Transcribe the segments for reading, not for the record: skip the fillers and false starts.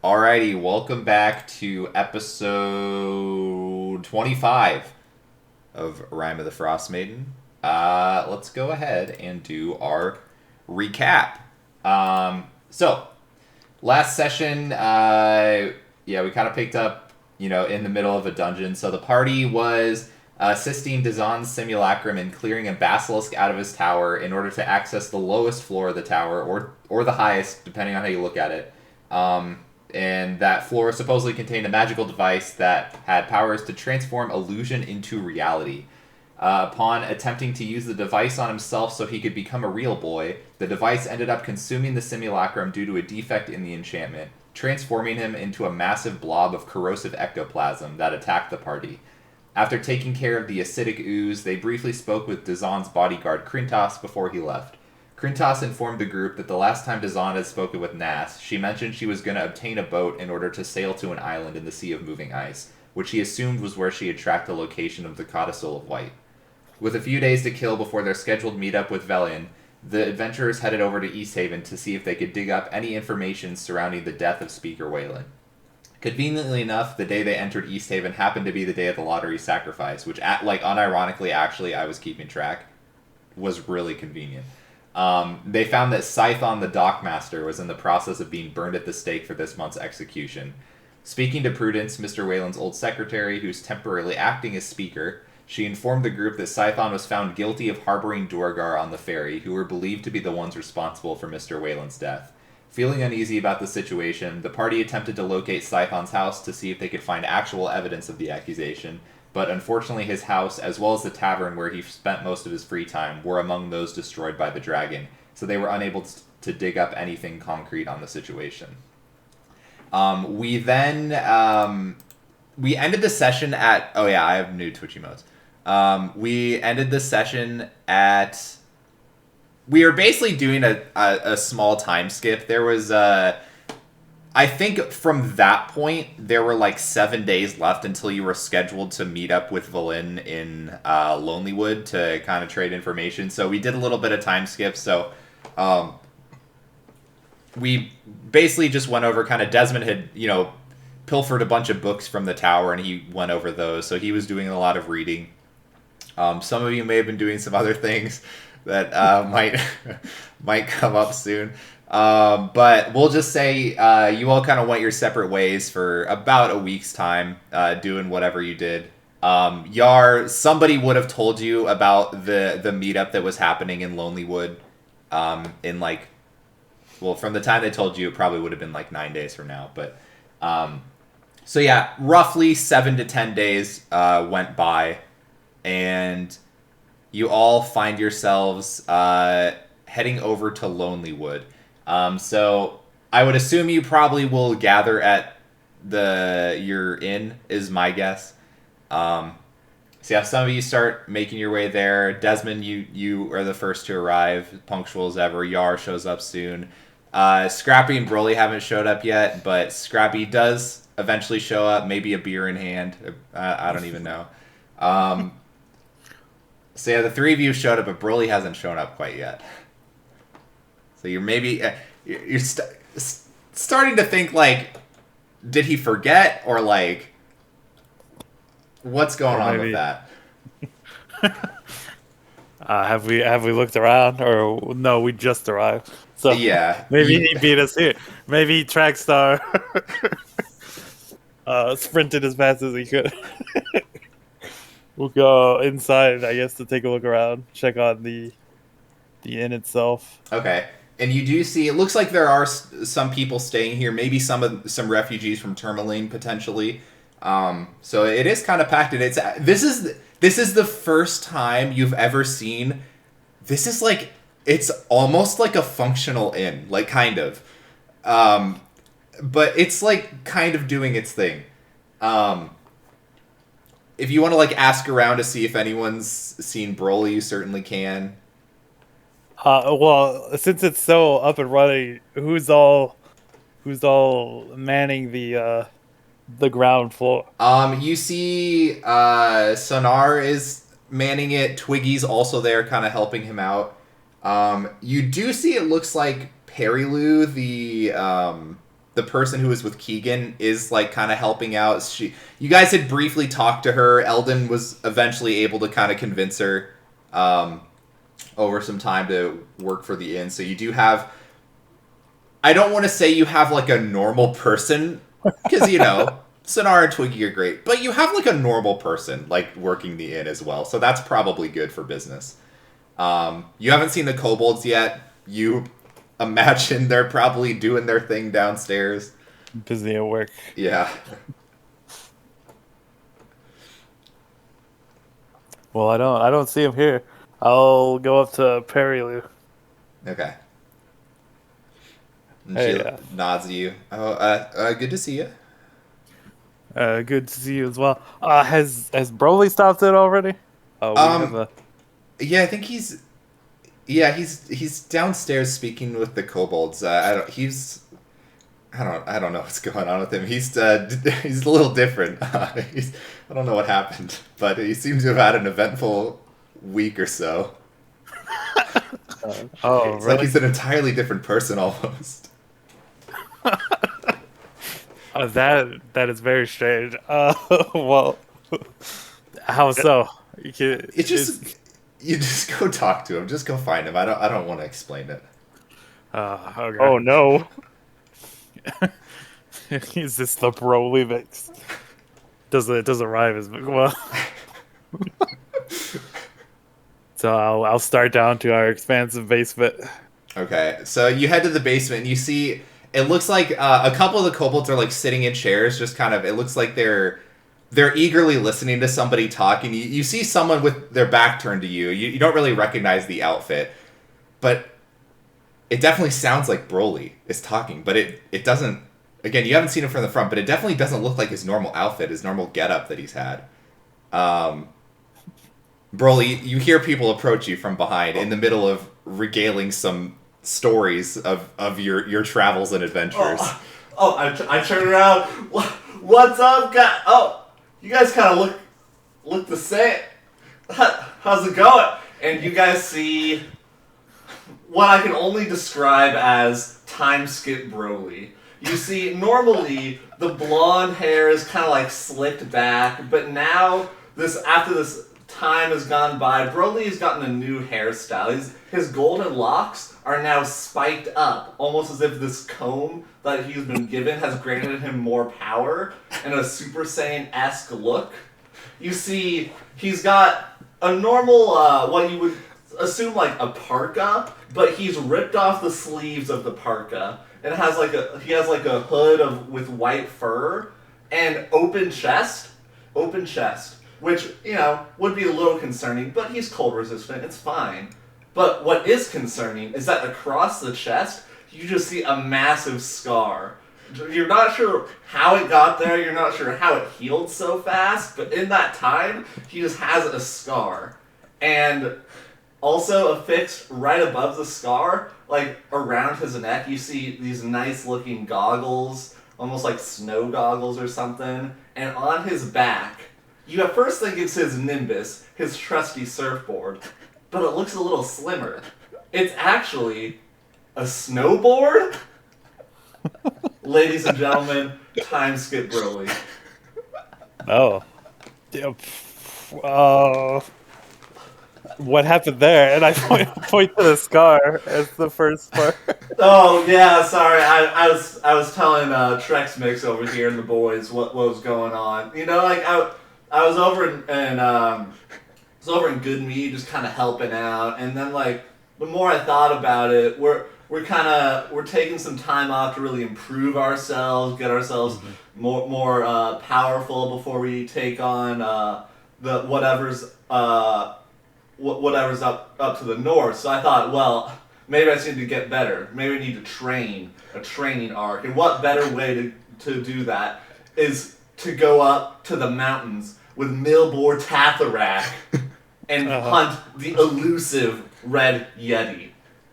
Alrighty, welcome back to episode 25 of Rime of the Frostmaiden. Let's go ahead and do our recap. So, last session, we kind of picked up, in the middle of a dungeon. So the party was assisting Dazan's simulacrum in clearing a basilisk out of his tower in order to access the lowest floor of the tower, or the highest, depending on how you look at it. And that floor supposedly contained a magical device that had powers to transform illusion into reality. Upon attempting to use the device on himself so he could become a real boy, the device ended up consuming the simulacrum due to a defect in the enchantment, transforming him into a massive blob of corrosive ectoplasm that attacked the party. After taking care of the acidic ooze, they briefly spoke with Dazan's bodyguard Krintas before he left. Krintas informed the group that the last time Dazan had spoken with Nass, she mentioned she was going to obtain a boat in order to sail to an island in the Sea of Moving Ice, which he assumed was where she had tracked the location of the Codicil of White. With a few days to kill before their scheduled meetup with Velian, the adventurers headed over to Easthaven to see if they could dig up any information surrounding the death of Speaker Wayland. Conveniently enough, the day they entered Easthaven happened to be the day of the lottery sacrifice, which, unironically, actually, I was keeping track, was really convenient. They found that Scython the Dockmaster was in the process of being burned at the stake for this month's execution. Speaking to Prudence, Mr. Wayland's old secretary, who's temporarily acting as speaker, she informed the group that Scython was found guilty of harboring Duergar on the ferry, who were believed to be the ones responsible for Mr. Wayland's death. Feeling uneasy about the situation, the party attempted to locate Scython's house to see if they could find actual evidence of the accusation, but unfortunately his house, as well as the tavern where he spent most of his free time, were among those destroyed by the dragon, so they were unable to dig up anything concrete on the situation. We ended the session at... Oh yeah, I have new Twitch emotes. We ended the session at... We were basically doing a small time skip. There was... I think from that point, there were like 7 days left until you were scheduled to meet up with Valin in Lonelywood to kind of trade information. So we did a little bit of time skip. So we basically just went over kind of Desmond had, pilfered a bunch of books from the tower and he went over those. So he was doing a lot of reading. Some of you may have been doing some other things that might come up soon. But we'll just say you all kind of went your separate ways for about a week's time, doing whatever you did. Somebody would have told you about the meetup that was happening in Lonelywood. From the time they told you, it probably would have been like 9 days from now. But so yeah, roughly 7 to 10 days went by, and you all find yourselves heading over to Lonelywood. So I would assume you probably will gather at your inn, is my guess. So yeah, some of you start making your way there. Desmond, you are the first to arrive, punctual as ever. Yar shows up soon. Scrappy and Broly haven't showed up yet, but Scrappy does eventually show up, maybe a beer in hand. I don't even know. So yeah, the three of you showed up, but Broly hasn't shown up quite yet. So you're maybe starting to think like, did he forget, or like, what's going on with that? Have we looked around, or no? We just arrived. So yeah, maybe he beat us here. Maybe Trackstar sprinted as fast as he could. We'll go inside, I guess, to take a look around, check on the inn itself. Okay. And you do see, it looks like there are some people staying here, maybe some refugees from Tourmaline, potentially. So it is kind of packed. And this is the first time you've ever seen, this is like, it's almost like a functional inn, like kind of. But it's like kind of doing its thing. If you want to like ask around to see if anyone's seen Broly, you certainly can. Well, since it's so up and running, who's all manning the ground floor? You see, Sonar is manning it. Twiggy's also there, kind of helping him out. You do see, it looks like Perilu, the person who was with Keegan is like kind of helping out. You guys had briefly talked to her. Eldon was eventually able to kind of convince her over some time to work for the inn. So you do have. I don't want to say you have like a normal person because Sonar and Twiggy are great, but you have like a normal person like working the inn as well. So that's probably good for business. You haven't seen the kobolds yet. You imagine they're probably doing their thing downstairs. Busy at work. Yeah. Well, I don't see him here. I'll go up to Perilu. Okay. And Hey, she nods to you. Oh, good to see you. good to see you as well. Has Broly stopped it already? Oh, we have Um, a. yeah, I think he's downstairs speaking with the kobolds. I don't know what's going on with him. He's he's a little different. I don't know what happened, but he seems to have had an eventful week or so. Oh, It's like really? he's an entirely different person almost. That is very strange. Well, how so? It's just you just go talk to him. Just go find him. I don't want to explain it. Okay. Oh no. Is this the Broly mix? Doesn't rhyme as well. So I'll start down to our expansive basement. Okay, so you head to the basement and you see it looks like a couple of the kobolds are like sitting in chairs, just kind of. It looks like they're eagerly listening to somebody talking. You see someone with their back turned to you. You don't really recognize the outfit, but it definitely sounds like Broly is talking. But it doesn't. Again, you haven't seen him from the front, but it definitely doesn't look like his normal outfit, his normal getup that he's had. Broly, you hear people approach you from behind in the middle of regaling some stories of your travels and adventures. I turn around. What's up, guys? Oh, you guys kind of look the same. How's it going? And you guys see what I can only describe as time skip Broly. You see, normally the blonde hair is kind of like slicked back, but now after this time has gone by, Broly has gotten a new hairstyle. His golden locks are now spiked up, almost as if this comb that he's been given has granted him more power and a Super Saiyan-esque look. You see, he's got a normal, what you would assume like a parka, but he's ripped off the sleeves of the parka and he has like a hood with white fur and open chest, which, would be a little concerning, but he's cold resistant, it's fine. But what is concerning is that across the chest, you just see a massive scar. You're not sure how it got there, you're not sure how it healed so fast, but in that time, he just has a scar. And also affixed right above the scar, like around his neck, you see these nice looking goggles, almost like snow goggles or something. And on his back, you at first think it's his Nimbus, his trusty surfboard, but it looks a little slimmer. It's actually a snowboard? Ladies and gentlemen, time skip Broly. Oh. Yep. What happened there? And I point to the scar as the first part. Oh yeah, sorry. I was telling Trex Mix over here and the boys what was going on. I was over in Good Mead, just kind of helping out, and then like the more I thought about it, we're taking some time off to really improve ourselves, get ourselves more powerful before we take on the whatever's up to the north. So I thought, well, maybe I just need to get better. Maybe I need to train a training arc, and what better way to do that is to go up to the mountains with Milbor Tatharak and hunt the elusive Red Yeti.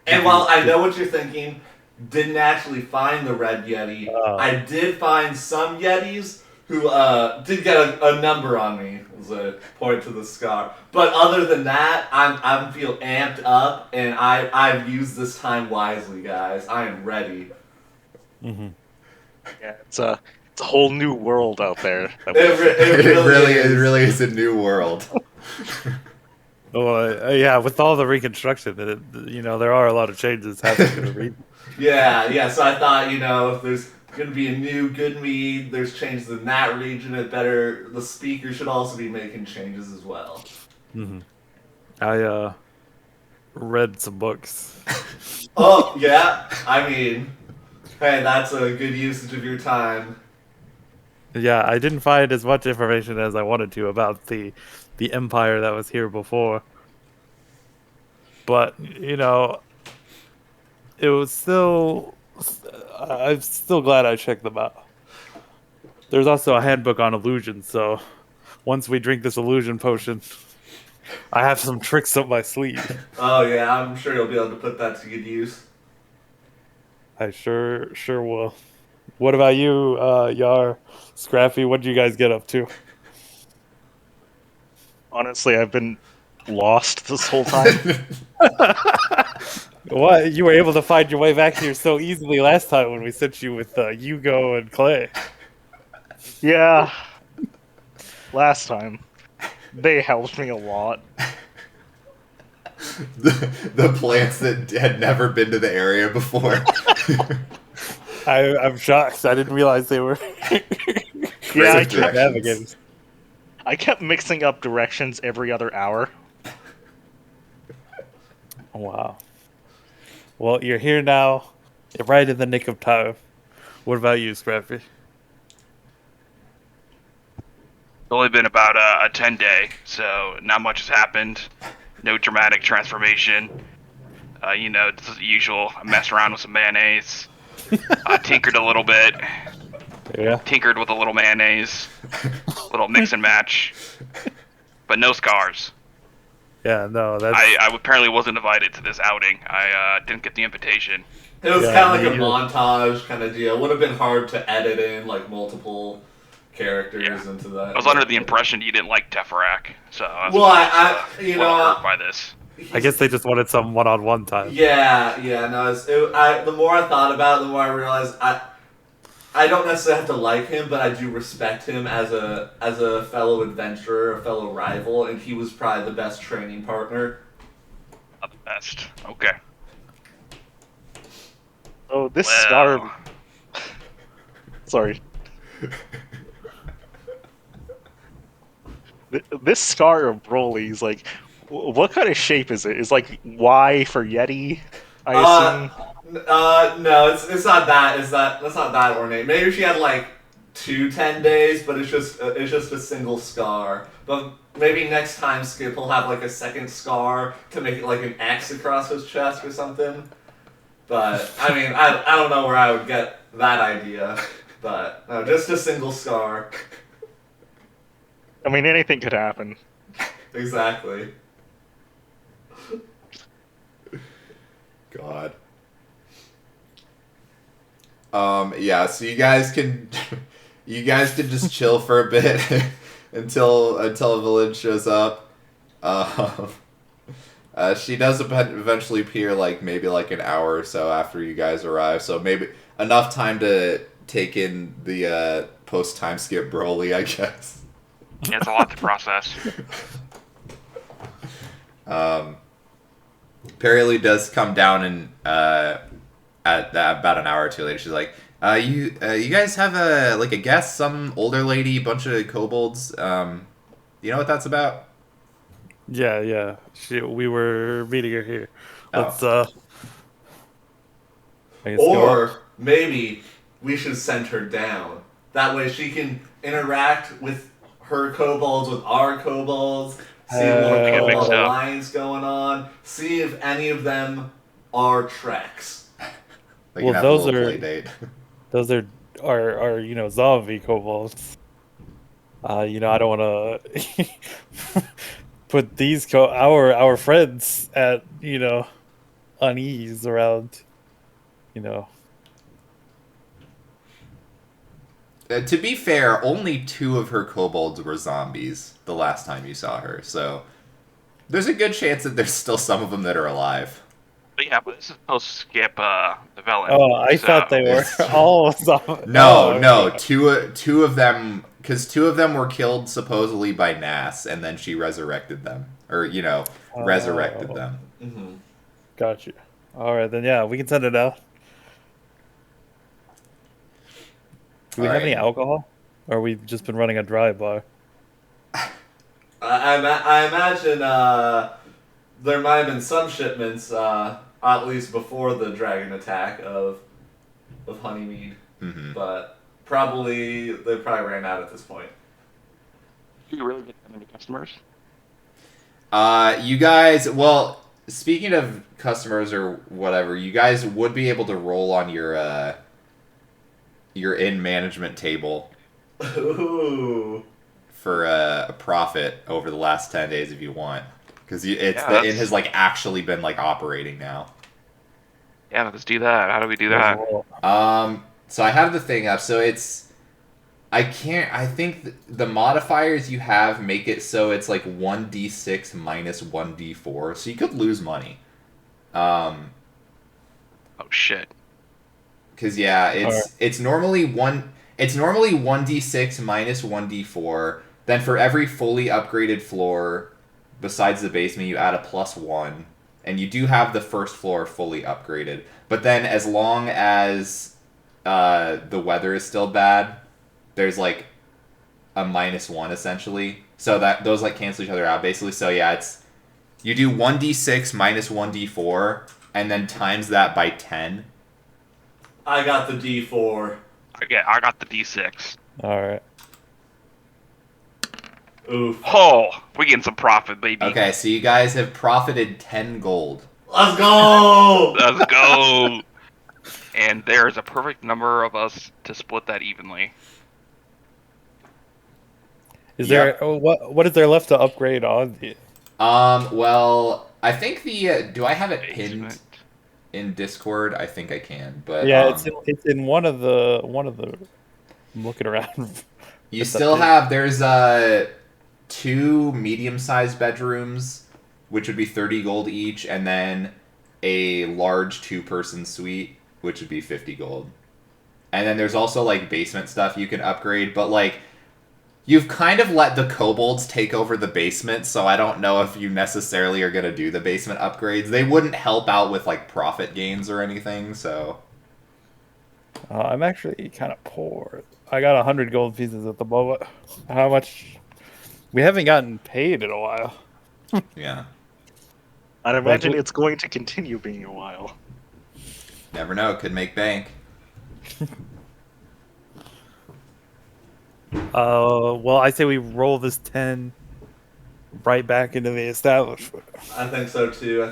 And while I know what you're thinking, didn't actually find the Red Yeti, I did find some Yetis who did get a number on me, as a point to the scar. But other than that, I feel amped up, and I've used this time wisely, guys. I am ready. Mm-hmm. Yeah, it's a whole new world out there. It It is. really is a new world. Well, yeah, with all the reconstruction, there are a lot of changes happening in the region. Yeah. So I thought, if there's gonna be a new good mead, there's changes in that region. The speaker should also be making changes as well. Hmm. I read some books. Oh yeah, I mean, hey, that's a good usage of your time. Yeah, I didn't find as much information as I wanted to about the empire that was here before, but it was still. I'm still glad I checked them out. There's also a handbook on illusions, so once we drink this illusion potion, I have some tricks up my sleeve. Oh yeah, I'm sure you'll be able to put that to good use. I sure will. What about you, Yar, Scrappy? What did you guys get up to? Honestly, I've been lost this whole time. What? You were able to find your way back here so easily last time when we sent you with Hugo and Clay. Yeah, last time they helped me a lot. The plants that had never been to the area before. I'm shocked. I didn't realize they were. Yeah, I Creative kept, directions. I kept mixing up directions every other hour. Wow. Well, you're here now. You're right in the nick of time. What about you, Scrappy? It's only been about a 10-day, so not much has happened. No dramatic transformation. This is the usual. I messed around with some mayonnaise. I tinkered a little bit. Yeah. Tinkered with a little mayonnaise. Little mix and match. But no scars. Yeah, no, that's. I apparently wasn't invited to this outing. I didn't get the invitation. It was Yeah, kind of like a you- montage kind of deal. Would have been hard to edit in like multiple characters Yeah. into that. I was under the impression you didn't like Teferac, so I was Well, I you a little know, hurt by this. I guess they just wanted some one-on-one time. Yeah, no. The more I thought about it, the more I realized I don't necessarily have to like him, but I do respect him as a fellow adventurer, a fellow rival, and he was probably the best training partner. Not the best. Okay. Oh, this Well. scar. Sorry. This scar of Broly's, like, what kind of shape is it? Is like Y for Yeti? I assume. No, it's not that. That's not that ornate. Maybe she had like 10 days, but it's just a single scar. But maybe next time Skip will have like a second scar to make it like an X across his chest or something. But I mean, I don't know where I would get that idea. But no, just a single scar. I mean, anything could happen. Exactly. God. Yeah, so you guys can just chill for a bit until a village shows up. She does eventually appear like maybe like an hour or so after you guys arrive, so maybe enough time to take in the post time skip Broly, I guess. Yeah, it's a lot to process. Perry does come down and about an hour or two later, she's like, you guys have a guest, some older lady, bunch of kobolds. You know what that's about? Yeah. We were meeting her here. Oh. Let's I guess go up. Or maybe we should send her down. That way she can interact with her kobolds with our kobolds, see what I think kobold so. alliance going on, see if any of them are Treks. They Well, can have a those little are- play date. Those are zombie kobolds. I don't want to put these our friends at unease around. To be fair, only 2 of her kobolds were zombies the last time you saw her, so there's a good chance that there's still some of them that are alive. But yeah, but this is supposed to skip the villain. Oh, I so- thought they were It's- all. No, Oh, no, okay. two of them, because two of them were killed supposedly by Nass, and then she resurrected them, or resurrected Oh. them. Mm-hmm. Got you. All right, then yeah, we can send it out. Do we All have any right. alcohol, or we've just been running a dry bar? I imagine there might have been some shipments, at least before the dragon attack of honeymead, Hmm. but they probably ran out at this point. Do you really get that many customers? You guys, well, speaking of customers or whatever, you guys would be able to roll on your in management table Ooh. for a profit over the last 10 days if you want, because it that's- has like actually been like operating now. Yeah, let's do that. How do we do Let's that? roll. So I have the thing up. So I think the modifiers you have make it so it's like 1d6 minus 1d4, so you could lose money. Oh shit. Because yeah, Alright. it's normally 1d6 minus 1d4. Then for every fully upgraded floor, besides the basement, you add a +1, and you do have the first floor fully upgraded. But then as long as the weather is still bad, there's like a -1 essentially. So that those like cancel each other out basically. So yeah, you do 1d6 minus 1d4, and then times that by 10. I got the D4. I got the D6. All right. Oof. Oh, we getting some profit, baby. Okay, so you guys have profited 10 gold. Let's go! Let's go. And there is a perfect number of us to split that evenly. Is Yep. there what is there left to upgrade on the? Well, I think do I have it pinned Basement. in Discord? I think I can, but Yeah, it's in one of the. I'm looking around. you It's still up have there's 2 medium-sized bedrooms, which would be 30 gold each, and then a large 2-person suite, which would be 50 gold. And then there's also like basement stuff you can upgrade, but like you've kind of let the kobolds take over the basement, so I don't know if you necessarily are going to do the basement upgrades. They wouldn't help out with like profit gains or anything, so I'm actually kind of poor. I got 100 gold pieces at the moment. How much? We haven't gotten paid in a while. yeah. I'd imagine Like- it's going to continue being a while. Never know, could make bank. Well, I say we roll this 10 right back into the establishment. I think so too.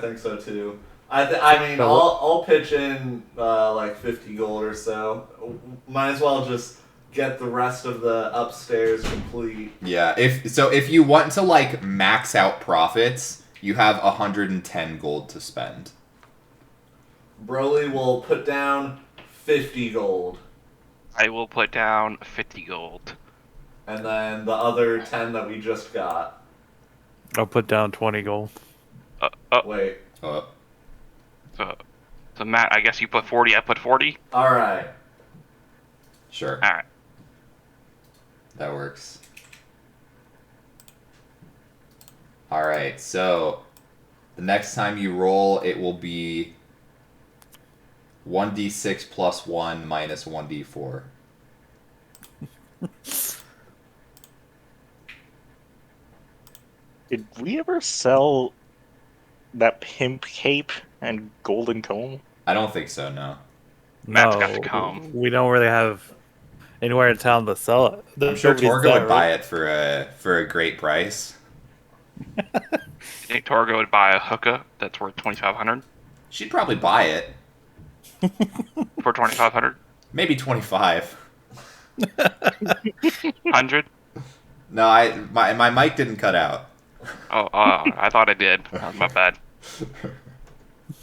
I mean, I'll pitch in like 50 gold or so. Might as well just get the rest of the upstairs complete. Yeah, if you want to like max out profits, you have 110 gold to spend. Broly will put down 50 gold, I will put down 50 gold. and then the other 10 that we just got. I'll put down 20 gold. Wait. Oh, So Matt, I guess you put 40. I put 40. All right. sure. All right. That works. Alright, so the next time you roll, it will be 1d6 plus 1 minus 1d4. Did we ever sell that pimp cape and golden comb? I don't think so, no. Matt's got to come. We don't really have anywhere in town to sell it. I'm sure Nobody's Torgo there, would buy right? it for a great price. You think Torgo would buy a hookah that's worth 2,500 She'd probably buy it. for 2,500? Maybe 25. 100? No, my mic didn't cut out. Oh, I thought I did. That was my bad.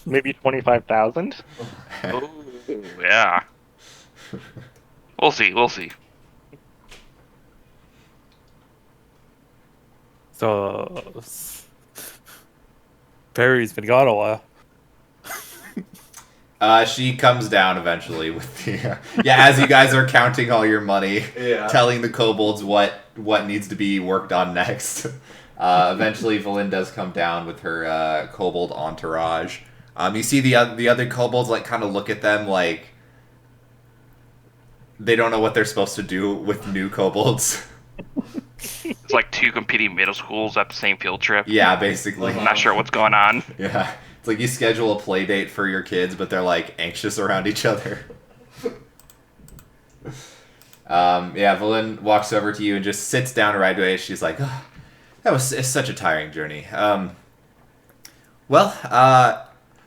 Maybe 25,000? Oh, yeah. We'll see. We'll see. So Perry's been gone a while. She comes down eventually with the as you guys are counting all your money, telling the kobolds what needs to be worked on next. Eventually, Valin does come down with her kobold entourage. You see the other kobolds like kind of look at them like they don't know what they're supposed to do with new kobolds. It's like two competing middle schools at the same field trip. Yeah, basically. I'm not sure what's going on. Yeah. It's like you schedule a play date for your kids, but they're like anxious around each other. Valin walks over to you and just sits down right away. She's like, oh, it's such a tiring journey.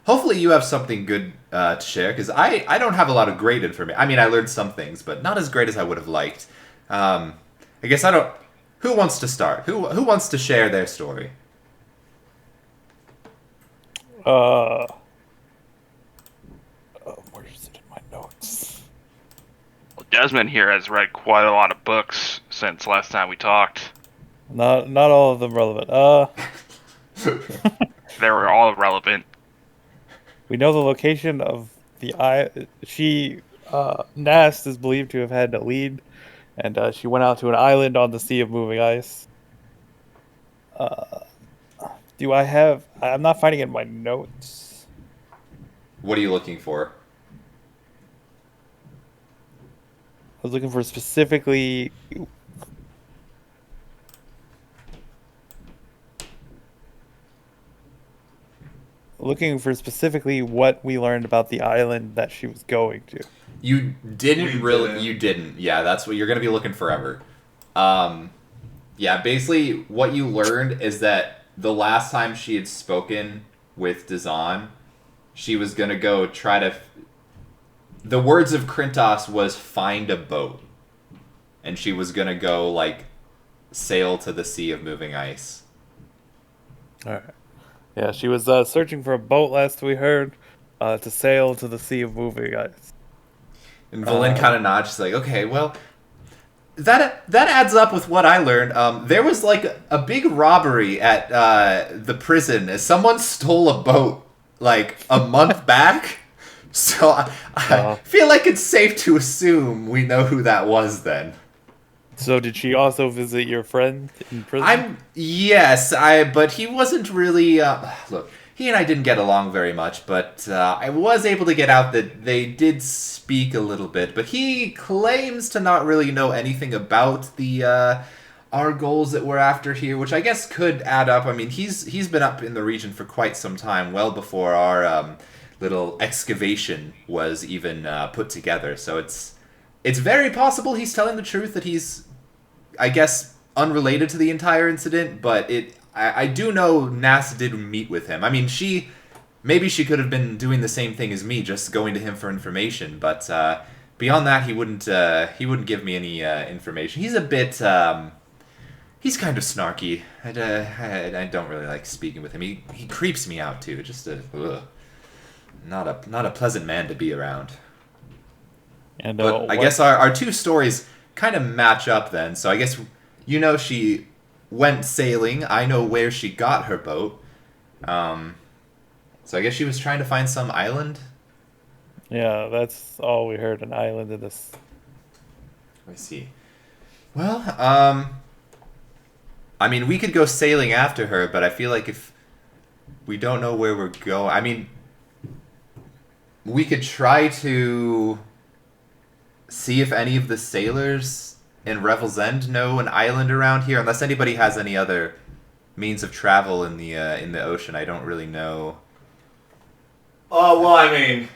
Hopefully you have something good to share, because I don't have a lot of great information. I mean, I learned some things, but not as great as I would have liked. I guess I don't... Who wants to start? Who wants to share their story? Where is it in my notes? Well, Desmond here has read quite a lot of books since last time we talked. Not all of them relevant. They were all relevant. We know the location of the Nast is believed to have had a lead, and she went out to an island on the Sea of Moving Ice. I'm not finding it in my notes. What are you looking for? I was looking for specifically... what we learned about the island that she was going to. You didn't. You didn't. Yeah, that's what you're going to be looking forever. Basically what you learned is that the last time she had spoken with Dazan, she was going to go try to... The words of Krintos was find a boat. And she was going to go, like, sail to the Sea of Moving Ice. Alright. Yeah, she was searching for a boat last we heard to sail to the Sea of Moving Ice. And Valin kind of nods. She's like, okay, well, that adds up with what I learned. There was like a big robbery at the prison. Someone stole a boat like a month back. So I feel like it's safe to assume we know who that was then. So did she also visit your friend in prison? But he wasn't really... look, he and I didn't get along very much, but I was able to get out that they did speak a little bit, but he claims to not really know anything about the our goals that we're after here, which I guess could add up. I mean, he's been up in the region for quite some time, well before our little excavation was even put together, so it's very possible he's telling the truth, that he's, I guess, unrelated to the entire incident, but I do know Nas did meet with him. I mean, maybe she could have been doing the same thing as me, just going to him for information, but beyond that, he wouldn't give me any information. He's a bit, he's kind of snarky. I don't really like speaking with him. He creeps me out, too. Just not a pleasant man to be around. And but I guess our two stories kind of match up then. So I guess she went sailing. I know where she got her boat. So I guess she was trying to find some island. Yeah, that's all we heard. An island in this. I see. Well, I mean, we could go sailing after her, but I feel like if we don't know where we're going, I mean, we could try to see if any of the sailors in Revel's End know an island around here, unless anybody has any other means of travel in the ocean. I don't really know. Oh, well, I mean,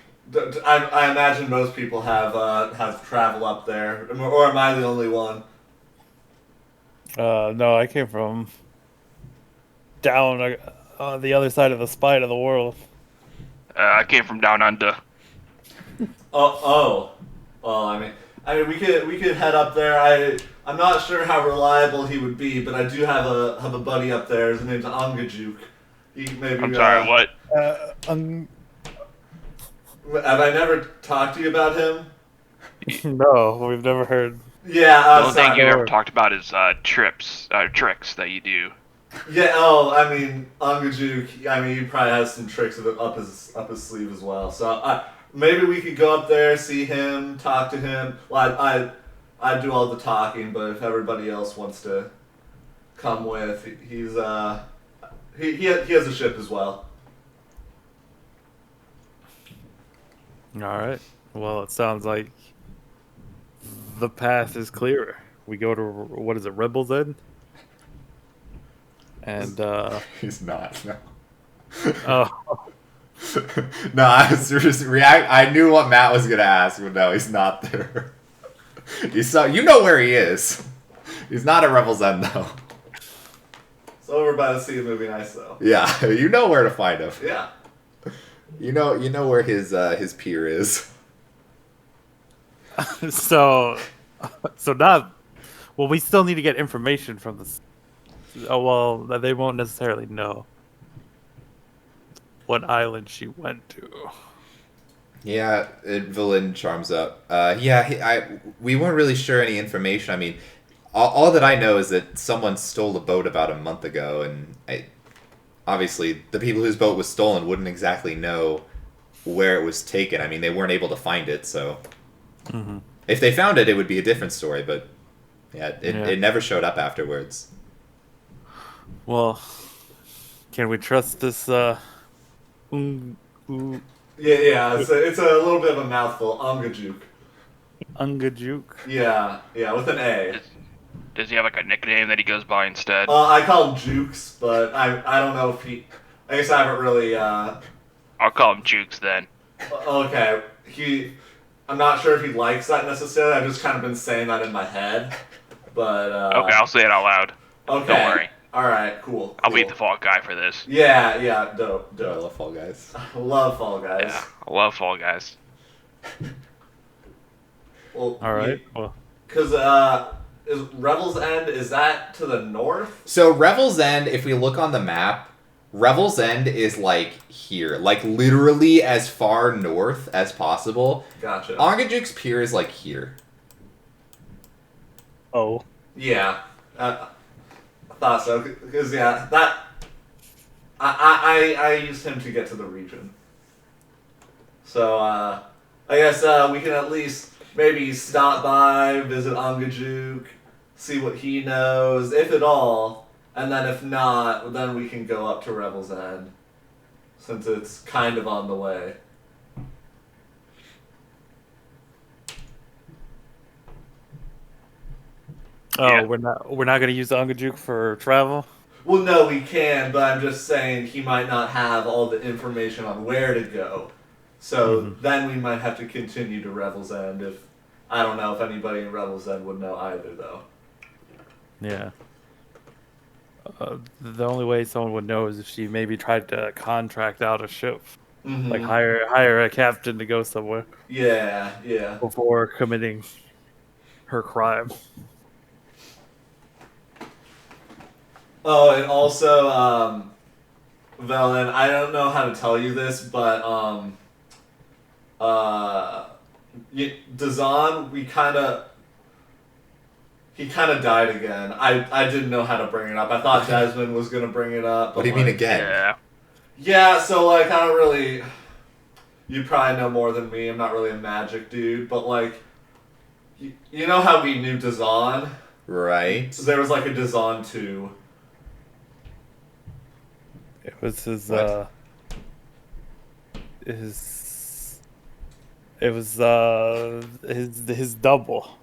I imagine most people have travel up there, or am I the only one? No, I came from down on the other side of the spine of the world. I came from down under. Well, I mean, we could head up there. I'm not sure how reliable he would be, but I do have a buddy up there. His name's Angajuk. I'm sorry, what? Have I never talked to you about him? No, we've never heard. Yeah, the only thing you ever talked about is tricks that you do. Yeah. Oh, I mean, Angajuk. I mean, he probably has some tricks up his sleeve as well. So maybe we could go up there, see him, talk to him. Well, I do all the talking, but if everybody else wants to come with, he has a ship as well. All right. Well, it sounds like the path is clearer. We go to what is it, Rebels End? And He's not. No. oh, No, I was just I knew what Matt was gonna ask, but no, he's not there. You know where he is. He's not at Rebel's End though. It's over by the Sea of Movie Nice, though. Yeah, you know where to find him. Yeah. You know where his pier is. so not. Well, we still need to get information from this. Oh well, they won't necessarily know what island she went to. Yeah, Villain charms up. We weren't really sure any information. I mean, all that I know is that someone stole a boat about a month ago, and obviously the people whose boat was stolen wouldn't exactly know where it was taken. I mean, they weren't able to find it, so if they found it, it would be a different story. But yeah, it never showed up afterwards. Well, can we trust this? Yeah, it's a little bit of a mouthful. Ungajuk. Ungajuk. Yeah, with an A. Does he have like a nickname that he goes by instead? I call him Jukes, but I don't know if he. I guess I haven't really. I'll call him Jukes then. Okay, I'm not sure if he likes that necessarily. I've just kind of been saying that in my head, but. Okay, I'll say it out loud. Okay. Don't worry. All right, cool. I'll be the Fall Guy for this. Yeah, dope. I love Fall Guys. I love Fall Guys. Yeah, I love Fall Guys. Well, All right. Well, because is Revel's End, is that to the north? So Revel's End, if we look on the map, Revel's End is like here, like literally as far north as possible. Gotcha. Ongajuk's Pier is like here. Oh. Yeah, I thought so. Because that I used him to get to the region. So I guess we can at least maybe stop by, visit Ongajuk, see what he knows, if at all, and then if not, then we can go up to Revel's End, since it's kind of on the way. oh, Yeah. we're not going to use the Ungajuk for travel. Well, no, we can, but I'm just saying he might not have all the information on where to go. So then we might have to continue to Revel's End if... I don't know if anybody in Revel's End would know either, though. Yeah. The only way someone would know is if she maybe tried to contract out a ship, like hire a captain to go somewhere Yeah. before committing her crime. Oh, and also, Velen, I don't know how to tell you this, but, Dazan, he kind of died again. I didn't know how to bring it up. I thought Jasmine was going to bring it up. What do you mean again? Yeah. Yeah, so, I don't really... You probably know more than me. I'm not really a magic dude, but, you know how we knew Dazan? Right. So there was, a Dazan 2. It was his double.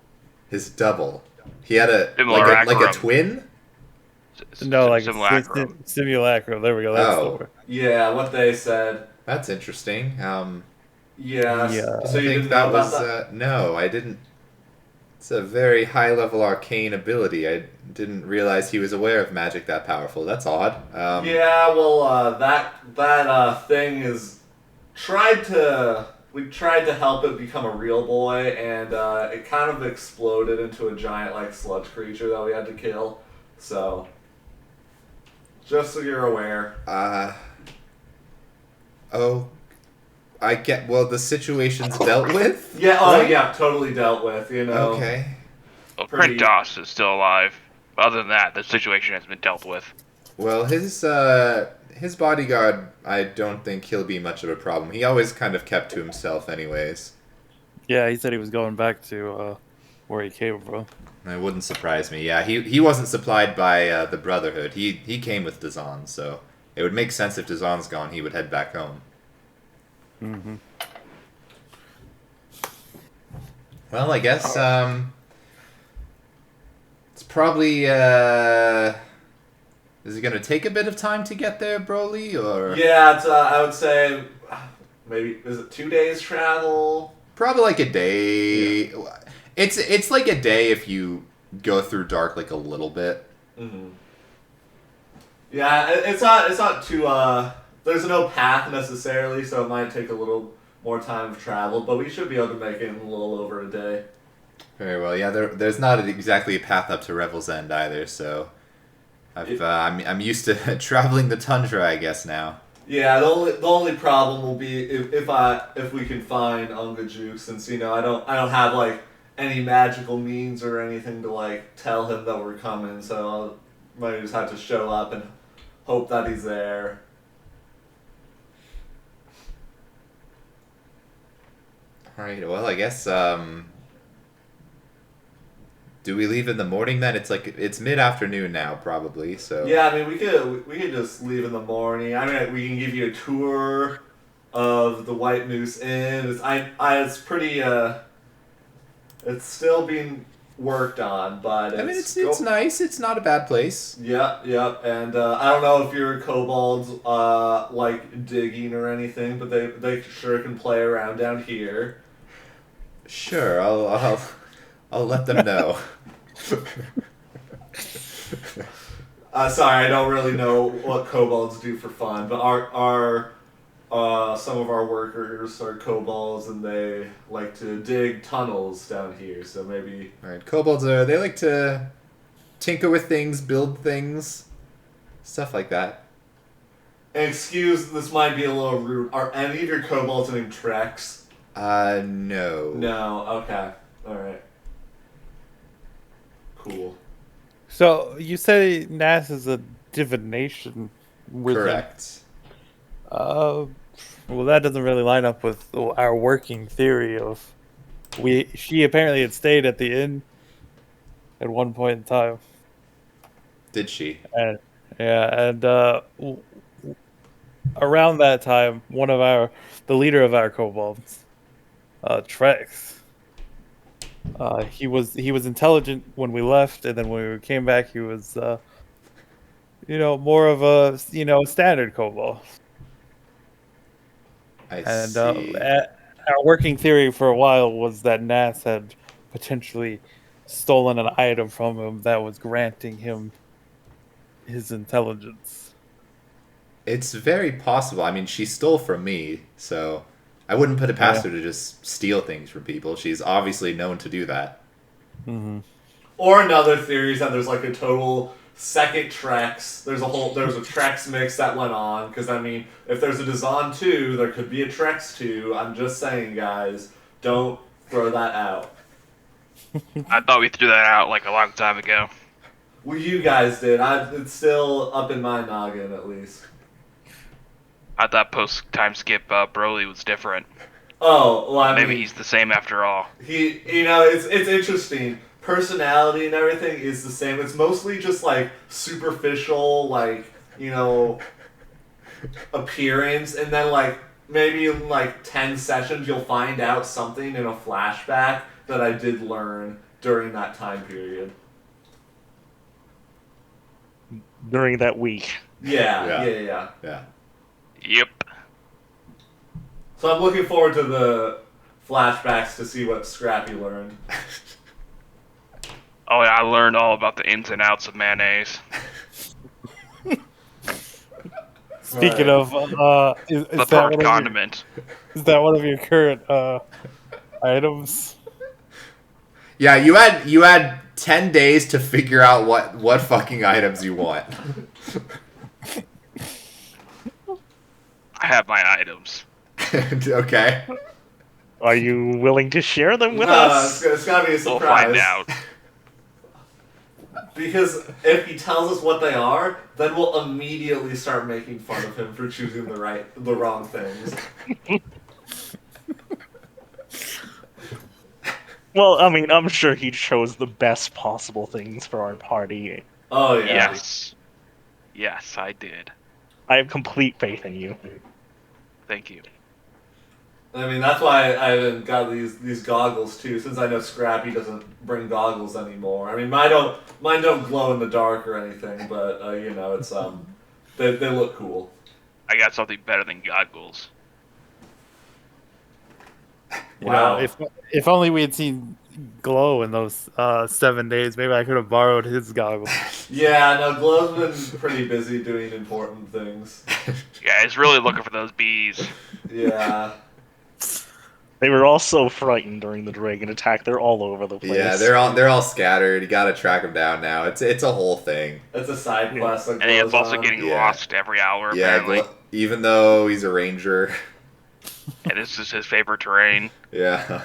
His double. He had a Simulacrum. like a twin. No, like Simulacrum. simulacrum. There we go. That's the word. Yeah, what they said. That's interesting. Yeah. Yeah. So I you think didn't that know was about that? no, I didn't. It's a very high level arcane ability. I didn't realize he was aware of magic that powerful. That's odd. Yeah, well, that thing is we tried to help it become a real boy, and it kind of exploded into a giant sludge creature that we had to kill. So, just so you're aware. I get. Well, the situation's dealt with. Yeah. Oh, right? yeah. Totally dealt with. Okay. Well, Pretty- Print DOS is still alive. Other than that, the situation has been dealt with. Well, his bodyguard, I don't think he'll be much of a problem. He always kind of kept to himself, anyways. Yeah, he said he was going back to where he came from. It wouldn't surprise me. Yeah, he wasn't supplied by the Brotherhood. He came with Dazan, so it would make sense if Dazan's gone, he would head back home. Mm-hmm. Well, I guess it's probably. Is it gonna take a bit of time to get there, Broly, or Yeah, it's, I would say maybe is it 2 days travel? probably like a day? It's like a day if you go through dark like a little bit. Mm-hmm. Yeah, it's not too. There's no path necessarily, so it might take a little more time of travel, but we should be able to make it in a little over a day. Very well. Yeah, there's not exactly a path up to Revel's End either, so I'm used to traveling the tundra, I guess now. Yeah, the only problem will be if we can find Ungajuk, since I don't have like any magical means or anything to like tell him that we're coming, so I might just have to show up and hope that he's there. All right. Well, I guess do we leave in the morning then? It's mid-afternoon now, probably. So Yeah, I mean we could just leave in the morning. I mean we can give you a tour of the White Moose Inn. It's pretty it's still being worked on, but I mean it's nice. It's not a bad place. Yep, and I don't know if your kobolds like digging or anything, but they sure can play around down here. Sure, I'll let them know. Sorry, I don't really know what kobolds do for fun, but our some of our workers are kobolds and they like to dig tunnels down here, so maybe. All right, kobolds they like to tinker with things, build things, stuff like that. Excuse, this might be a little rude. Are any of your kobolds named Trex? No. No. Okay. All right. Cool. So you say Nas is a divination wizard. Correct. Well, that doesn't really line up with our working theory of she apparently had stayed at the inn at one point in time. Did she? And around that time, the leader of our kobolds, Trex, he was intelligent when we left, and then when we came back, he was, more of a standard kobold. I see. Our working theory for a while was that Nas had potentially stolen an item from him that was granting him his intelligence. It's very possible. I mean, she stole from me, so I wouldn't put it past her to just steal things from people. She's obviously known to do that. Mm-hmm. Or another theory is that there's like a total second Trex. There was a Trex mix that went on, because I mean, if there's a Dazan 2, there could be a Trex 2. I'm just saying, guys, don't throw that out. I thought we threw that out like a long time ago. Well, you guys did. It's still up in my noggin, at least. I thought post-time skip Broly was different. Oh, well, I Maybe mean, he's the same after all. it's interesting. Personality and everything is the same. It's mostly just like superficial, like, appearance, and then like maybe in like 10 sessions you'll find out something in a flashback that I did learn during that time period. During that week. Yeah. Yep. So I'm looking forward to the flashbacks to see what Scrappy learned. Oh, yeah, I learned all about the ins and outs of mayonnaise. Speaking Right. of, is The that perfect one of condiment. is that one of your current items? Yeah, you had 10 days to figure out what fucking items you want. I have my items. Okay. Are you willing to share them with No, us? it's gotta be a We'll surprise. find out. Because if he tells us what they are, then we'll immediately start making fun of him for choosing the wrong things. Well, I mean, I'm sure he chose the best possible things for our party. Oh yeah. Yes. Yes, I did. I have complete faith in you. Thank you. I mean, that's why I haven't got these goggles too, since I know Scrappy doesn't bring goggles anymore. I mean, mine don't glow in the dark or anything, but you know, it's they look cool. I got something better than goggles. You Wow. know, if only we had seen Glow in those 7 days, maybe I could have borrowed his goggles. Yeah, no, Glow's been pretty busy doing important things. Yeah, he's really looking for those bees. Yeah. They were all so frightened during the dragon attack. They're all over the place. Yeah, they're all scattered. You gotta track them down now. It's a whole thing. It's a side quest that And he's goes also on. getting Yeah. lost every hour, Yeah, apparently. even though he's a ranger. And this is his favorite terrain. Yeah.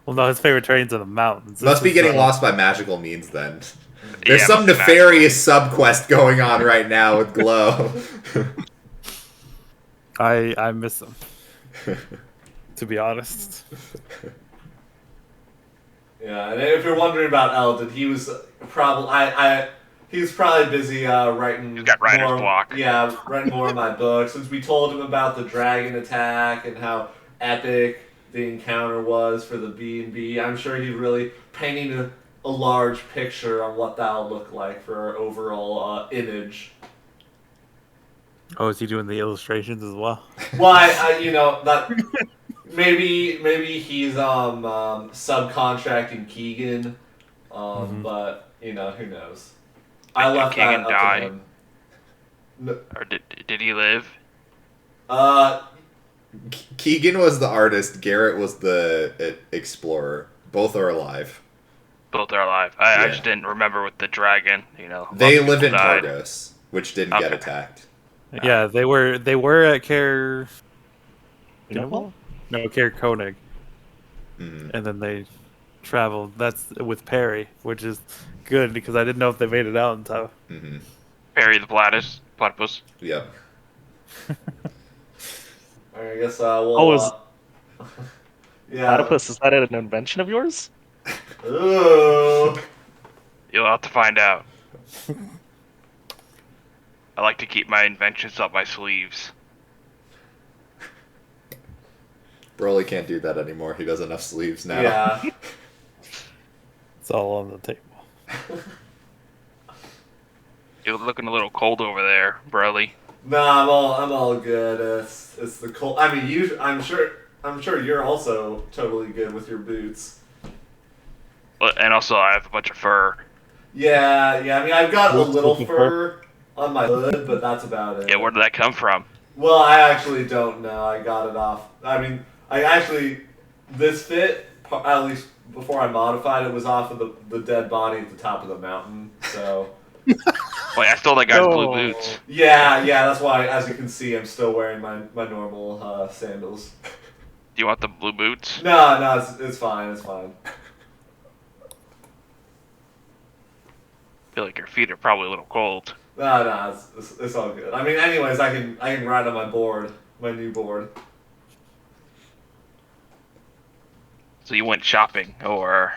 Well, no, his favorite terrain's in the mountains. Must be This is, getting lost by magical means then. Yeah, There's some must be nefarious sub-quest going on right now with Glow. I miss him, to be honest. Yeah, and if you're wondering about Eldon, he was probably he's probably busy writing. He's got writer's more, block. Yeah, writing more of my books. Since we told him about the dragon attack and how epic the encounter was for the B&B, I'm sure he's really painting a large picture on what that'll look like for our overall image. Oh, is he doing the illustrations as well? Well, I you know that maybe he's subcontracting Keegan, but you know who knows. I Did left Keegan that up die? to him. No, Or did he live? Keegan was the artist. Garrett was the explorer. Both are alive. Both are alive. I Yeah. just didn't remember with the dragon. You know, They lots of live in people died. Targos, which didn't get Okay. attacked. Yeah, they were at Care. Well, No, Care Koenig, Mhm. and then they traveled. That's with Perry, which is good because I didn't know if they made it out in time. Mhm. Perry the platypus. Yep. I guess we'll. Oh, is- yeah. Platypus, is that an invention of yours? Ooh. You'll have to find out. I like to keep my inventions up my sleeves. Broly can't do that anymore. He does enough sleeves now. Yeah. It's all on the table. You're looking a little cold over there, Broly. No, I'm all good. It's the cold. I mean, I'm sure you're also totally good with your boots. And also, I have a bunch of fur. Yeah. I mean, I've got a What's little the fur on my hood, but that's about it. Yeah, where did that come from? Well, I actually don't know. I got it off. I mean, this fit, at least before I modified it, was off of the dead body at the top of the mountain. So, Wait, I stole that guy's blue Oh. boots. yeah, that's why, as you can see, I'm still wearing my normal sandals. Do you want the blue boots? No, it's fine. It's fine. I feel like your feet are probably a little cold. No, it's all good. I mean, anyways, I can ride on my new board. So you went shopping, or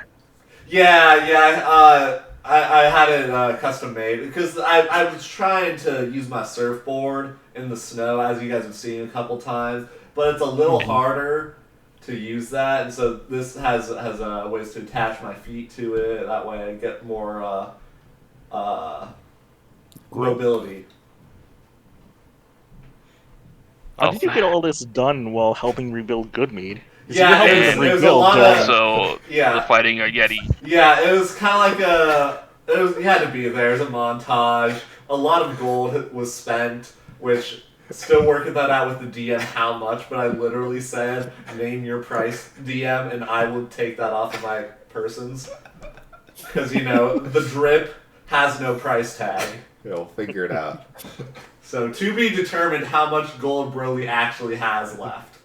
Yeah. I had it custom made because I was trying to use my surfboard in the snow, as you guys have seen a couple times, but it's a little harder to use that, and so this has ways to attach my feet to it. That way, I get more mobility. How did you get all this done while helping rebuild Goodmead? 'Cause you Yeah, were helping it them was a rebuild, lot of- also Yeah. the fighting a Yeti. Yeah, it was kind of like it had to be there. It was a montage. A lot of gold was spent, which still working that out with the DM how much, but I literally said, name your price, DM, and I would take that off of my persons. Because, you know, the drip has no price tag. We'll figure it out. So, to be determined how much gold Broly actually has left.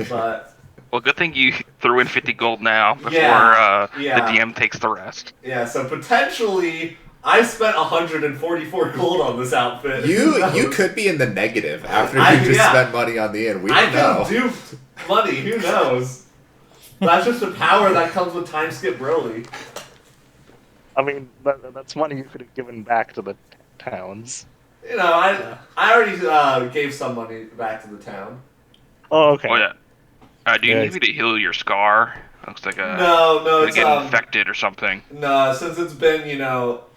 But, Well, good thing you threw in 50 gold now before Yeah, the yeah. DM takes the rest. yeah, so potentially I spent 144 gold on this outfit. You could be in the negative after I- you just yeah. spent money on the inn. We I don't know. could have duped money. Who knows? That's just a power that comes with time skip Broly. I mean, that's money you could have given back to the towns. You know, I already gave some money back to the town. Oh, okay. Oh yeah. Do you Yeah. need me to heal your scar? Looks like No, gonna it's get infected or something. No, since it's been,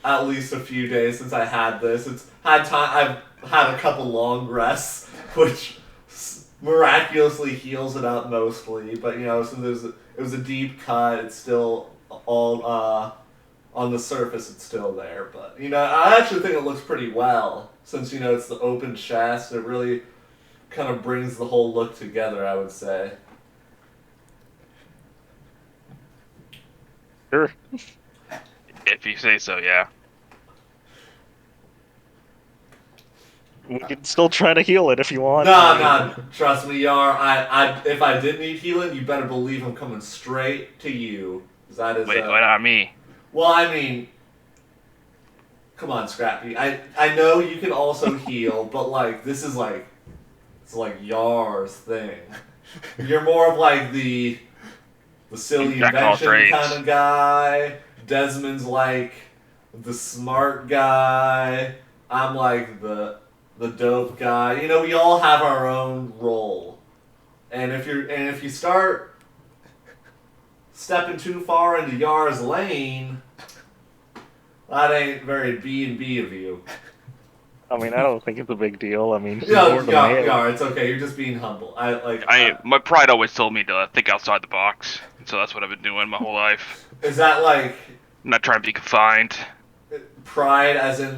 at least a few days since I had this, I've had a couple long rests, which miraculously heals it up mostly. But since it was a deep cut, it's still all on the surface. It's still there. But I actually think it looks pretty well since it's the open chest. It really kind of brings the whole look together, I would say. Sure. If you say so, yeah. We can still try to heal it if you want. Nah, trust me, Yar. If I did need healing, you better believe I'm coming straight to you. 'Cause that is. Wait, why not me? Well, I mean, come on, Scrappy. I know you can also heal, but this is it's Yar's thing. You're more of the silly Jack of all invention trades. kind of guy. Desmond's the smart guy. I'm the dope guy. We all have our own role. And if you start stepping too far into Yar's lane, that ain't very B&B of you. I mean, I don't think it's a big deal. I mean, Yar, it's okay. You're just being humble. My pride always told me to think outside the box, so that's what I've been doing my whole life. Is that I'm not trying to be confined. pride as in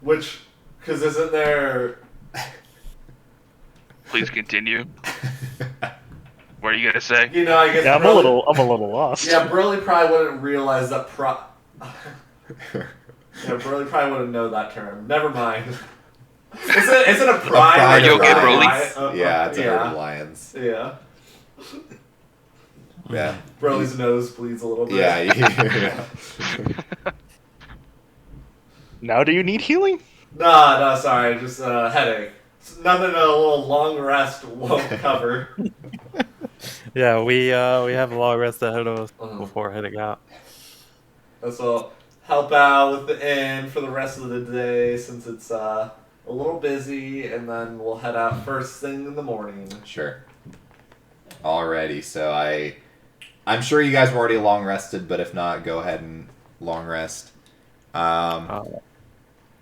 which, because isn't there... Please continue. What are you gonna say? I guess Yeah, I'm a little lost. Yeah, Broly probably wouldn't realize that Yeah, Broly probably wouldn't know that term. Never mind. Isn't a pride? Are you okay, Broly? Yeah, it's a herd of lions. Yeah. Yeah. Broly's nose bleeds a little bit. Yeah. Now, do you need healing? No, sorry, just headache. Nothing a little long rest won't cover. Yeah, we have a long rest ahead of us Uh-huh. before heading out. So help out with the inn for the rest of the day since it's a little busy, and then we'll head out first thing in the morning. Sure. Alrighty, so I'm sure you guys were already long rested, but if not, go ahead and long rest. I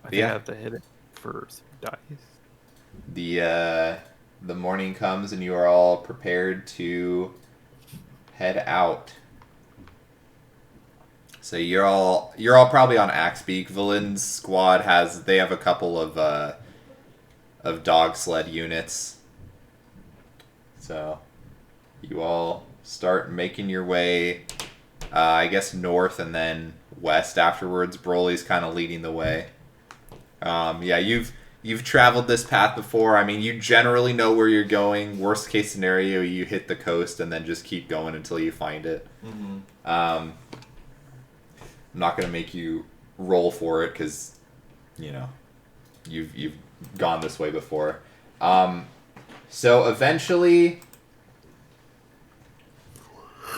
think Yeah. I have to hit it for some dice. The morning comes and you are all prepared to head out. So you're all probably on Axebeak. Valin's squad have a couple of dog sled units. So you all start making your way, I guess north and then west afterwards. Broly's kind of leading the way. Yeah, you've traveled this path before. I mean, you generally know where you're going. Worst case scenario, you hit the coast and then just keep going until you find it. Mm-hmm. I'm not gonna make you roll for it because you've gone this way before. So eventually,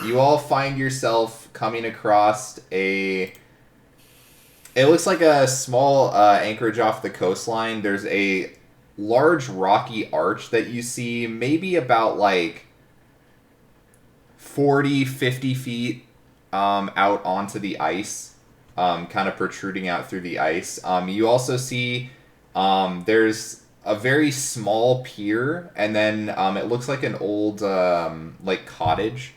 you all find yourself coming across it looks like a small anchorage off the coastline. There's a large rocky arch that you see maybe about 40, 50 feet out onto the ice, kind of protruding out through the ice. You also see there's a very small pier, and then it looks like an old cottage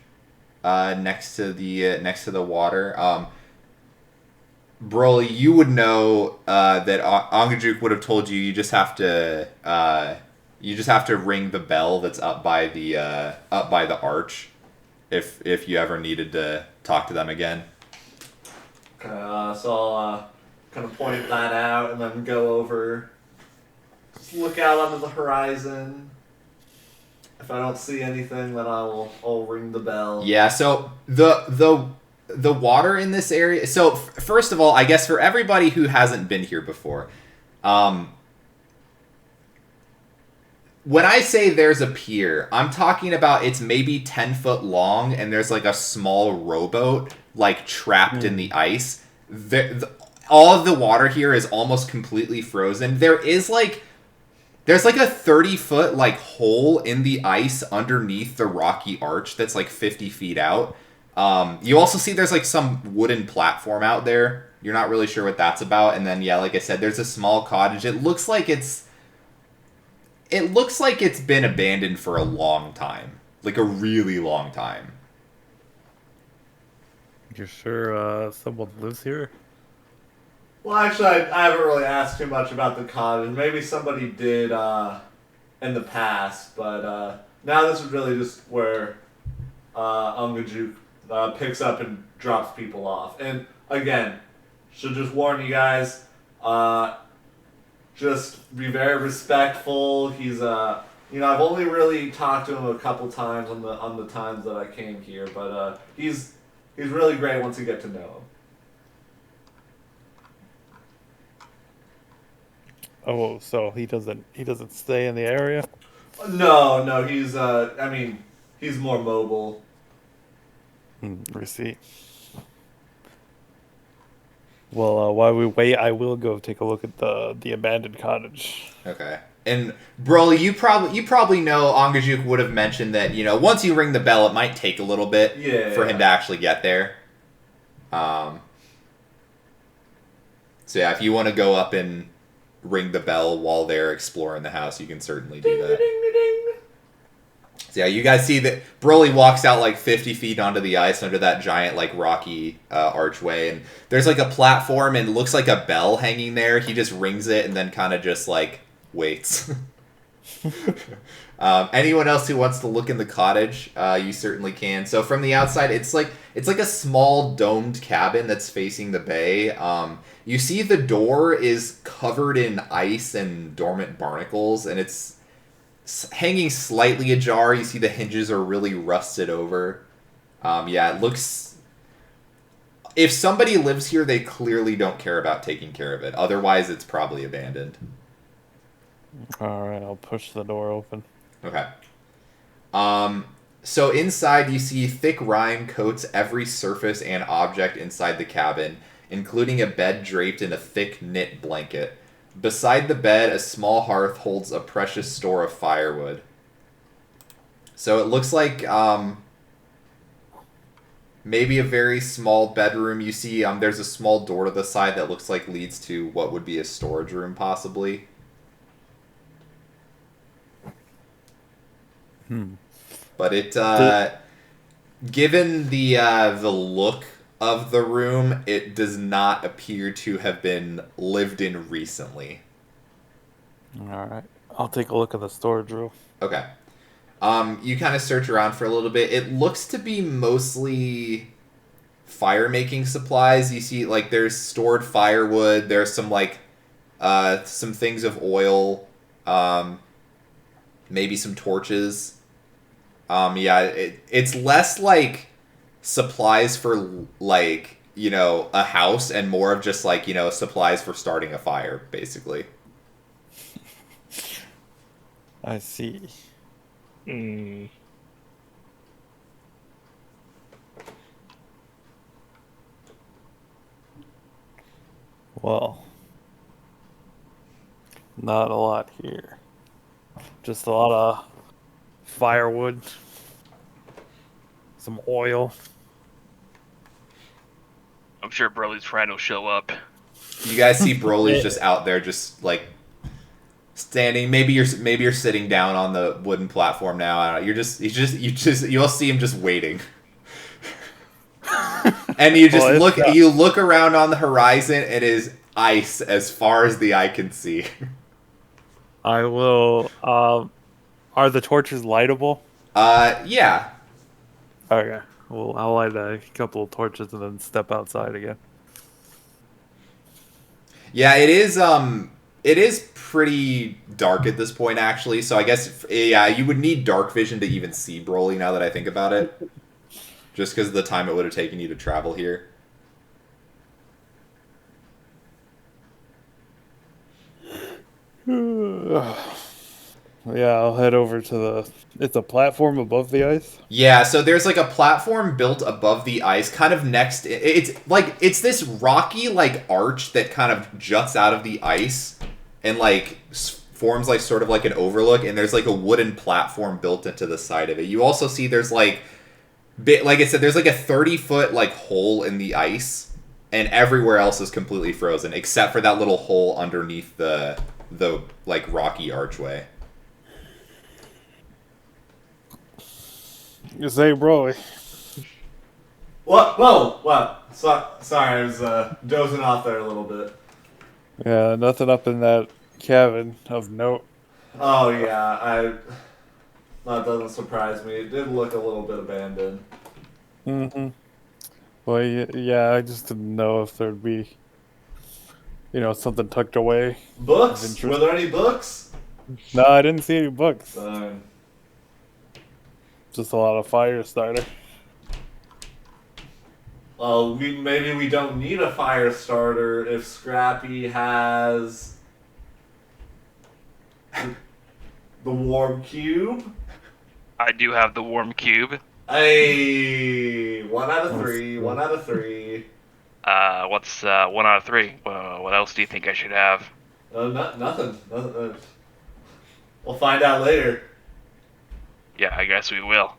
next to the water. Broly, you would know that Angajuk would have told you. You just have to ring the bell that's up by the arch, if you ever needed to talk to them again. So I'll kind of point that out and then go over, just look out onto the horizon. if I don't see anything, then I'll ring the bell. Yeah, so the water in this area. So first of all, I guess for everybody who hasn't been here before, when I say there's a pier, I'm talking about it's maybe 10 foot long, and there's like a small rowboat like trapped in the ice. All of the water here is almost completely frozen. There's like a 30-foot like hole in the ice underneath the rocky arch that's like 50 feet out. You also see there's like some wooden platform out there. You're not really sure what that's about. And then yeah, like I said, there's a small cottage. It looks like it's been abandoned for a long time, like a really long time. You're sure someone lives here? Well, actually, I haven't really asked too much about the cottage. Maybe somebody did in the past, but now this is really just where Ungajuk picks up and drops people off. And again, should just warn you guys, just be very respectful. He's I've only really talked to him a couple times on the times that I came here, but he's really great once you get to know him. Oh, so he doesn't stay in the area? No, he's he's more mobile. Receipt. Well, while we wait, I will go take a look at the abandoned cottage. Okay. And Broly, you probably know Angajuk would have mentioned that, once you ring the bell, it might take a little bit for him to actually get there. So yeah, if you want to go up and ring the bell while they're exploring the house, you can certainly do that. So yeah, you guys see that Broly walks out like 50 feet onto the ice under that giant like rocky archway, and there's like a platform and looks like a bell hanging there. He just rings it and then kind of just like waits. Anyone else who wants to look in the cottage, you certainly can. So from the outside, it's like a small domed cabin that's facing the bay. You see the door is covered in ice and dormant barnacles, and it's hanging slightly ajar. You see the hinges are really rusted over. Yeah, it looks... If somebody lives here, they clearly don't care about taking care of it. Otherwise, it's probably abandoned. Alright, I'll push the door open. Okay. So inside, you see thick rime coats every surface and object inside the cabin, including a bed draped in a thick knit blanket. Beside the bed, a small hearth holds a precious store of firewood. So it looks like maybe a very small bedroom. You see there's a small door to the side that looks like leads to what would be a storage room, possibly. But it, given the look of the room, it does not appear to have been lived in recently. Alright, I'll take a look at the storage room. Okay. You kind of search around for a little bit. It looks to be mostly fire-making supplies. You see, like, there's stored firewood. There's some, like, some things of oil. Maybe some torches. Yeah, it's less, like, supplies for, like, a house and more of just, like, supplies for starting a fire, basically. I see. Well, not a lot here. Just a lot of firewood, some oil. I'm sure Broly's friend will show up. You guys see Broly's just out there, just like standing. Maybe you're sitting down on the wooden platform now. I don't know. You'll see him just waiting. And you just you look around on the horizon. It is ice as far as the eye can see. I will. Are the torches lightable? Yeah. Okay. Well, I'll light a couple of torches and then step outside again. Yeah, it is. It is pretty dark at this point, actually. So I guess, yeah, you would need dark vision to even see Broly. Now that I think about it, just because of the time it would have taken you to travel here. Yeah, I'll head over to the. It's a platform above the ice. Yeah, so there's like a platform built above the ice, kind of next. It's this rocky like arch that kind of juts out of the ice, and like forms like sort of like an overlook. And there's like a wooden platform built into the side of it. You also see there's like, like I said, there's like a 30-foot like hole in the ice, and everywhere else is completely frozen except for that little hole underneath the like rocky archway. You say, Broly. What? Whoa! What? Sorry, I was dozing off there a little bit. Yeah, nothing up in that cabin of note. Oh yeah, that doesn't surprise me. It did look a little bit abandoned. Mm-hmm. Well, yeah, I just didn't know if there'd be, something tucked away. Books? Were there any books? No, I didn't see any books. Darn. Just a lot of fire starter. Well, maybe we don't need a fire starter if Scrappy has the warm cube. I do have the warm cube. Hey, 1 out of 3. 1 out of 3. What's 1 out of 3? What else do you think I should have? Nothing. We'll find out later. Yeah, I guess we will.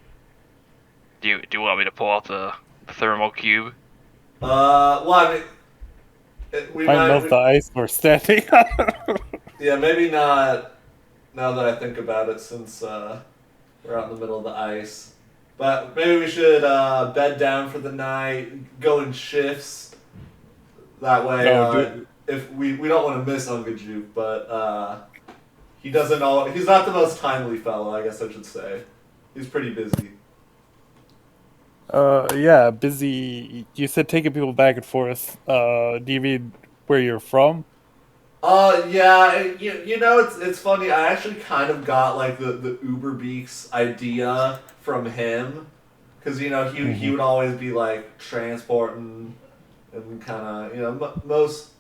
Do you want me to pull out the thermal cube? Well, I mean, we I melt the ice we're standing on. Yeah, maybe not. Now that I think about it, since we're out in the middle of the ice, but maybe we should bed down for the night, go in shifts. That way, if we don't want to miss Ungajuk, but he doesn't know. He's not the most timely fellow, I guess I should say. He's pretty busy. Yeah, busy. You said taking people back and forth. Do you mean where you're from? Yeah, you know, it's funny. I actually kind of got like the Uber Beaks idea from him, because he would always be like transporting and kind of most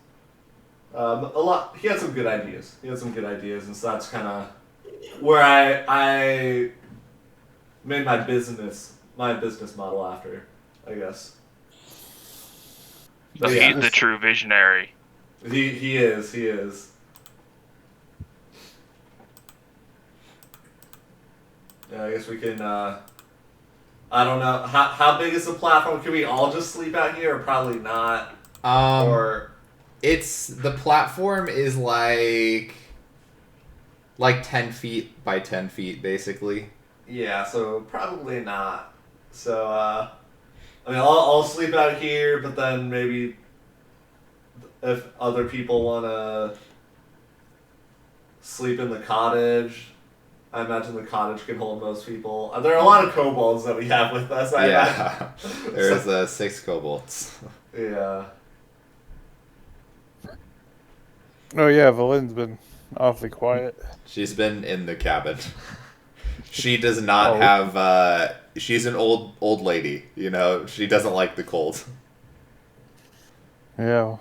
a lot. He had some good ideas. And so that's kind of where I made my business model after, I guess. So he's the true visionary. He is. Yeah, I guess we can. I don't know how big is the platform. Can we all just sleep out here, or probably not? Or the platform is like 10 feet by 10 feet, basically. Yeah, so probably not. So I mean, I'll sleep out here, but then maybe if other people want to sleep in the cottage, I imagine the cottage can hold most people. There are a lot of kobolds that we have with us. Yeah, there's 6 kobolds. Yeah. Oh yeah, Valen's been awfully quiet. She's been in the cabin. She does not have. She's an old lady. She doesn't like the cold. Yeah.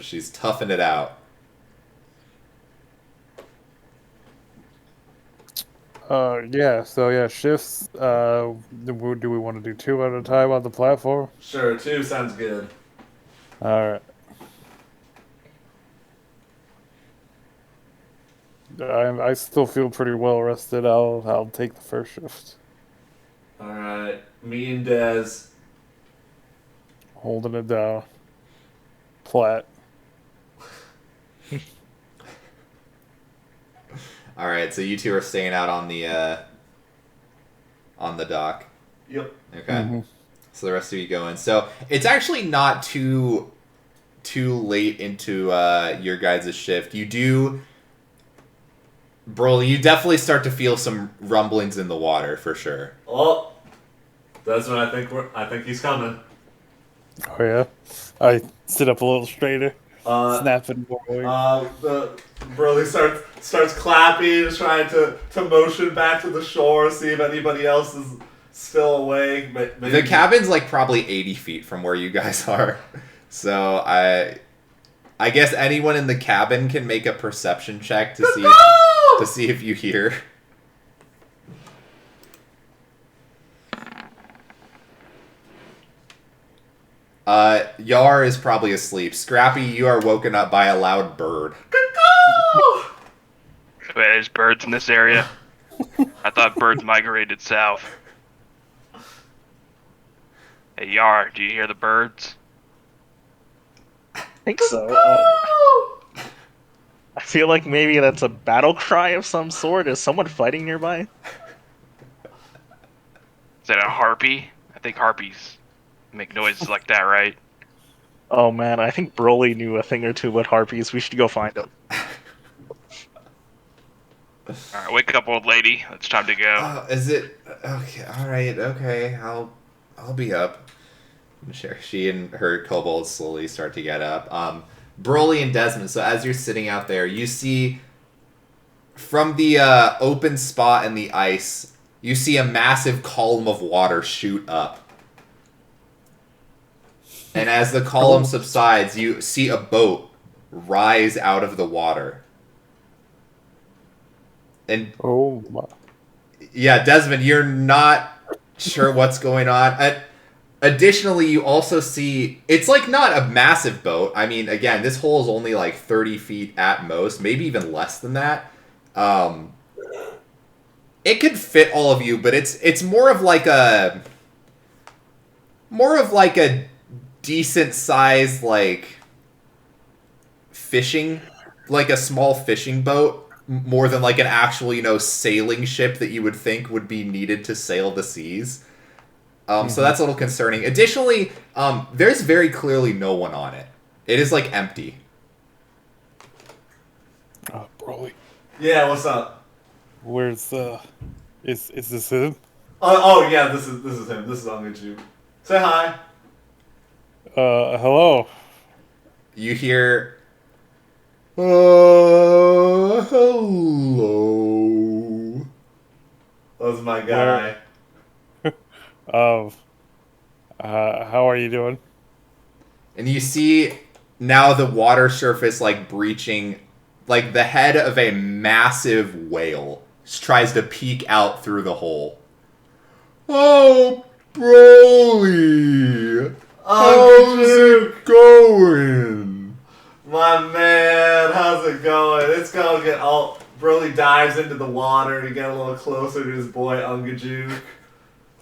She's toughing it out. Yeah. So yeah, shifts. Do we want to do 2 at a time on the platform? Sure, 2 sounds good. All right. I still feel pretty well rested. I'll take the first shift. All right, me and Dez. Holding it down. Flat. All right, so you 2 are staying out on the dock. Yep. Okay. Mm-hmm. So the rest of you go in. So it's actually not too late into your guys' shift. You do. Broly, you definitely start to feel some rumblings in the water for sure. Oh, that's when I think he's coming. Oh yeah. I sit up a little straighter. Snapping forward. The Burley starts clapping, trying to motion back to the shore, see if anybody else is still awake. Maybe. The cabin's like probably 80 feet from where you guys are, so I guess anyone in the cabin can make a perception check to see if you hear. Yar is probably asleep. Scrappy, you are woken up by a loud bird. Wait, there's birds in this area? I thought birds migrated south. Hey, Yar, do you hear the birds? I think so. I feel like maybe that's a battle cry of some sort. Is someone fighting nearby? Is that a harpy? I think harpies make noises like that, right? Oh man, I think Broly knew a thing or two about harpies. We should go find him. Alright, wake up, old lady. It's time to go. Is it okay? All right, okay. I'll be up. Sure. She and her kobolds slowly start to get up. Broly and Desmond. So as you're sitting out there, you see from the open spot in the ice, you see a massive column of water shoot up. And as the column subsides, you see a boat rise out of the water. And Oh my. yeah, Desmond, you're not sure what's going on. Additionally, you also see it's like not a massive boat. I mean, again, this hole is only like 30 feet at most, maybe even less than that. It could fit all of you, but it's more of like a decent size like fishing, like a small fishing boat, more than like an actual, sailing ship that you would think would be needed to sail the seas. So that's a little concerning. Additionally, there's very clearly no one on it. It is like empty. Oh, Broly. Yeah, what's up? Where's is this him? Oh yeah, this is him. This is Angachu. Say hi. Hello. You hear, hello. That was my guy. How are you doing? And you see now the water surface like breaching, like the head of a massive whale tries to peek out through the hole. Oh, Broly! How's it going? My man, how's it going? It's gonna get all. Broly dives into the water to get a little closer to his boy Ungajuk.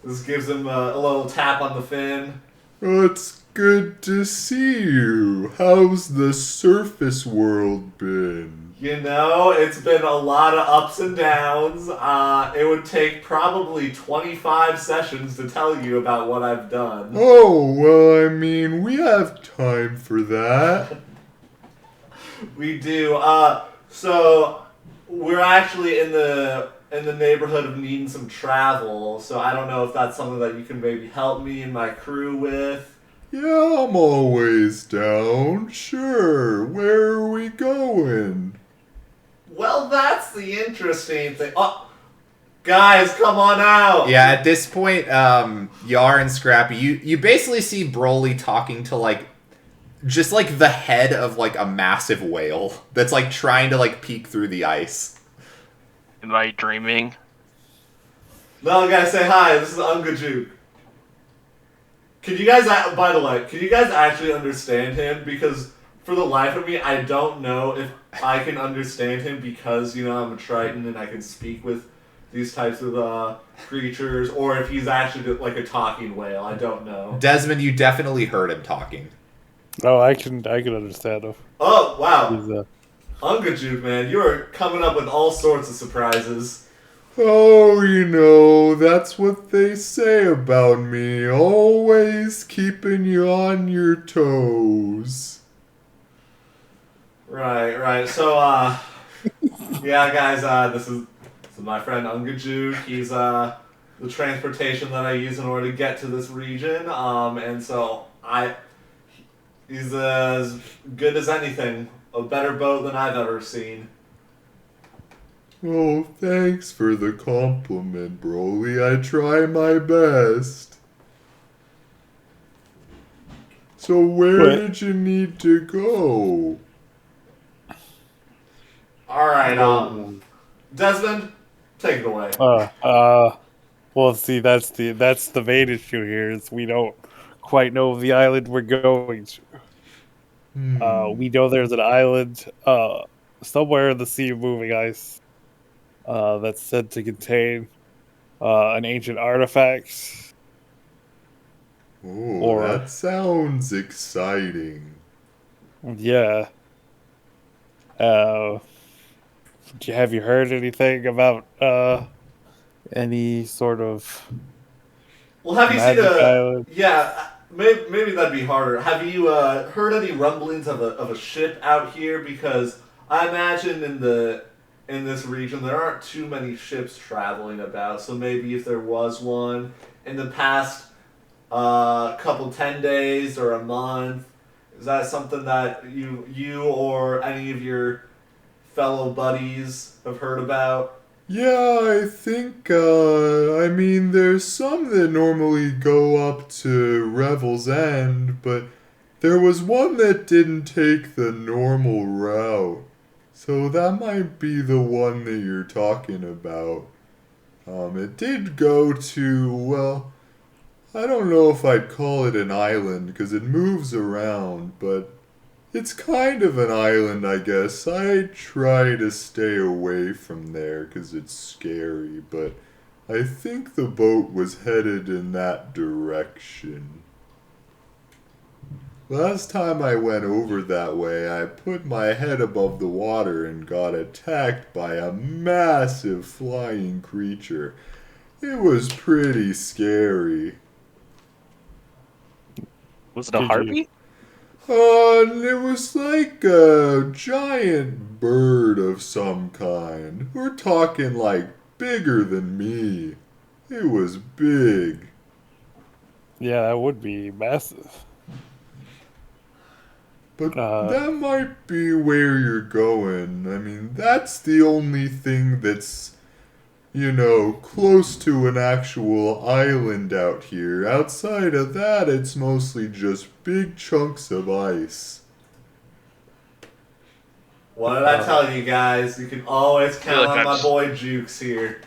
This gives him a little tap on the fin. It's good to see you. How's the surface world been? It's been a lot of ups and downs. It would take probably 25 sessions to tell you about what I've done. Oh, well, I mean, we have time for that. We do. So we're actually in the neighborhood of needing some travel. So I don't know if that's something that you can maybe help me and my crew with. Yeah, I'm always down. Sure. Where are we going? Well, that's the interesting thing. Oh, guys, come on out. Yeah, at this point, Yar and Scrappy, you basically see Broly talking to just the head of a massive whale that's trying to peek through the ice. Am I dreaming? No, guys, say hi. This is Ungajuk. Can you guys, by the way, can you guys actually understand him? Because for the life of me, I don't know if I can understand him because, I'm a Triton and I can speak with these types of creatures, or if he's actually like a talking whale. I don't know. Desmond, you definitely heard him talking. Oh, I can understand him. Oh, wow. He's, Ungajuk, man, you are coming up with all sorts of surprises. Oh, that's what they say about me. Always keeping you on your toes. Right. So, yeah, guys, this is my friend Ungajuk. He's the transportation that I use in order to get to this region. And so He's as good as anything. A better boat than I've ever seen. Oh, thanks for the compliment, Broly. I try my best. So where What? did you need to go? Alright, Desmond, take it away. Well, see, that's the main issue here is we don't quite know the island we're going to. We know there's an island somewhere in the sea of moving ice that's said to contain an ancient artifact. Oh, Or that sounds exciting. yeah. Have you heard anything about any sort of Well, have you seen magic a... island? Yeah, maybe that'd be harder. Have you heard any rumblings of a ship out here? Because I imagine in this region there aren't too many ships traveling about. So maybe if there was one in the past couple 10 days or a month, is that something that you or any of your fellow buddies have heard about? Yeah, I think, I mean, there's some that normally go up to Revel's End, but there was one that didn't take the normal route. So that might be the one that you're talking about. It did go to, well, I don't know if I'd call it an island, because it moves around, but it's kind of an island, I guess. I try to stay away from there because it's scary, but I think the boat was headed in that direction. Last time I went over that way, I put my head above the water and got attacked by a massive flying creature. It was pretty scary. Was it a Did you- harpy? It was like a giant bird of some kind. We're talking like bigger than me. It was big. Yeah, that would be massive. But Uh, that might be where you're going. I mean, that's the only thing that's, close to an actual island out here. Outside of that, it's mostly just big chunks of ice. What did I tell you guys? You can always count like on my that's- boy Jukes here.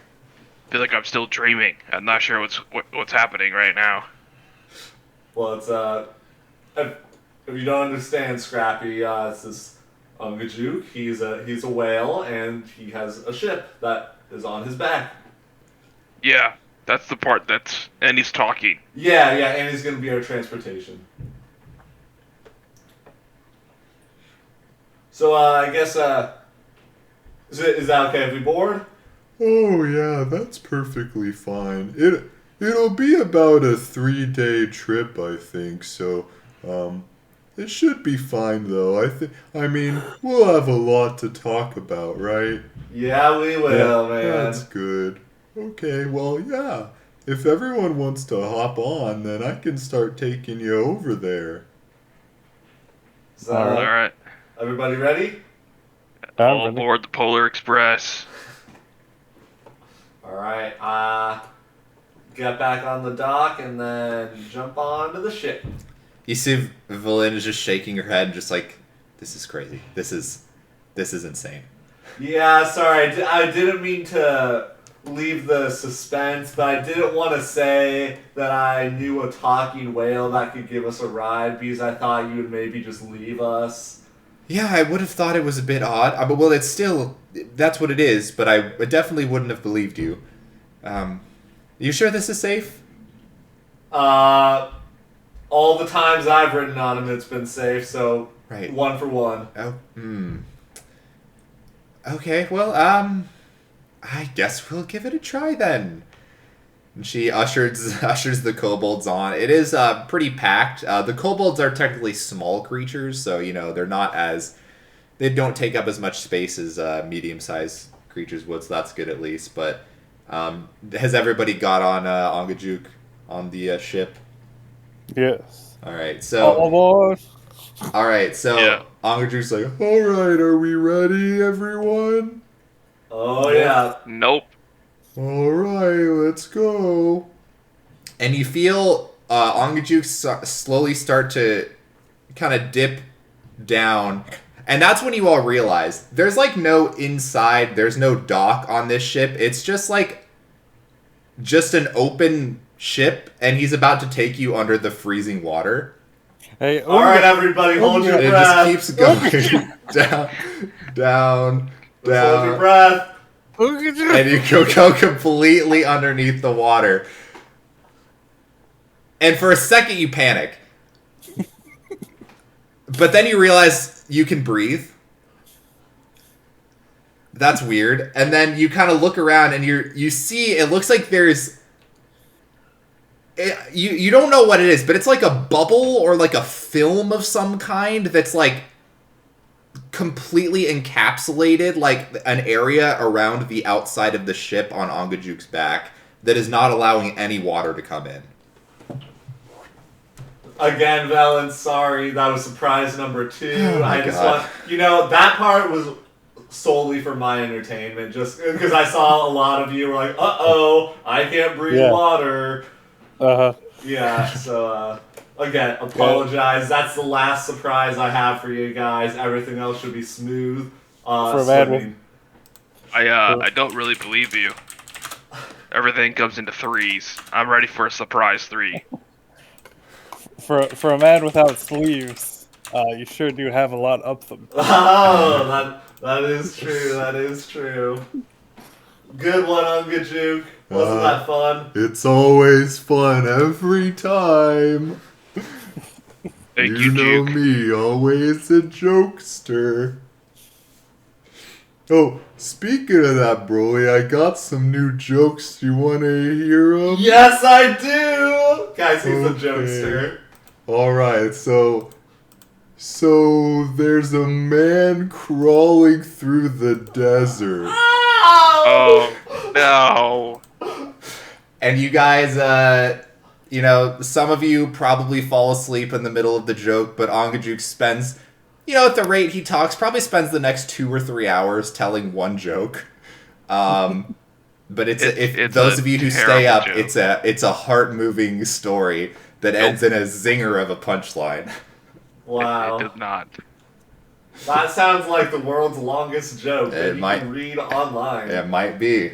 I feel like I'm still dreaming. I'm not sure what's happening right now. Well, it's if you don't understand, Scrappy, it's this Ungajuk. He's a whale, and he has a ship that is on his back. Yeah, that's the part and he's talking. Yeah, and he's gonna be our transportation. So I guess is that okay if we board? Oh yeah, that's perfectly fine. It'll be about a 3-day trip, I think. So, it should be fine though. I mean, we'll have a lot to talk about, right? Yeah, we will, man. That's good. Okay, well, yeah. If everyone wants to hop on, then I can start taking you over there. So, All All right, everybody ready? all aboard the Polar Express. All right. Get back on the dock and then jump onto the ship. You see Valin is just shaking her head, just like, this is crazy. This is insane. Yeah, sorry. I didn't mean to leave the suspense, but I didn't want to say that I knew a talking whale that could give us a ride because I thought you would maybe just leave us. Yeah, I would have thought it was a bit odd. But well, it's still, that's what it is, but I definitely wouldn't have believed you. You sure this is safe? All the times I've ridden on him, it's been safe, so Right. 1 for 1. Oh, Okay, well, I guess we'll give it a try then. And she ushers the kobolds on. It is pretty packed. The kobolds are technically small creatures, so they don't take up as much space as medium-sized creatures would. So that's good at least. But has everybody got on Ongajuk on the ship? yes. All right, All so aboard. All right, so Yeah. Angaju's like, all right, are we ready, everyone? Oh yeah. Nope. All right, let's go. And you feel Angaju slowly start to kind of dip down. And that's when you all realize there's like no inside, there's no dock on this ship. It's just like just an open ship, and he's about to take you under the freezing water. Hey, All right, everybody, hold your It breath. just keeps going down, down, Just hold your down. breath. And you go completely underneath the water. And for a second you panic. But then you realize you can breathe. That's weird. And then you kind of look around and you see it looks like there's you don't know what it is, but it's like a bubble or like a film of some kind that's like completely encapsulated like an area around the outside of the ship on Angajuk's back that is not allowing any water to come in. Again, Valen, sorry, that was surprise number 2. Oh my I just God. want, that part was solely for my entertainment, just because I saw a lot of you were like, uh-oh, I can't breathe Yeah. water. Uh-huh. Yeah, so, again, apologize. That's the last surprise I have for you guys. Everything else should be smooth. For a bad swimming. I don't really believe you. Everything comes into threes. I'm ready for a surprise 3. For a man without sleeves, you sure do have a lot up them. Oh, that is true. That is true. Good one, Ungajuk. Wasn't that fun? It's always fun every time. Thank you, Duke. Me, always a jokester. Oh, speaking of that, Broly, I got some new jokes. You want to hear them? Yes, I do. Guys, he's a Okay. jokester. All right, so there's a man crawling through the desert. Oh no. And you guys, some of you probably fall asleep in the middle of the joke, but Angajuk spends, at the rate he talks, probably spends the next 2 or 3 hours telling one joke. But if those of you who stay up, joke. it's a heart-moving story that ends in a zinger of a punchline. Wow. It does not. That sounds like the world's longest joke that It you might- can read online. It might be.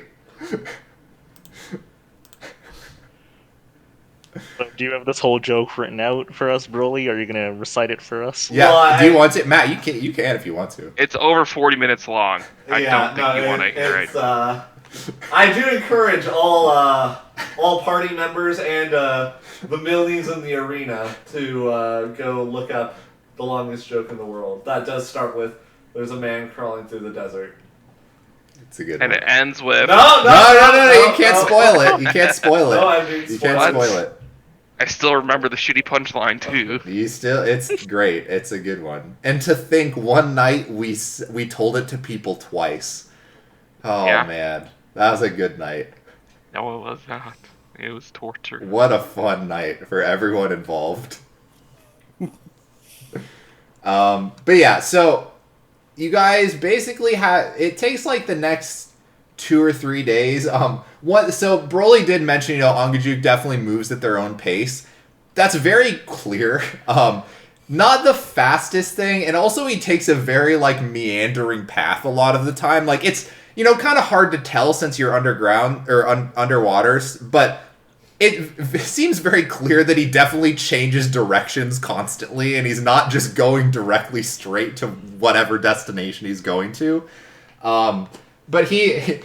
So do you have this whole joke written out for us, Broly? Are you gonna recite it for us? Yeah. Well, Do you want it, Matt? You can if you want to. It's over 40 minutes long. I don't think you want to hear it. I do encourage all party members and the millions in the arena to go look up the longest joke in the world. That does start with "There's a man crawling through the desert." It's a good And one. it ends with No, You can't spoil it. You can't spoil it. No, I mean, You can't What? spoil it. I still remember the shitty punchline too. It's great. It's a good one. And to think one night we told it to people twice. Oh Yeah. man, that was a good night. No, it was not. It was torture. What a fun night for everyone involved. But yeah, so you guys basically it takes like the next 2 or 3 days. So Broly did mention, Angajuk definitely moves at their own pace. That's very clear. Not the fastest thing, and also he takes a very like meandering path a lot of the time. Like it's kind of hard to tell since you're underground or underwater, but it seems very clear that he definitely changes directions constantly, and he's not just going directly straight to whatever destination he's going to. But he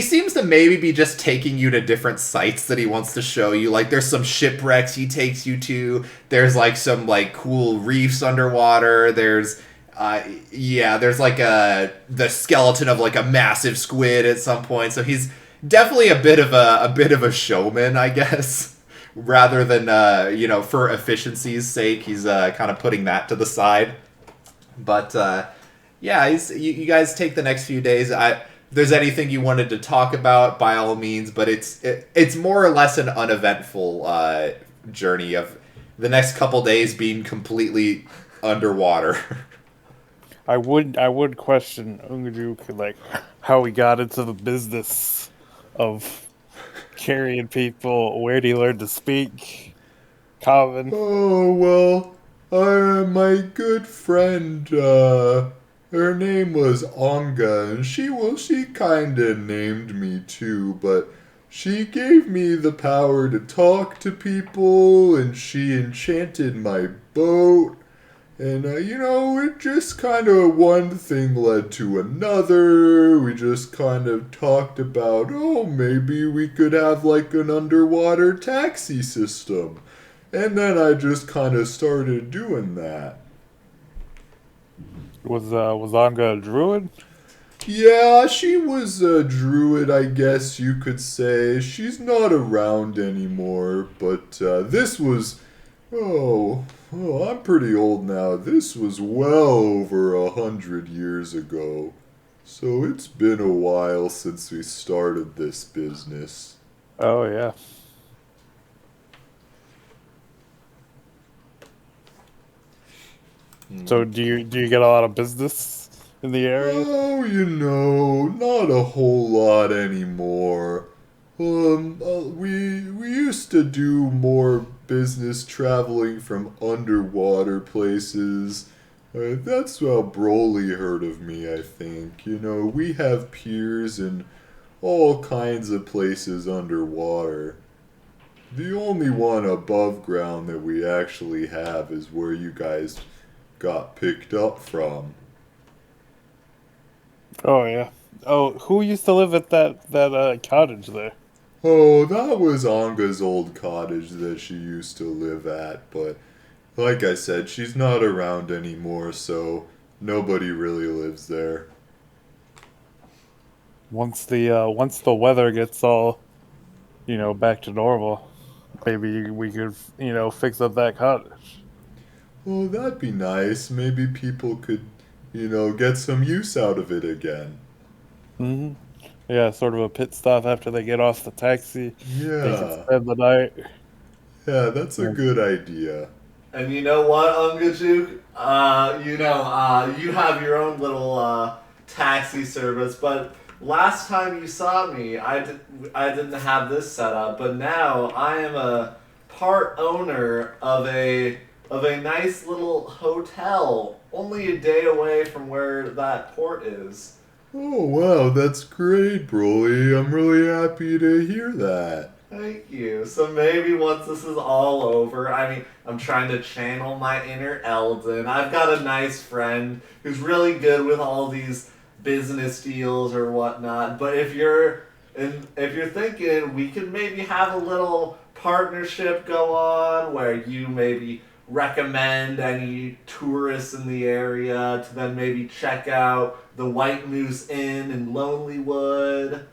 seems to maybe be just taking you to different sites that he wants to show you. Like there's some shipwrecks he takes you to. There's like some like cool reefs underwater. There's like the skeleton of like a massive squid at some point. So he's definitely a bit of a showman, I guess, rather than for efficiency's sake, he's kind of putting that to the side. But you guys take the next few days. If there's anything you wanted to talk about, by all means, but it's more or less an uneventful journey of the next couple days being completely underwater. I would question Ungajuk, like how he got into the business of carrying people. Where did he learn to speak Common? Oh, well, my good friend, her name was Onga, and she kinda named me too, but she gave me the power to talk to people, and she enchanted my boat, and, it just kind of one thing led to another. We just kind of talked about, oh, maybe we could have like an underwater taxi system. And then I just kind of started doing that. Was Anga a druid? Yeah, she was a druid, I guess you could say. She's not around anymore, but this was. I'm pretty old now. This was well over 100 years ago. So it's been a while since we started this business. Oh yeah. So do you get a lot of business in the area? Oh, not a whole lot anymore. We used to do more business traveling from underwater places. That's how Broly heard of me, I think. We have piers in all kinds of places underwater. The only one above ground that we actually have is where you guys got picked up from. Oh yeah. Oh, who used to live at that cottage there? Oh, that was Anga's old cottage that she used to live at, but like I said, she's not around anymore, so nobody really lives there. Once the weather gets all back to normal, maybe we could fix up that cottage. Oh, that'd be nice. Maybe people could, get some use out of it again. Hmm. Yeah, sort of a pit stop after they get off the taxi. They can Yeah. spend the night. Yeah, that's a Yeah. good idea. And you know what, Ungajuk? You have your own little taxi service, but last time you saw me, I didn't have this set up, but now I am a part owner of a nice little hotel, only a day away from where that port is. Oh, wow, that's great, Broly. I'm really happy to hear that. Thank you. So maybe once this is all over, I mean, I'm trying to channel my inner Eldon. I've got a nice friend who's really good with all these business deals or whatnot. But if you're thinking we could maybe have a little partnership go on where you maybe recommend any tourists in the area to then maybe check out the White Moose Inn in Lonelywood.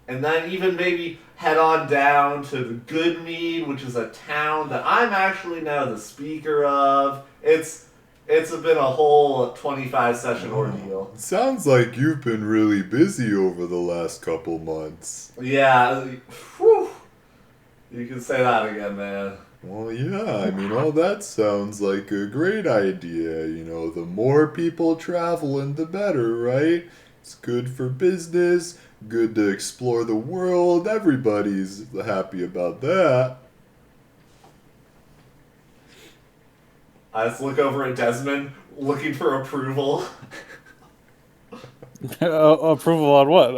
And then even maybe head on down to the Goodmead, which is a town that I'm actually now the speaker of. It's been a whole 25 session ordeal. Sounds like you've been really busy over the last couple months. Yeah, whew. You can say that again, man. Well, yeah, I mean, all that sounds like a great idea. The more people traveling, the better, right? It's good for business, good to explore the world. Everybody's happy about that. I just look over at Desmond, looking for approval. Approval on what?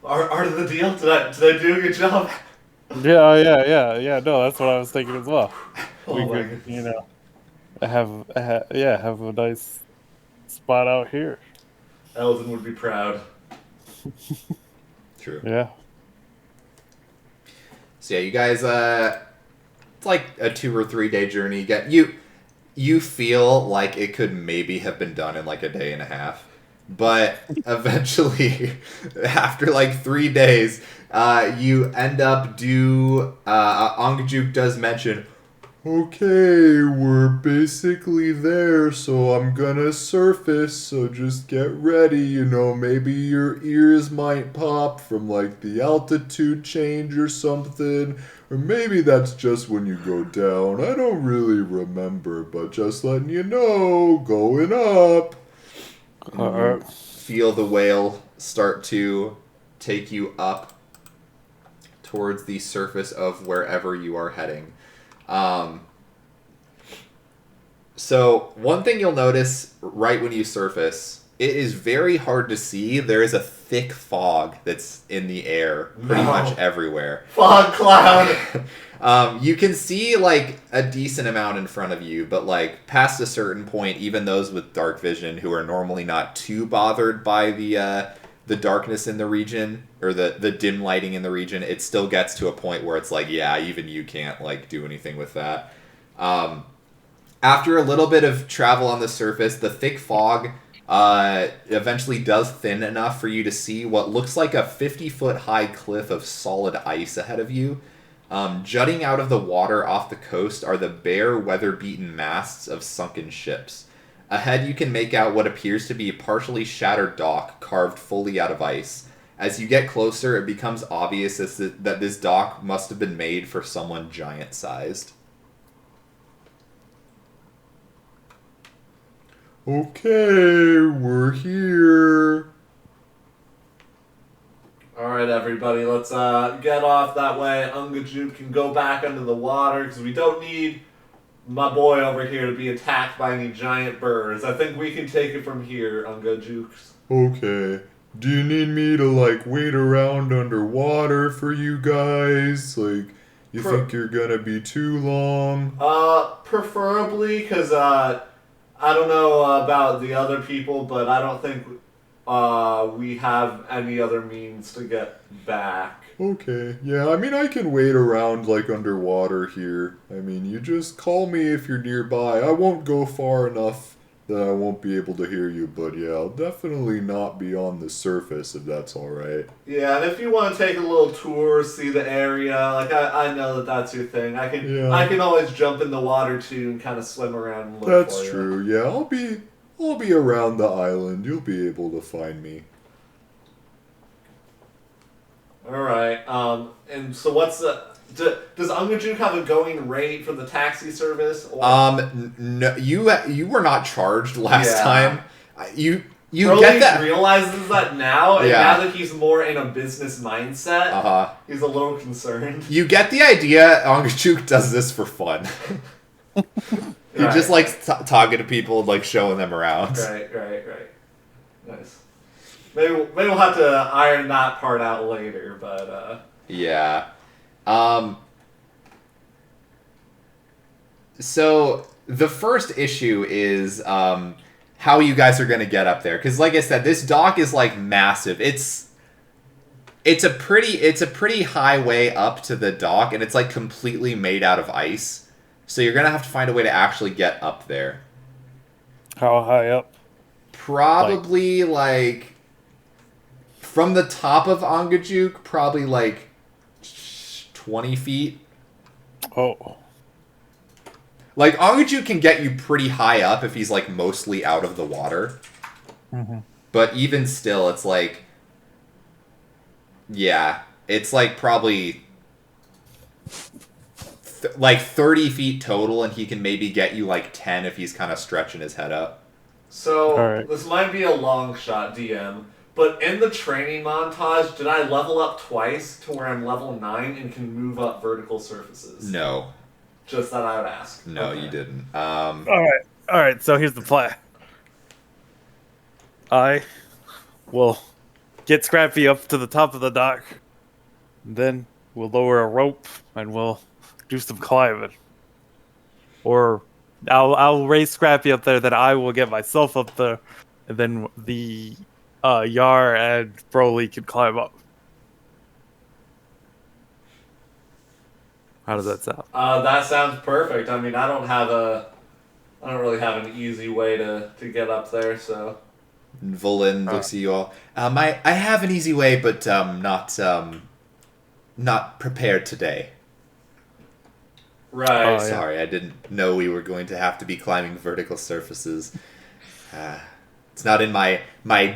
Art of the deal? Did I do a good job? Yeah. No, that's what I was thinking as well. Oh We my could, goodness. have a nice spot out here. Eldon would be proud. True. Yeah. So yeah, you guys, it's like a 2 or 3 day journey. You feel like it could maybe have been done in like a day and a half, but eventually, after like 3 days, you end up Ongajuk does mention, okay, we're basically there, so I'm gonna surface, so just get ready, maybe your ears might pop from like the altitude change or something, Or maybe that's just when you go down. I don't really remember, but just letting you know, going up. Alright. Feel the whale start to take you up towards the surface of wherever you are heading. So one thing you'll notice right when you surface, it is very hard to see. There is a thick fog that's in the air pretty much everywhere. Fog cloud. You can see like a decent amount in front of you, but like past a certain point, even those with dark vision who are normally not too bothered by the darkness in the region or the dim lighting in the region, it still gets to a point where it's like, yeah, even you can't like do anything with that. After a little bit of travel on the surface, the thick fog eventually does thin enough for you to see what looks like a 50-foot high cliff of solid ice ahead of you. Jutting out of the water off the coast are the bare, weather-beaten masts of sunken ships. Ahead you can make out what appears to be a partially shattered dock carved fully out of ice. As you get closer, it becomes obvious that this dock must have been made for someone giant-sized. Okay, we're here. Alright, everybody, let's get off that way. Ungaju can go back under the water because we don't need my boy over here to be attacked by any giant birds. I think we can take it from here, Ungajukes. Okay. Do you need me to, like, wait around underwater for you guys? Like, you think you're gonna be too long? Preferably, because, I don't know about the other people, but I don't think we have any other means to get back. Okay. Yeah, I mean, I can wait around, like, underwater here. I mean, you just call me if you're nearby. I won't go far enough that I won't be able to hear you, but yeah, I'll definitely not be on the surface if that's alright. Yeah, and if you want to take a little tour, see the area, like I know that that's your thing. I can always jump in the water too and kind of swim around and look That's for you. true. Yeah, I'll be around the island. You'll be able to find me. Alright, and so what's the... Does Ungajuk have a going rate for the taxi service? Or? No, you were not charged last time. You Broly get that. realizes that now, and Yeah. now that he's more in a business mindset, he's a little concerned. You get the idea. Ongachuk does this for fun. He just likes talking to people and like showing them around. Right. Nice. Maybe we'll have to iron that part out later, but Yeah. So the first issue is how you guys are going to get up there, because like I said, this dock is like massive. It's a pretty high way up to the dock, and it's like completely made out of ice. So you're gonna have to find a way to actually get up there. How high up? Probably like from the top of Ongajuk, probably like 20 feet. Oh. Like, Ongajuk can get you pretty high up if he's, like, mostly out of the water. Mm-hmm. But even still, it's like... Yeah. It's, like, probably... like, 30 feet total, and he can maybe get you, like, 10 if he's kind of stretching his head up. So, This might be a long shot, DM, but in the training montage, did I level up twice to where I'm level 9 and can move up vertical surfaces? No. Just that I would ask. No, you didn't. Alright, so here's the plan. I will get Scrappy up to the top of the dock. Then we'll lower a rope and we'll do some climbing. Or I'll raise Scrappy up there, then I will get myself up there, and then the Yar and Broly can climb up. How does that sound? That sounds perfect. I mean, I don't really have an easy way to get up there, so. Volin looks at you all. I have an easy way, but not prepared today. Right. Sorry, I didn't know we were going to have to be climbing vertical surfaces. It's not in my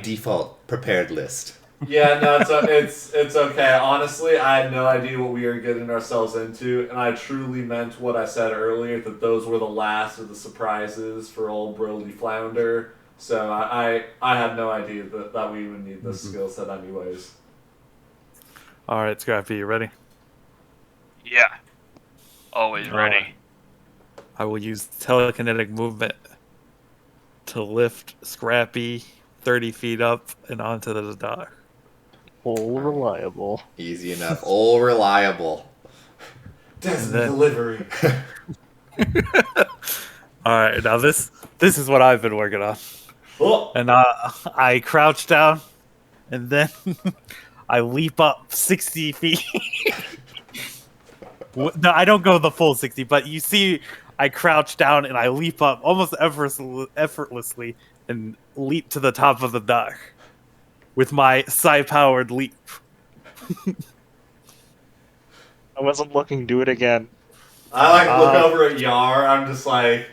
default prepared list. Yeah, no, it's okay. Honestly, I had no idea what we were getting ourselves into, and I truly meant what I said earlier, that those were the last of the surprises for old Brody Flounder. So I had no idea that we would need this skill set anyways. All right, Scrappy, you ready? Yeah. Always ready. I will use telekinetic movement to lift Scrappy 30 feet up and onto the dock. All reliable. Easy enough. All reliable. Destined then- delivery. All right, now this is what I've been working on. Oh, And I crouch down, and then I leap up 60 feet. No, I don't go the full 60, but you see, I crouch down and I leap up almost effortlessly and leap to the top of the dock with my psi-powered leap. I wasn't looking. Do it again. I look over at Yar. I'm just like,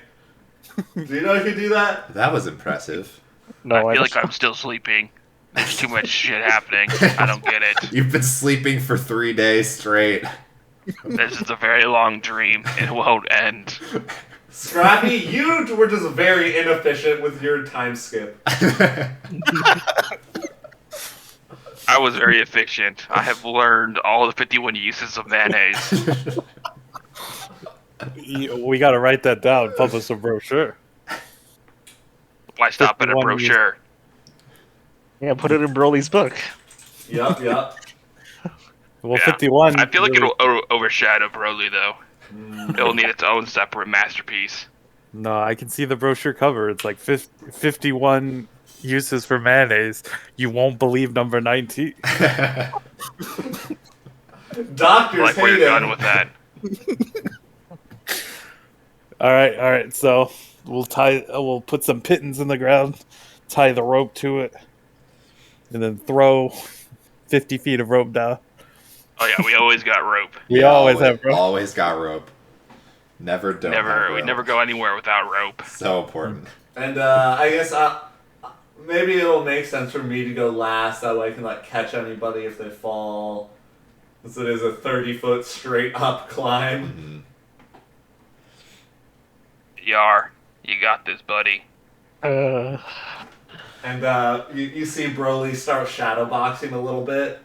do you know I can do that? That was impressive. No, I feel like I'm still sleeping. There's too much shit happening. I don't get it. You've been sleeping for 3 days straight. This is a very long dream. It won't end. Scrappy, you were just very inefficient with your time skip. I was very efficient. I have learned all the 51 uses of mayonnaise. We got to write that down, publish a brochure. Why stop at a 51 brochure? Yeah, put it in Broly's book. Yup. Well, Yeah. 51. I feel like really- it'll overshadow Broly, though. It'll need its own separate masterpiece. No, I can see the brochure cover. It's like 51 uses for mayonnaise. You won't believe number 19. Doctors Like hate we're him. done with that. All right. So we'll put some pittons in the ground, tie the rope to it, and then throw 50 feet of rope down. Oh yeah, we always got rope. We always have rope. Always got rope. Never don't. have We rope. never go anywhere without rope. So important. And I guess maybe it'll make sense for me to go last. That way I can like catch anybody if they fall. Since it is a 30-foot straight up climb. Yar, you got this, buddy. Uh, And you see Broly start shadowboxing a little bit.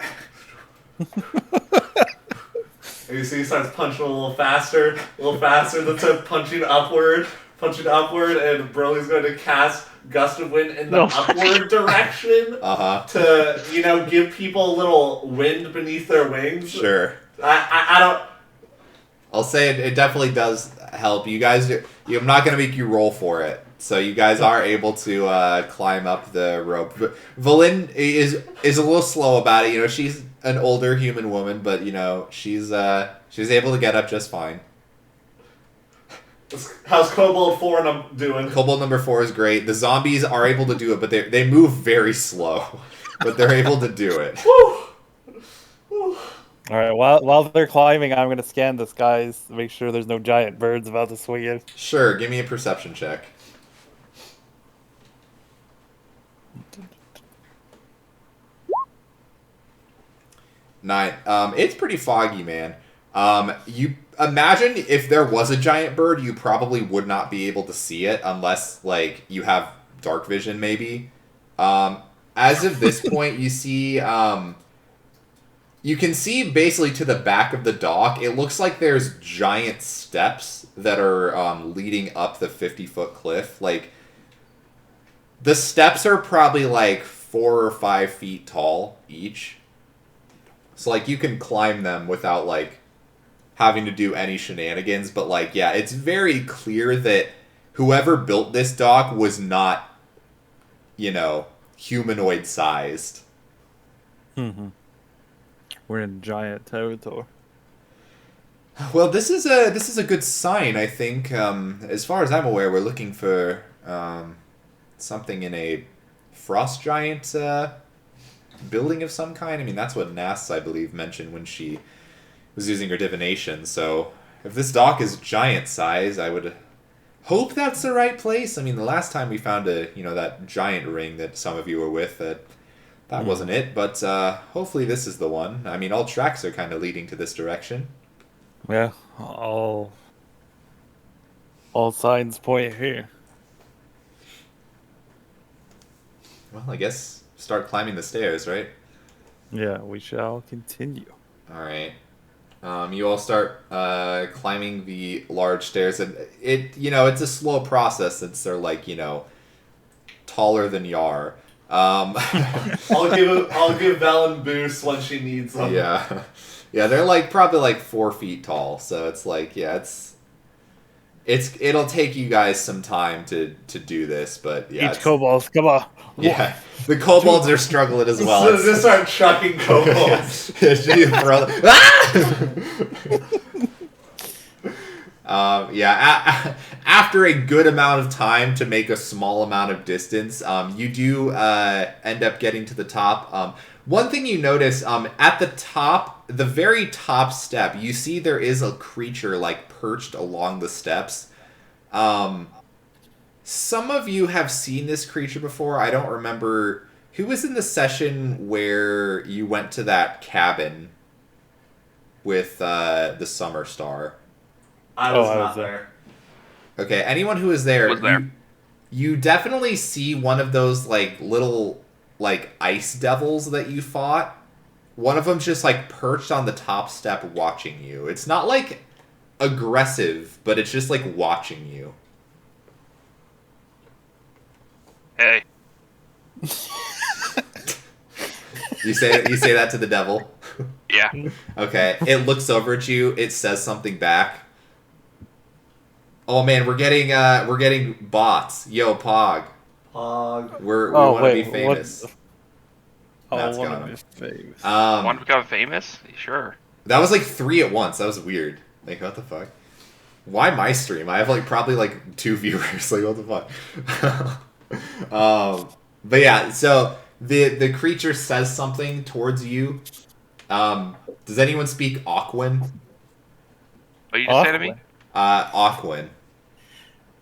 And you see he starts punching a little faster. That's him punching upward, and Broly's going to cast Gust of Wind in the No. upward direction Uh huh. to, give people a little wind beneath their wings. Sure. I don't. I'll say it definitely does help. You guys, I'm not going to make you roll for it. So you guys are able to climb up the rope. But Valen is a little slow about it. She's an older human woman, but she's able to get up just fine. How's Kobold 4 doing? Kobold number 4 is great. The zombies are able to do it, but they move very slow. But they're able to do it. Woo! All right, while they're climbing, I'm going to scan the skies to make sure there's no giant birds about to swing in. Sure, give me a perception check. 9. It's pretty foggy, man. You imagine if there was a giant bird, you probably would not be able to see it unless, you have dark vision, maybe. As of this point, you see, you can see basically to the back of the dock. It looks like there's giant steps that are leading up the 50-foot cliff. The steps are probably 4 or 5 feet tall each. So, you can climb them without, having to do any shenanigans. But, yeah, it's very clear that whoever built this dock was not, humanoid-sized. Mm-hmm. We're in giant territory. Well, this is a good sign, I think. As far as I'm aware, we're looking for something in a frost giant building of some kind. I mean, that's what Nass, I believe, mentioned when she was using her divination. So, if this dock is giant size, I would hope that's the right place. I mean, the last time we found that giant ring that some of you were with, that That wasn't it, but hopefully this is the one. I mean, all tracks are kind of leading to this direction. Yeah, all signs point here. Well, I guess start climbing the stairs, right? Yeah, we shall continue. All right. You all start climbing the large stairs, and it's a slow process since they're like taller than Yar. I'll give Valen boosts when she needs them. Yeah, yeah, they're like probably like 4 feet tall, so it's like it'll take you guys some time to do this, but yeah, Each kobolds, come on. yeah, the kobolds are struggling as well. So just start chucking kobolds. After a good amount of time to make a small amount of distance, you do end up getting to the top. One thing you notice at the top, the very top step, you see there is a creature like perched along the steps. Some of you have seen this creature before. I don't remember who was in the session where you went to that cabin with the Summer Star. I was I not was there. Okay, anyone who is there, Was there. You definitely see one of those like little like ice devils that you fought. One of them's just like perched on the top step watching you. It's not like aggressive, but it's just like watching you. Hey, You say that to the devil. yeah. Okay, it looks over at you. It says something back. Oh man, we're getting bots. Yo, Pog. Pog. We want to be wait, famous. I That's want gone. to be famous. Want to become famous? Sure. That was like 3 at once. That was weird. Like, what the fuck? Why my stream? I have like probably like 2 viewers. Like, what the fuck? But yeah, so the creature says something towards you. Does anyone speak Aquan? What you just say to me? Aquan.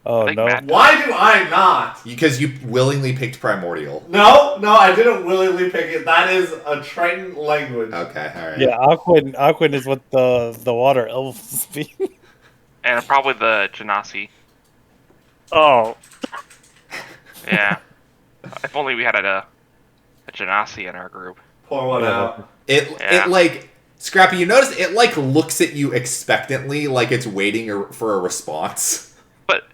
Oh, think no. Matt- Why do I not? Because you willingly picked Primordial. No, I didn't willingly pick it. That is a Triton language. Okay, alright. Yeah, Aquan is what the water elves speak. And probably the Genasi. Oh, Yeah. If only we had a Genasi in our group. Pour one Yeah. out. Yeah. It like Scrappy, you notice it like looks at you expectantly, like it's waiting for a response. But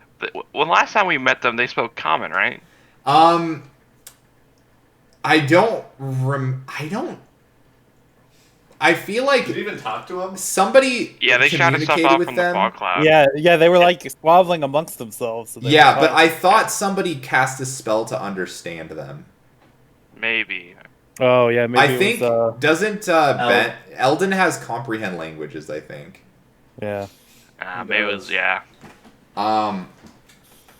when last time we met them, they spoke common, right? I feel like Did you even talk to him? somebody Yeah, they shouted stuff communicated out with from the them. fog cloud. Yeah, they were like squabbling amongst themselves. So they Yeah, were but talking. I thought somebody cast a spell to understand them. Maybe. Oh yeah, maybe I it think was, doesn't Ben Eldon has comprehend languages, I think. yeah. Maybe it was, yeah.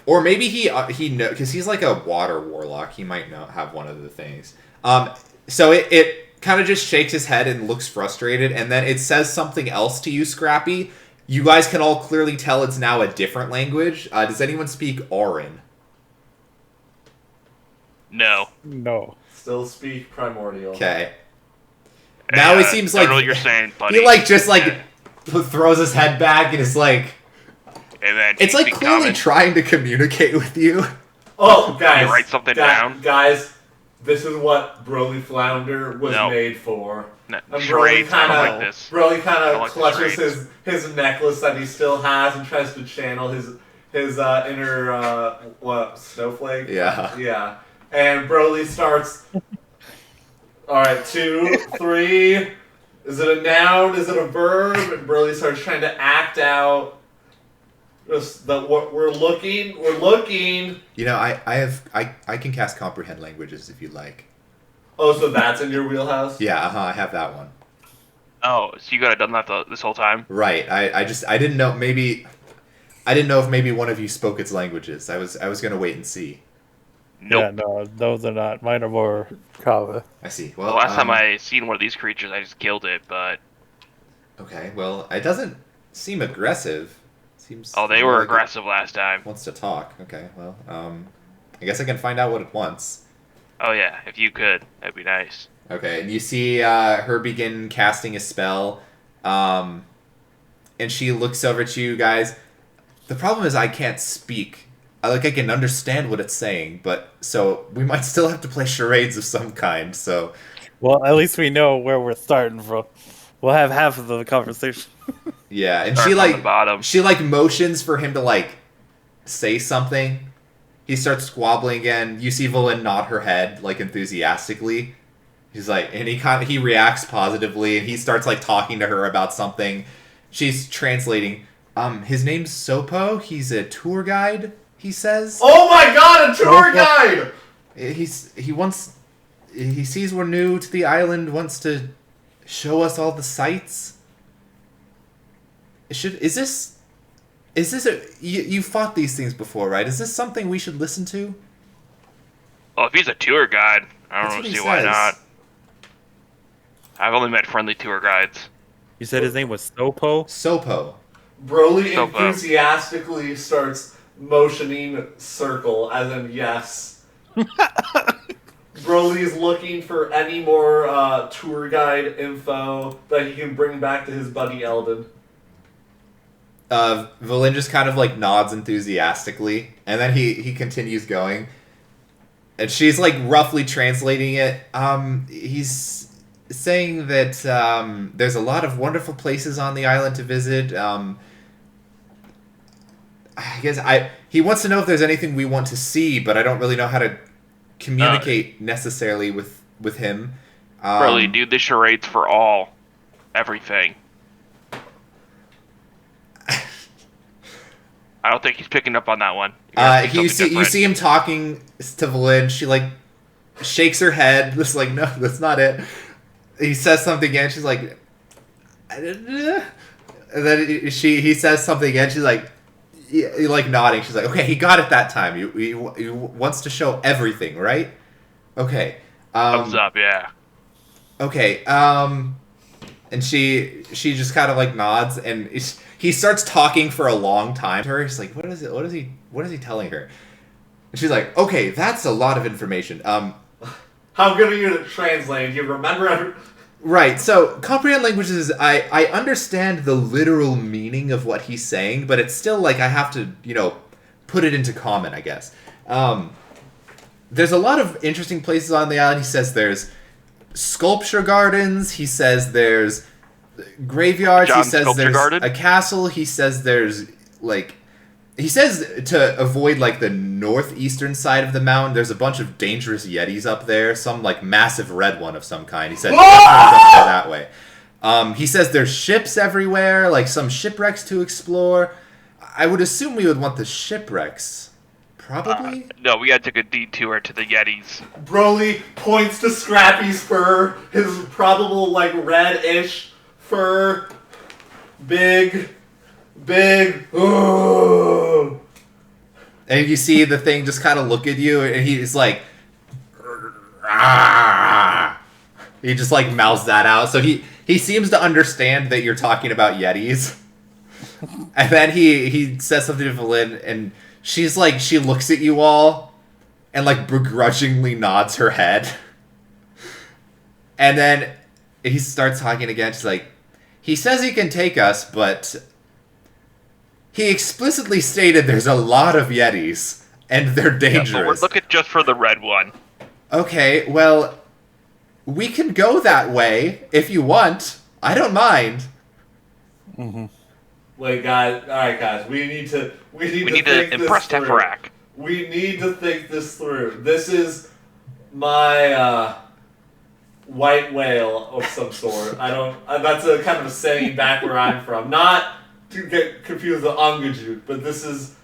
Or maybe he know because he's like a water warlock. He might not have one of the things. So it kind of just shakes his head and looks frustrated, and then it says something else to you, Scrappy. You guys can all clearly tell it's now a different language. Does anyone speak Auran? No. No. Still speak primordial. Okay. Now he Yeah, seems I like know what you're saying, buddy. he like just like Yeah. throws his head back and is like And then it's you like speak clearly common. trying to communicate with you. Oh, guys. You write something down? Guys, this is what Broly Flounder was No. made for. No, And charades, I don't like this. Broly I kind don't of like the clutches charades. his necklace that he still has and tries to channel his inner snowflake. Yeah. Yeah. And Broly starts. All right, 2, 3. Is it a noun? Is it a verb? And Broly starts trying to act out. Just that we're looking. We're looking. You know, I can cast comprehend languages if you like. Oh, so that's in your wheelhouse? Yeah, I have that one. Oh, so you could have done that this whole time? Right. I didn't know if maybe one of you spoke its languages. I was gonna wait and see. Nope. Yeah, no, those are not. Mine are more kava. I see. The Well, last time I seen one of these creatures, I just killed it, but... Okay, well, it doesn't seem aggressive. Seems Oh, they more were like it aggressive last time. wants to talk. Okay, well, I guess I can find out what it wants. Oh yeah, if you could, that'd be nice. Okay, and you see her begin casting a spell, and she looks over at you guys. The problem is I can't speak. I can understand what it's saying, but so we might still have to play charades of some kind. So Well, at least we know where we're starting from. We'll have half of the conversation. yeah, and Start from the bottom. she motions for him to say something. He starts squabbling again. You see Valen nod her head enthusiastically. He's and he reacts positively, and he starts talking to her about something. She's translating. His name's Sopo. He's a tour guide. He says. Oh my god, a tour guide! He sees we're new to the island. Wants to show us all the sights. You fought these things before, right? Is this something we should listen to? Well, if he's a tour guide, I That's don't what he see why says. not. I've only met friendly tour guides. You said his name was Sopo? Sopo. Broly So, enthusiastically starts motioning circle, as in yes. Broly's looking for any more tour guide info that he can bring back to his buddy Eldon. Valen just kind of nods enthusiastically, and then he continues going, and she's roughly translating it. He's saying that there's a lot of wonderful places on the island to visit. I guess he wants to know if there's anything we want to see, but I don't really know how to communicate necessarily with him. Really, do the charades for everything. I don't think he's picking up on that one. You see him talking to Valen. She shakes her head. Just no, that's not it. He says something again. She's like, and then he says something again. She's nodding. She's like, okay, he got it that time. He wants to show everything, right? Okay. Thumbs up, yeah. Okay. And she just kind of nods, and he starts talking for a long time to her. He's like, what is it? What is he telling her? And she's like, okay, that's a lot of information. How good are you at translating? Do you remember Right, so comprehend languages, I understand the literal meaning of what he's saying, but it's still I have to, put it into common, I guess. There's a lot of interesting places on the island. He says there's sculpture gardens, he says there's graveyards, he says there's a castle, he says there's, he says to avoid the northeastern side of the mountain. There's a bunch of dangerous yetis up there. Some massive red one of some kind. He said don't go that way. He says there's ships everywhere, some shipwrecks to explore. I would assume we would want the shipwrecks. Probably. No, we gotta take a detour to the yetis. Broly points to Scrappy's fur, his probable red-ish fur, big. Ooh. And you see the thing just kind of look at you, and he's "Ah." He just mouths that out. So he seems to understand that you're talking about yetis. And then he says something to Valen, and she's she looks at you all, and begrudgingly nods her head. And then he starts talking again. She's he says he can take us, but he explicitly stated there's a lot of yetis, and they're dangerous. Yeah, but we're looking just for the red one. Okay, well, we can go that way if you want. I don't mind. Mm-hmm. Wait, guys. All right, guys. We need to impress Teferac. We need to think this through. This is my white whale of some sort. That's a kind of a saying back where I'm from. Not to get confused with Angajut, but this has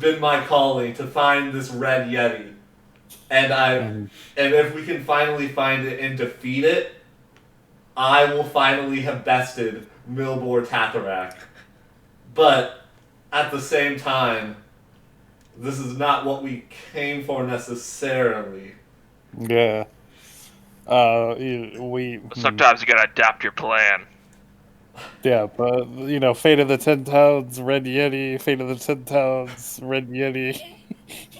been my calling to find this red yeti, and if we can finally find it and defeat it, I will finally have bested Milbor Tatharak. But at the same time, this is not what we came for necessarily. Yeah. Sometimes you gotta adapt your plan. Yeah, but, Fate of the Ten Towns, Red Yeti, Fate of the Ten Towns, Red Yeti.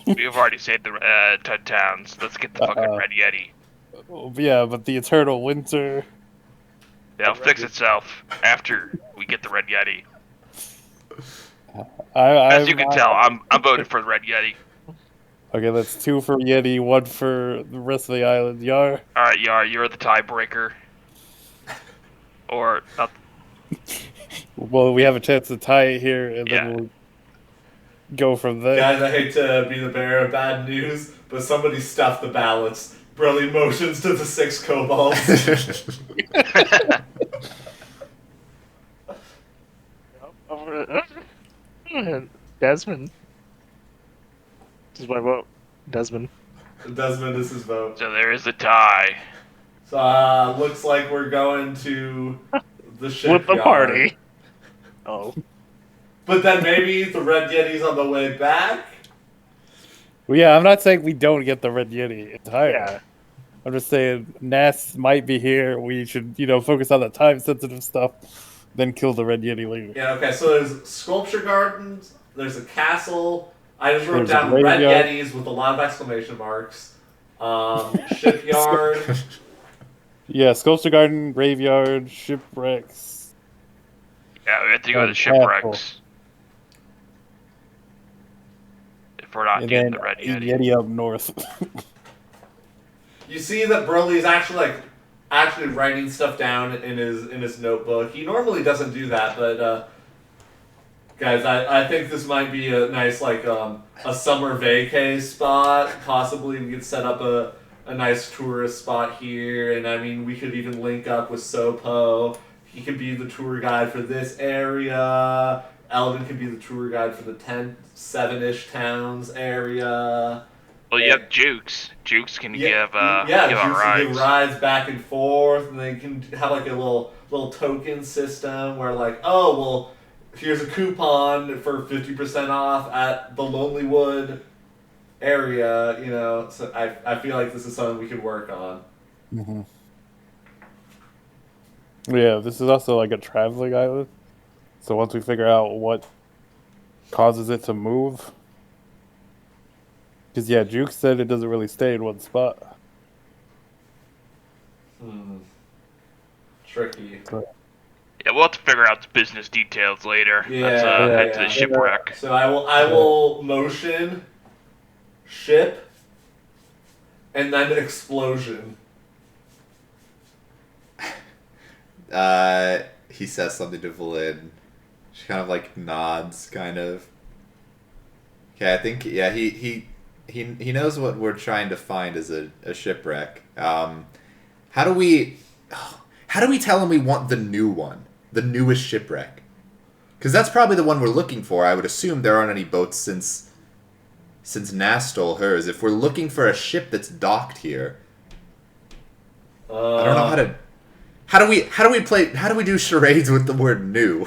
We've already saved the 10 towns. Let's get the fucking Red Yeti. Yeah, but the eternal winter. It'll fix itself after we get the Red Yeti. As you can tell, I'm voting for the Red Yeti. Okay, that's 2 for Yeti, 1 for the rest of the island. Yar. All right, Yar, you're the tiebreaker. Or not? Well, we have a chance to tie it here, and Yeah. then we'll go from there. Guys, I hate to be the bearer of bad news, but somebody stuffed the ballots. Brilliant motions to the 6 kobolds. Desmond. This is my vote. Desmond. Desmond is his vote. So there is a tie. So, looks like we're going to the shipyard. With the party. Oh. But then maybe the Red Yeti's on the way back? Well, yeah, I'm not saying we don't get the Red Yeti entirely. Yeah. I'm just saying Nass might be here. We should, focus on the time-sensitive stuff, then kill the Red Yeti later. Yeah, okay, so there's sculpture gardens, there's a castle. I just wrote There's a down Red graveyard. Yetis with a lot of exclamation marks. Shipyard. Yeah, Sculpture Garden, Graveyard, Shipwrecks. Yeah, we have to go to Oh, shipwrecks. If we're not And getting then the Red a Yeti. Yeti up north. You see that Broly's actually writing stuff down in his notebook. He normally doesn't do that, but guys, I think this might be a nice a summer vacay spot. Possibly we could set up a nice tourist spot here, and I mean we could even link up with Sopo. He could be the tour guide for this area. Elvin could be the tour guide for the 7-ish towns area. Well, you have Jukes. Jukes can give Jukes out can give rides. rides back and forth, and they can have like a little token system where oh well, here's a coupon for 50% off at the Lonelywood area, So I feel like this is something we could work on. Mm-hmm. Yeah, this is also like a traveling island. So once we figure out what causes it to move. Because, yeah, Juke said it doesn't really stay in one spot. Tricky. Yeah, we'll have to figure out the business details later. Yeah, Let's head to yeah. the shipwreck. So I will motion, ship, and then explosion. He says something to Valid. She kind of nods, kind of. Okay, I think he knows what we're trying to find is a shipwreck. How do we tell him we want the new one, the newest shipwreck? Because that's probably the one we're looking for. I would assume there aren't any boats since Nass stole hers. If we're looking for a ship that's docked here, I don't know how to. How do we do charades with the word new?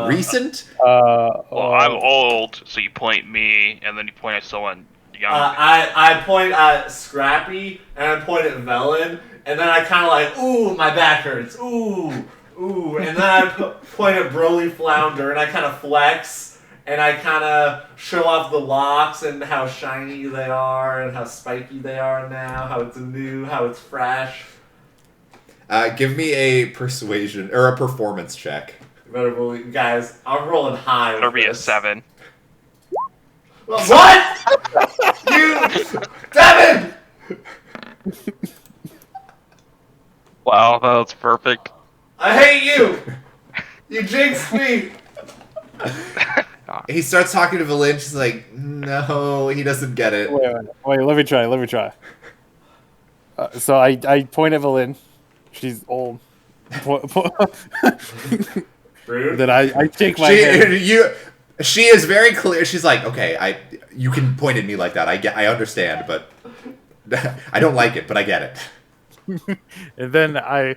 Recent? Well, I'm old, so you point me, and then you point at someone young. I point at Scrappy, and I point at Velen, and then I kind of ooh, my back hurts, ooh, and then I point at Broly Flounder, and I kind of flex, and I kind of show off the locks and how shiny they are, and how spiky they are now, how it's new, how it's fresh. Give me a persuasion or a performance check. You better believe, guys, I'm rolling high. It'll be a this. 7. What? You, Devin! Wow, that's perfect. I hate you. You jinxed me. He starts talking to Valin. She's like, no, he doesn't get it. Wait, let me try. So I point at Valin. She's old. Rude. Then I shake my head. She is very clear. She's like, okay, you can point at me like that. I understand, but I don't like it, but I get it. And then I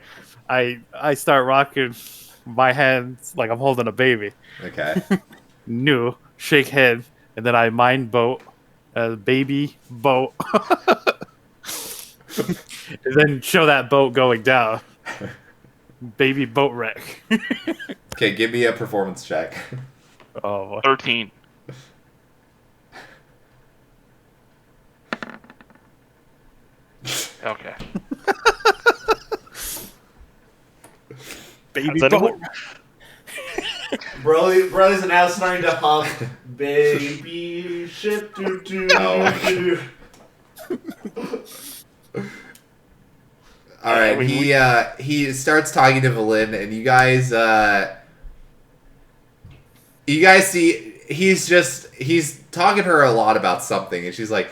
start rocking my hands like I'm holding a baby. Okay. New, shake head, and then I mind boat, baby boat. And then show that boat going down. Baby boat wreck. Okay, give me a performance check. Oh, boy. 13. Okay. Baby Has anyone- boat. Broly's now starting to hum Baby Ship doo doo doo doo. All right, I mean, he starts talking to Valin, and you guys see he's talking to her a lot about something, and she's like,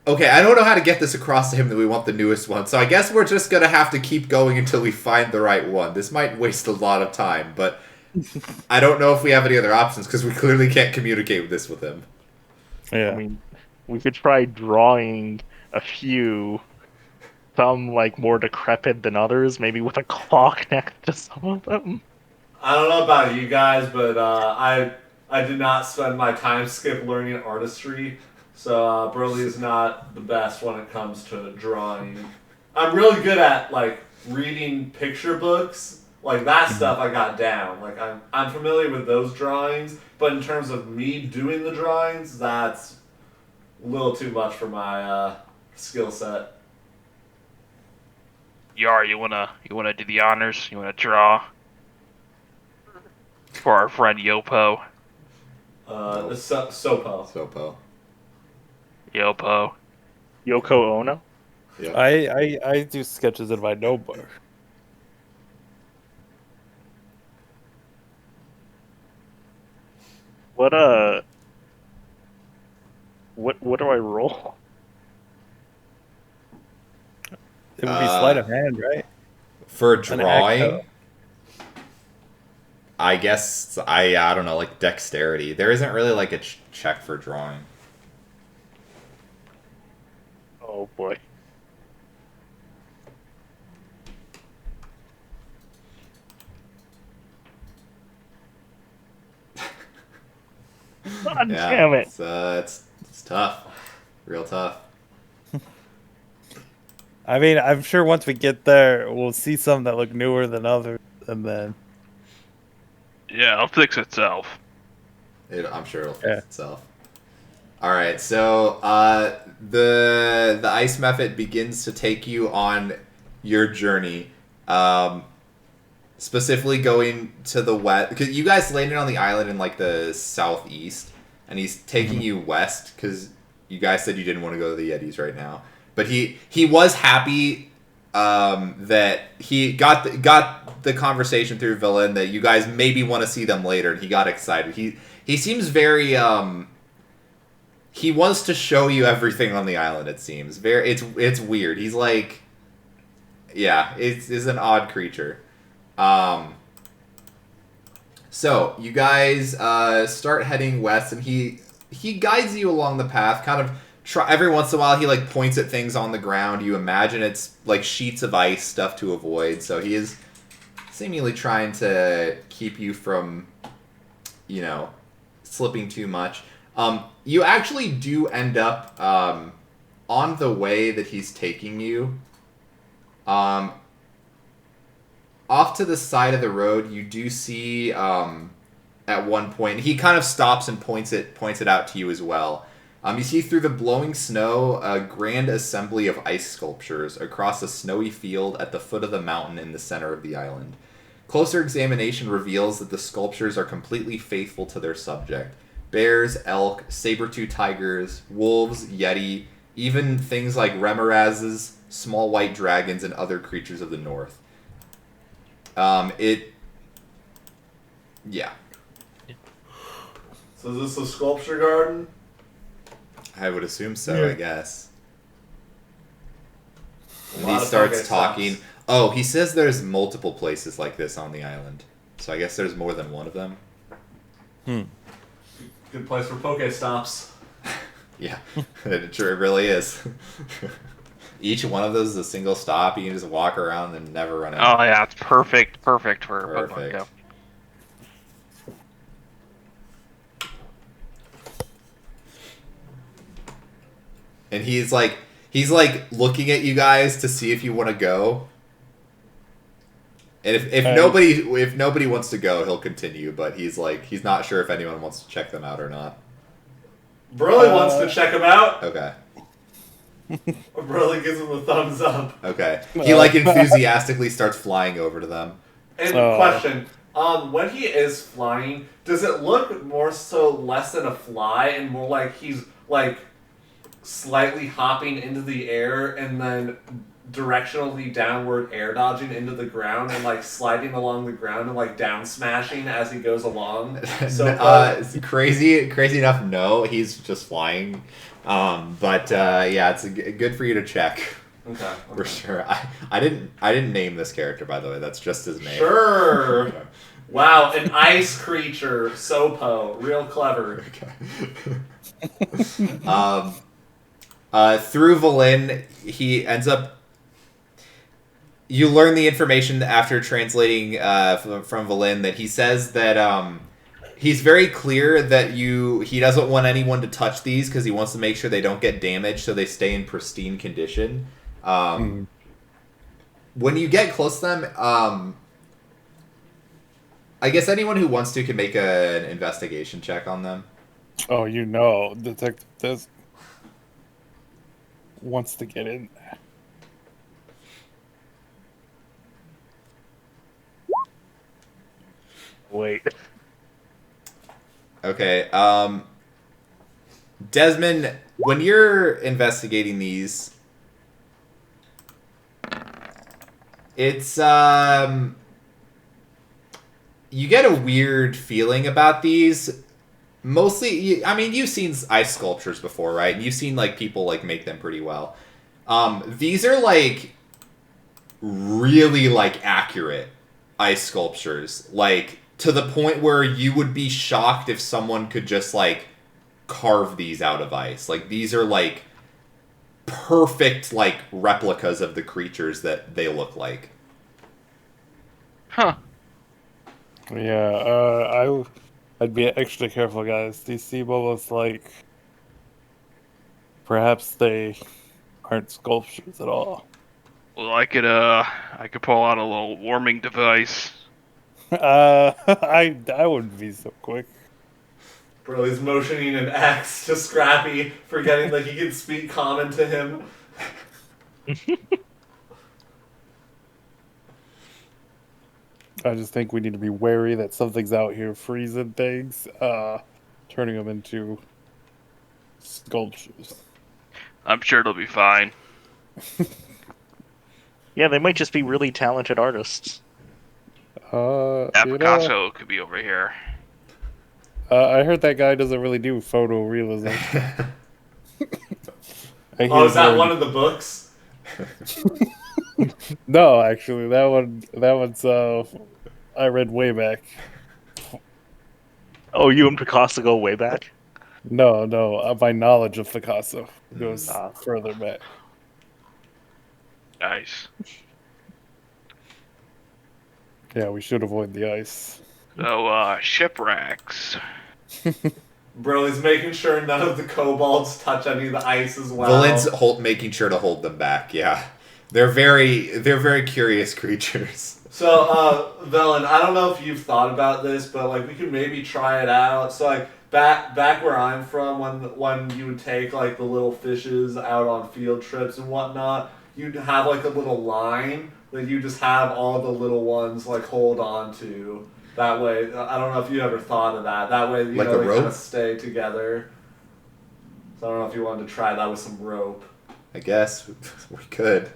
"Okay, I don't know how to get this across to him that we want the newest one, so I guess we're just gonna have to keep going until we find the right one. This might waste a lot of time, but I don't know if we have any other options because we clearly can't communicate this with him." Yeah. I mean, we could try drawing a few, some like more decrepit than others, maybe with a clock next to some of them. I don't know about you guys, but I did not spend my time skip learning artistry, so Broly is not the best when it comes to drawing. I'm really good at like reading picture books, like that stuff I got down. Like I'm familiar with those drawings, but in terms of me doing the drawings, that's a little too much for my skill set. Yar, you wanna do the honors? You wanna draw for our friend Yopo? Nope. Sopo. Sopo. Yopo. Yoko Ono? Yeah. I do sketches in my notebook. What what do I roll? It would be sleight of hand, right? For An drawing, acto. I guess I don't know, like dexterity. There isn't really like a check for drawing. Oh boy. God Yeah, damn it. it's tough, real tough. I mean, I'm sure once we get there, we'll see some that look newer than others, and then Yeah, it'll fix itself. I'm sure it'll fix Yeah. itself. All right, so the ice method begins to take you on your journey, specifically going to the west because you guys landed on the island in like the southeast, and he's taking you west because you guys said you didn't want to go to the Yetis right now, but he was happy that he got the conversation through Villain that you guys maybe want to see them later, and he got excited. He seems very he wants to show you everything on the island. It seems it's weird. He's like, yeah, it's an odd creature. So you guys start heading west, and he guides you along the path. Kind of every once in a while, he like points at things on the ground. You imagine it's like sheets of ice, stuff to avoid. So he is seemingly trying to keep you from, slipping too much. You actually do end up on the way that he's taking you. Off to the side of the road, you do see at one point he kind of stops and points it out to you as well. You see through the blowing snow a grand assembly of ice sculptures across a snowy field at the foot of the mountain in the center of the island. Closer examination reveals that the sculptures are completely faithful to their subject. Bears, elk, saber-tooth tigers, wolves, yeti, even things like remorazes, small white dragons, and other creatures of the north. Yeah. So is this a sculpture garden? I would assume so, I guess. And A he lot of starts Pokestops. talking. Oh, he says there's multiple places like this on the island. So I guess there's more than one of them. Good place for Pokestops. Yeah, it sure really is. Each one of those is a single stop. You can just walk around and never run out. Oh yeah, it's perfect for Pokemon Perfect. Go. And he's like looking at you guys to see if you want to go. And if nobody wants to go, he'll continue. But he's not sure if anyone wants to check them out or not. Broly wants to check him out. Okay. Broly gives him a thumbs up. Okay. He like enthusiastically starts flying over to them. And question, when he is flying, does it look more so less than a fly and more like he's like slightly hopping into the air and then directionally downward air dodging into the ground and like sliding along the ground and like down smashing as he goes along? So crazy enough, no, he's just flying. Yeah, it's good for you to check. Okay. For sure. I didn't name this character, by the way. That's just his name. Sure. Okay. Wow, an ice creature, Sopo, real clever. Through Valin, he ends up. You learn the information after translating from Valin that he says that he's very clear that he doesn't want anyone to touch these because he wants to make sure they don't get damaged so they stay in pristine condition. When you get close to them, I guess anyone who wants to can make an investigation check on them. Oh, Detective Des wants to get in there. Wait. Okay. Desmond, when you're investigating these, it's you get a weird feeling about these. Mostly, I mean, you've seen ice sculptures before, right? And you've seen like people like make them pretty well. These are like really like accurate ice sculptures, like to the point where you would be shocked if someone could just like carve these out of ice. Like these are like perfect like replicas of the creatures that they look like. Huh. Yeah, I'd be extra careful, guys. These seem almost like perhaps they aren't sculptures at all. Well, I could pull out a little warming device. I wouldn't be so quick. Broly's motioning an X to Scrappy, forgetting that he can speak common to him. I just think we need to be wary that something's out here freezing things, turning them into sculptures. I'm sure it'll be fine. Yeah, they might just be really talented artists. That Picasso could be over here. I heard that guy doesn't really do photorealism. Oh, is that one of the books? No, actually, that one's I read way back. Oh, you and Picasso go way back? No, my knowledge of Picasso goes further back. Nice. Yeah, we should avoid the ice. So, shipwrecks. Broly's making sure none of the kobolds touch any of the ice as well. Valin's making sure to hold them back. Yeah, they're very curious creatures. So, Velen, I don't know if you've thought about this, but like we could maybe try it out. So, like back where I'm from, when you would take like the little fishes out on field trips and whatnot, you'd have like a little line that you just have all the little ones like hold on to. That way, I don't know if you ever thought of that. That way, like they a rope? kind of stay together. So I don't know if you wanted to try that with some rope. I guess we could.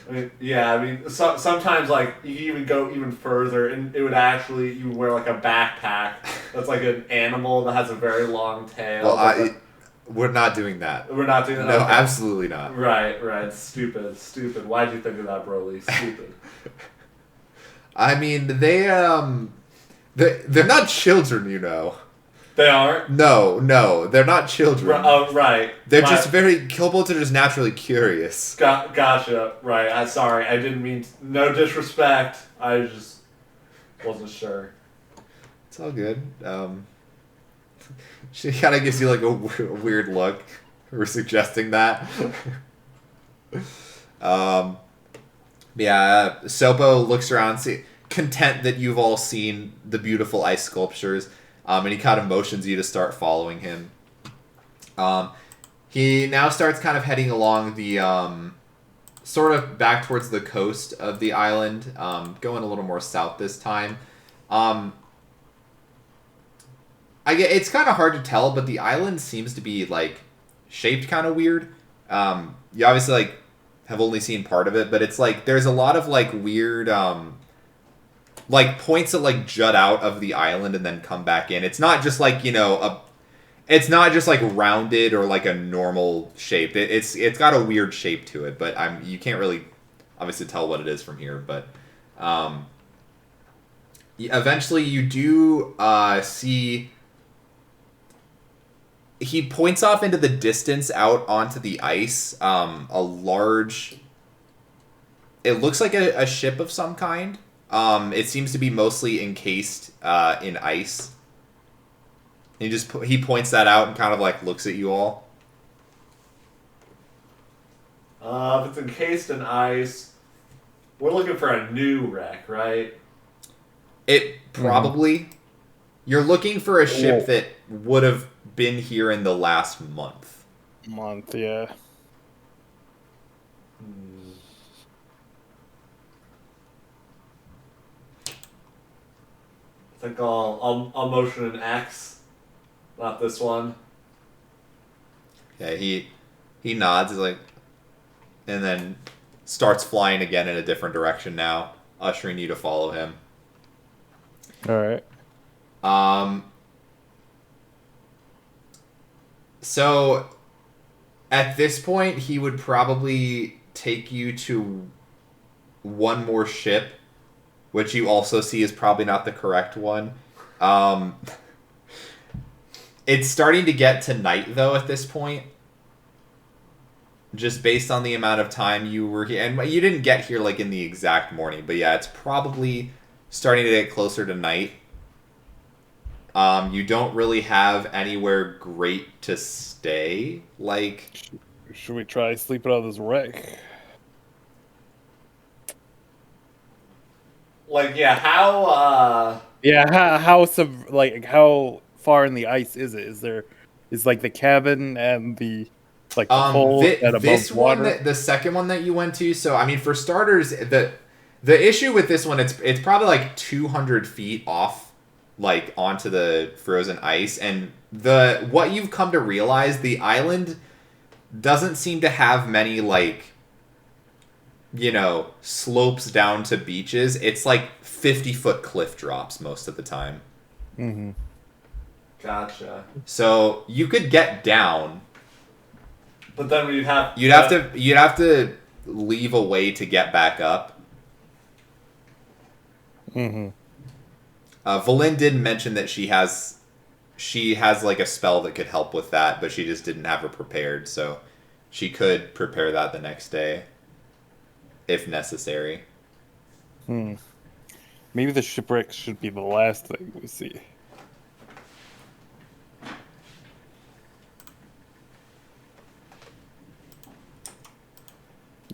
I mean, yeah. I mean, sometimes like you can even go even further, and it would actually you would wear like a backpack that's like an animal that has a very long tail. Well, we're not doing that. We're not doing that. No, okay. absolutely not. Right. Stupid. Why'd you think of that, Broly? Stupid. I mean, they're not children, you know. They aren't? No, they're not children. Oh, right. They're just kobolds are just naturally curious. Gotcha. Right. I'm sorry. I didn't mean no disrespect. I just wasn't sure. It's all good. She kind of gives you like a weird look for suggesting that. Yeah, Sopo looks around, content that you've all seen the beautiful ice sculptures, and he kind of motions you to start following him. He now starts kind of heading along the sort of back towards the coast of the island, going a little more south this time. It's kind of hard to tell, but the island seems to be like shaped kind of weird. You obviously like have only seen part of it, but it's like there's a lot of like weird like points that like jut out of the island and then come back in. It's not just like, it's not just like rounded or like a normal shape. It's got a weird shape to it, but you can't really obviously tell what it is from here. But eventually you do see he points off into the distance out onto the ice. A large. It looks like a ship of some kind. It seems to be mostly encased in ice. He points that out and kind of like looks at you all. If it's encased in ice, we're looking for a new wreck, right? It probably. You're looking for a ship that would have been here in the last month. Yeah. I think I'll motion an X, not this one. Yeah, he nods, he's like, and then starts flying again in a different direction now, ushering you to follow him. All right. So at this point, he would probably take you to one more ship, which you also see is probably not the correct one. It's starting to get to night, though, at this point. Just based on the amount of time you were here. And you didn't get here, like, in the exact morning. But yeah, it's probably starting to get closer to night. You don't really have anywhere great to stay. Like, should we try sleeping on this wreck? Like, yeah, how Yeah, how far in the ice is it? Is like the cabin and the like the hole at above this water? one, the second one that you went to. So I mean, for starters, the issue with this one, it's probably like 200 feet off, like onto the frozen ice, and what you've come to realize, the island doesn't seem to have many like, slopes down to beaches. It's like 50-foot cliff drops most of the time. Mm-hmm. Gotcha. So you could get down, but then you'd have to leave a way to get back up. Mm-hmm. Valin did mention that she has like a spell that could help with that, but she just didn't have it prepared, so she could prepare that the next day if necessary. Maybe the shipwreck should be the last thing we see.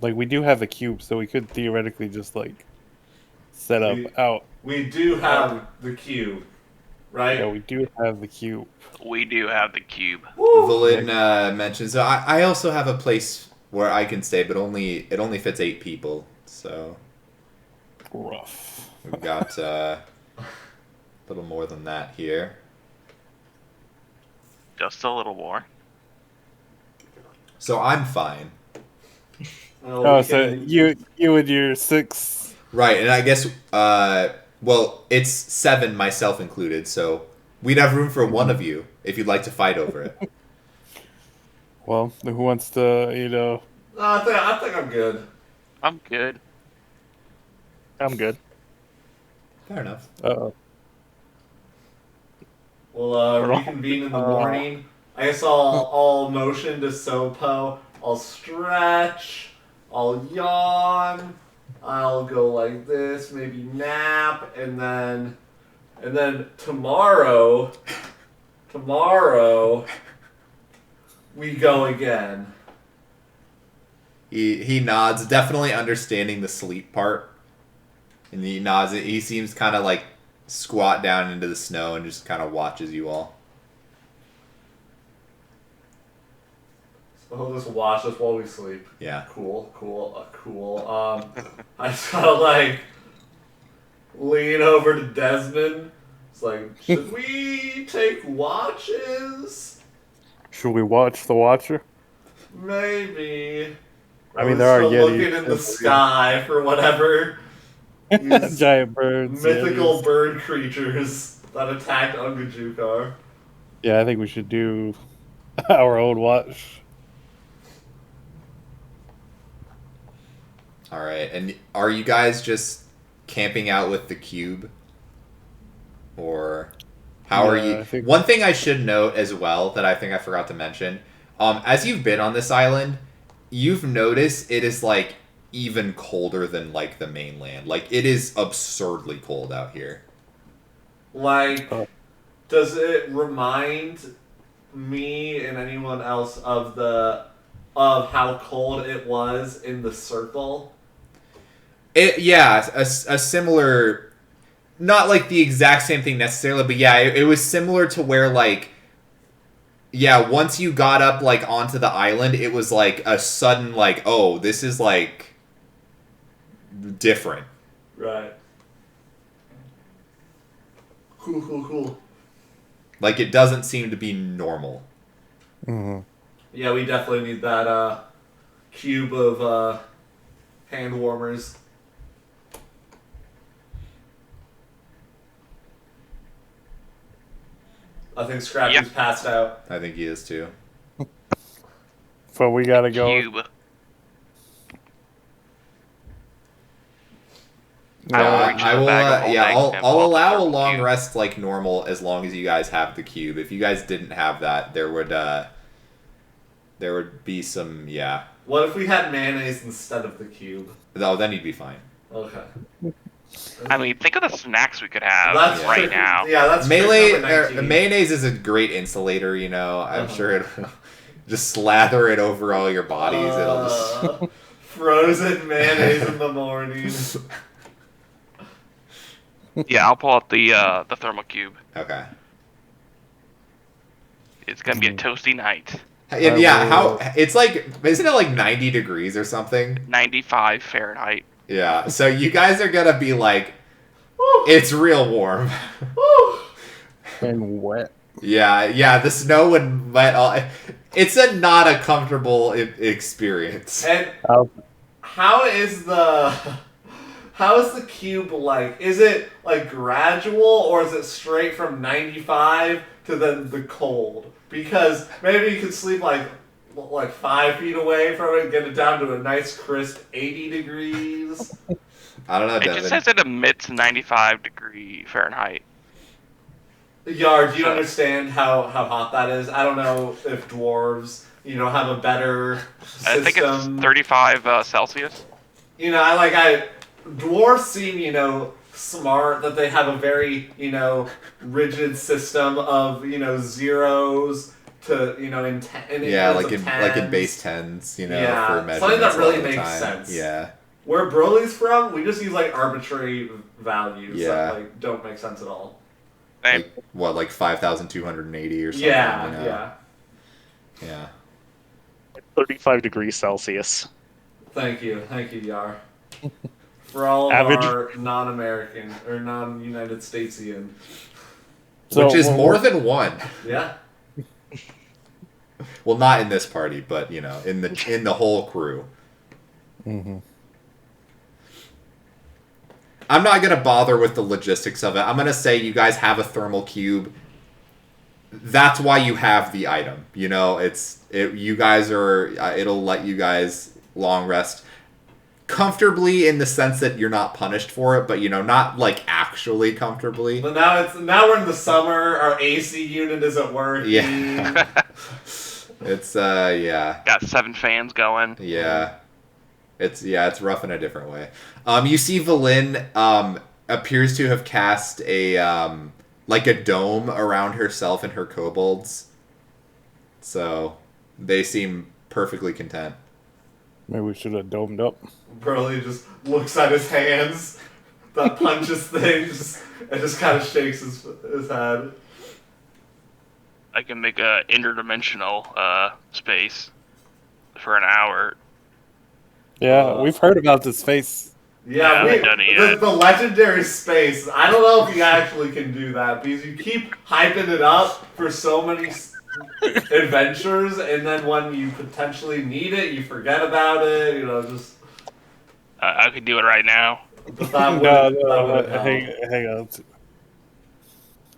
Like, we do have the cube, so we could theoretically just like set up out. We do have the cube, right? Yeah, we do have the cube. We do have the cube. Valin mentions, I also have a place where I can stay, but it only fits 8 people, so Rough. we've got a little more than that here. Just a little more. So I'm fine. Oh, so you and your 6. Right, and I guess, it's 7, myself included, so we'd have room for one of you if you'd like to fight over it. Well, who wants to, No, I think I'm good. I'm good. I'm good. Fair enough. Uh-oh. We'll reconvene in the morning. I guess I'll motion to Sopo. I'll stretch. I'll yawn. I'll go like this, maybe nap, and then tomorrow we go again. He nods, definitely understanding the sleep part. And he nods. He seems kind of like squat down into the snow and just kind of watches you all. He'll just watch us while we sleep. Yeah. Cool. I just gotta like lean over to Desmond. It's like, should we take watches? Should we watch the Watcher? Maybe. I mean, there are still Yetis. looking in the sky for whatever these Giant birds. mythical Yetis. bird creatures that attacked Ungajukar. Yeah, I think we should do our own watch. All right. And are you guys just camping out with the cube? Or how are Yeah, you? I think- One thing I should note as well that I think I forgot to mention, as you've been on this island, you've noticed it is like even colder than like the mainland. Like it is absurdly cold out here. Like, Oh. does it remind me and anyone else of how cold it was in the circle? Yeah, a similar, not like the exact same thing necessarily, but yeah, it was similar to where like, yeah, once you got up like onto the island, it was like a sudden like, oh, this is like different. Right. Cool. Like it doesn't seem to be normal. Mm-hmm. Yeah, we definitely need that cube of hand warmers. I think Scrappy's Yep. passed out. I think he is too. So we gotta go. Cube. Yeah, reach in I the will. bag of Yeah, holding and I'll pull out the allow a thermal long cube. rest like normal as long as you guys have the cube. If you guys didn't have that, there would be some. Yeah. What if we had mayonnaise instead of the cube? Oh, then you'd be fine. Okay. I mean, think of the snacks we could have That's right trick- now. Yeah, that's trick Melee number 19. mayonnaise is a great insulator. You know, I'm Uh-huh. sure it. Just slather it over all your bodies. It'll just. Frozen mayonnaise in the morning. Yeah, I'll pull out the thermal cube. Okay. It's gonna be a toasty night. And I yeah, will- how it's like, isn't it like 90 degrees or something? 95 Fahrenheit. Yeah. So you guys are gonna be like, Woo, it's real warm. woo. and wet. Yeah. The snow would let all. It's not a comfortable experience. And I'll- how is the cube like? Is it like gradual or is it straight from 95 to then the cold? Because maybe you could sleep like 5 feet away from it and get it down to a nice crisp 80 degrees. I don't know, It just Devin. says it emits 95 degree Fahrenheit. Yar, do you understand how hot that is? I don't know if dwarves, have a better system. I think it's 35 Celsius. Dwarves seem, smart, that they have a very, rigid system of, zeros to, in Yeah, increments like of in tens. base tens, Yeah, for something measurements that a really lot of the makes time. sense. Yeah. Where Broly's from, we just use, arbitrary values Yeah. that, don't make sense at all. Same. Like what, like 5,280 or something? Yeah. Yeah. 35 degrees Celsius. Thank you, Yar. For all of Average- our non-American or non-United Statesian. So, Which is well, more than one. Yeah. Well, not in this party, but in the whole crew. Mhm. I'm not gonna bother with the logistics of it. I'm gonna say you guys have a thermal cube. That's why you have the item. You guys are. It'll let you guys long rest comfortably in the sense that you're not punished for it, but not like actually comfortably. But now we're in the summer. Our AC unit isn't working. Yeah. It's yeah. Got 7 fans going. Yeah. It's rough in a different way. You see Valin appears to have cast a like a dome around herself and her kobolds. So they seem perfectly content. maybe we should have domed up. Broly just looks at his hands that punches things and just kind of shakes his head. I can make a interdimensional space. for an hour. Yeah, we've heard about this face. Yeah, Yeah, I haven't done it yet. the legendary space. I don't know if you actually can do that because you keep hyping it up for so many adventures, and then when you potentially need it, you forget about it. You know, just. I could do it right now. But that No, wouldn't help. hang on.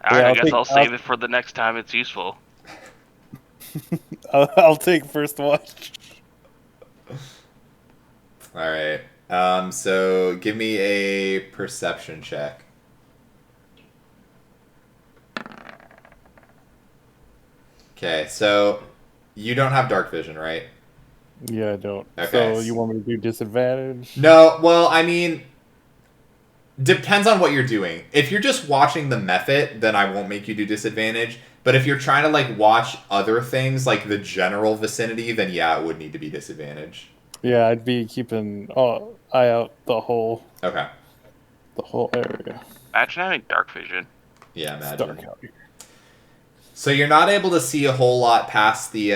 Alright, Yeah, I guess I'll save it for the next time it's useful. I'll take first watch. All right. So give me a perception check. Okay, so you don't have dark vision, right? Yeah, I don't. Okay. So you want me to do disadvantage? No, well, I mean, depends on what you're doing. If you're just watching the method, then I won't make you do disadvantage. But if you're trying to like watch other things, like the general vicinity, then yeah, it would need to be disadvantage. Yeah, I'd be keeping eye out the whole Okay. area. Imagine having dark vision. Yeah, It's imagine. dark out here. So you're not able to see a whole lot past the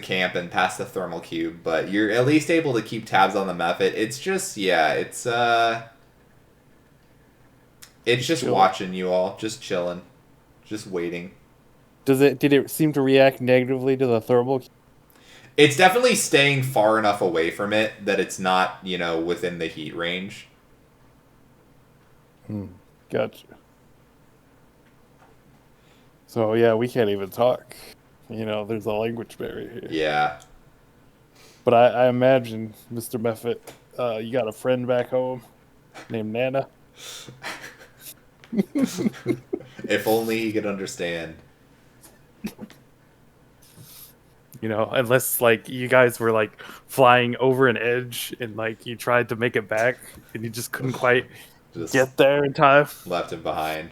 camp and past the thermal cube, but you're at least able to keep tabs on the method. It's just it's just Chill. watching you all, just chilling, just waiting. Did it seem to react negatively to the thermal? It's definitely staying far enough away from it that it's not, within the heat range. Gotcha. So yeah, we can't even talk. There's a language barrier here. Yeah. But I imagine, Mr. Meffet, you got a friend back home named Nana. If only he could understand. Unless like you guys were like flying over an edge and like you tried to make it back and you just couldn't quite Just get there in time. left him behind.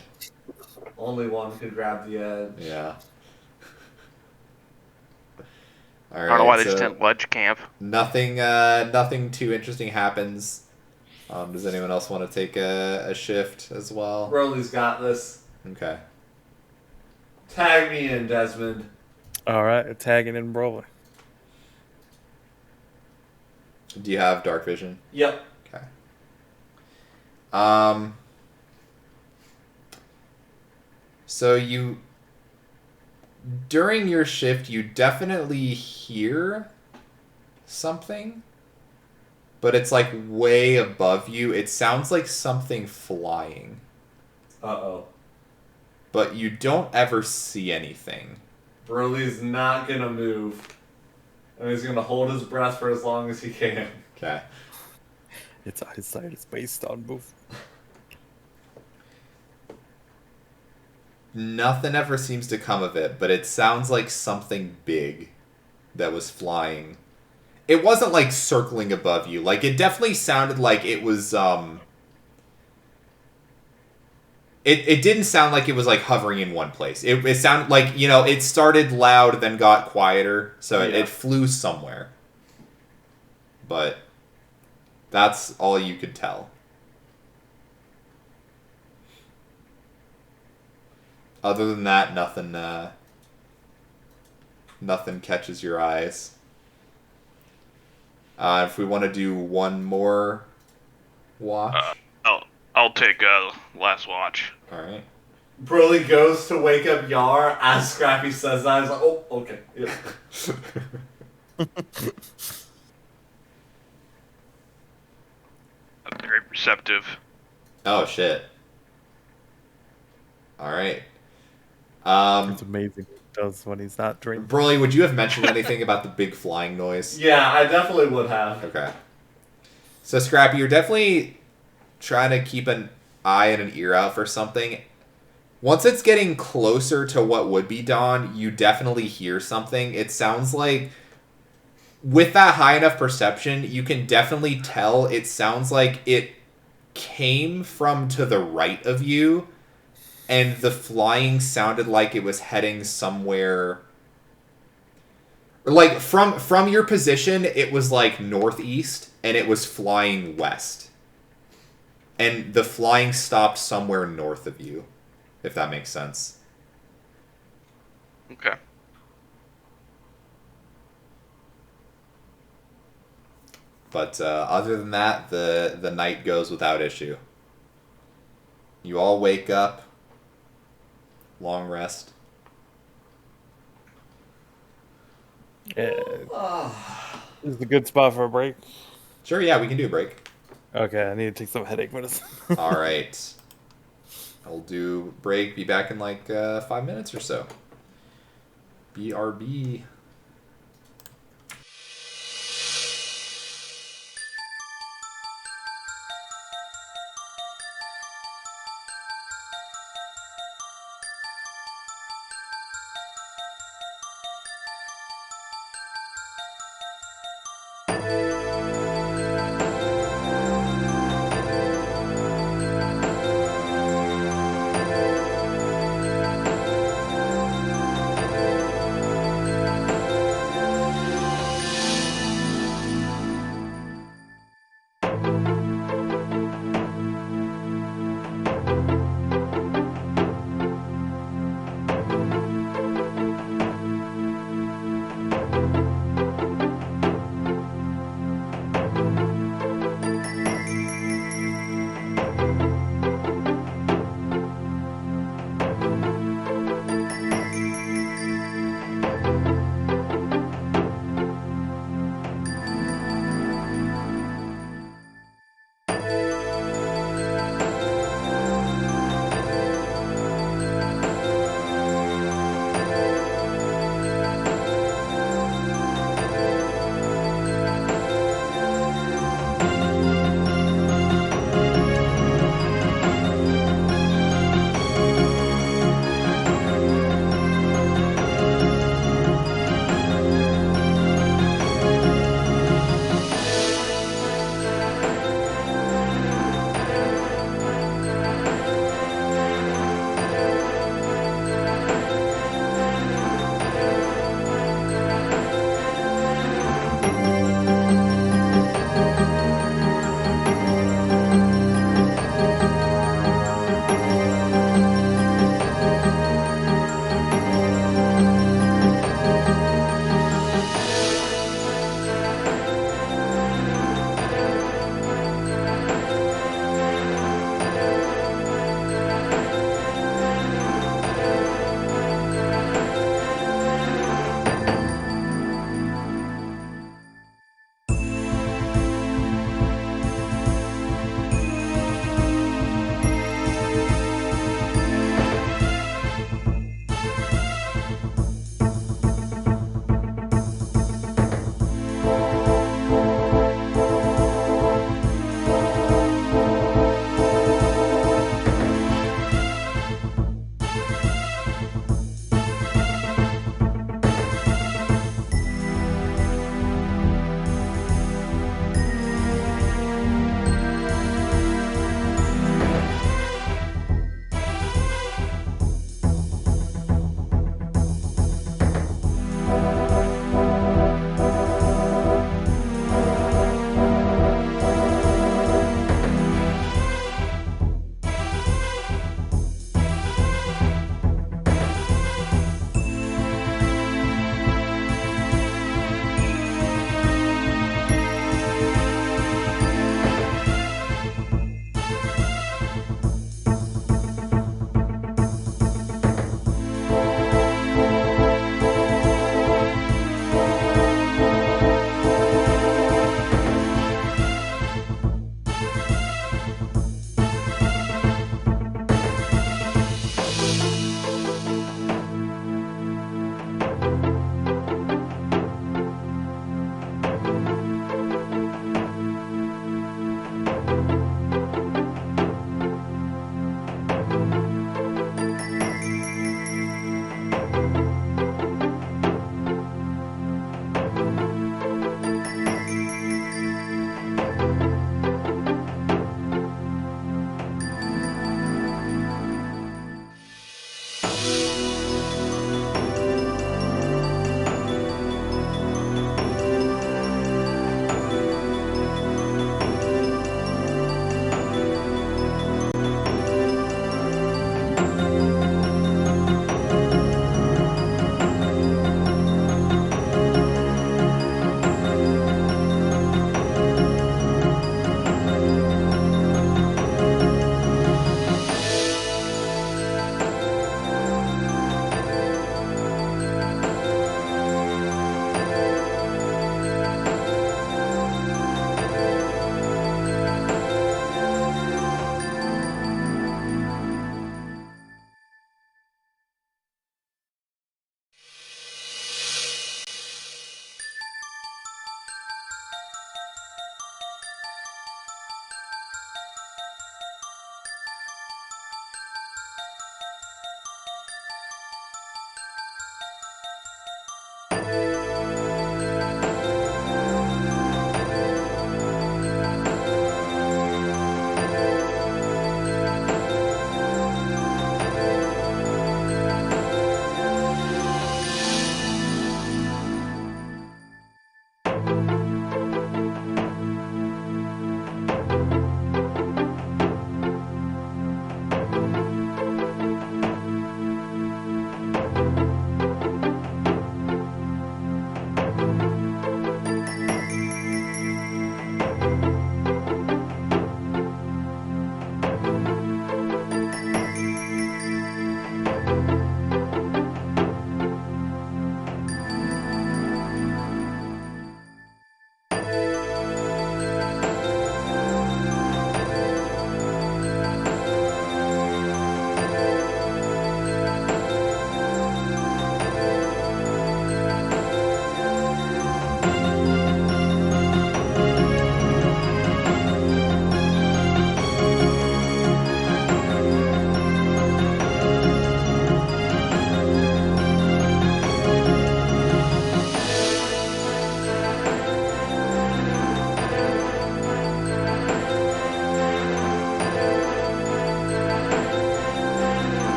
Only one could grab the edge. Yeah. All right. I don't know why they so just didn't ledge camp. nothing too interesting happens. Does anyone else want to take a shift as well? Broly's got this. Okay. Tag me in, Desmond. All right, tagging and rolling. Do you have dark vision? Yep. Okay. So during your shift, you definitely hear something, but it's like way above you. It sounds like something flying, Uh-oh. but you don't ever see anything. Broly's not gonna move. And he's gonna hold his breath for as long as he can. Okay. Its eyesight is based on movement. Nothing ever seems to come of it, but it sounds like something big that was flying. It wasn't like circling above you. Like it definitely sounded like it was It didn't sound like it was like hovering in one place. It sounded like, it started loud then got quieter, so it flew somewhere. But that's all you could tell. Other than that, nothing catches your eyes. If we want to do one more watch. I'll take last watch. Alright. Broly goes to wake up Yar as Scrappy says that. He's like, oh, okay. Yeah. I'm very receptive. Oh, shit. Alright. It's amazing what he does when he's not drinking. Broly, would you have mentioned anything about the big flying noise? Yeah, I definitely would have. Okay. So, Scrappy, you're definitely trying to keep an eye and an ear out for something. Once it's getting closer to what would be dawn, you definitely hear something. It sounds like, with that high enough perception, you can definitely tell it sounds like it came from to the right of you, and the flying sounded like it was heading somewhere. Like, from your position, it was like northeast, and it was flying west. And the flying stopped somewhere north of you, if that makes sense. Okay. But other than that, the night goes without issue. You all wake up. Long rest. Yeah. This is a good spot for a break. Sure, yeah, we can do a break. Okay, I need to take some headache medicine. All right. I'll do break. Be back in like 5 minutes or so. BRB.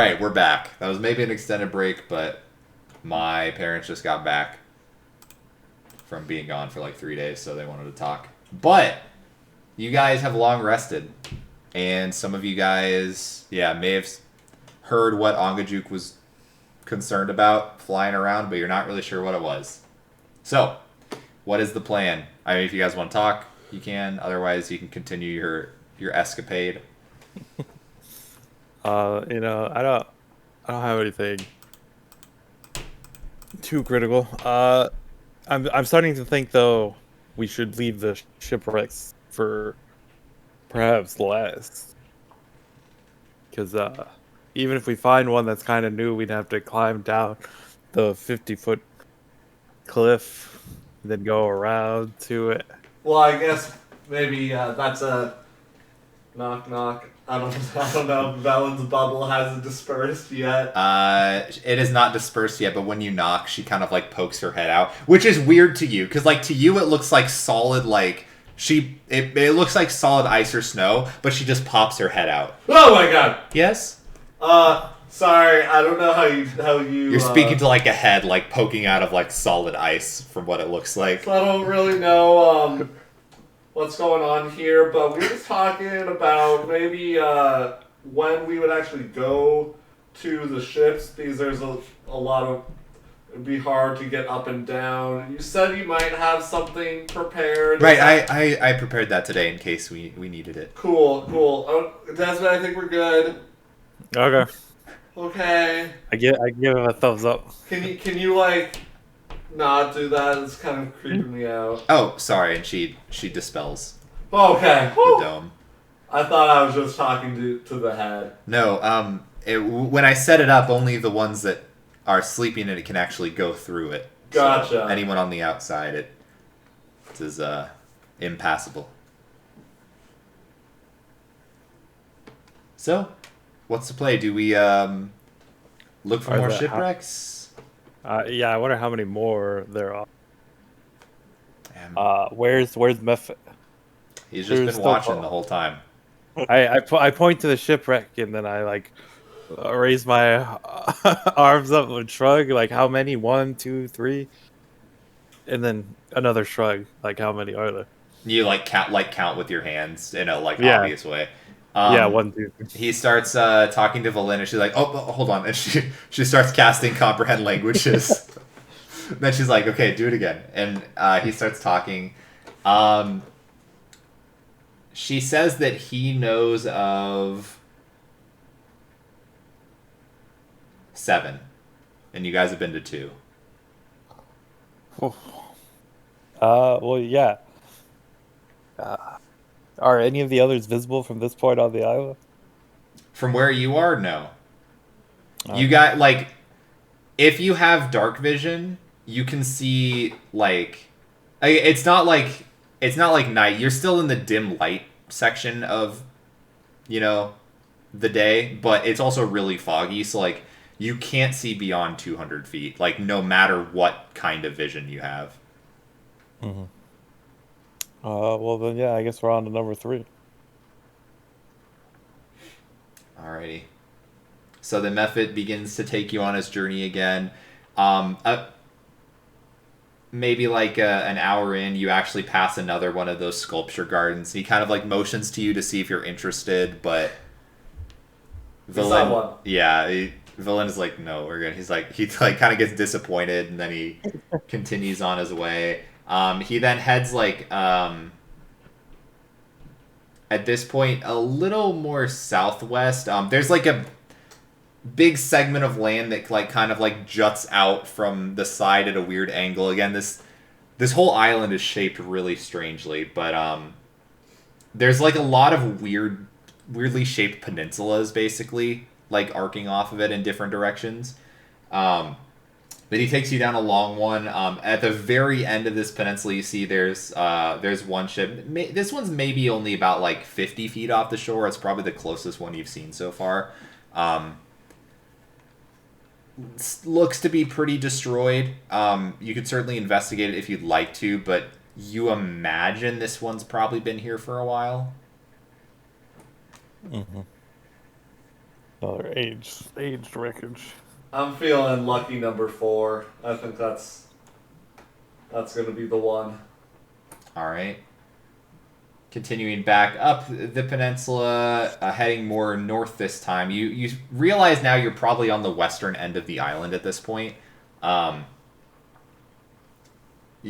right, we're back. That was maybe an extended break, but my parents just got back from being gone for like 3 days, so they wanted to talk. But you guys have long rested, and some of you guys, may have heard what Ongajuk was concerned about flying around, but you're not really sure what it was. So, what is the plan? I mean, if you guys want to talk, you can. Otherwise, you can continue your escapade. I don't have anything too critical. I'm starting to think though we should leave the shipwrecks for perhaps last, because even if we find one that's kind of new, we'd have to climb down the 50-foot cliff, then go around to it. Well, I guess maybe that's a knock knock. I don't know if Velen's bubble hasn't dispersed yet. It is not dispersed yet, but when you knock, she kind of like pokes her head out, which is weird to you, because like to you it looks like solid, like it looks like solid ice or snow, but she just pops her head out. Oh my god. Yes. Sorry, I don't know how you. You're speaking to like a head, like poking out of like solid ice, from what it looks like. So I don't really know what's going on here, but we were just talking about maybe when we would actually go to the ships, because there's a lot of. It'd be hard to get up and down. You said you might have something prepared. Right, I prepared that today in case we needed it. Cool. Desmond, I think we're good. Okay. Okay. I give him a thumbs up. Can you like not do that? It's kind of creeping me out. Oh, sorry, and she dispels Okay. the Whew. dome. I thought I was just talking to the head. No, when I set it up, only the ones that are sleeping in it can actually go through it. Gotcha. So anyone on the outside, it is impassable. So, what's the play? Do we look for Are more the- shipwrecks? Yeah, I wonder how many more there are. Damn. Where's Mephit? He's just there's been still- watching the whole time. I point to the shipwreck and then I like raise my arms up and shrug, like how many? 1, 2, 3, and then another shrug, like how many are there? You count with your hands in a Yeah. obvious way. Yeah, 1, 2, 3. He starts talking to Valen, and she's like, "Oh, hold on," and she starts casting comprehend languages. Then she's like, "Okay, do it again," and he starts talking. She says that he knows of 7, and you guys have been to 2. Well, yeah. Are any of the others visible from this point on the island? From where you are, no. Okay. You got like, if you have dark vision, you can see like, it's not like night. You're still in the dim light section of, the day, but it's also really foggy. So like, you can't see beyond 200 feet. Like, no matter what kind of vision you have. Mm-hmm. Well then, yeah, I guess we're on to number 3. Alrighty. So the Mephit begins to take you on his journey again. Maybe like an hour in, you actually pass another one of those sculpture gardens. He kind of like motions to you to see if you're interested, but Someone. Villain is like, no, we're good. He kind of gets disappointed, and then he continues on his way. He then heads at this point a little more southwest. There's like a big segment of land that kind of juts out from the side at a weird angle. Again, this whole island is shaped really strangely, but there's like a lot of weirdly shaped peninsulas, basically, like arcing off of it in different directions. But he takes you down a long one. At the very end of this peninsula, you see there's one ship. This one's maybe only about 50 feet off the shore. It's probably the closest one you've seen so far. Looks to be pretty destroyed. You could certainly investigate it if you'd like to, but you imagine this one's probably been here for a while. Mm-hmm. Another aged wreckage. I'm feeling lucky number 4. I think that's going to be the one. All right. Continuing back up the peninsula, heading more north this time. You realize now you're probably on the western end of the island at this point. It's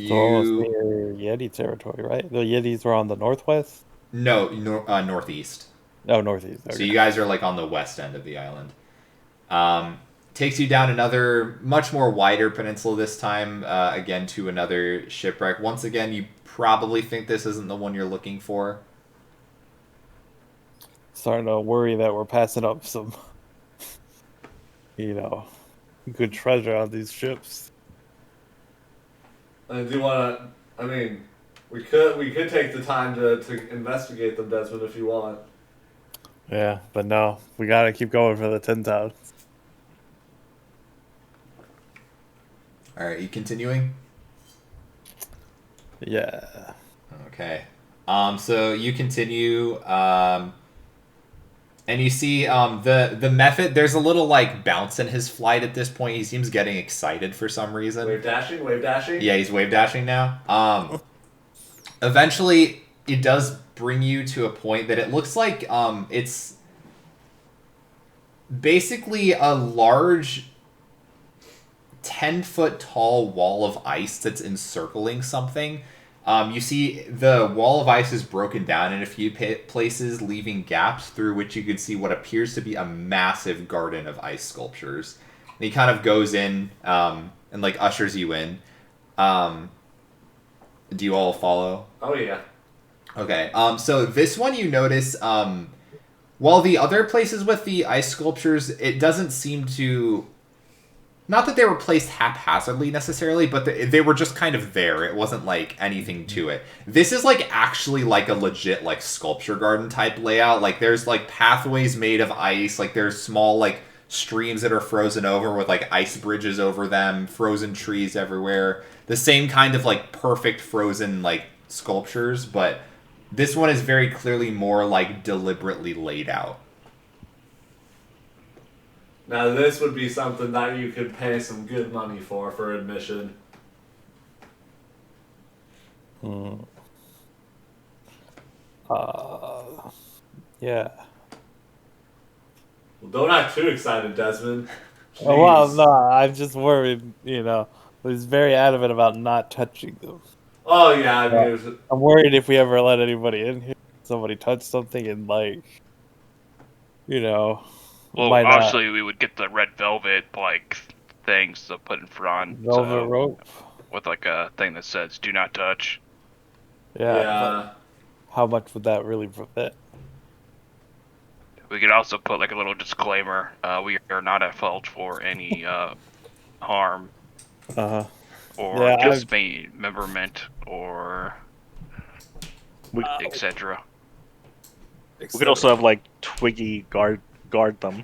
almost near Yeti territory, right? The Yetis were on the northwest? Northeast. Oh, northeast. Okay. So you guys are like on the west end of the island. Takes you down another much more wider peninsula this time, again to another shipwreck. Once again, you probably think this isn't the one you're looking for. Starting to worry that we're passing up some, good treasure on these ships. And do you want to? I mean, we could take the time to investigate them, Desmond, if you want. Yeah, but no, we gotta keep going for the 10,000. All right, you continuing? Yeah. Okay. So you continue, and you see the method. There's a little like bounce in his flight at this point. He seems getting excited for some reason. Wave dashing. Yeah, he's wave dashing now. Eventually, it does bring you to a point that it looks like it's basically a large 10-foot tall wall of ice that's encircling something. You see the wall of ice is broken down in a few places, leaving gaps through which you can see what appears to be a massive garden of ice sculptures. And he kind of goes in and like ushers you in. Do you all follow? Oh yeah. Okay. So this one you notice, while the other places with the ice sculptures, it doesn't seem to. Not that they were placed haphazardly necessarily, but they were just kind of there. It wasn't like anything to it. This is like actually like a legit like sculpture garden type layout. Like there's like pathways made of ice. Like there's small like streams that are frozen over with like ice bridges over them. Frozen trees everywhere. The same kind of like perfect frozen like sculptures, but this one is very clearly more like deliberately laid out. Now this would be something that you could pay some good money for admission. Yeah. Well, don't act too excited, Desmond. Oh, well, Jeez. no, I'm just worried, He's very adamant about not touching them. Oh yeah, I mean, it was, I'm worried if we ever let anybody in here, somebody touch something and Well, might not. obviously we would get the red velvet like things to put in front. Velvet rope. With like a thing that says "Do not touch." Yeah. yeah. How much would that really prevent? We could also put like a little disclaimer: we are not at fault for any harm Uh-huh. or Yeah, dismemberment or etc. We could also have like Twiggy guard them.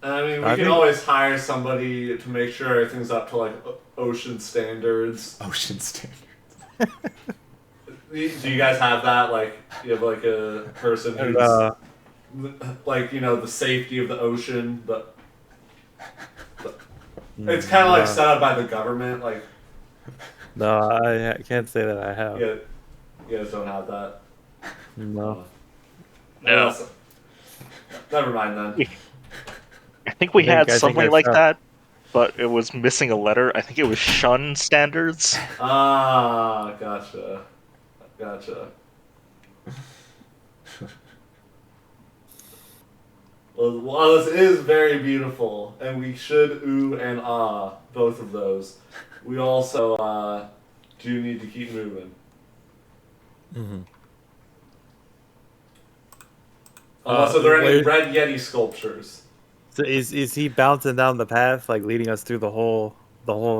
I mean, we can always hire somebody to make sure everything's up to like ocean standards. Ocean standard. Do you guys have that? Like, you have like a person who's like, the safety of the ocean, but it's kind of like set up by the government. Like, No, I can't say that I have. you guys don't have that. No. No. Never mind then. I think we had I think something I like found- that, but it was missing a letter. I think it was shun standards. Ah, gotcha. Well, this is very beautiful, and we should ooh and ah both of those. We also do need to keep moving. Mm-hmm. Unless are there any where- red Yeti sculptures? So is he bouncing down the path, like leading us through the whole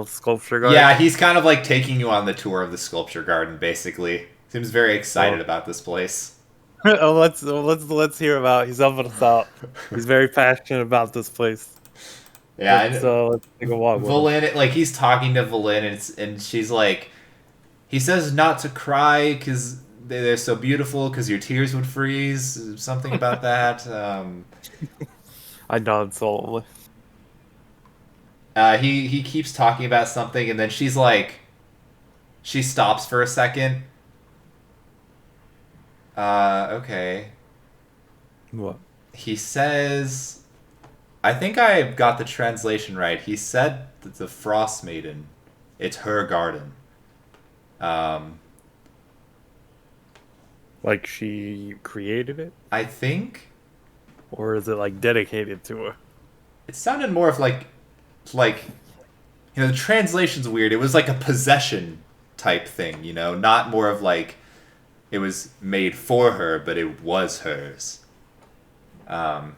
sculpture garden? Yeah, he's kind of like taking you on the tour of the sculpture garden, basically. Seems very excited about this place. Oh, let's hear about. He's helping us out. He's very passionate about this place. Yeah, and Let's take a walk. With him. Valin, like he's talking to Valin, and she's like, he says not to cry because they're so beautiful because your tears would freeze. Something about that. I nod solemnly. He keeps talking about something, and then she stops for a second. Okay. What? He says, I think I got the translation right. He said that the Frostmaiden, it's her garden. Like she created it, I think or is it like dedicated to her? it sounded more of like, the translation's weird. It was like a possession type thing, not more of like it was made for her, but it was hers. Oh.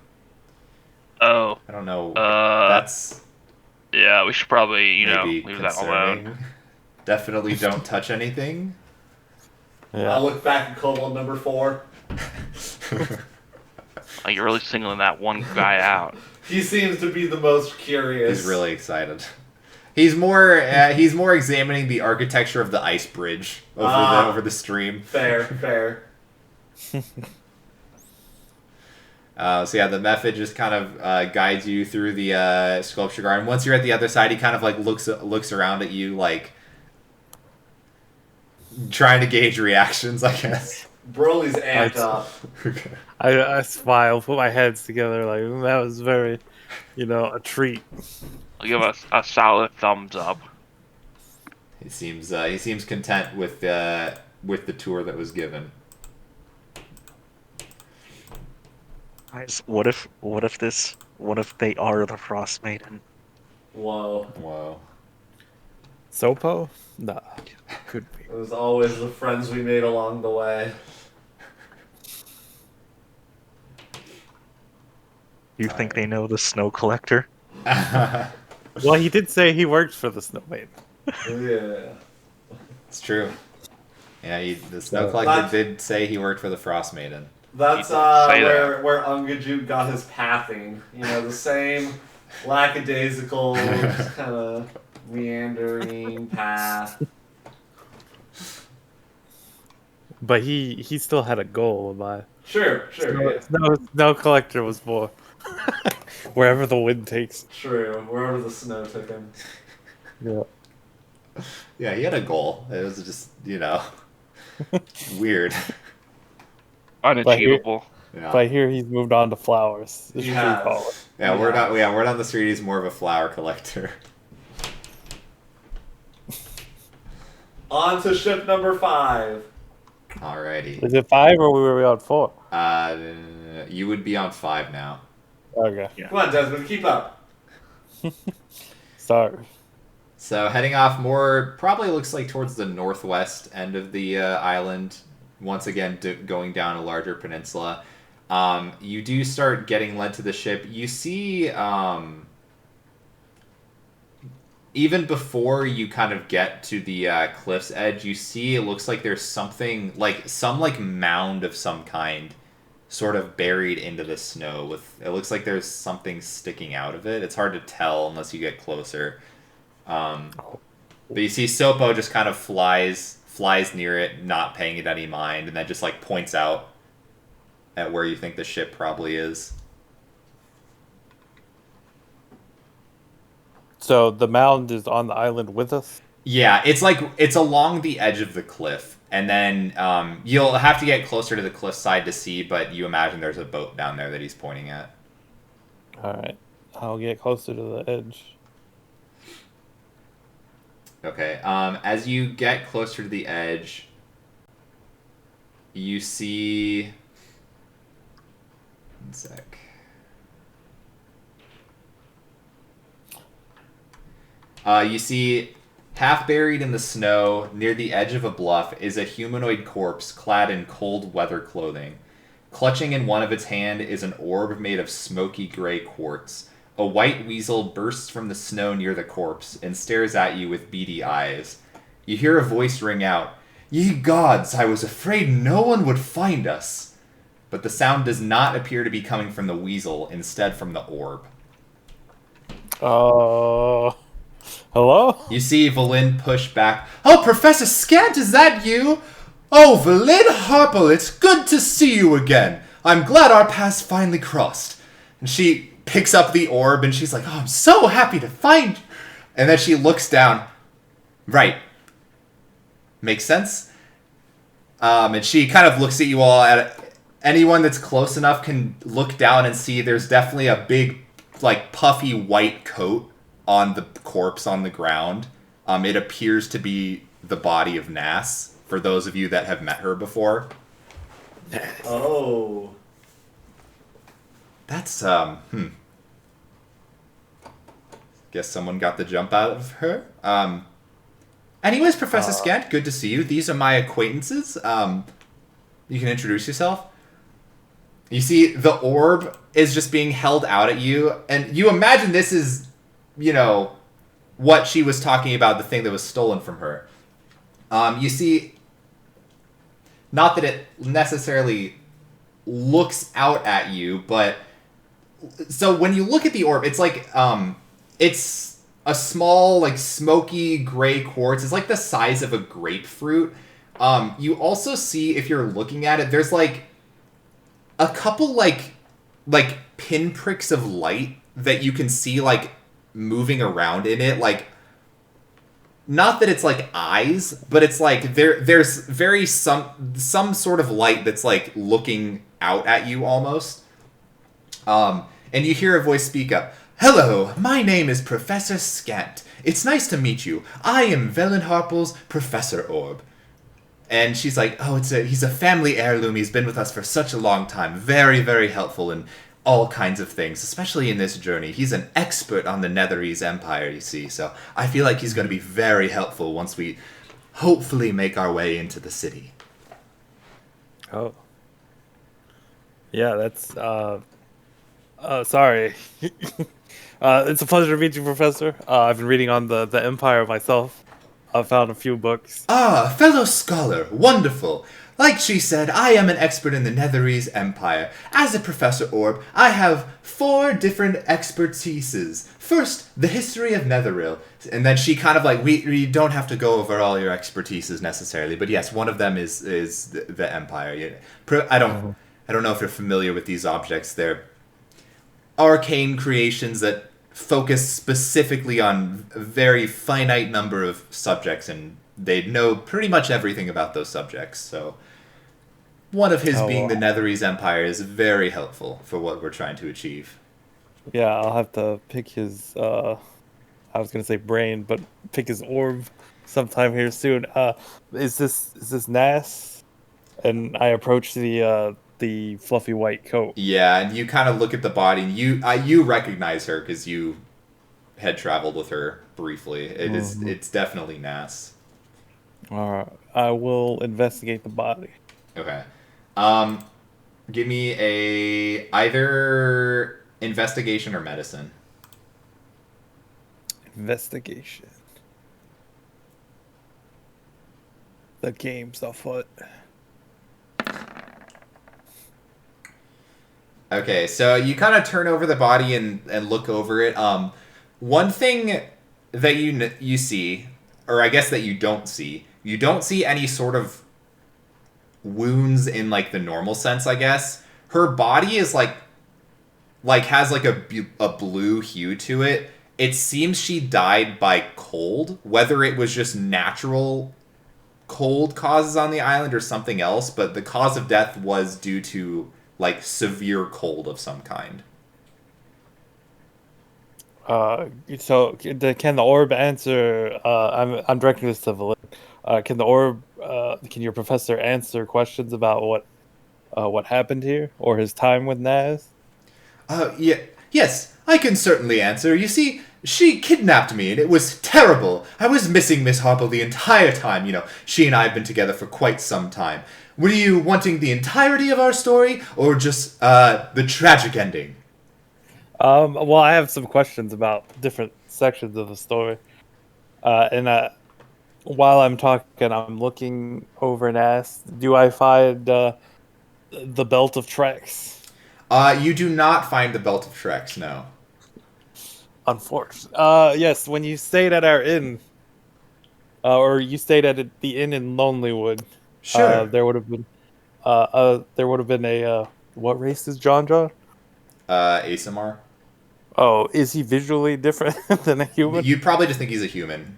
I don't know. That's Yeah, we should probably, maybe leave that concerning. alone. Definitely don't touch anything. Yeah. I look back at Kobold number 4. Like, you're really singling that one guy out. He seems to be the most curious. He's really excited. He's more examining the architecture of the ice bridge over the stream. Fair. So yeah, the method just kind of guides you through the sculpture garden. Once you're at the other side, he kind of like looks around at you, like trying to gauge reactions, I guess. Broly's amped up. Okay. I smile, put my hands together, like that was very, a treat. I'll give us a solid thumbs up. He seems content with the tour that was given. Guys, what if they are the Frostmaiden? Whoa. Sopo? Nah, could be. It was always the friends we made along the way. You think they know the snow collector? Well, he did say he worked for the Snowmaiden. Yeah. It's true. Yeah, the snow collector did say he worked for the Frostmaiden. That's where Ungaju got his pathing. The same lackadaisical, just kind of meandering path. But he still had a goal in mind. Sure. Yeah. Snow collector was more wherever the wind takes. True. Wherever the snow took him. Yeah. Yeah, he had a goal. It was just, weird. Unachievable. Yeah. But here he's moved on to flowers. He has. Yeah, we're not. Yeah, we're on the street. He's more of a flower collector. On to ship number 5. Alrighty. Is it 5 or were we on 4? You would be on 5 now. Okay. Yeah. Come on, Desmond, keep up. Sorry. So heading off more, probably looks like towards the northwest end of the island. Once again, going down a larger peninsula. You do start getting led to the ship. You see, even before you kind of get to the cliff's edge, you see it looks like there's something, like some mound of some kind sort of buried into the snow. It looks like there's something sticking out of it. It's hard to tell unless you get closer. But you see Sopo just kind of flies near it, not paying it any mind, and then just points out at where you think the ship probably is. So the mound is on the island with us? Yeah, it's along the edge of the cliff, and then you'll have to get closer to the cliff side to see, but you imagine there's a boat down there that he's pointing at. Alright. I'll get closer to the edge. Okay, as you get closer to the edge, you see... One sec. You see, half buried in the snow, near the edge of a bluff, is a humanoid corpse clad in cold weather clothing. Clutching in one of its hand is an orb made of smoky gray quartz. A white weasel bursts from the snow near the corpse and stares at you with beady eyes. You hear a voice ring out, "Ye gods, I was afraid no one would find us." But the sound does not appear to be coming from the weasel, instead from the orb. Hello? You see Valin push back. "Oh, Professor Scant, is that you? Oh, Valid Harple, it's good to see you again. I'm glad our paths finally crossed. And she picks up the orb and she's like, oh, I'm so happy to find you. And then she looks down. Right. Makes sense? And she kind of looks at you all. Anyone that's close enough can look down and see there's definitely a big, like, puffy white coat on the corpse on the ground. It appears to be the body of Nass, for those of you that have met her before. Oh. That's, Guess someone got the jump out of her. Anyways, Professor Scant, good to see you. These are my acquaintances. You can introduce yourself. You see, the orb is just being held out at you, and you imagine this is, what she was talking about, the thing that was stolen from her. You see, not that it necessarily looks out at you, but so when you look at the orb, it's like, it's a small, like, smoky gray quartz. It's like the size of a grapefruit. You also see, if you're looking at it, there's, like, a couple, like pinpricks of light that you can see, like, moving around in it. Like, not that it's, like, eyes, but it's, like, there's very some sort of light that's, like, looking out at you, almost. And you hear a voice speak up. Hello, my name is Professor Scant. It's nice to meet you. I am Velen Harple's Professor Orb. And she's like, oh, he's a family heirloom. He's been with us for such a long time. Very, very helpful in all kinds of things, especially in this journey. He's an expert on the Netherese Empire, you see. So I feel like he's going to be very helpful once we hopefully make our way into the city. Oh. Yeah, that's, sorry. It's a pleasure to meet you, Professor. I've been reading on the Empire myself. I've found a few books. Ah, fellow scholar, wonderful. Like she said, I am an expert in the Netherese Empire. As a Professor Orb, I have 4 different expertises. First, the history of Netheril. And then she kind of like, we don't have to go over all your expertises necessarily, but yes, one of them is the Empire. I don't know if you're familiar with these objects. They're arcane creations that focus specifically on a very finite number of subjects, and they know pretty much everything about those subjects. So one of his being the Netherese Empire is very helpful for what we're trying to achieve. Yeah, I'll have to pick his, I was going to say brain, but pick his orb sometime here soon. Is this Nass? And I approach the fluffy white coat. Yeah, and you kind of look at the body, and you recognize her because you had traveled with her briefly. It's definitely Nass. Alright, I will investigate the body. Okay. Give me either investigation or medicine. Investigation. The game's afoot. Okay, so you kind of turn over the body and look over it. One thing that you see, or I guess that you don't see any sort of wounds in like the normal sense, I guess. Her body is like has like a blue hue to it. It seems she died by cold, whether it was just natural cold causes on the island or something else, but the cause of death was due to like severe cold of some kind. So can the orb answer? I'm directing this to Valid. Can the orb? Can your professor answer questions about what happened here or his time with Naz? Yeah, yes, I can certainly answer. You see, she kidnapped me, and it was terrible. I was missing Miss Harple the entire time. She and I have been together for quite some time. Were you wanting the entirety of our story, or just the tragic ending? Well, I have some questions about different sections of the story. And while I'm talking, I'm looking over and ask, do I find the Belt of Trex? You do not find the Belt of Trex, no. Unfortunately. Yes, when you stayed at our inn, or you stayed at the inn in Lonelywood. Sure. there would have been a what race is John? ASMR. Oh, is he visually different than a human? You'd probably just think he's a human.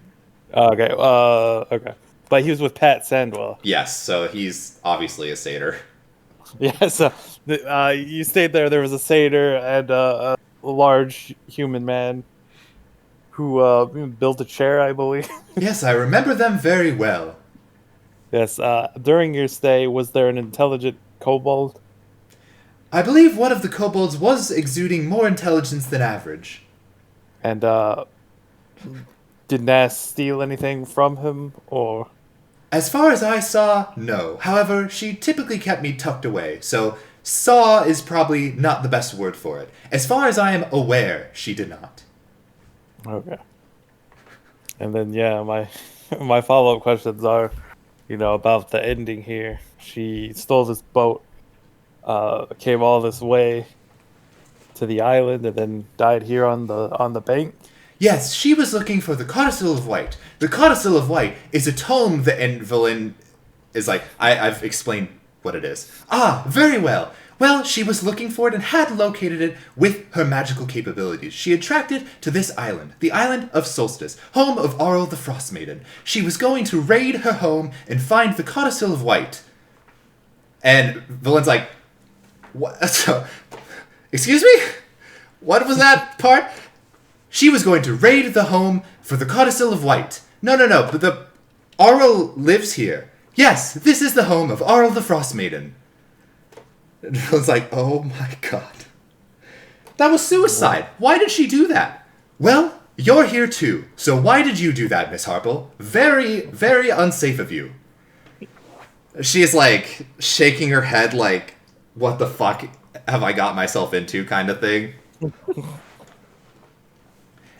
Okay, okay. But he was with Pat Sandwell. Yes, so he's obviously a satyr. Yeah, so you stayed there. There was a satyr and a large human man who built a chair, I believe. Yes, I remember them very well. Yes. During your stay, was there an intelligent kobold? I believe one of the kobolds was exuding more intelligence than average. And did Nass steal anything from him, or? As far as I saw, no. However, she typically kept me tucked away, so saw is probably not the best word for it. As far as I am aware, she did not. Okay. And then yeah, my follow-up questions are, about the ending here. She stole this boat, came all this way to the island, and then died here on the bank. Yes, she was looking for the Codicil of White. The Codicil of White is a tome that Evelyn is like, I've explained what it is. Ah, very well. Well, she was looking for it and had located it with her magical capabilities. She had tracked it to this island, the island of Solstice, home of Auril the Frostmaiden. She was going to raid her home and find the Codicil of White. And Valen's like, what? So, excuse me? What was that part? She was going to raid the home for the Codicil of White. No, but the Auril lives here. Yes, this is the home of Auril the Frostmaiden. And I was like, oh my god. That was suicide. Why did she do that? Well, you're here too. So why did you do that, Miss Harple? Very, very unsafe of you. She's like shaking her head like, what the fuck have I got myself into kind of thing.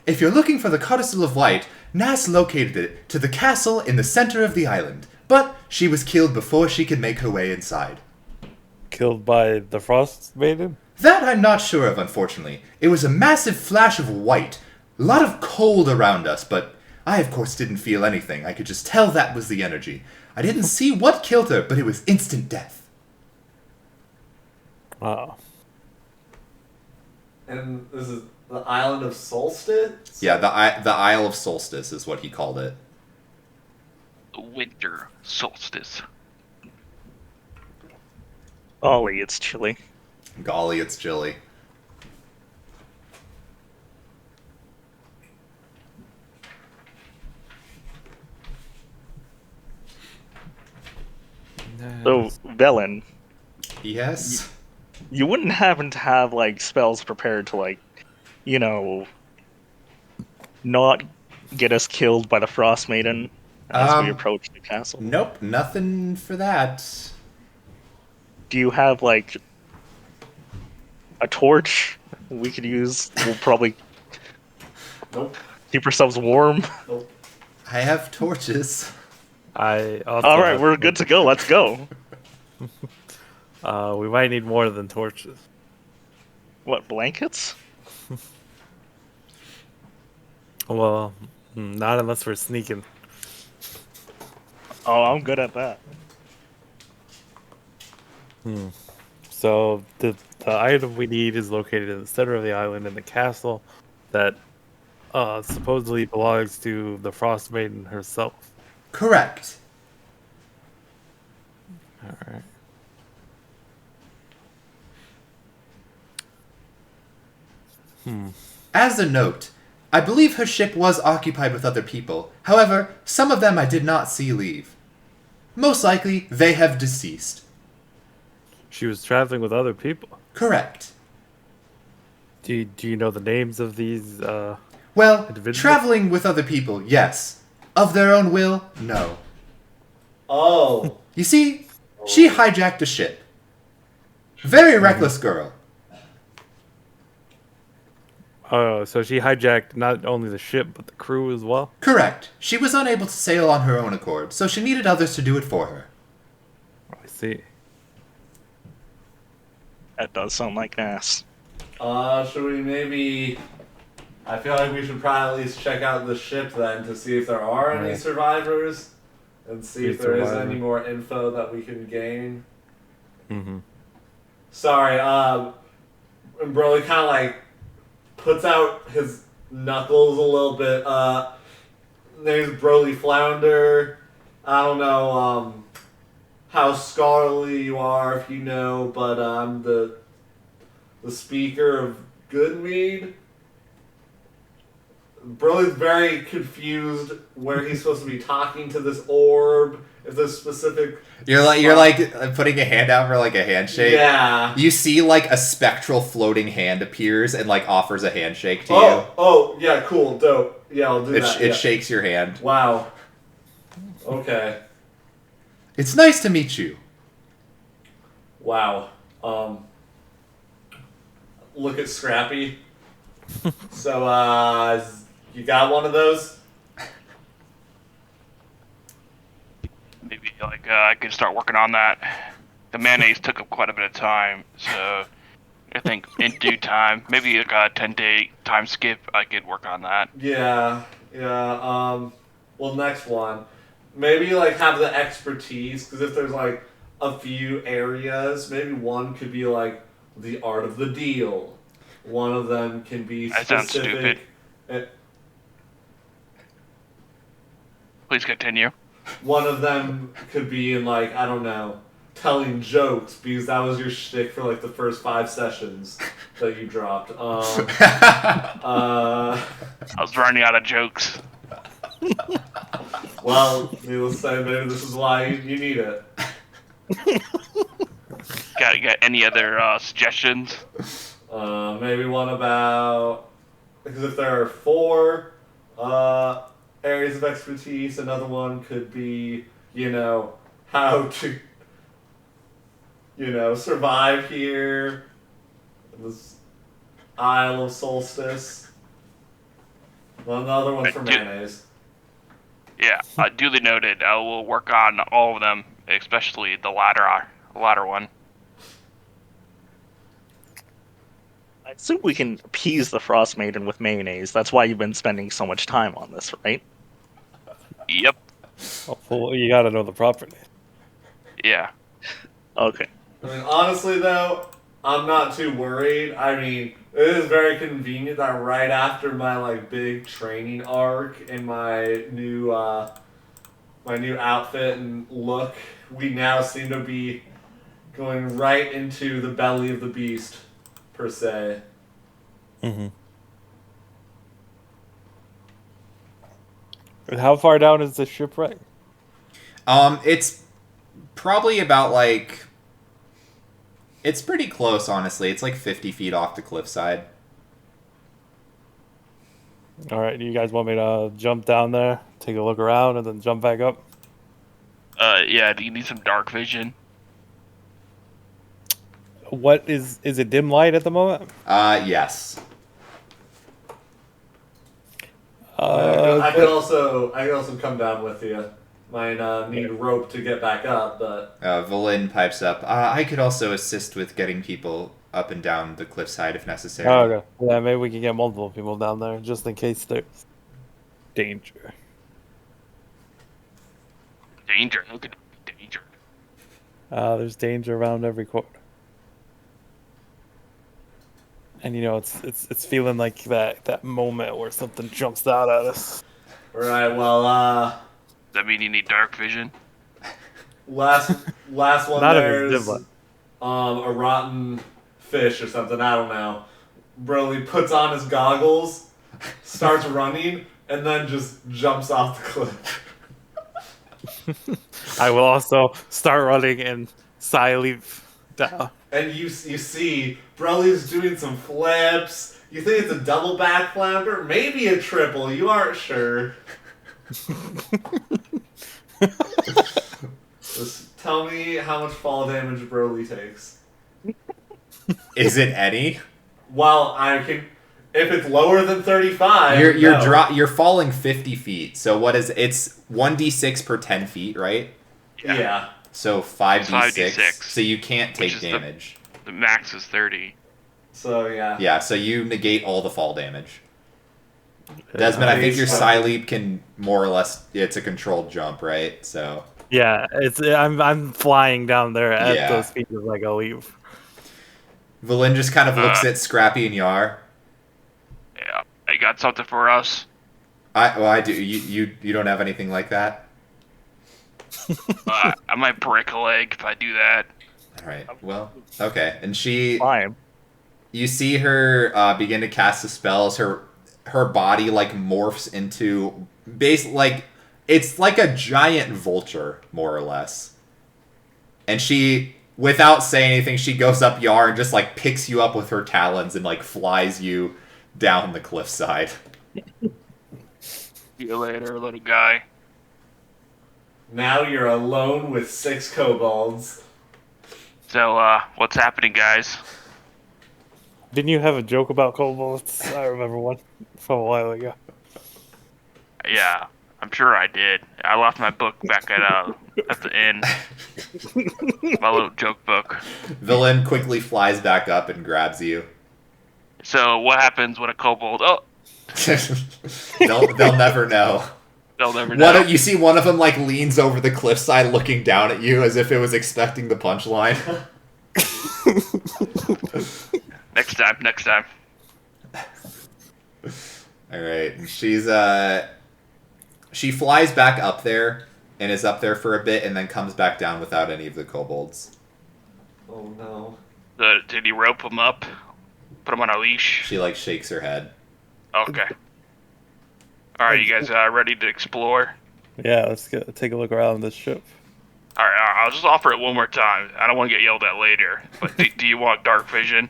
If you're looking for the Codicil of White, Nass located it to the castle in the center of the island, but she was killed before she could make her way inside. Killed by the Frost Maiden? That I'm not sure of, unfortunately. It was a massive flash of white, a lot of cold around us, but I of course didn't feel anything. I could just tell that was the energy. I didn't see what killed her, but it was instant death. Wow. And this is the island of Solstice? Yeah, the Isle of Solstice is what he called it. Winter solstice. Ollie, it's chilly. Golly, it's chilly. So, Velen, Yes? you wouldn't happen to have, like, spells prepared to, like, not get us killed by the Frost Maiden as we approach the castle? Nope, nothing for that. Do you have, like, a torch we could use? We'll probably Nope. keep ourselves warm. Nope. I have torches. I also Alright, have- we're good to go. Let's go. We might need more than torches. What, blankets? Well, not unless we're sneaking. Oh, I'm good at that. So the item we need is located in the center of the island in the castle that supposedly belongs to the Frost Maiden herself. Correct. All right. As a note, I believe her ship was occupied with other people. However, some of them I did not see leave. Most likely, they have deceased. She was traveling with other people. Correct. Do you know the names of these? Well, Individual? traveling with other people, yes. Of their own will, no. Oh. You see, she hijacked a ship. Very reckless girl. Oh, so she hijacked not only the ship but the crew as well. Correct. She was unable to sail on her own accord, so she needed others to do it for her. I see. That does sound like ass. Should we maybe... I feel like we should probably at least check out the ship then to see if there are any survivors. and see if there is any more info that we can gain. Mm-hmm. Sorry, and Broly kind of like puts out his knuckles a little bit. Name's Broly Flounder. I don't know how scholarly you are, if you know, but I'm the speaker of Goodmead. Broly's very confused where he's supposed to be talking to this orb. If there's specific. You're like putting a hand out for like a handshake. Yeah. You see like a spectral floating hand appears and like offers a handshake to you. Oh, yeah, cool, dope. Yeah, I'll do that. It shakes your hand. Wow. Okay. It's nice to meet you. Wow. Look at Scrappy. So, you got one of those? Maybe like I could start working on that. The mayonnaise took up quite a bit of time, so I think in due time, maybe like a 10-day time skip, I could work on that. Yeah. Well, next one. Maybe, like, have the expertise, because if there's, like, a few areas, maybe one could be, like, the art of the deal. One of them can be That specific. sounds stupid. Please continue. One of them could be in, like, I don't know, telling jokes, because that was your shtick for, like, the first 5 sessions that you dropped. I was running out of jokes. Well, needless to say, maybe this is why you need it. Got any other suggestions? Maybe one about, because if there are 4 areas of expertise, another one could be, how to, survive here, in this Isle of Solstice. Another one for mayonnaise. Yeah, duly noted. I will work on all of them, especially the latter one. I assume we can appease the Frostmaiden with mayonnaise. That's why you've been spending so much time on this, right? Yep. Well, you gotta know the property. Yeah. Okay. I mean, honestly, though, I'm not too worried. I mean, it is very convenient that right after my, like, big training arc and my new outfit and look, we now seem to be going right into the belly of the beast, per se. Mm-hmm. How far down is the shipwreck? It's probably about like. It's pretty close, honestly. It's like 50 feet off the cliffside. All right, do you guys want me to jump down there, take a look around, and then jump back up? Yeah. Do you need some dark vision? What is it dim light at the moment? Yes. I could also come down with you. Might need a rope to get back up, but... Volin pipes up. I could also assist with getting people up and down the cliffside if necessary. Oh, okay. Yeah, maybe we can get multiple people down there, just in case there's danger. Danger? How could it be danger? There's danger around every corner. And it's feeling like that moment where something jumps out at us. Right, well, Does that mean you need dark vision? last one Not if there's it's dim light. a rotten fish or something, I don't know. Broly puts on his goggles, starts running, and then just jumps off the cliff. I will also start running and Sai leap down. And you see, Broly's doing some flips. You think it's a double back flounder? Maybe a triple, you aren't sure. Just tell me how much fall damage Broly takes. Is it any? Well, if it's lower than 35, You're falling 50 feet. So what is it's 1d6 per 10 feet, right? Yeah. So 5d6. 5d6. So you can't take Which is damage. The max is 30. So yeah. Yeah, so you negate all the fall damage. Desmond, I think your Please. Psy Leap can more or less, it's a controlled jump, right? So, Yeah, I'm flying down there at Yeah. those speeds like a leap. Valen just kind of looks at Scrappy and Yar. Yeah, I got something for us. I do. You don't have anything like that? I might break a leg if I do that. All right. Well, okay. And she, Fine. you see her begin to cast the spells. Her body like morphs into it's like a giant vulture, more or less. And she, without saying anything, she goes up Yar and just like picks you up with her talons and like flies you down the cliffside. See you later, little guy. Now you're alone with 6 kobolds. So, what's happening, guys? Didn't you have a joke about kobolds? I remember one from a while ago. Yeah, I'm sure I did. I left my book back at the inn. My little joke book. Villain quickly flies back up and grabs you. So, what happens when a kobold... Oh, They'll never know. they'll never know. You see one of them like leans over the cliffside looking down at you as if it was expecting the punchline. Next time. Alright. She flies back up there and is up there for a bit and then comes back down without any of the kobolds. Oh no. Did he rope him up? Put him on a leash? She like shakes her head. Okay. Alright, you guys ready to explore? Yeah, let's take a look around this ship. Alright, I'll just offer it one more time. I don't want to get yelled at later. But do you want dark vision?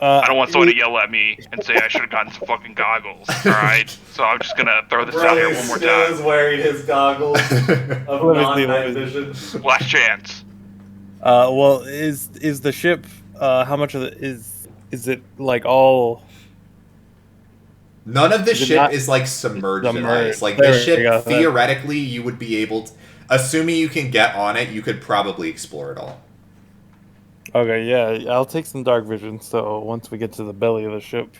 I don't want someone to yell at me and say I should have gotten some fucking goggles. Alright? So I'm just gonna throw this out here Brody one more still time. is wearing his goggles of non-night vision. Last chance. Well, is the ship? How much of it is it like all? None of the Is it ship not is like submerged in submerged? ice. Like There the we ship, go. theoretically, you would be able to, assuming you can get on it, you could probably explore it all. Okay, yeah, I'll take some dark vision. So once we get to the belly of the ship,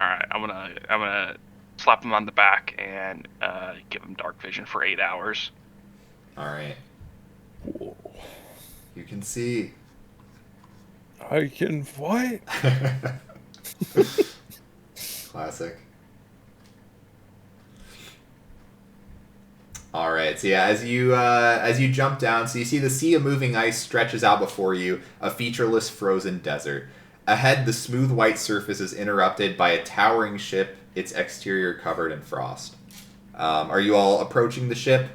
Alright, I'm gonna slap him on the back and give him dark vision for 8 hours. Alright. You can see. I can what? Classic. All right. So yeah, as you jump down, so you see the sea of moving ice stretches out before you, a featureless frozen desert. Ahead, the smooth white surface is interrupted by a towering ship, its exterior covered in frost. Are you all approaching the ship?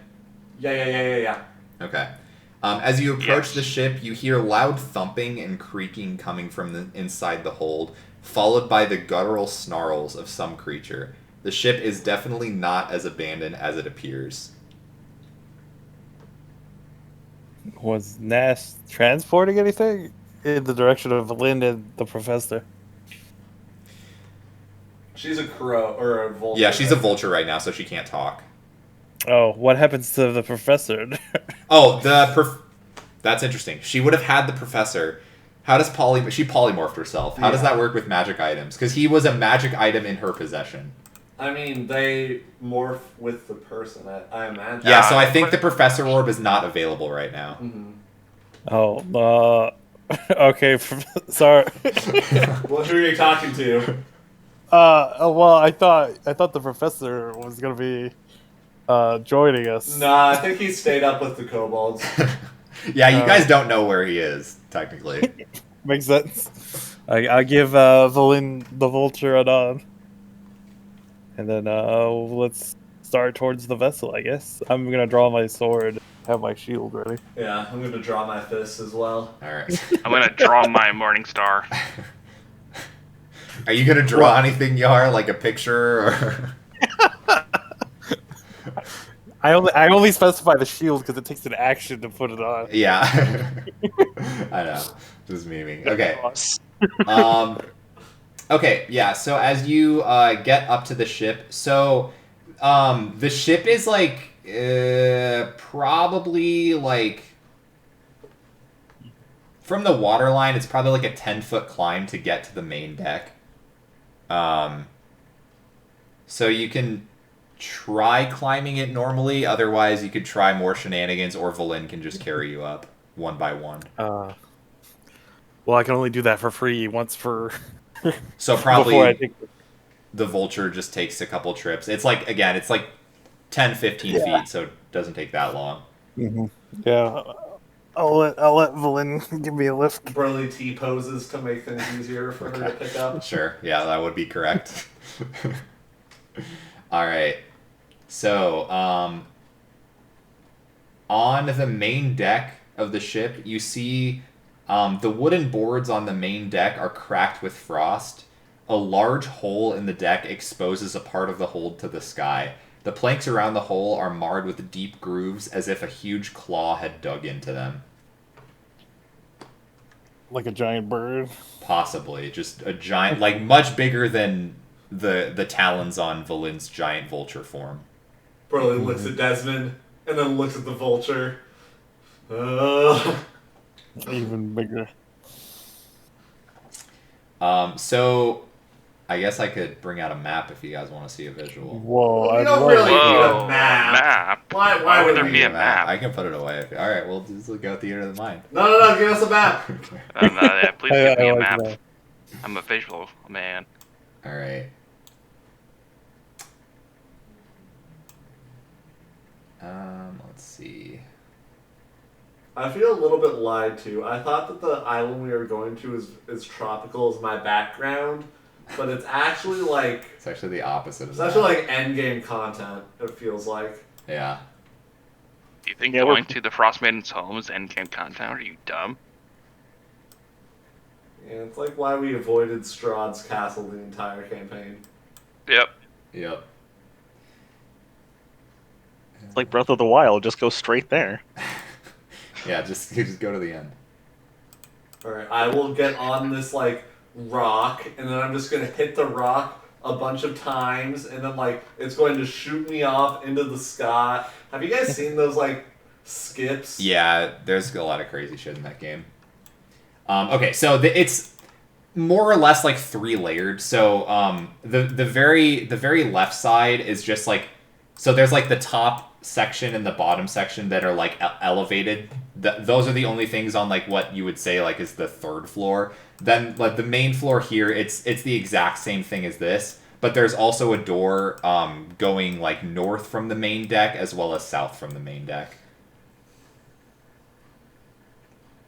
Yeah. Okay. As you approach Yes. the ship, you hear loud thumping and creaking coming from the inside the hold, followed by the guttural snarls of some creature. The ship is definitely not as abandoned as it appears. Was Nash transporting anything in the direction of Lynn and the professor? She's a crow or a vulture. Yeah, she's a vulture right now, so she can't talk. Oh, what happens to the professor? Oh, that's interesting. She would have had the professor. How does she polymorphed herself? How does Yeah. that work with magic items? Because he was a magic item in her possession. I mean, they morph with the person, I imagine. Yeah, so I think the professor orb is not available right now. Mm-hmm. Oh, okay. Sorry. Well, who are you talking to? Well, I thought the professor was gonna be joining us. Nah, I think he stayed up with the kobolds. Yeah, you guys don't know where he is, technically. Makes sense. I give the vulture a nod, and then let's start towards the vessel. I guess I'm gonna draw my sword, have my shield ready. Yeah, I'm gonna draw my fists as well. Alright. I'm gonna draw my morning star. Are you going to draw anything, Yar? Like a picture? Or... I only specify the shield because it takes an action to put it on. Yeah. I know. Just memeing. Okay. Okay, yeah, so as you get up to the ship, so the ship is like probably like from the waterline, it's probably like a 10-foot climb to get to the main deck. So you can try climbing it normally. Otherwise, you could try more shenanigans, or Valen can just carry you up one by one. Well, I can only do that for free once for So before I probably take. the vulture just takes a couple trips. It's like, again, it's like 10, 15 Yeah. feet, so it doesn't take that long. Yeah, I'll let Valen give me a lift. Burly T poses to make things easier for her to pick up. Sure, yeah, that would be correct. All right. So, on the main deck of the ship, you see the wooden boards on the main deck are cracked with frost. A large hole in the deck exposes a part of the hold to the sky. The planks around the hole are marred with deep grooves as if a huge claw had dug into them. Like a giant bird. Possibly. Just a giant, like much bigger than the talons on Valin's giant vulture form. Burly looks at Desmond and then looks at the vulture. Even bigger. So I guess I could bring out a map if you guys want to see a visual. Whoa! We I'd don't love really it. need a Whoa, map. Why would would there we be need a map? I can put it away. All right, we'll just go with the theater of the mind. No, give us a map. Yeah, please give me I a like map. that. I'm a visual man. All right. Let's see. I feel a little bit lied to. I thought that the island we were going to is tropical as my background, but it's actually like It's actually the opposite of it's that. actually like end game content. It feels like. Yeah. Do you think Yeah, going to the Frostmaiden's home is endgame content? Are you dumb? Yeah, it's like why we avoided Strahd's castle the entire campaign. Yep. Yep. It's like Breath of the Wild. Just go straight there. Yeah, just go to the end. Alright, I will get on this like rock and then I'm just gonna hit the rock a bunch of times and then like it's going to shoot me off into the sky. Have you guys seen those like skips? Yeah, there's a lot of crazy shit in that game. Okay, so it's more or less like 3-layered. So the very left side is just like, so there's like the top section and the bottom section that are like elevated. Those are the only things on like what you would say like is the third floor. Then like the main floor here, it's the exact same thing as this, but there's also a door going like north from the main deck as well as south from the main deck.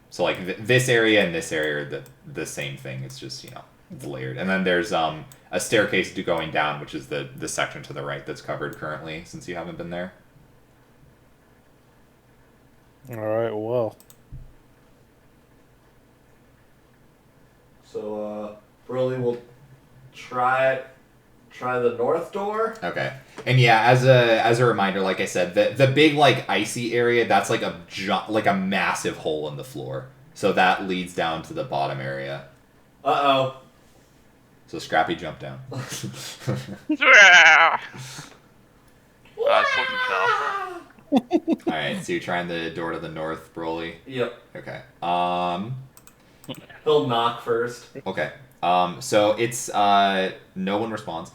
So like this area and this area are the same thing. It's just, it's layered. And then there's a staircase going down, which is the section to the right that's covered currently, since you haven't been there. All right. Well. So Burley will try the north door. Okay. And yeah, as a reminder, like I said, the big like icy area, that's like a massive hole in the floor. So that leads down to the bottom area. Uh-oh. So Scrappy jumped down. Slipped himself. Alright, so you're trying the door to the north, Broly? Yep. Okay. He'll knock first. Okay. So it's no one responds.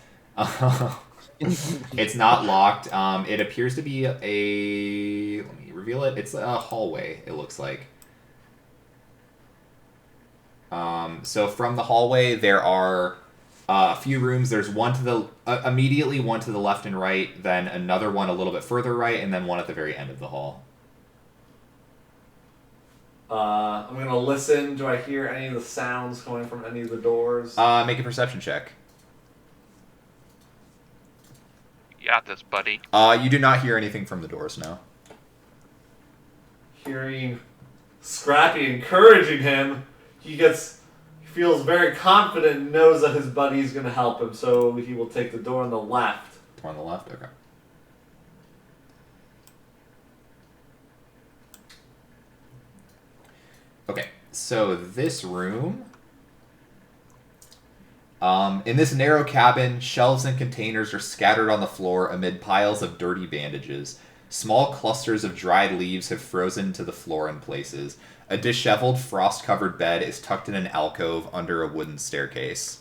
It's not locked. It appears to be let me reveal it. It's a hallway, it looks like. So from the hallway there are a few rooms. There's one to the immediately one to the left and right, then another one a little bit further right, and then one at the very end of the hall. I'm gonna listen. Do I hear any of the sounds coming from any of the doors? Make a perception check. You got this, buddy. You do not hear anything from the doors now. Hearing Scrappy encouraging him, he feels very confident and knows that his buddy's gonna help him, so he will take the door on the left. On the left? Okay. Okay, so this room... in this narrow cabin, shelves and containers are scattered on the floor amid piles of dirty bandages. Small clusters of dried leaves have frozen to the floor in places. A disheveled, frost-covered bed is tucked in an alcove under a wooden staircase.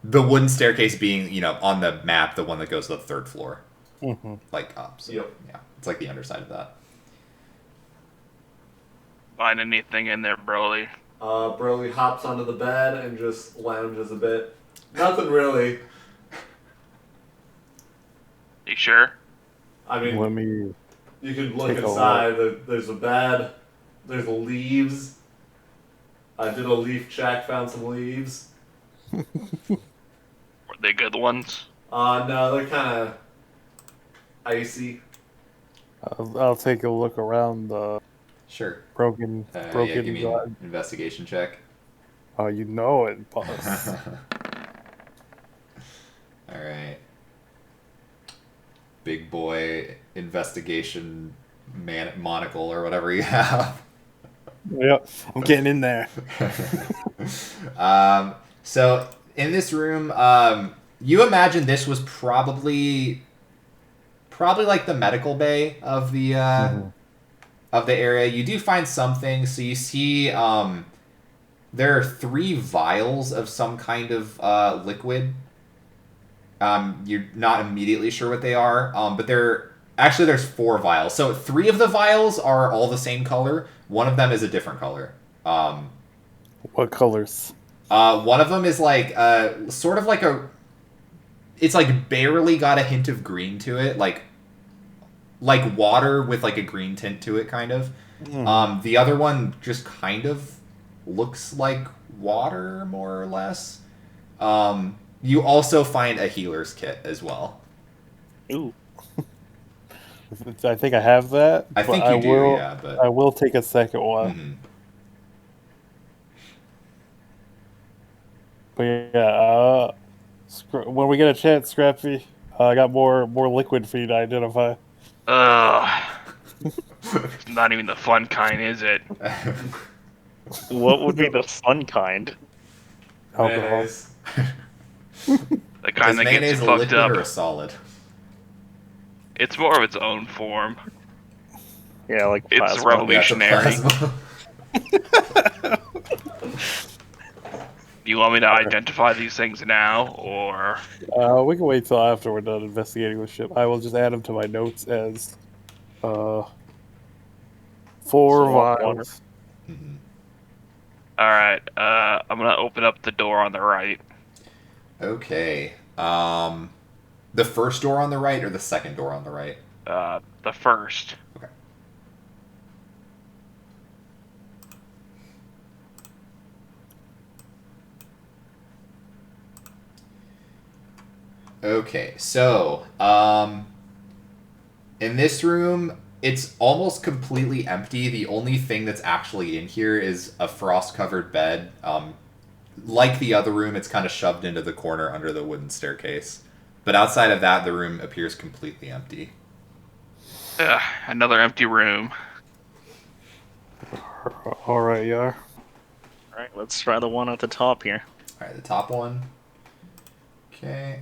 The wooden staircase being, on the map, the one that goes to the third floor. Mm-hmm. Like up. So, Yep. yeah. It's like the underside of that. Find anything in there, Broly? Broly hops onto the bed and just lounges a bit. Nothing really. You sure? I mean, Let me. you can look take a inside. There's a bed. There's leaves. I did a leaf check, found some leaves. Were they good ones? No, they're kind of icy. I'll take a look around the Sure. broken Yeah, give me drive. an investigation check. Oh, you know it, boss. All right. Big boy investigation monocle or whatever you have. Yep, I'm getting in there. So in this room, you imagine this was probably like the medical bay of the area. You do find some things. So you see, there are 3 vials of some kind of liquid. You're not immediately sure what they are, but there's 4 vials. So 3 of the vials are all the same color. One of them is a different color. What colors? One of them is like sort of like it's like barely got a hint of green to it, like water with like a green tint to it, kind of. The other one just kind of looks like water, more or less. You also find a healer's kit as well. Ooh. I think I have that. I think but you do, will, yeah. But I will take a second one. Mhm. But yeah, when we get a chance, Scrappy, I got more liquid for you to identify. It's not even the fun kind, is it? What would be the fun kind? Alcohol. Mayonnaise. The kind Is that mayonnaise gets a fucked liquid up. or a solid? It's more of its own form. Yeah, like It's plasma. revolutionary. Plasma. Do you want me to identify these things now, or We can wait till after we're done investigating the ship. I will just add them to my notes as 4 Salt water. vials. Mhm. all right? I'm gonna open up the door on the right. Okay. The first door on the right or the second door on the right? The first. Okay. Okay, so in this room, it's almost completely empty. The only thing that's actually in here is a frost-covered bed. Like the other room, it's kind of shoved into the corner under the wooden staircase. But outside of that, the room appears completely empty. Another empty room. All right, Yar. Alright, let's try the one at the top here. All right, the top one. Okay.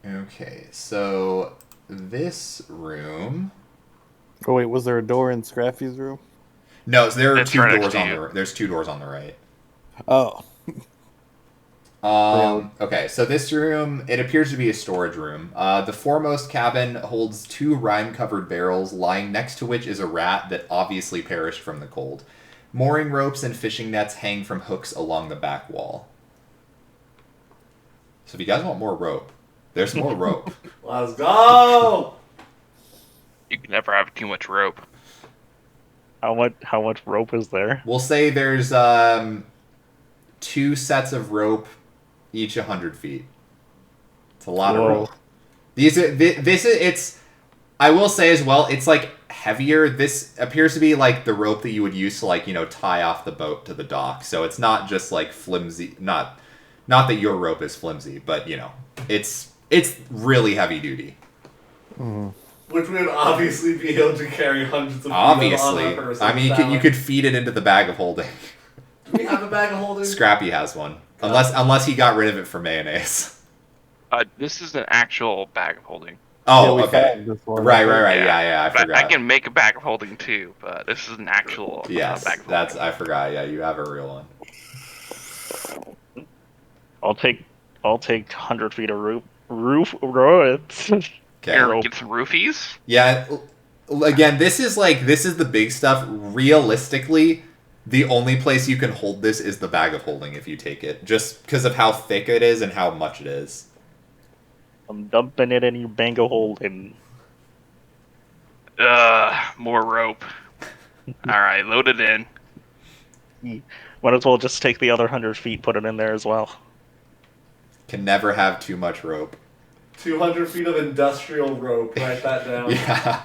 Okay, so this room. Oh wait, was there a door in Scrappy's room? No, so there are It's 2 right next doors to on you. the. There's 2 doors on the right. Oh, Okay, so this room, it appears to be a storage room. The foremost cabin holds 2 rime-covered barrels, lying next to which is a rat that obviously perished from the cold. Mooring ropes and fishing nets hang from hooks along the back wall. So if you guys want more rope, there's more rope. Let's go! You can never have too much rope. How much rope is there? We'll say there's 2 sets of rope, each 100 feet. It's a lot Whoa. of rope. It's. I will say as well, it's like heavier. This appears to be like the rope that you would use to tie off the boat to the dock. So it's not just like flimsy. Not that your rope is flimsy, but it's really heavy duty. Which we would obviously be able to carry hundreds of feet Obviously, on a person. I mean you could feed it into the bag of holding. Do we have a bag of holding? Scrappy has one, unless he got rid of it for mayonnaise. This is an actual bag of holding. Oh, we okay. found this one. Right. Yeah, I But forgot. I can make a bag of holding too, but this is an actual Yes, bag of that's. holding. I forgot. Yeah, you have a real one. I'll take 100 feet of roof roads. Okay. Here, get some roofies. Yeah. Again, this is the big stuff. Realistically, the only place you can hold this is the bag of holding if you take it, just because of how thick it is and how much it is. I'm dumping it in your bango holding. More rope. All right, load it in. Might as well just take the other 100 feet, put it in there as well. Can never have too much rope. 200 feet of industrial rope. Write that down. Yeah.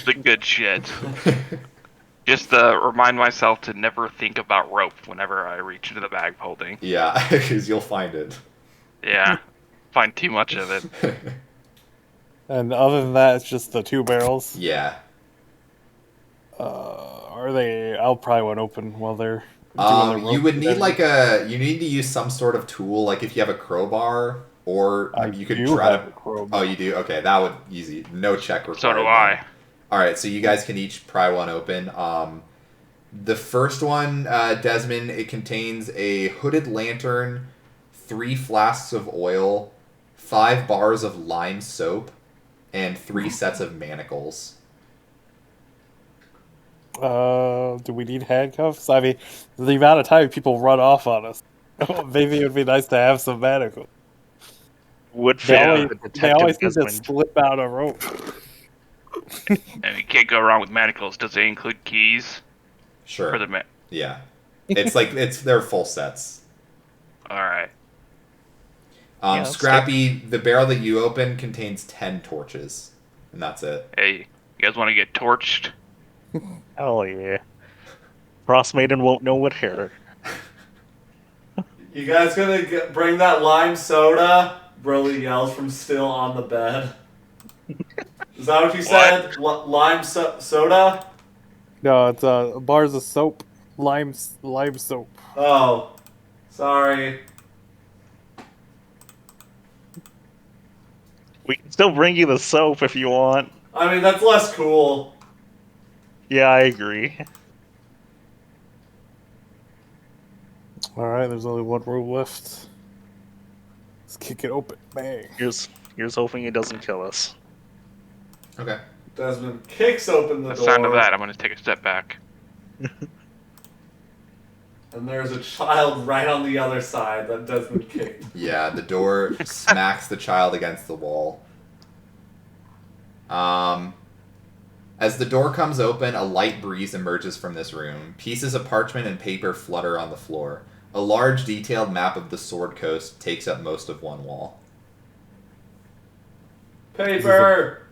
The good shit. Just remind myself to never think about rope whenever I reach into the bag of holding. Yeah, because you'll find it. Yeah, find too much of it. And other than that, it's just the 2 barrels. Yeah. Are they? I'll probably want to open while they're doing the rope. You would need you need to use some sort of tool, like if you have a crowbar, or you could try to. Oh, you do? Okay, that would easy. No check required. So do I. All right, so you guys can each pry one open. The first one, Desmond, it contains a hooded lantern, 3 flasks of oil, 5 bars of lime soap, and 3 sets of manacles. Do we need handcuffs? I mean, the amount of time people run off on us. Maybe it would be nice to have some manacles. Would They fit always, the they detective always need to Desmond. slip out a rope. And you can't go wrong with manacles. Does it include keys Sure. for the Yeah. It's they're full sets. All right. Yeah, Scrappy, the barrel that you open contains 10 torches, and that's it. Hey, you guys want to get torched? Hell yeah. Frostmaiden won't know what hair. You guys gonna bring that lime soda? Broly yells from still on the bed. Is that what you said? Lime soda? No, it's bars of soap, lime soap. Oh, sorry. We can still bring you the soap if you want. I mean, that's less cool. Yeah, I agree. All right, there's only one room left. Let's kick it open. Bang. Here's hoping it doesn't kill us. Okay. Desmond kicks open the The door. sound of that, I'm going to take a step back. And there's a child right on the other side that Desmond kicked. Yeah, the door smacks the child against the wall. As the door comes open, a light breeze emerges from this room. Pieces of parchment and paper flutter on the floor. A large, detailed map of the Sword Coast takes up most of one wall. Paper!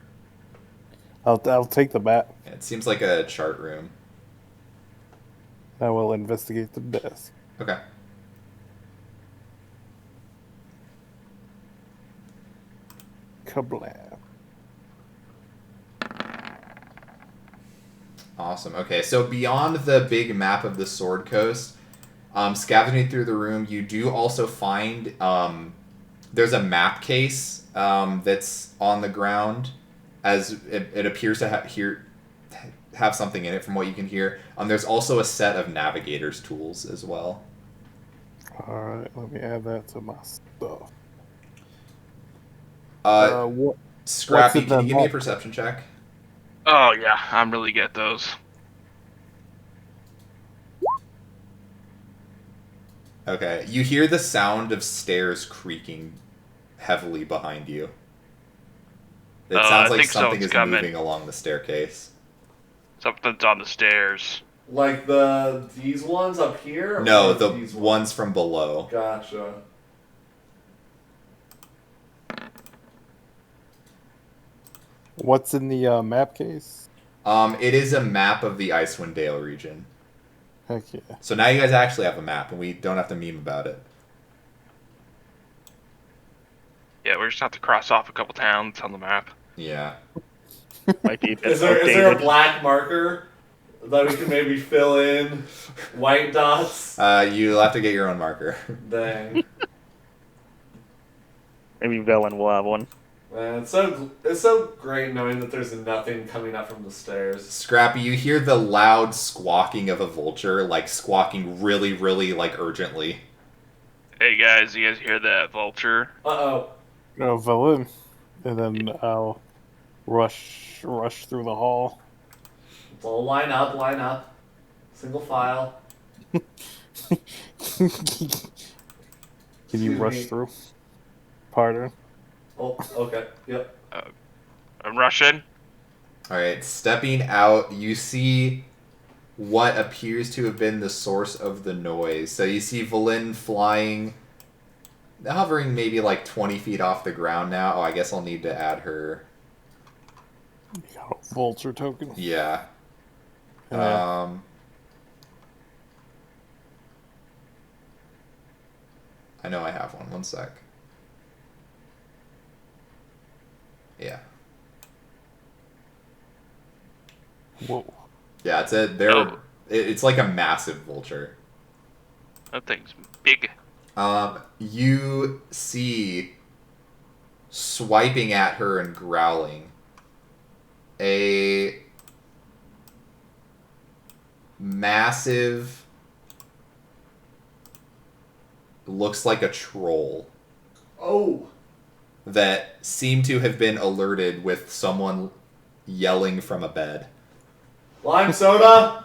I'll take the map. It seems like a chart room. I will investigate the desk. Okay. Kablam. Awesome. Okay, so beyond the big map of the Sword Coast, scavenging through the room, you do also find there's a map case that's on the ground, as it appears to have something in it from what you can hear. There's also a set of navigator's tools as well. All right, let me add that to my stuff. Scrappy, what's in can the you give me a map? perception check? Oh, yeah, I'm really good at those. Okay, you hear the sound of stairs creaking heavily behind you. It sounds I like think something someone's is coming. moving along the staircase. Something's on the stairs. Like these ones up here? No, Or the these ones from below. Gotcha. What's in the map case? It is a map of the Icewind Dale region. Heck yeah. So now you guys actually have a map, and we don't have to meme about it. Yeah, we just have to cross off a couple towns on the map. Yeah. Might be a bit Is there a outdated. black marker that we can maybe fill in white dots? You'll have to get your own marker. Dang. Maybe Velen will have one. Man, it's so great knowing that there's nothing coming up from the stairs. Scrappy, you hear the loud squawking of a vulture, like squawking really, really, like urgently. Hey guys, you guys hear that vulture? Uh-oh. No, villain. And then I'll rush through the hall. Let's all line up. Single file. Can you Excuse rush me. through? Pardon? Oh, okay. Yep. I'm rushing. Alright, stepping out, you see what appears to have been the source of the noise. So you see Valen flying, hovering maybe like 20 feet off the ground now. Oh, I guess I'll need to add her. You got a vulture token. Yeah. Yeah. I know I have one. One sec. Yeah. Whoa. Yeah, it's like a massive vulture. That thing's big. You see, swiping at her and growling, a massive, looks like a troll Oh. that seemed to have been alerted with someone yelling from a bed. Lime soda.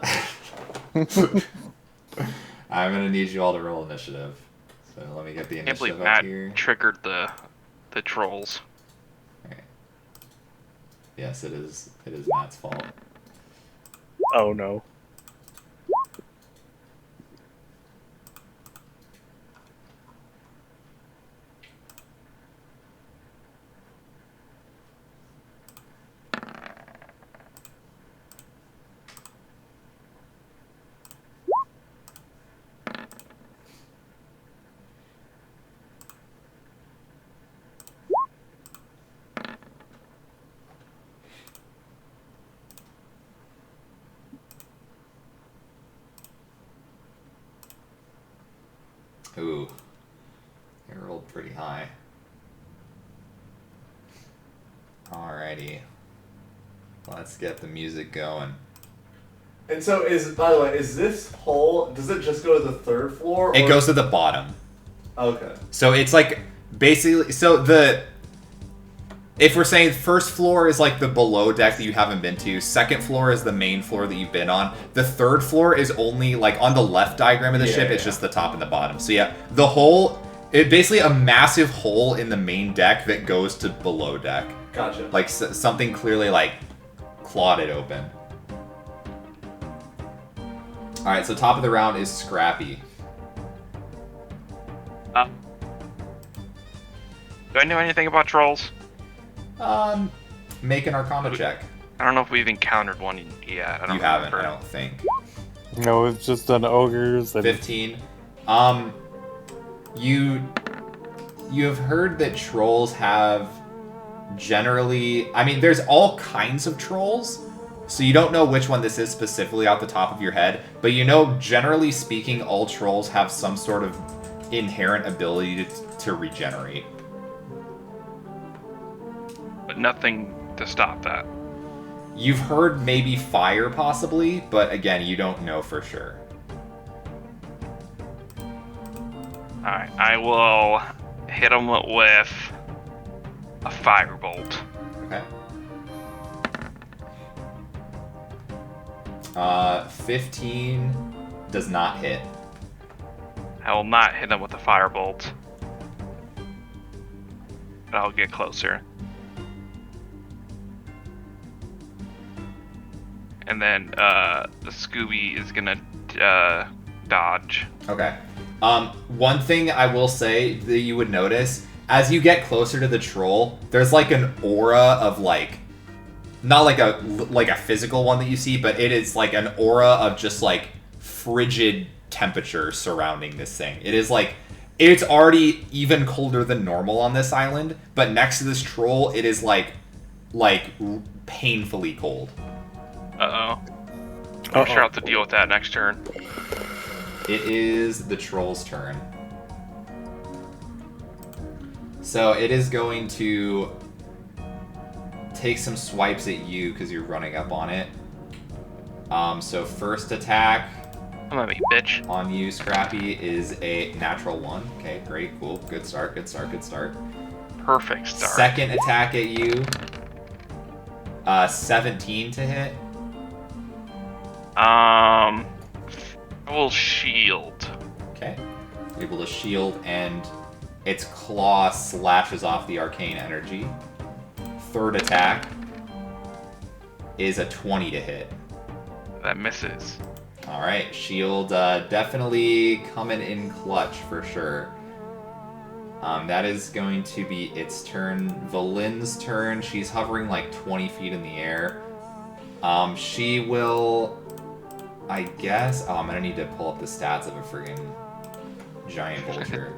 I'm gonna need you all to roll initiative. So let me get the I can't believe initiative up Matt here. triggered the trolls. Okay. Yes, it is Matt's fault. Oh no. Ooh. I rolled pretty high. Alrighty. Let's get the music going. And so by the way, is this hole, does it just go to the third floor? It or- goes to the bottom. Okay. So it's like basically if we're saying first floor is like the below deck that you haven't been to, second floor is the main floor that you've been on. The third floor is only like on the left diagram of the ship, it's just the top and the bottom. So yeah, the hole, it basically a massive hole in the main deck that goes to below deck. Gotcha. Like something clearly like clawed it open. Alright, so top of the round is Scrappy. Do I know anything about trolls? Make an Arcana check. I don't know if we've encountered one yet. I don't You haven't, remember. I don't think. No, it's just done ogres and 15. You have heard that trolls have generally, I mean, there's all kinds of trolls, so you don't know which one this is specifically off the top of your head, but you know, generally speaking, all trolls have some sort of inherent ability to regenerate. But nothing to stop that. You've heard maybe fire possibly, but again, you don't know for sure. Alright, I will hit him with a firebolt. Okay. 15 does not hit. I will not hit him with a firebolt. But I'll get closer. And then the Scooby is gonna dodge. Okay. One thing I will say that you would notice, as you get closer to the troll, there's like an aura of like, not like a physical one that you see, but it is like an aura of just like frigid temperature surrounding this thing. It is like, it's already even colder than normal on this island, but next to this troll, it is like painfully cold. Uh-oh. I'm sure I'll have to deal with that next turn. It is the troll's turn. So it is going to take some swipes at you because you're running up on it. So first attack I'm gonna be a bitch. on you, Scrappy, is a natural 1. Okay, great, cool. Good start, good start, good start. Perfect start. Second attack at you, 17 to hit. I will shield. Okay. Able to shield, and its claw slashes off the arcane energy. Third attack is a 20 to hit. That misses. Alright, shield definitely coming in clutch for sure. That is going to be its turn. Valin's turn. She's hovering like 20 feet in the air. She will, I guess... Oh, I'm gonna need to pull up the stats of a friggin' giant vulture.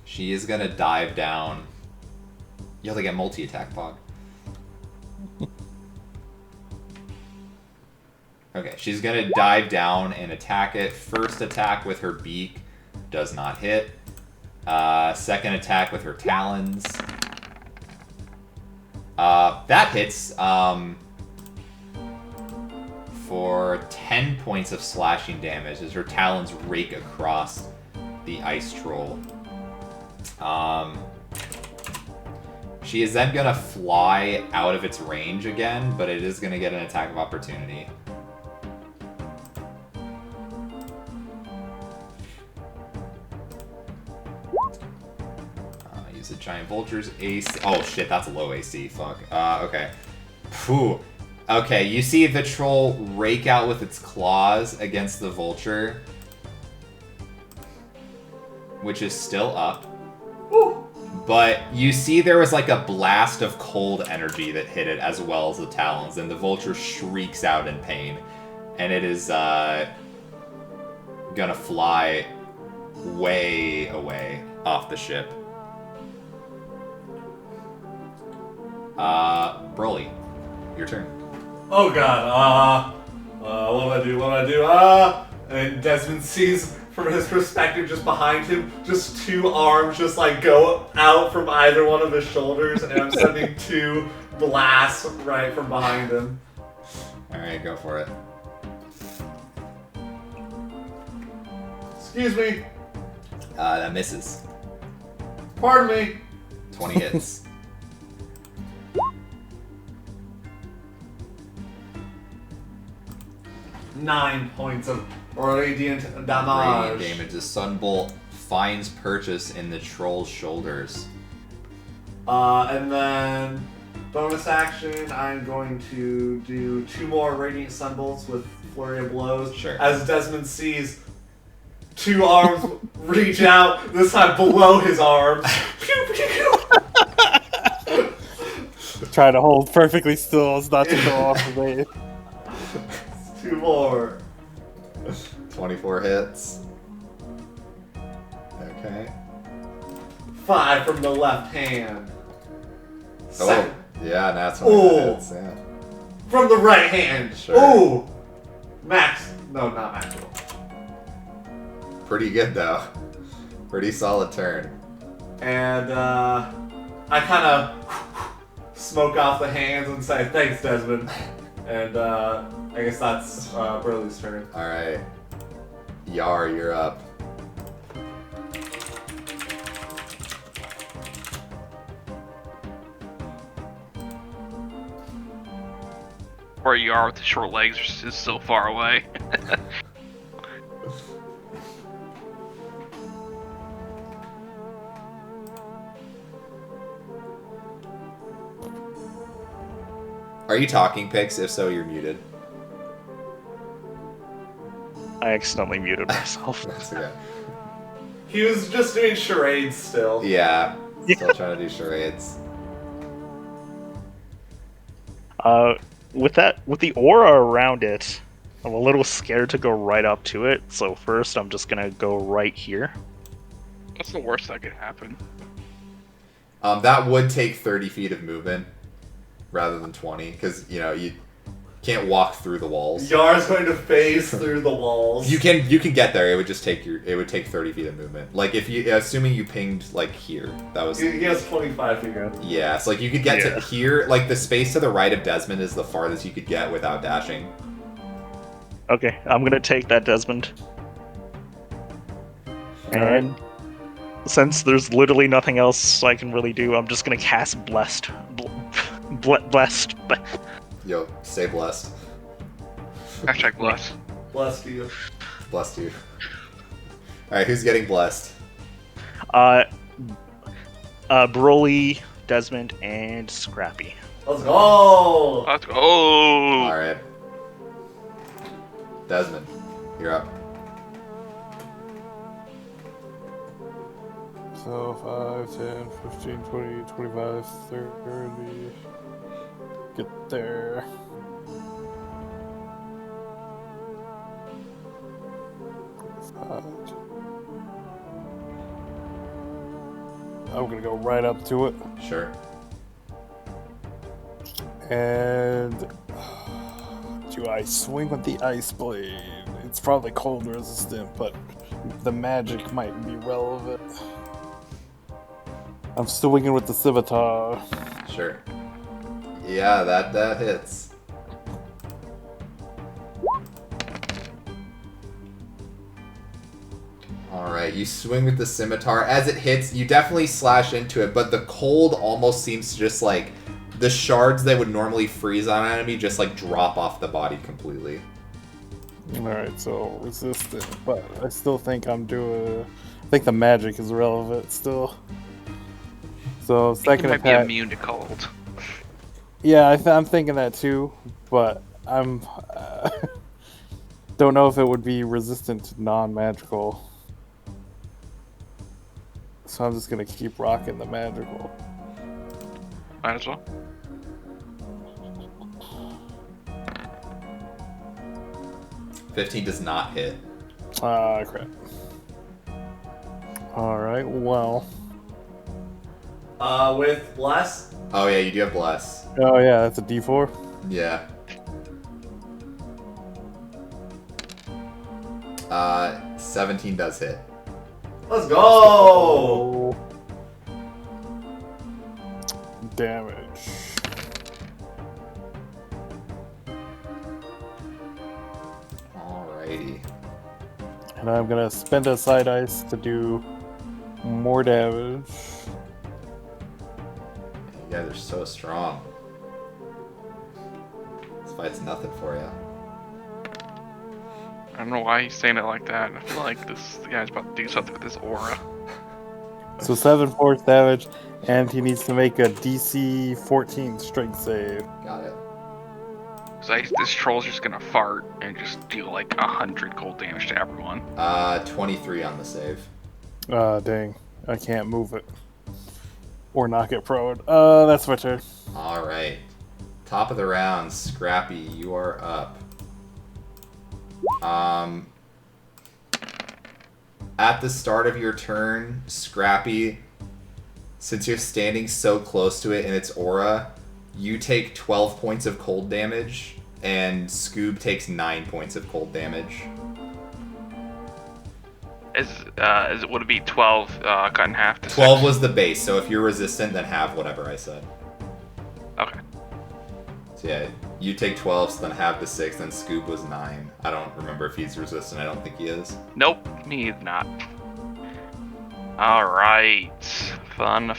She is gonna dive down. You have to get multi-attack, Pog. Okay, she's gonna dive down and attack it. First attack with her beak does not hit. Second attack with her talons. That hits for 10 points of slashing damage as her talons rake across the ice troll. She is then gonna fly out of its range again, but it is gonna get an attack of opportunity. Use the giant vulture's AC. Oh shit, that's a low AC. Fuck. Okay. Phew. Okay, you see the troll rake out with its claws against the vulture, which is still up. But you see there was like a blast of cold energy that hit it as well as the talons, and the vulture shrieks out in pain. And it is gonna fly way away off the ship. Broly, your turn. Oh god, what do I do? And Desmond sees from his perspective just behind him, just two arms just like go out from either one of his shoulders, and I'm sending two blasts right from behind him. Alright, go for it. Excuse me, That misses. pardon me. 20 hits. Nine points of radiant Radiant damage. damage. The sunbolt finds purchase in the troll's shoulders. And then bonus action, I'm going to do two more radiant sunbolts with flurry of blows. Sure. As Desmond sees two arms reach out, this time below his arms. Pew, pew, pew. Try to hold perfectly still as not to go off the base. Two more. 24 hits. Okay. 5 from the left hand. Oh, Second yeah, that's Ooh. what hits, yeah. from the right hand. Sure. Ooh! Max. No, not maximum. Pretty good, though. Pretty solid turn. And I kind of smoke off the hands and say, thanks, Desmond. And I guess that's Burley's turn. Alright. Yar, you're up. Where you are with the short legs is so far away. Are you talking, Pix? If so, you're muted. I accidentally muted myself. That's okay. He was just doing charades still. Yeah. Still trying to do charades. With the aura around it, I'm a little scared to go right up to it. So first, I'm just gonna go right here. What's the worst that could happen? That would take 30 feet of movement rather than 20, because, you know, Can't walk through the walls. Yar's going to phase through the walls. You can get there. It would just take 30 feet of movement. Like if you assuming you pinged like here. That was He has 25 feet. yeah. So like you could get to here. Like the space to the right of Desmond is the farthest you could get without dashing. Okay, I'm gonna take that, Desmond. And since there's literally nothing else I can really do, I'm just gonna cast Blessed. Blessed. Yo, stay blessed. Hashtag bless. Bless you. Blessed you. Alright, who's getting blessed? Broly, Desmond, and Scrappy. Let's go! Let's go. Alright. Desmond, you're up. So 5, 10, 15, 20, 25, 30. Get there. I'm gonna go right up to it. Sure. And do I swing with the ice blade? It's probably cold resistant, but the magic might be relevant. I'm swinging with the scimitar. Sure. Yeah, that hits. Alright, you swing with the scimitar. As it hits, you definitely slash into it, but the cold almost seems to just like the shards that would normally freeze on an enemy just like drop off the body completely. Alright, so resistant, but I still think I think the magic is relevant still. So You second might be attack. immune to cold. Yeah, I'm thinking that too, but I'm don't know if it would be resistant to non-magical. So I'm just gonna keep rocking the magical. Might as well. $15 does not hit. Ah, crap. Alright, well. With Bless, Oh yeah, you do have bless. Oh yeah, that's a D4. Yeah. 17 does hit. let's go! Oh. Damage. Alrighty. And I'm gonna spend a side ice to do more damage. You guys are so strong. This fight's nothing for you. I don't know why he's saying it like that. I feel like this guy's about to do something with his aura. So 7 force damage, and he needs to make a DC 14 strength save. Got it. So this troll's just gonna fart and just deal like 100 cold damage to everyone. 23 on the save. Dang. I can't move it. Or knock it prone. That's my turn. Alright. Top of the round, Scrappy, you are up. At the start of your turn, Scrappy, since you're standing so close to it in its aura, you take 12 points of cold damage, and Scoob takes 9 points of cold damage. Would it be 12 cut in half to 12 6? was the base, so if you're resistant, then have whatever I said. Okay. So yeah, you take 12, so then have the 6, then Scoob was 9. I don't remember if he's resistant, I don't think he is. Nope, me not. Alright. Fun.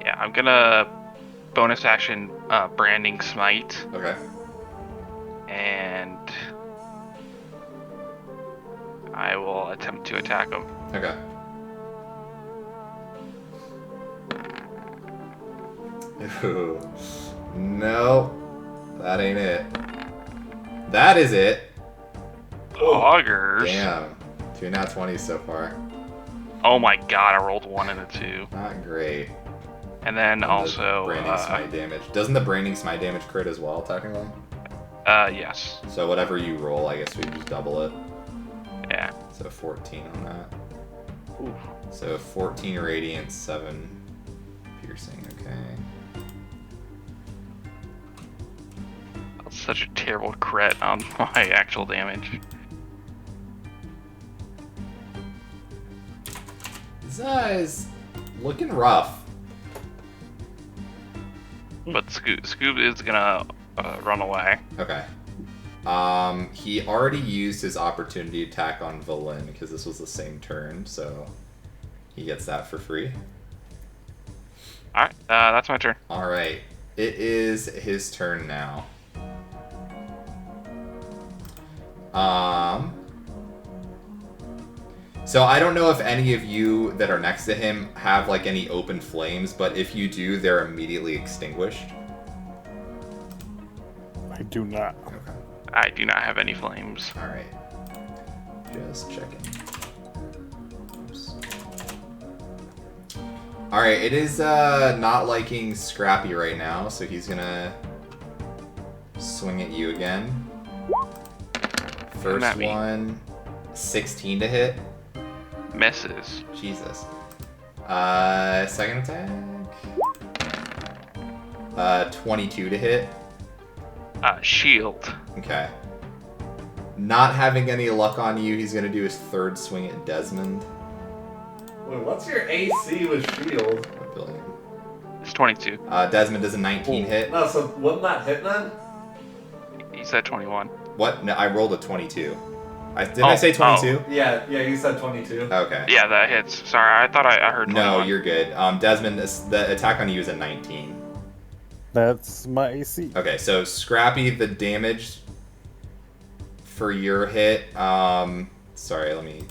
Yeah, I'm gonna bonus action branding smite, Okay. and I will attempt to attack him. Okay. Ooh. No. That ain't it. That is it. Augers. Damn. 2 nat 20s so far. Oh my god, I rolled 1 and a 2. Not great. And then the also, branding smite damage. Doesn't the branding smite damage crit as well, technically? yes. So whatever you roll, I guess we just double it. Yeah. So 14 on that. Oof. So 14 radiant, 7 piercing. Okay. That's such a terrible crit on my actual damage. This is looking rough. But Scoob is gonna run away. Okay. He already used his opportunity attack on Valen because this was the same turn, so he gets that for free. Alright, that's my turn. Alright. It is his turn now. So I don't know if any of you that are next to him have like any open flames, but if you do, they're immediately extinguished. I do not. Okay. I do not have any flames. Alright. Just checking. Oops. Alright, it is not liking Scrappy right now, so he's gonna swing at you again. First at me. one, 16 to hit. Misses. Jesus. Second attack. 22 to hit. Shield. Okay. Not having any luck on you, he's gonna do his third swing at Desmond. Wait, what's your AC with shield? A billion. It's 22. Desmond does a 19 hit. No, so wouldn't that hit then? He said 21. What? No, I rolled a 22. Didn't I say 22? Yeah, you said 22. Okay. Yeah, that hits. Sorry, I thought I heard 21. No, you're good. Desmond, the attack on you is a 19. That's my AC. Okay, so Scrappy, the damage for your hit. Sorry, let me.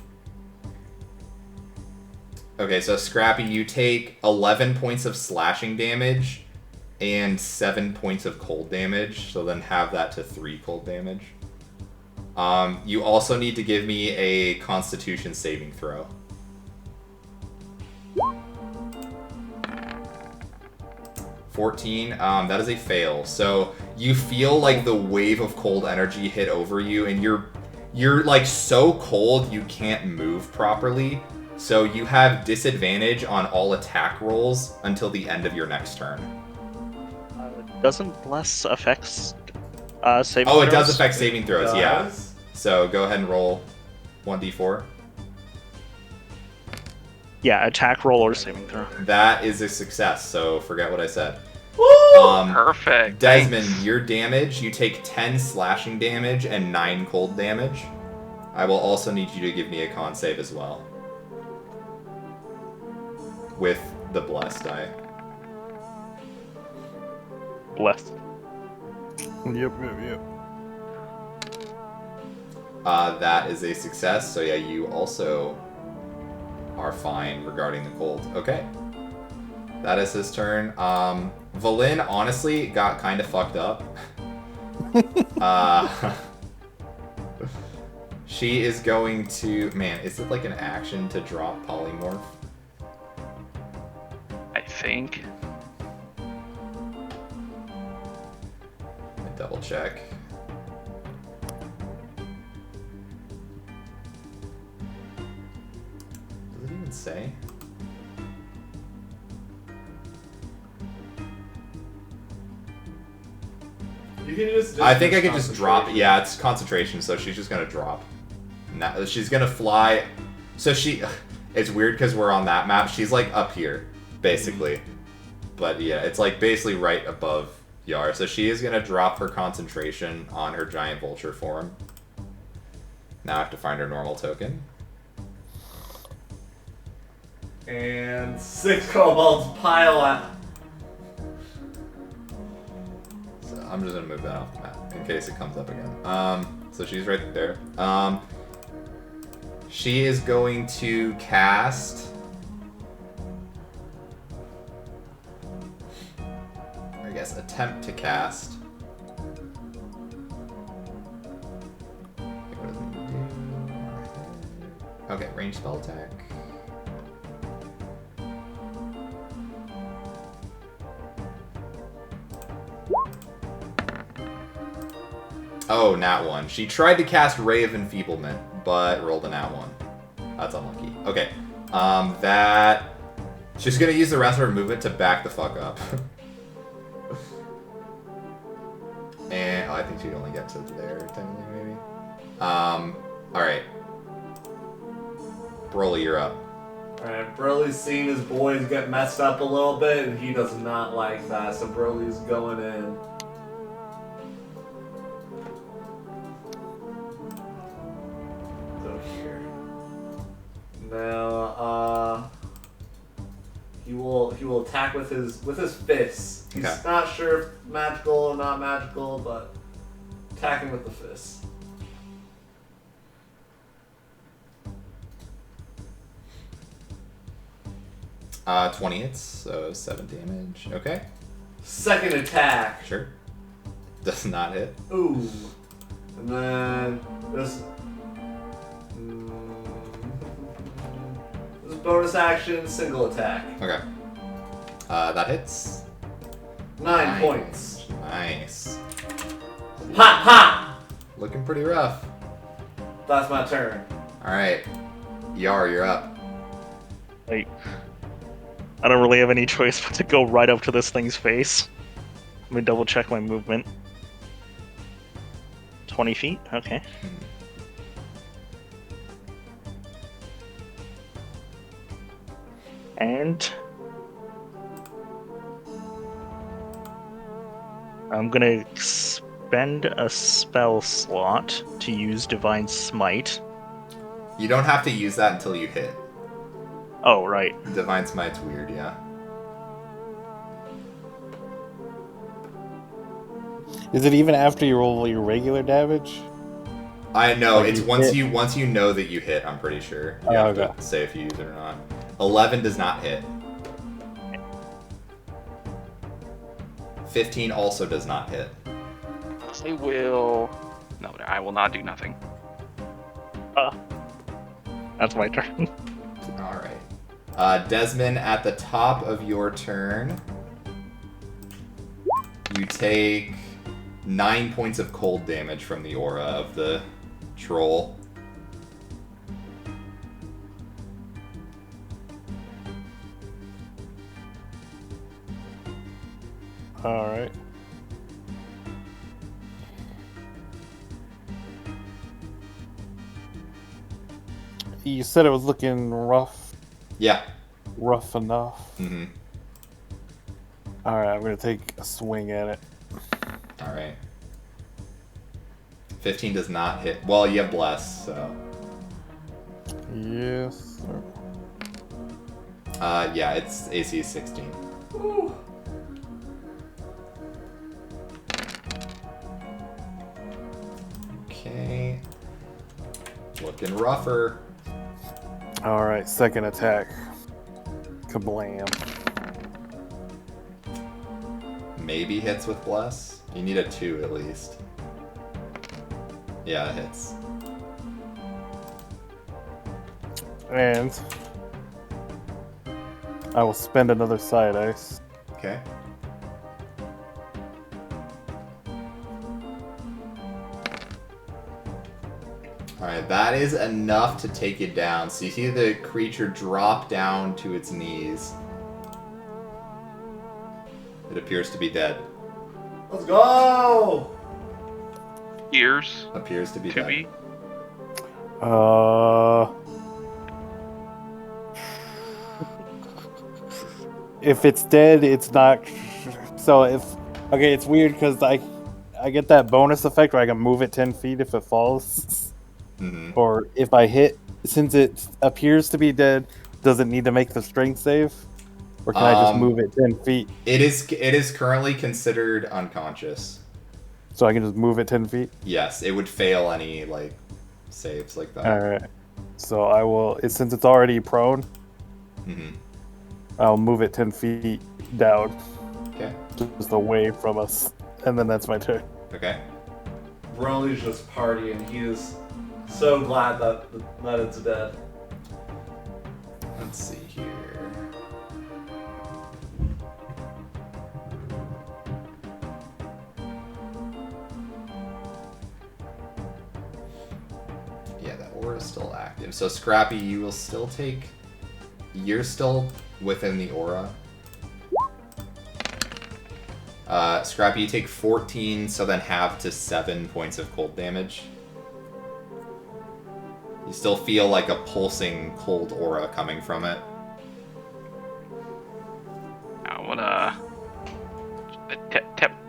Okay, so Scrappy, you take 11 points of slashing damage and 7 points of cold damage. So then have that to 3 cold damage. You also need to give me a Constitution saving throw. $14. That is a fail. So you feel like the wave of cold energy hit over you, and you're like so cold you can't move properly. So you have disadvantage on all attack rolls until the end of your next turn. Doesn't bless affects saving Oh, it throws? does affect saving throws. Yeah. Does? So go ahead and roll 1d4. Yeah, attack roll or saving throw. That is a success. So forget what I said. Perfect. Desmond, Thanks. your damage, you take 10 slashing damage and 9 cold damage. I will also need you to give me a con save as well. With the blessed die. Blessed. Yep. That is a success. So yeah, you also are fine regarding the cold. Okay. That is his turn. Valen honestly got kind of fucked up. She is going to... Man, is it like an action to drop Polymorph? I think. Let me double check. Does it even say? You can just. I think I could just drop. Yeah, it's concentration, so she's just gonna drop. Now she's gonna fly. So she. It's weird because we're on that map. She's like up here, basically. But yeah, it's like basically right above Yar. So she is gonna drop her concentration on her giant vulture form. Now I have to find her normal token. And 6 kobolds pile up. So I'm just gonna move that off the map in case it comes up again. So she's right there. She is going to cast. I guess attempt to cast. What does it do? Okay, range spell attack. Oh, nat 1. She tried to cast Ray of Enfeeblement, but rolled a nat 1. That's unlucky. Okay. That... She's gonna use the rest of her movement to back the fuck up. And... Oh, I think she'd only get to there, technically, maybe. Alright. Broly, you're up. Alright, Broly's seeing his boys get messed up a little bit, and he does not like that, so Broly's going in. So here. Now, he will attack with his fists. He's Okay. not sure if magical or not magical, but attacking with the fists. 20 hits, so 7 damage. Okay. Second attack. Sure. Does not hit. Ooh. And then this bonus action, single attack. Okay. That hits. 9 points. Nice. Ha ha! Looking pretty rough. That's my turn. Alright. Yar, you're up. Like, I don't really have any choice but to go right up to this thing's face. Let me double check my movement. 20 feet? Okay. And I'm gonna spend a spell slot to use Divine Smite. You don't have to use that until you hit. Oh, right. Divine Smite's weird, yeah. Is it even after you roll your regular damage? I know, Like it's you once hit? once you know that you hit, I'm pretty sure. You Oh, have okay. to say if you use it or not. 11 does not hit. 15 also does not hit. I will. No, I will not do nothing. That's my turn. Alright. Desmond, at the top of your turn, you take 9 points of cold damage from the aura of the troll. Alright. You said it was looking rough Yeah. enough. Mm-hmm. Alright, I'm gonna take a swing at it. Alright. 15 does not hit. Well, you have bless, so. Yes, sir. Yeah, it's AC 16. Ooh. Okay. Looking rougher. Alright, second attack. Kablam. Maybe hits with bless. You need a 2 at least. Yeah, it hits. And I will spend another side ice. Okay. Alright, that is enough to take it down. So you see the creature drop down to its knees. It appears to be dead. Let's go! Ears Appears to be to dead. be. If it's dead, it's not. So if okay, it's weird because I get that bonus effect where I can move it 10 feet if it falls, Mm-hmm. or if I hit. Since it appears to be dead, does it need to make the strength save, or can I just move it 10 feet? It is currently considered unconscious. So I can just move it 10 feet. Yes, it would fail any like saves like that. All right. So I will. Since it's already prone, Mm-hmm. I'll move it 10 feet down, Okay. just away from us, and then that's my turn. Okay. Broly's just partying. He is so glad that it's dead. Let's see here. aura is still active. So Scrappy, you will still take... You're still within the aura. Scrappy, you take 14, so then half to 7 points of cold damage. You still feel like a pulsing cold aura coming from it. I wanna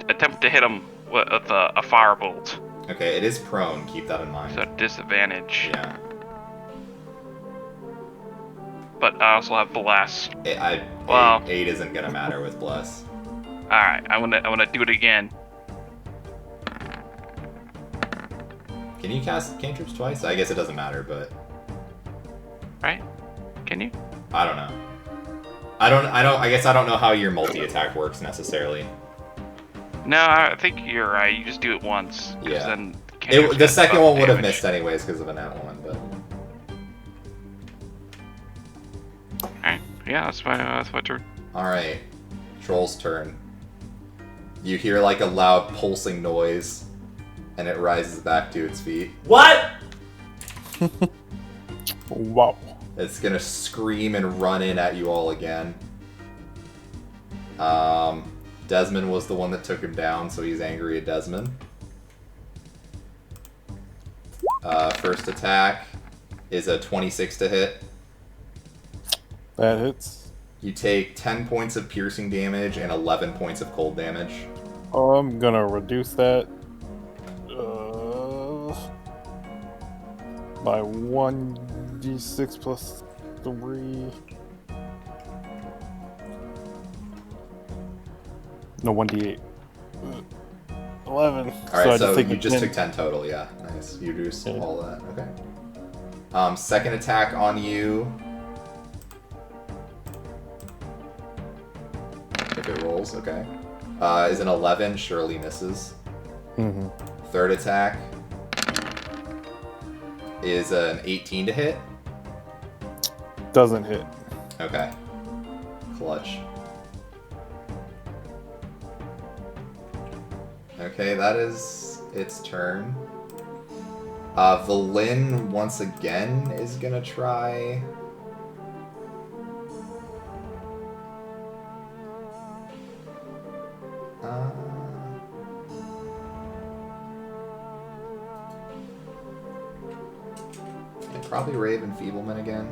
attempt to hit him with a firebolt. Okay, it is prone, keep that in mind. So disadvantage. Yeah. But I also have bless. Well- 8 isn't gonna matter with Bless. Alright, I wanna do it again. Can you cast cantrips twice? I guess it doesn't matter, but... Right? Can you? I don't know. I guess I don't know how your multi-attack works necessarily. No, I think you're right. You just do it once. 'Cause Yeah. Then The second one would have damage. missed anyways because of an at one, but... Alright. Yeah, that's my turn. Alright. Troll's turn. You hear like a loud pulsing noise, and it rises back to its feet. What? Wow. It's gonna scream and run in at you all again. Desmond was the one that took him down, so he's angry at Desmond. First attack is a 26 to hit. That hits. You take 10 points of piercing damage and 11 points of cold damage. I'm gonna reduce that by 1d6 plus 3. No, 1d8. 11. Alright, so take you the just 10. took 10 total, yeah. Nice. You reduced Yeah. all that. Okay. Second attack on you. If it rolls, okay. Is an 11, surely misses. Mm-hmm. Third attack is an 18 to hit. Doesn't hit. Okay. Clutch. Okay, that is its turn. Valin once again is gonna try. And probably Rave Enfeeblement again.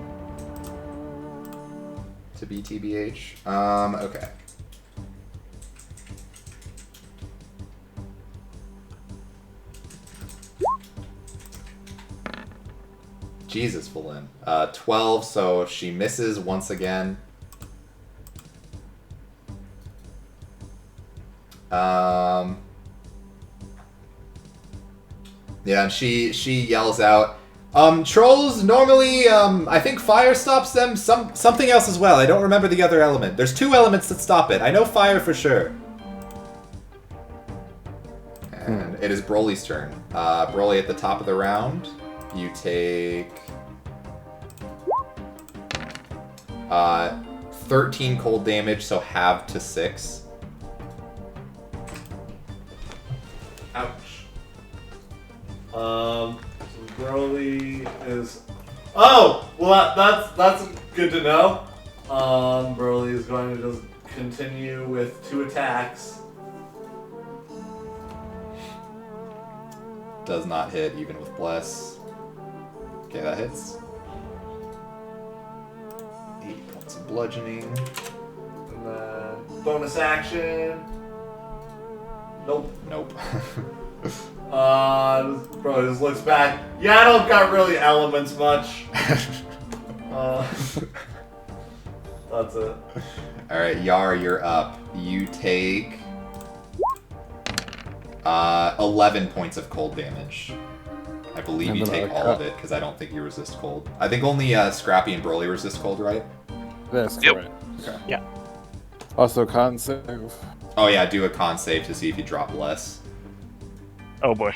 To be TBH. Okay. Jesus, Valin. 12, so she misses once again. Yeah, and she yells out, trolls normally, I think fire stops them, something else as well. I don't remember the other element. There's 2 elements that stop it. I know fire for sure. And it is Broly's turn. Broly at the top of the round. You take 13 cold damage, so halved to 6. Ouch. So Broly is. Oh, well that's good to know. Broly is going to just continue with 2 attacks. Does not hit even with bless. Okay, that hits. 8 points of bludgeoning. And then bonus action. Nope. Nope. Bro just looks back. Yeah, I don't got really elements much. That's it. Alright, Yar, you're up. You take 11 points of cold damage. I believe And you then take I all cut. of it, because I don't think you resist cold. I think only Scrappy and Broly resist cold, right? That's Yep. correct. Okay. Yeah. Also, con save. Oh yeah, do a con save to see if you drop less. Oh boy.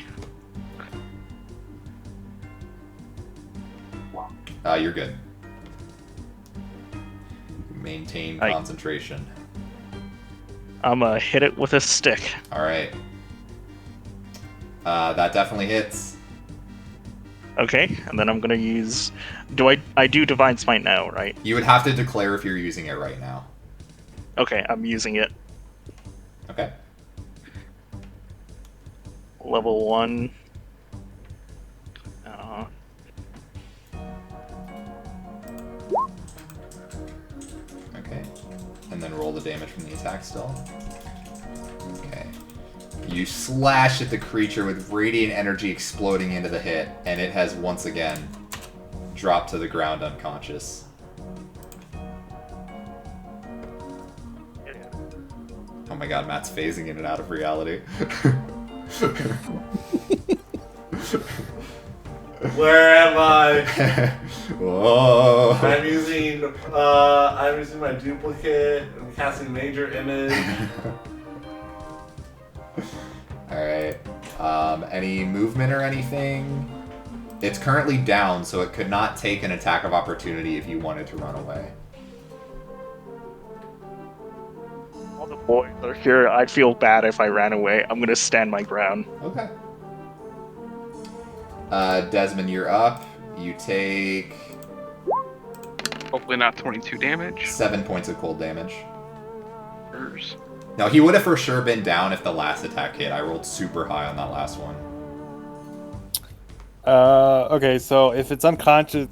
You're good. Maintain I- concentration. I'm gonna hit it with a stick. Alright. That definitely hits. Okay, and then I'm gonna use. I do Divine Smite now, right? You would have to declare if you're using it right now. Okay, I'm using it. Okay. Level 1. Okay. And then roll the damage from the attack still. Okay. You slash at the creature with radiant energy exploding into the hit, and it has once again dropped to the ground unconscious. Oh my god, Matt's phasing in and out of reality. Where am I? Whoa. I'm using my duplicate and casting major image. Alright. Any movement or anything? It's currently down, so it could not take an attack of opportunity if you wanted to run away. All the boys are here. I'd feel bad if I ran away. I'm gonna stand my ground. Okay. Desmond, you're up. You take Hopefully not 22 damage. 7 points of cold damage. Hers. No, he would have for sure been down if the last attack hit. I rolled super high on that last one. Okay, so if it's unconscious,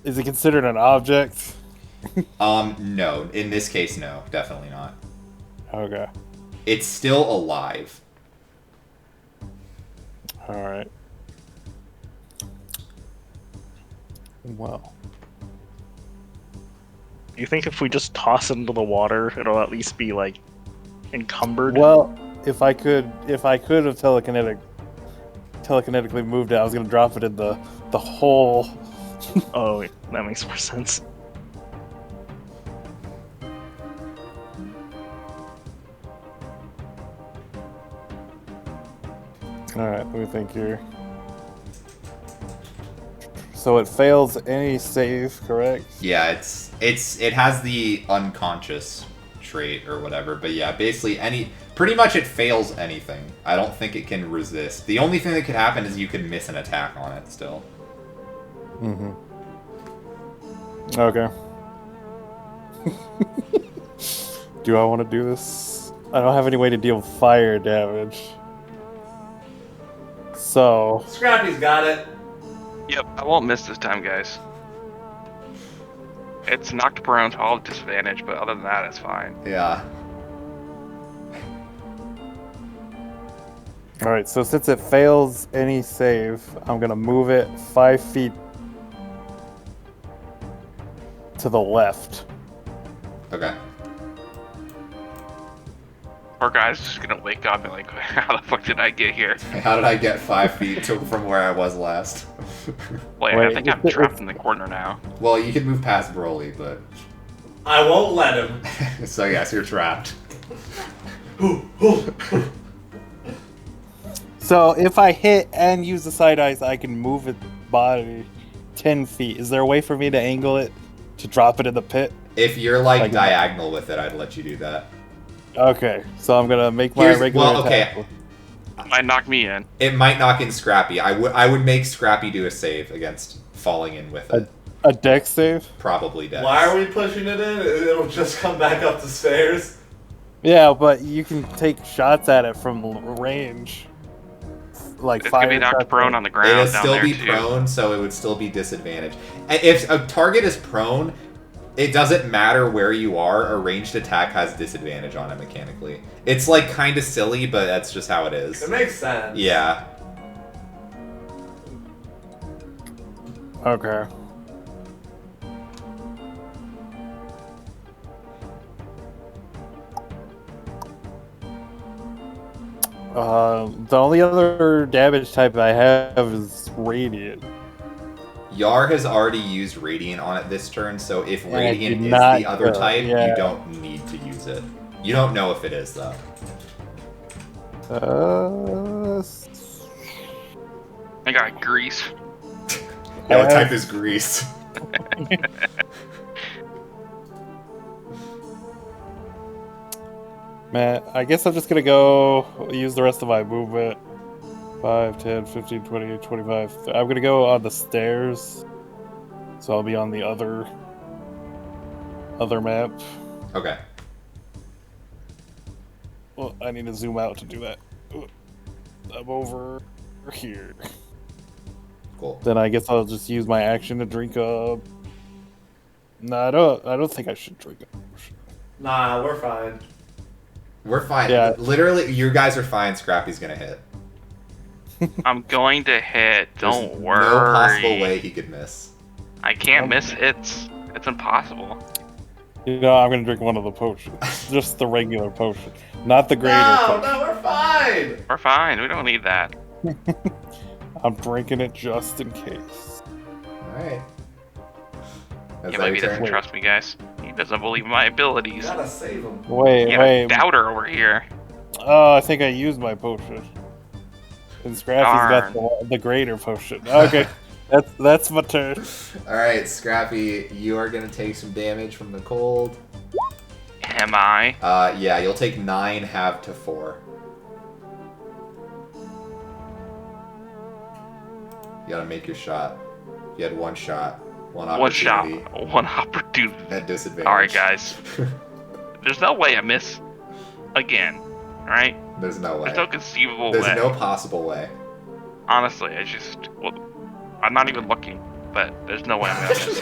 is it considered an object? No. In this case, no. Definitely not. Okay. It's still alive. Alright. Well. Do you think if we just toss it into the water, it'll at least be like encumbered? Well, if I could have telekinetically moved it, I was gonna drop it in the hole. Oh, wait, that makes more sense. Alright, let me think here. So it fails any save, correct? Yeah, it has the unconscious trait or whatever, but yeah, basically pretty much it fails anything. I don't think it can resist. The only thing that could happen is you could miss an attack on it still. Mm-hmm. Okay. Do I want to do this? I don't have any way to deal fire damage. So... Scrappy's got it. Yep, I won't miss this time, guys. It's knocked prone, so I'll have disadvantage, but other than that, it's fine. Yeah. Alright, so since it fails any save, I'm gonna move it 5 feet to the left. Okay. Our guy's just gonna wake up and like, how the fuck did I get here? How did I get 5 feet from where I was last? Wait, I Wait, think I'm trapped in the corner now. Well, you can move past Broly, but... I won't let him. So yes, you're trapped. So if I hit and use the side eyes, I can move its body 10 feet. Is there a way for me to angle it to drop it in the pit? If you're like Like- diagonal with it, I'd let you do that. Okay, so I'm gonna make my regular attack. okay. Might knock me in. It might knock in Scrappy. I would make Scrappy do a save against falling in with it. A dex save? Probably dex. Why are we pushing it in? It'll just come back up the stairs. Yeah, but you can take shots at it from range. Like It's gonna be knocked shots prone at- on the It ground would down still there be too. prone, so it would still be disadvantaged. And if a target is prone, it doesn't matter where you are. A ranged attack has disadvantage on it mechanically. It's like kind of silly, but that's just how it is. It makes sense. Yeah. Okay. The only other damage type I have is radiant. Yar has already used Radiant on it this turn, so if I Radiant did is not the other go, type, yeah. you don't need to use it. You don't know if it is, though. I got grease. Yeah, what I have- type is Grease? Man, I guess I'm just gonna go use the rest of my movement. 5, 10, 15, 20, 25. I'm gonna go on the stairs. So I'll be on the other map. Okay. Well, I need to zoom out to do that. I'm over here. Cool. Then I guess I'll just use my action to drink up. No, I don't think I should drink a potion. Nah, we're fine. We're fine. Yeah. Literally, you guys are fine. Scrappy's gonna hit. I'm going to hit. There's Don't worry. no possible way he could miss. I can't miss hits. It's impossible. You know, I'm gonna drink one of the potions. Just the regular potion. Not the greater No, potion. no, we're fine. We're fine. We don't need that. I'm drinking it just in case. Alright. Yeah, maybe he doesn't trust me, guys. He doesn't believe in my abilities. Gotta save him. Wait, You got a doubter over here. Oh, I think I used my potion. And Scrappy's got the greater potion. Okay, that's my turn. Alright, Scrappy, you are gonna take some damage from the cold. Am I? Yeah, you'll take 9 halved to 4. You gotta make your shot. You had one shot. One opportunity. One opportunity. At disadvantage. Alright, guys. There's no way I miss again. Alright? There's no way. There's no conceivable There's way. no possible way. Honestly, I'm not even looking, but there's no way I'm gonna miss.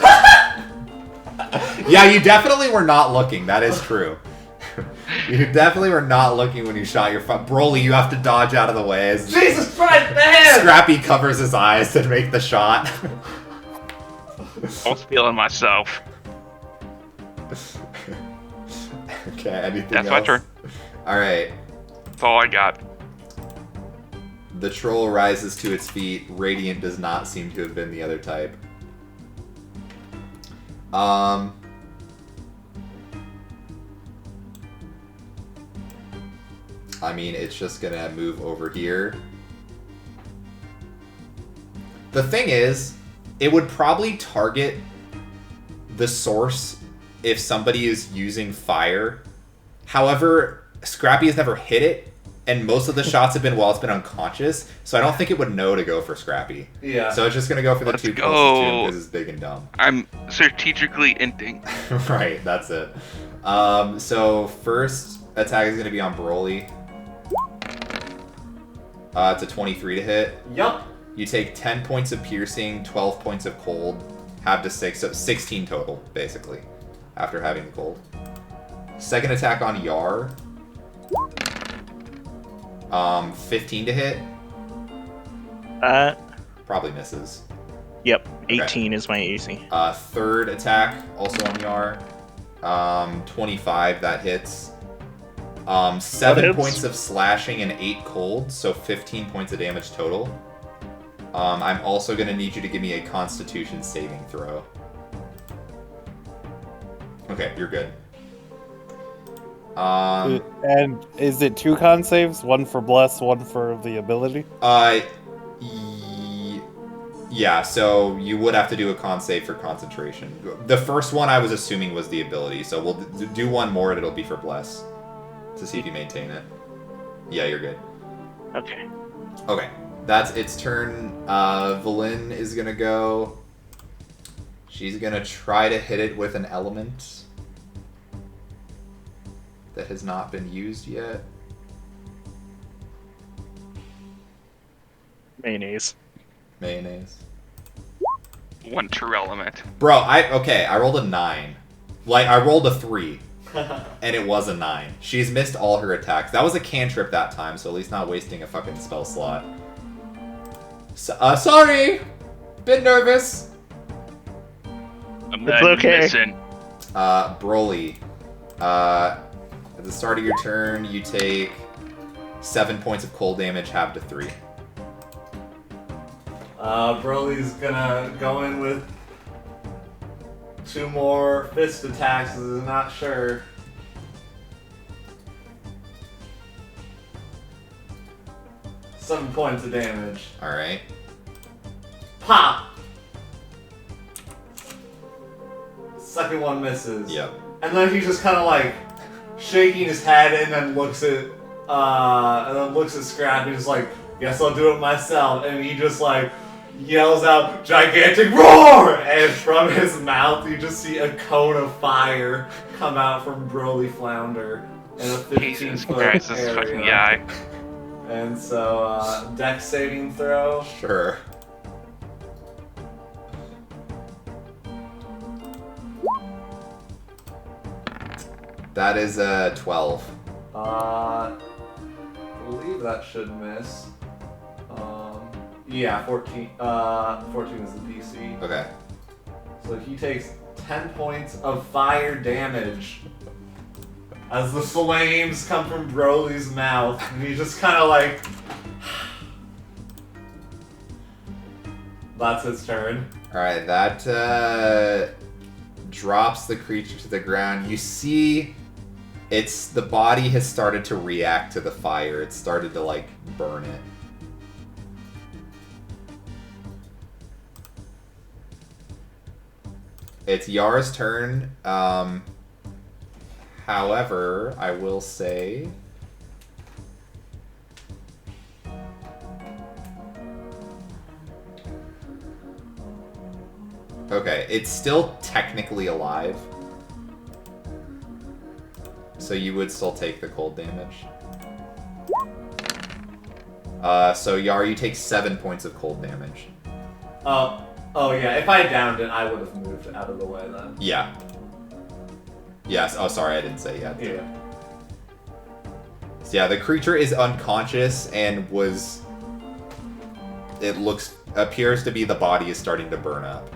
Yeah, you definitely were not looking. That is true. You definitely were not looking when you shot your Broly, you have to dodge out of the way as Jesus Christ, man! Scrappy covers his eyes to make the shot. I was feeling myself. Okay, anything That's else? my turn. Alright. That's all I got. The troll rises to its feet. Radiant does not seem to have been the other type. I mean, it's just gonna move over here. The thing is, it would probably target the source if somebody is using fire. However, Scrappy has never hit it, and most of the shots have been while it's been unconscious, so I don't think it would know to go for Scrappy. Yeah. So it's just gonna go for the Let's two go. closest to him because it's big and dumb. I'm strategically inting. Right, that's it. So first attack is gonna be on Broly. It's a 23 to hit. Yup. You take 10 points of piercing, 12 points of cold, half to 6, so 16 total, basically, after having the cold. Second attack on Yar. 15 to hit. Probably misses. Yep, 18 is my AC. Third attack, also on Yar. 25, that hits. 7 hits. points of slashing and 8 cold, so 15 points of damage total. I'm also going to need you to give me a Constitution saving throw. Okay, you're good. And is it 2 con saves? One for bless, one for the ability? Yeah, so you would have to do a con save for concentration. The first one I was assuming was the ability, so we'll do one more and it'll be for bless to see if you maintain it. Yeah, you're good. Okay. Okay, that's its turn. Valin is gonna go. She's gonna try to hit it with an element that has not been used yet. Mayonnaise. Mayonnaise. One true element. Bro, I rolled a 9. Like, I rolled a 3. And it was a 9. She's missed all her attacks. That was a cantrip that time, so at least not wasting a fucking spell slot. So, sorry! Bit nervous. I'm It's not okay. missing. Broly. At the start of your turn, you take 7 points of cold damage, half to 3. Broly's gonna go in with 2 more fist attacks, as I'm not sure. Seven points of damage. Alright. Pop! Second one misses. Yep. And then he's just kind of like shaking his head and then looks at Scrappy and is like, guess I'll do it myself. And he just like yells out, gigantic roar! And from his mouth, you just see a cone of fire come out from Broly Flounder in a 15 Jesus foot Christ, this area. fucking guy. And so, dex saving throw. Sure. That is a 12. I believe that should miss. Yeah, 14. 14 is the DC. Okay. So he takes 10 points of fire damage as the flames come from Broly's mouth, and he just kind of like. That's his turn. Alright, that drops the creature to the ground. You see, the body has started to react to the fire. It started to, like, burn it. It's Yar's turn. However, I will say... Okay, it's still technically alive. So you would still take the cold damage. So Yar, you take 7 points of cold damage. Oh yeah, if I downed it, I would have moved out of the way then. Yeah. Yes, oh sorry, I didn't say yeah. Yeah. So yeah, the creature is unconscious and appears to be the body is starting to burn up.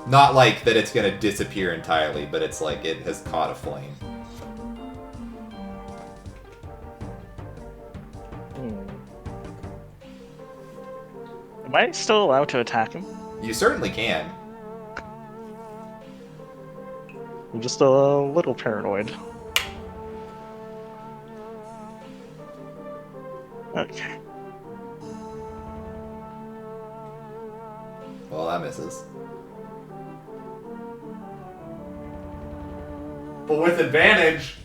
Not like that it's gonna disappear entirely, but it's like it has caught a flame. Am I still allowed to attack him? You certainly can. I'm just a little paranoid. Okay. Well, that misses. But with advantage,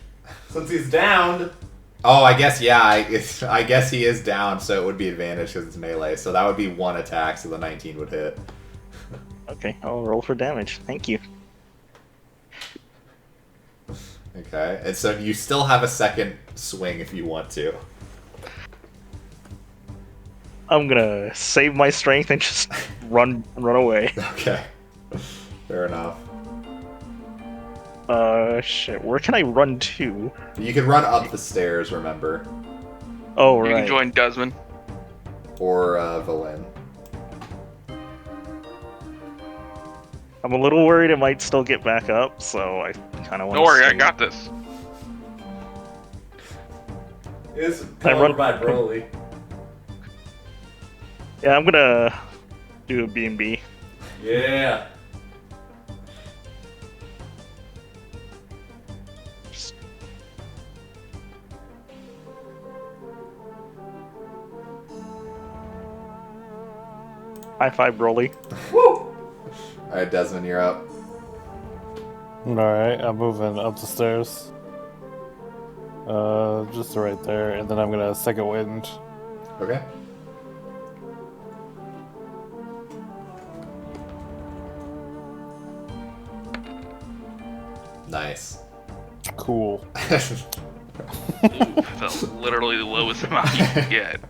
since he's downed. Oh, I guess, yeah, I guess he is down, so it would be advantage because it's melee. So that would be one attack, so the 19 would hit. Okay, I'll roll for damage. Thank you. Okay, and so you still have a second swing if you want to. I'm gonna save my strength and just run away. Okay, fair enough. Shit, where can I run to? You can run up the stairs, remember? Oh, You right. can join Desmond. Or, Valen. I'm a little worried it might still get back up, so I kind of want to Don't worry, I got this. Is I run- covered by Broly. Yeah, I'm gonna do a B&B. Yeah. High five, Broly. Woo! Alright, Desmond, you're up. Alright, I'm moving up the stairs. Just right there, and then I'm gonna second wind. Okay. Nice. Cool. That's literally the lowest amount you can get.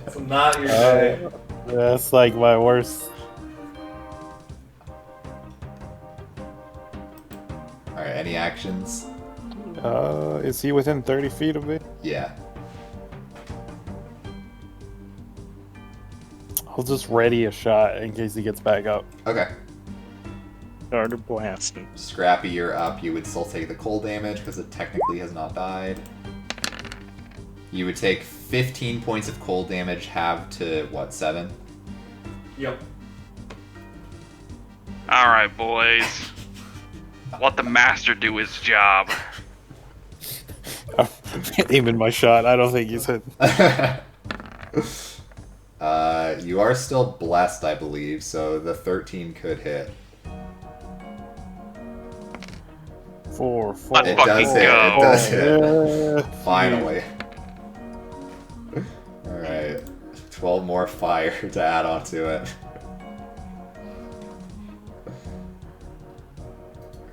It's not your day. That's like my worst. Alright, any actions? Is he within 30 feet of me? Yeah. I'll just ready a shot in case he gets back up. Okay. Starter blast. Scrappy, you're up. You would still take the cold damage because it technically has not died. You would take 15 points of cold damage, halved to, what, 7? Yep. Alright, boys. Let the master do his job. I'm aiming my shot. I don't think he's hitting. You are still blessed, I believe, so the 13 could hit. 4. Let's It fucking does hit. go. It does hit. Yeah. Finally. 12 more fire to add onto it.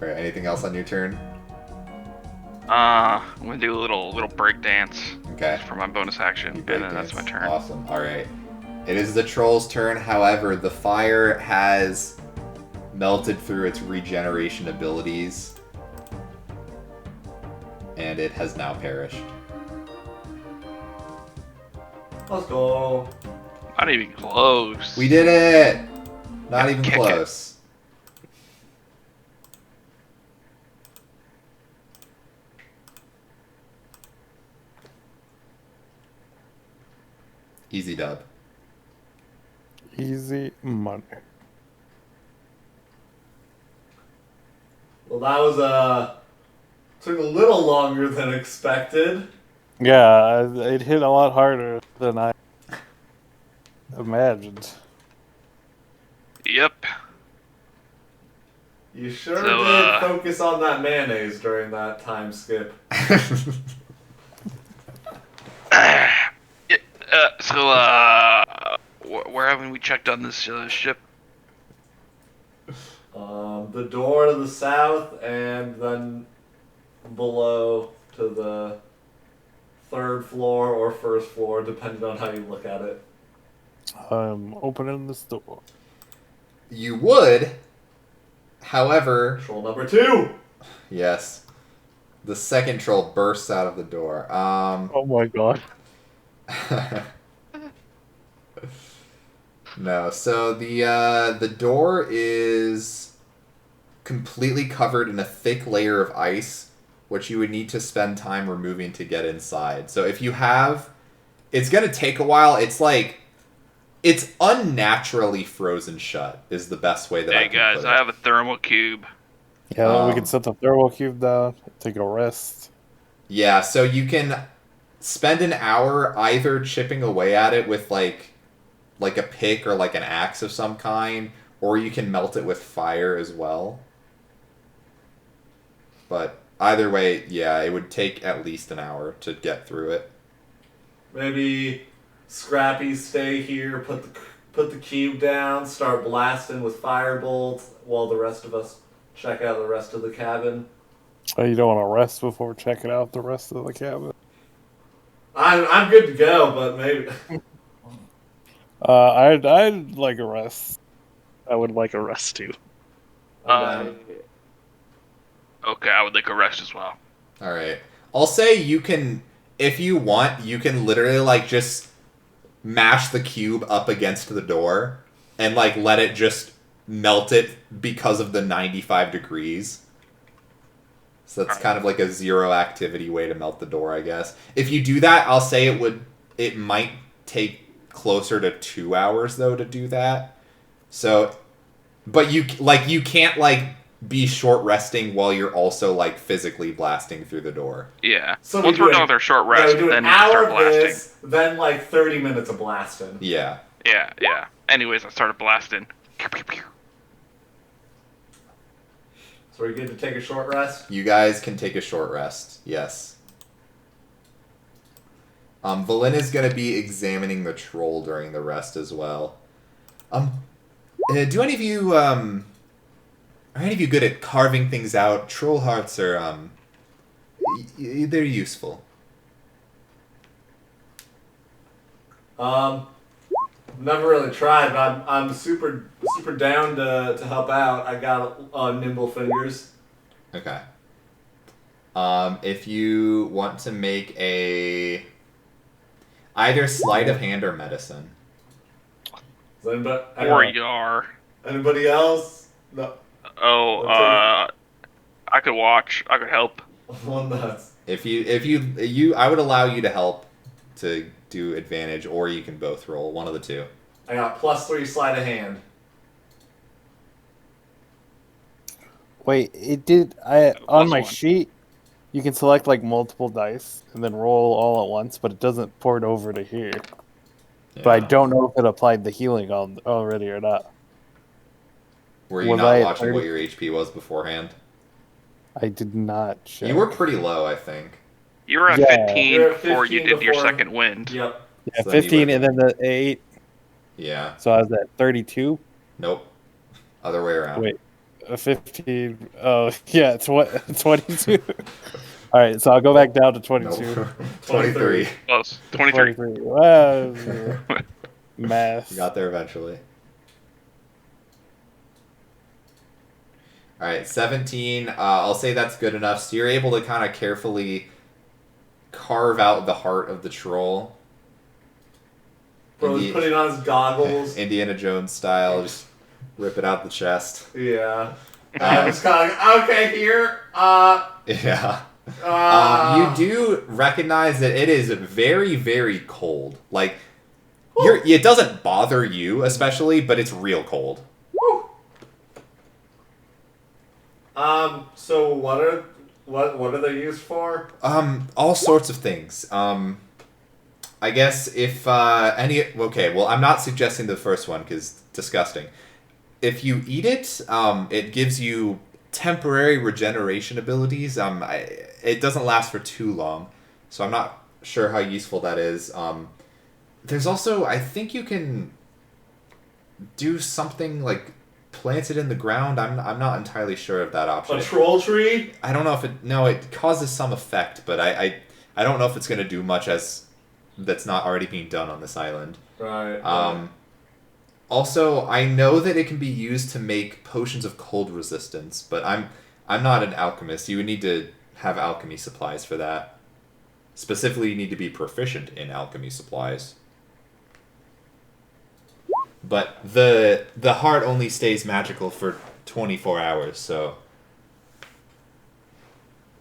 Alright, anything else on your turn? I'm gonna do a little break dance Okay. for my bonus action, You and break then that's my dance. turn. Awesome. Alright. It is the troll's turn, however, the fire has melted through its regeneration abilities. And it has now perished. Let's go. Not even close. We did it! Not Yeah, even kick it. close. Easy dub. Easy money. Well, that was took a little longer than expected. Yeah, it hit a lot harder than I imagined. Yep. You sure So, did focus on that mayonnaise during that time skip. Where haven't we checked on this ship? The door to the south, and then below to the third floor or first floor, depending on how you look at it. I'm opening this door. You would, however, Troll number 2! yes, the second troll bursts out of the door. Oh my god. No, so the door is completely covered in a thick layer of ice, which you would need to spend time removing to get inside. So if you have, it's gonna take a while. It's like it's unnaturally frozen shut is the best way that I Hey can guys, put it. I have a thermal cube. Yeah, we Um, can set the thermal cube down, take a rest. Yeah, so you can spend an hour either chipping away at it with like a pick or like an axe of some kind, or you can melt it with fire as well. But either way, yeah, it would take at least an hour to get through it. Maybe Scrappy stay here, put the cube down, start blasting with firebolts while the rest of us check out the rest of the cabin. Oh, you don't want to rest before checking out the rest of the cabin? I'm good to go, but maybe I'd like a rest. I would like a rest too. I'm down. Okay, I would like a rest as well. All right. I'll say you can, if you want, you can literally like just mash the cube up against the door and like let it just melt it because of the 95 degrees. So that's kind of like a zero activity way to melt the door, I guess. If you do that, I'll say it might take closer to 2 hours though to do that. So, but you can't like be short resting while you're also like physically blasting through the door. Yeah. So Once we we're do done it- with our short Yeah, rest, we do then an we can hour start of blasting. this, then like 30 minutes of blasting. Yeah. Yeah. Anyways, I started blasting. So we're good to take a short rest? You guys can take a short rest. Yes. Valen is going to be examining the troll during the rest as well. Do any of you are any of you good at carving things out? Troll hearts are they're useful. Never really tried, but I'm super down to help out. I got nimble fingers. Okay. If you want to make either sleight of hand or medicine. Is anybody, Or Yar. anybody else? No. Oh, I could watch. I could help. Well, nuts. If you I would allow you to help to do advantage, or you can both roll one of the two. I got +3 sleight of hand. Wait, it did. On Plus my one. sheet, you can select like multiple dice and then roll all at once, but it doesn't port over to here. But I Yeah. don't know if it applied the healing already or not. Were you Was not I at watching what 30? your HP was beforehand? I did not check. You were pretty low, I think. You were at Yeah. 15 You're at before you 15 did your before- second wind. Yep. Yeah, So then you 15 would- and then the 8. Yeah. So I was at 32. Nope. Other way around. Wait, 15. Oh, yeah, it's what 22. All right, so I'll go back down to 22. Nope. 23. Close. 23. 23. Wow. Math. You got there eventually. All right, 17. I'll say that's good enough. So you're able to kind of carefully carve out the heart of the troll. Bro's putting on his goggles. Indiana Jones style, just rip it out the chest. Yeah. I was kind of like, okay, here. Yeah. You do recognize that it is very, very cold. Like, it doesn't bother you especially, but it's real cold. So what are they used for? All sorts of things. I guess if okay, well, I'm not suggesting the first one because disgusting. If you eat it, it gives you temporary regeneration abilities. It doesn't last for too long, so I'm not sure how useful that is. There's also, I think you can do something like plant it in the ground. I'm not entirely sure of that option. A troll tree? I don't know if it causes some effect, but I don't know if it's going to do much as that's not already being done on this island. Right. Also, I know that it can be used to make potions of cold resistance, but I'm not an alchemist. You would need to have alchemy supplies for that. Specifically, you need to be proficient in alchemy supplies. But the heart only stays magical for 24 hours, so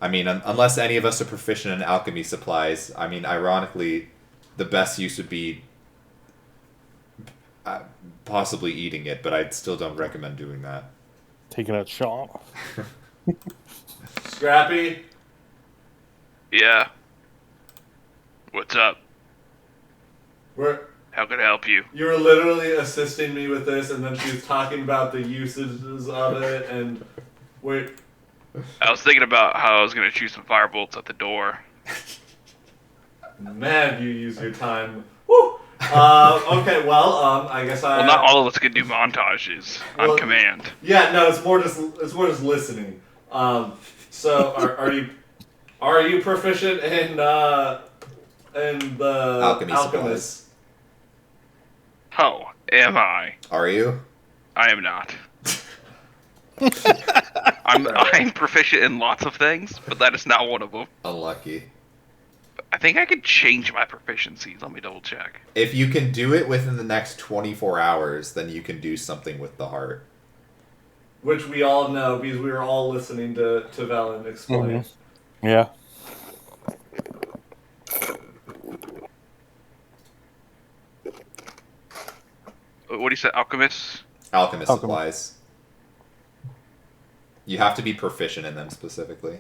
I mean, unless any of us are proficient in alchemy supplies, I mean, ironically, the best use would be possibly eating it, but I still don't recommend doing that. Taking a shot. Scrappy? Yeah. What's up? We're How can I help you? You were literally assisting me with this, and then she was talking about the usages of it, and wait. I was thinking about how I was going to shoot some firebolts at the door. Man, you use your time. Woo! Okay, well, I guess Well, not all of us can do montages Well, on command. Yeah, no, it's more just listening. So are you proficient in the Alchemy alchemist? Oh, am I? Are you? I am not. I'm proficient in lots of things, but that is not one of them. Unlucky. I think I could change my proficiencies. Let me double check. If you can do it within the next 24 hours, then you can do something with the heart. Which we all know because we were all listening to Valen explain. Yeah. What do you say, alchemist? Alchemist Alchemy. supplies. You have to be proficient in them specifically.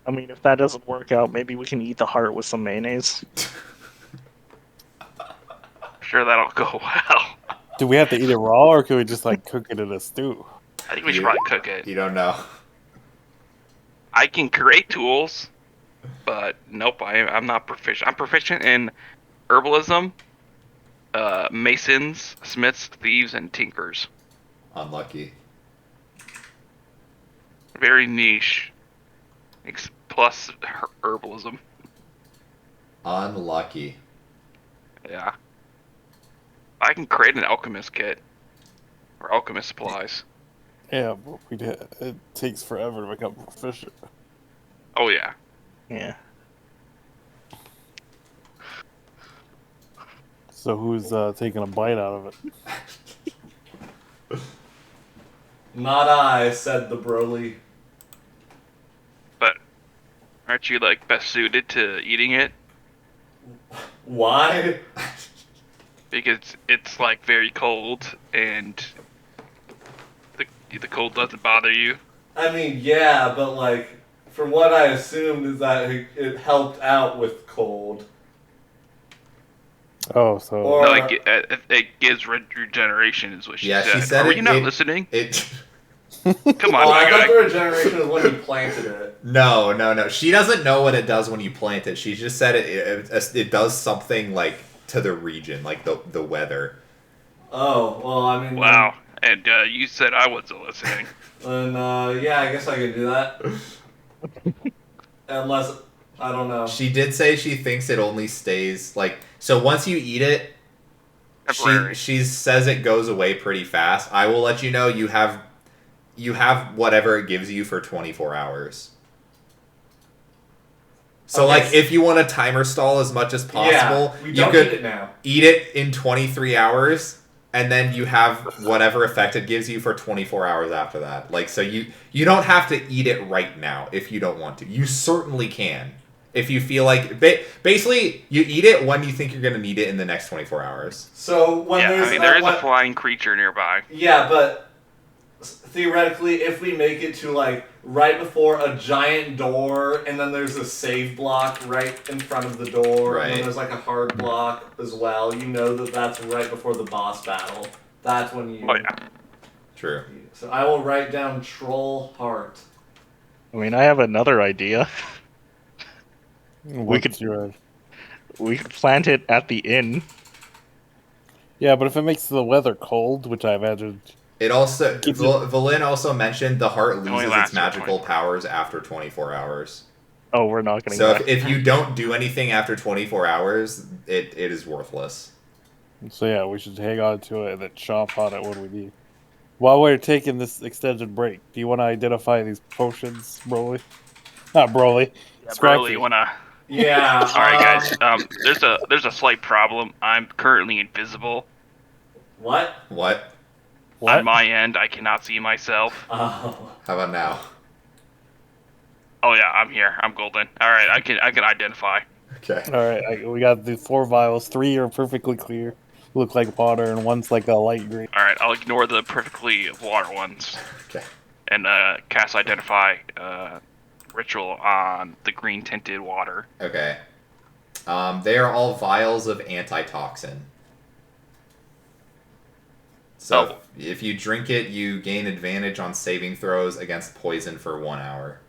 I mean, if that doesn't work out, maybe we can eat the heart with some mayonnaise. Sure, that'll go well. Do we have to eat it raw, or can we just like cook it in a stew? I think we should probably cook it. You don't know. I can create tools, but nope, I'm not proficient. I'm proficient in herbalism, masons, smiths, thieves, and tinkers. Unlucky. Very niche. Plus herbalism. Unlucky. Yeah. I can create an alchemist kit. Or alchemist supplies. Yeah, but it takes forever to become proficient. Oh yeah. Yeah. So who's taking a bite out of it? Not I, said the Broly. But aren't you like best suited to eating it? Why? Because it's like very cold and the cold doesn't bother you. I mean, yeah, but like, from what I assumed is that it helped out with cold. Oh, so Or- No, it gives regeneration, is what she Yeah, said. she said Are it. you not it- listening? It. Come on, Oh, I you thought gotta- the regeneration was when you planted it. No. She doesn't know what it does when you plant it. She just said it does something like to the region, like the weather. Oh, well, I mean... Wow. And you said I wasn't listening. Then, yeah, I guess I could do that. Unless, I don't know. She did say she thinks it only stays like so once you eat it. Temporary. She says it goes away pretty fast. I will let you know you have whatever it gives you for 24 hours. So Okay. like if you want to timer stall as much as possible, Yeah, we you don't could eat it now. eat it in 23 hours and then you have whatever effect it gives you for 24 hours after that. Like so you don't have to eat it right now if you don't want to. You certainly can. If you feel like basically you eat it when you think you're going to need it in the next 24 hours. So when Yeah, there's... I mean, there is when- a flying creature nearby. Yeah, but theoretically, if we make it to, like, right before a giant door, and then there's a save block right in front of the door, and Right. then there's, like, a hard block as well, you know that that's right before the boss battle. That's when you... Oh yeah. True. So I will write down Troll Heart. I mean, I have another idea. what's could- your... We could plant it at the inn. Yeah, but if it makes the weather cold, which I imagine... It also Gives it- Valin also mentioned the heart only loses lasts its for magical 24 powers after 24 hours. Oh, we're not getting So that. if you don't do anything after 24 hours, it is worthless. So yeah, we should hang on to it and then chomp on it when we need. While we're taking this extended break, do you want to identify these potions, Broly? Not Broly. Yeah, Scrappy. Broly, you wanna? Yeah. Sorry, guys. There's a slight problem. I'm currently invisible. What? What? What? On my end, I cannot see myself. Oh. How about now? Oh yeah, I'm here. I'm golden. All right, I can identify. Okay. All right, we got the 4 vials. 3 are perfectly clear, look like water, and 1's like a light green. All right, I'll ignore the perfectly water ones Okay. and cast identify ritual on the green tinted water. Okay. They are all vials of antitoxin. So if you drink it, you gain advantage on saving throws against poison for 1 hour.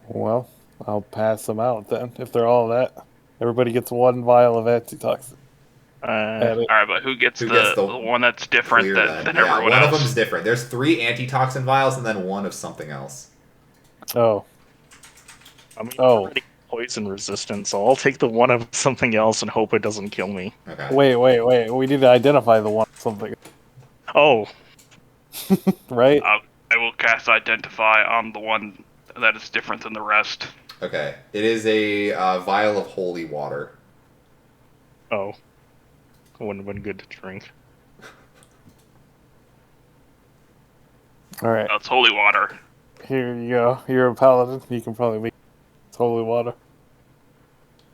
Well, I'll pass them out then. If they're all that, everybody gets 1 vial of antitoxin. Add it. All right, but who gets, Who the, gets the one that's different Clear than, then. than Yeah, everyone one else? of them's different. There's 3 antitoxin vials and then 1 of something else. Oh, I mean, Oh. I'm already poison resistant, so I'll take the one of something else and hope it doesn't kill me. Okay. wait. We need to identify the one something, Oh, right? I will cast identify on the one that is different than the rest. Okay. It is a vial of holy water. oh. Wouldn't have been good to drink. All right, That's holy water. here you go. You're a paladin. You can probably make holy water.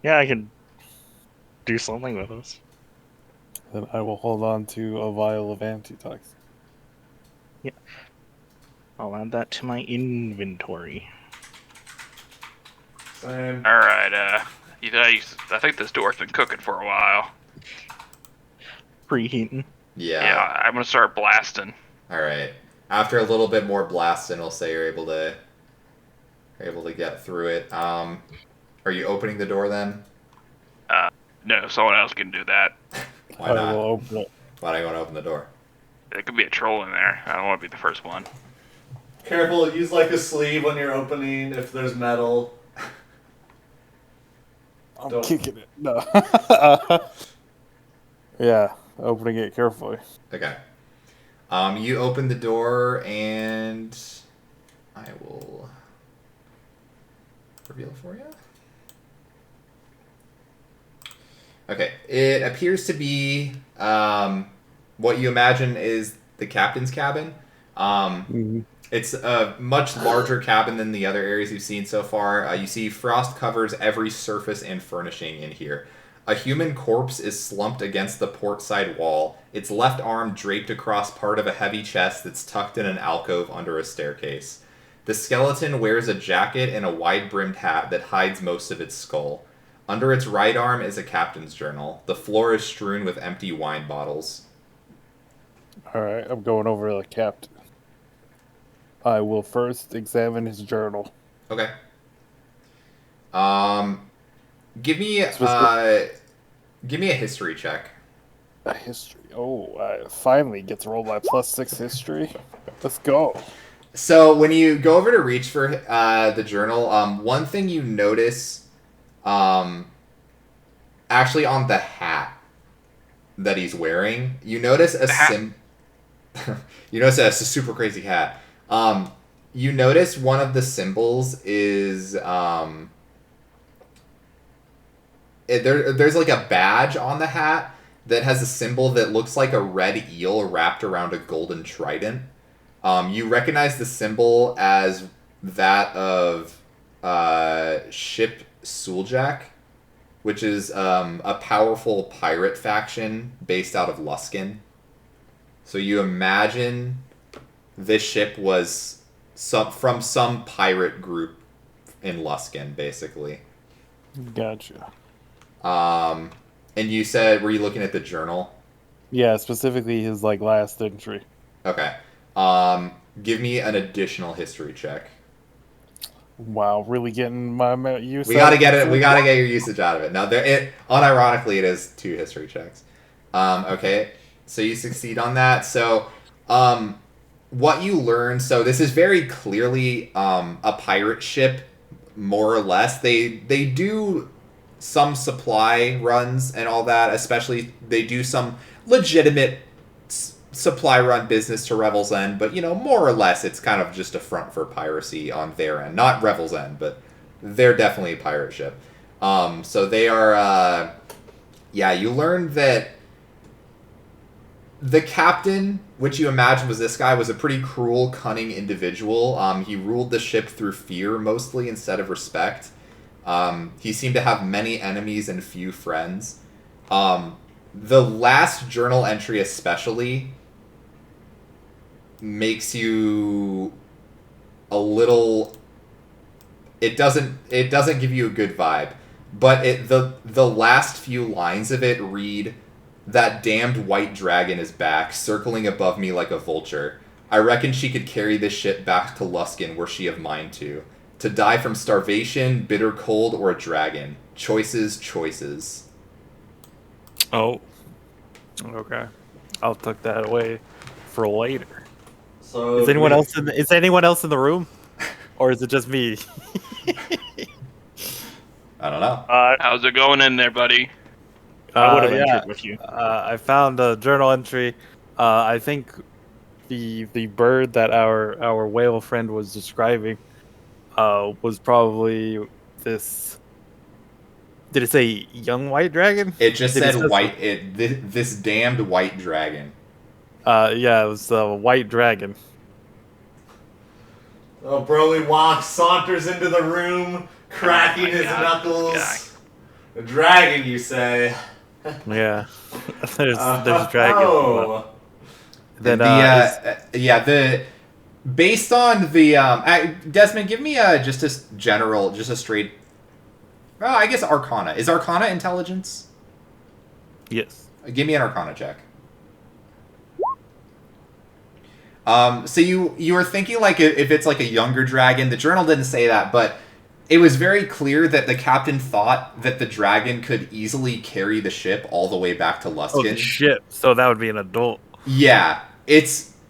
Yeah, I can do something with this. Then I will hold on to a vial of antitoxin. I'll add that to my inventory. Same. All right, I think this door's been cooking for a while. Preheating. Yeah, I'm gonna start blasting. All right. After a little bit more blasting, we'll say you're able to get through it. Are you opening the door then? No, someone else can do that. Why I not? will open it. Why do you want to open the door? There could be a troll in there. I don't want to be the first one. Careful, use like a sleeve when you're opening if there's metal. I'm Don't. kicking it. No. Yeah, opening it carefully. Okay. You open the door and I will reveal it for you. Okay. It appears to be what you imagine is the captain's cabin. It's a much larger cabin than the other areas you've seen so far. You see frost covers every surface and furnishing in here. A human corpse is slumped against the port side wall, its left arm draped across part of a heavy chest that's tucked in an alcove under a staircase. The skeleton wears a jacket and a wide-brimmed hat that hides most of its skull. Under its right arm is a captain's journal. The floor is strewn with empty wine bottles. All right, I'm going over to the captain. I will first examine his journal. Okay. Give me a history check. A history. Oh, I finally get to roll my +6 history. Let's go. So when you go over to reach for the journal, one thing you notice, actually on the hat that he's wearing, you notice a you notice it's a super crazy hat. You notice one of the symbols is there's like a badge on the hat that has a symbol that looks like a red eel wrapped around a golden trident. You recognize the symbol as that of Ship Suljak, which is a powerful pirate faction based out of Luskin. So you imagine this ship was from some pirate group in Luskin, basically. Gotcha. And you said, were you looking at the journal? Yeah, specifically his last entry. Okay. Give me an additional history check. Wow, really getting my use. We gotta get it. We gotta get your usage out of it. Now, unironically, it is 2 history checks. Okay, so you succeed on that. So, what you learn. So this is very clearly a pirate ship, more or less. They do some supply runs and all that. Especially, they do some legitimate supply run business to Revel's End, but more or less it's kind of just a front for piracy on their end. Not Revel's End, but they're definitely a pirate ship. So they are you learn that the captain, which you imagine was this guy, was a pretty cruel, cunning individual. He ruled the ship through fear mostly instead of respect. He seemed to have many enemies and few friends. The last journal entry especially makes you a little... It doesn't give you a good vibe, but the last few lines of it read, "That damned white dragon is back, circling above me like a vulture. I reckon she could carry this ship back to Luskin were she of mine to die from starvation, bitter cold, or a dragon. Choices. Oh. Okay. I'll tuck that away for later. So Is anyone else in the room? Or is it just me? I don't know. How's it going in there, buddy? I would have yeah. entered with you. I found a journal entry. I think the bird that our whale friend was describing was probably this. Did it say young white dragon? It just Did it said say white. This damned white dragon. Yeah, it was a white dragon. Oh, Broly walks, saunters into the room, cracking his God. knuckles. A dragon, you say? Yeah, there's a dragon. Oh. Then based on the Desmond, give me just a straight. Well, I guess Arcana. Is Arcana intelligence? yes. Give me an Arcana check. So you were thinking if it's like a younger dragon. The journal didn't say that, but it was very clear that the captain thought that the dragon could easily carry the ship all the way back to Luskin. Oh, the ship. So that would be an adult. Yeah,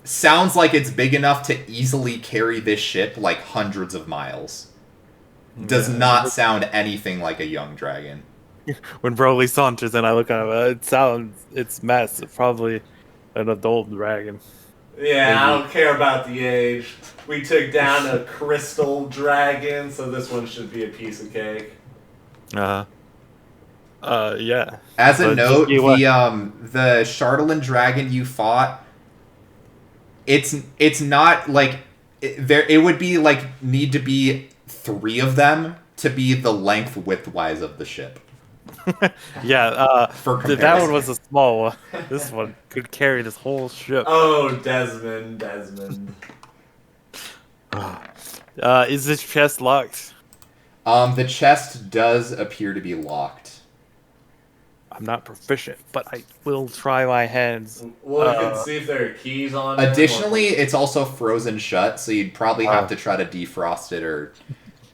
sounds like it's big enough to easily carry this ship hundreds of miles. Does not sound anything like a young dragon. When Broly saunters in, I look at him. It's massive. Probably an adult dragon. Yeah, I don't care about the age. We took down a crystal dragon, so this one should be a piece of cake. Yeah. As a But note, the the Chardelin dragon you fought, it's not it would be need to be 3 of them to be the length widthwise of the ship. Yeah, For that comparison. one was a small one. This one could carry this whole ship. Oh, Desmond. Is this chest locked? The chest does appear to be locked. I'm not proficient, but I will try my hands. Well, I can see if there are keys on it. Additionally, it's also frozen shut, so you'd probably have to try to defrost it or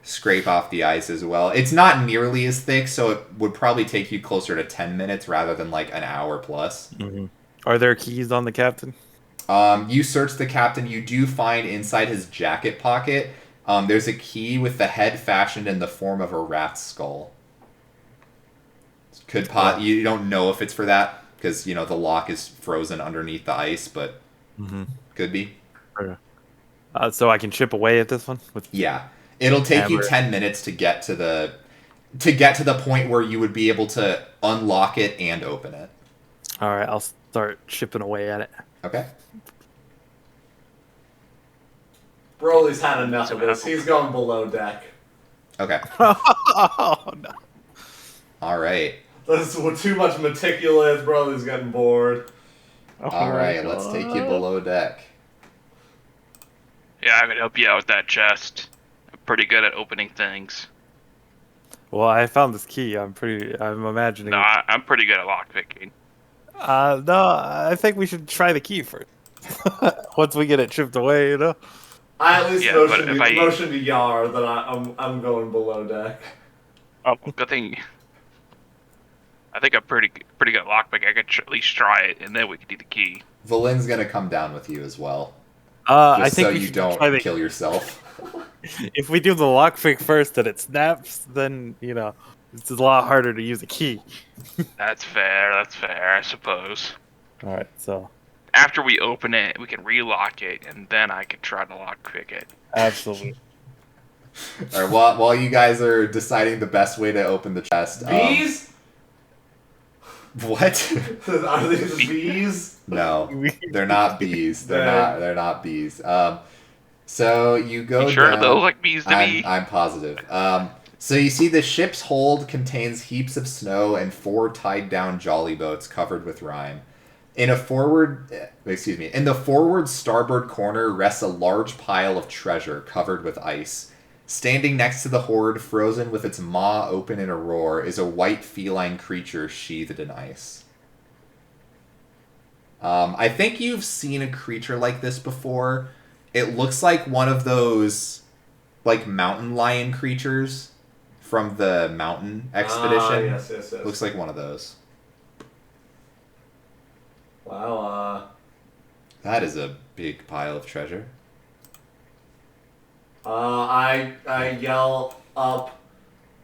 scrape off the ice as well. It's not nearly as thick, so it would probably take you closer to 10 minutes rather than like an hour plus. Mm-hmm. Are there keys on the captain? You search the captain. You do find inside his jacket pocket, there's a key with the head fashioned in the form of a rat's skull. You don't know if it's for that because the lock is frozen underneath the ice, but could be. So I can chip away at this one Yeah, it'll take you hammer. 10 minutes to get to the point where you would be able to unlock it and open it. All right, I'll start chipping away at it. Okay. Broly's had enough of this. He's going below deck. Okay. Oh no! All right. This is too much meticulous. Broly's getting bored. All right. Let's take you below deck. Yeah, I can help you out with that chest. I'm pretty good at opening things. Well, I found this key. I'm imagining. No, I'm pretty good at lockpicking. No, I think we should try the key first. Once we get it chipped away, I at least Yeah, motion to Yar that I'm going below deck. Oh, good thing. I think I'm pretty good at lockpick. I could at least try it, and then we could do the key. Valin's gonna come down with you as well. I think so we you should don't try the. kill yourself. If we do the lockpick first and it snaps, then it's a lot harder to use a key. That's fair. That's fair, I suppose. All right, so After we open it, we can relock it, and then I can try to lockpick it. absolutely. All right. While you guys are deciding the best way to open the chest. Bees? What? Are these bees? No, they're not bees. They're not bees. So you go You sure down. they look like bees to me? I'm positive. So you see the ship's hold contains heaps of snow and 4 tied down jolly boats covered with rime. In the forward starboard corner rests a large pile of treasure covered with ice. Standing next to the horde, frozen with its maw open in a roar, is a white feline creature sheathed in ice. I think you've seen a creature like this before. It looks like one of those, like, mountain lion creatures from the mountain expedition. Yes. Looks like one of those. Wow, That is a big pile of treasure. I yell up,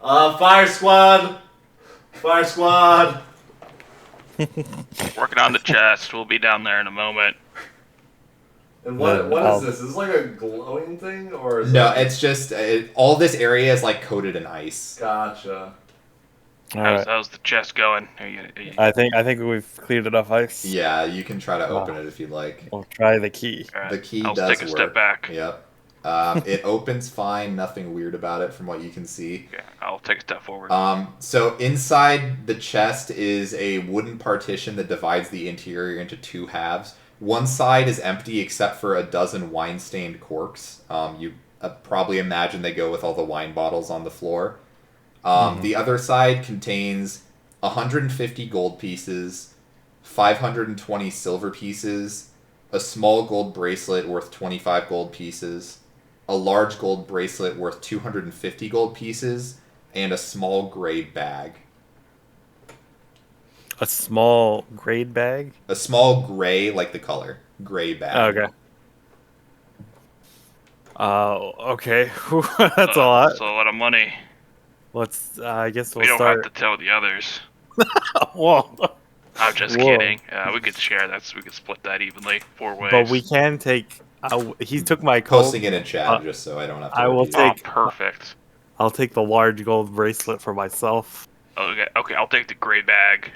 fire squad! Fire squad! Working on the chest. We'll be down there in a moment. And what is this? Is this like a glowing thing, or is No, it... it's just all this area is like coated in ice. Gotcha. All right. How's the chest going? I think we've cleared enough ice. Yeah, you can try to open it if you'd like. We'll try the key. Alright, The key I'll does take a work. step back. Yep. It opens fine. Nothing weird about it from what you can see. Okay, I'll take a step forward. So inside the chest is a wooden partition that divides the interior into 2 halves. One side is empty except for a dozen wine-stained corks. You probably imagine they go with all the wine bottles on the floor. The other side contains 150 gold pieces, 520 silver pieces, a small gold bracelet worth 25 gold pieces, a large gold bracelet worth 250 gold pieces, and a small gray bag. A small grade bag. A small gray, like the color, gray bag. Okay. Okay. That's a lot. That's a lot of money. Let's. I guess we'll We don't start. have to tell the others. Whoa. I'm just Whoa. kidding. We could share that. So we could split that evenly 4 ways. But we can take. He took my coat. Posting it in chat just so I don't have to. I will repeat it. take- perfect. I'll take the large gold bracelet for myself. Okay, I'll take the gray bag.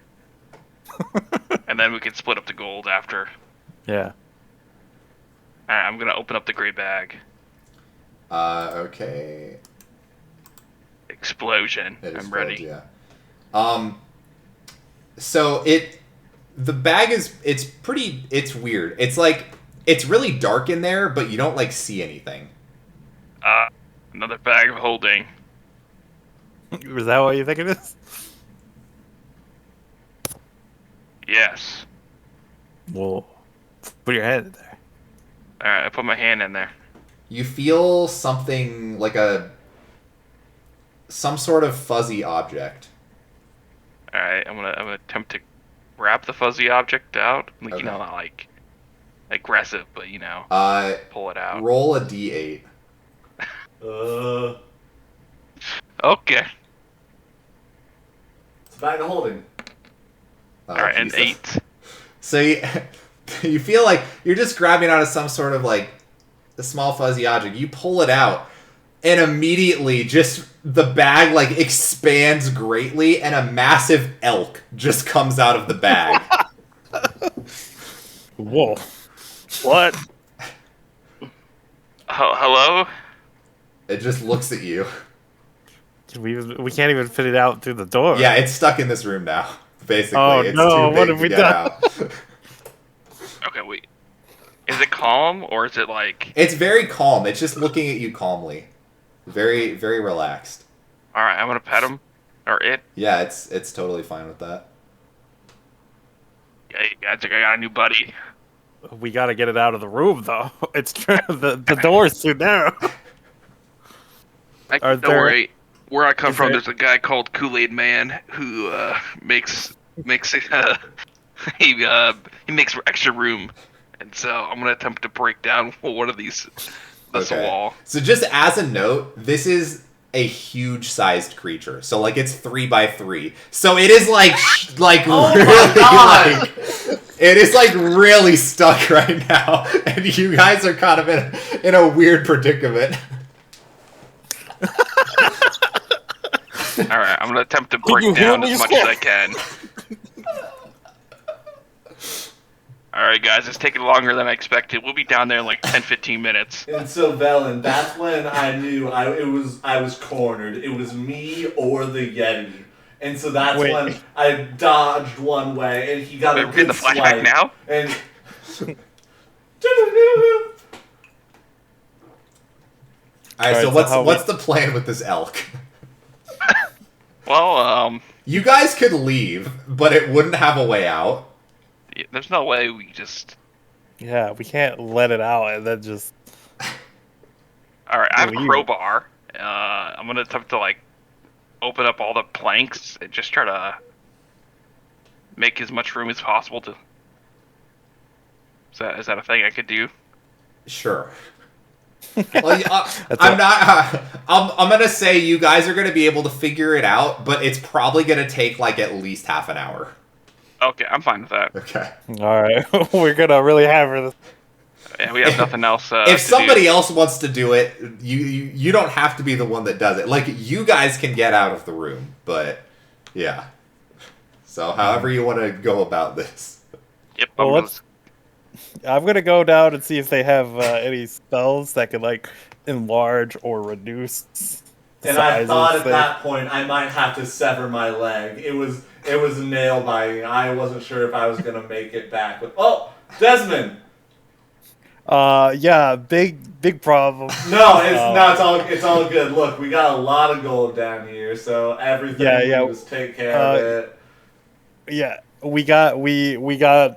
And then we can split up the gold after. Yeah. Alright, I'm gonna open up the gray bag. Okay. Explosion. It I'm explodes, ready. Yeah. So the bag it's weird. It's like, it's really dark in there, but you don't like see anything. Another bag of holding. Is that what you think it is? Yes. Well, put your hand in there. All right, I put my hand in there. You feel something like some sort of fuzzy object. All right, I'm gonna attempt to grab the fuzzy object out. Like, Okay. not like aggressive, but pull it out. Roll a d8. Okay. It's a bag of holding. Oh, All right, an Jesus. 8. So you feel like you're just grabbing out of some sort of like a small fuzzy object. You pull it out, and immediately just the bag like expands greatly, and a massive elk just comes out of the bag. Whoa. What? Hello? It just looks at you. We can't even fit it out through the door. Yeah, it's stuck in this room now. Basically, Oh, it's no, too what big have to we get done? out. Okay, wait. Is it calm or is it like? It's very calm. It's just looking at you calmly, very very relaxed. All right, I'm gonna pet him or it. Yeah, it's totally fine with that. Yeah, I think I got a new buddy. We gotta get it out of the room, though. It's true. The door's too narrow. Don't there- worry. Where I come is from, there- there's a guy called Kool-Aid Man who makes he makes extra room, and so I'm gonna attempt to break down one of this wall. So just as a note, this is a huge sized creature. So like it's 3x3. So it is like Oh really my God! like it is like really stuck right now, and you guys are kind of in a weird predicament. All right, I'm gonna attempt to you break hear down me as much as squawk? I can. All right, guys, it's taking longer than I expected. We'll be down there in like 10-15 minutes. And so, Velen, that's when I knew I was cornered. It was me or the Yeti. And so that's Wait. when I dodged one way, and he got Wait, a we're good getting the flashback swipe. now? And Alright, so Alright, so how what's the plan with this elk? Well, You guys could leave, but it wouldn't have a way out. there's no way we just. Yeah, we can't let it out and then just. All right, I have a Leave. crowbar. I'm gonna attempt to like open up all the planks and just try to make as much room as possible to. Is that a thing I could do? Sure. Well, I'm not. I'm gonna say you guys are gonna be able to figure it out, but it's probably gonna take like at least half an hour. Okay, I'm fine with that. Okay. All right, we're gonna really hammer this. Yeah, we have nothing else. If to somebody do. else wants to do it, you don't have to be the one that does it. Like you guys can get out of the room, but yeah. So however you want to go about this. Yep. Well, I'm let's- I'm gonna go down and see if they have any spells that can like enlarge or reduce. And I sizes thought at thing. that point I might have to sever my leg. It was nail biting. I wasn't sure if I was gonna make it back. But Desmond. Yeah, big problem. No, it's all good. Look, we got a lot of gold down here, so everything Yeah. we just take care of it. Yeah, we got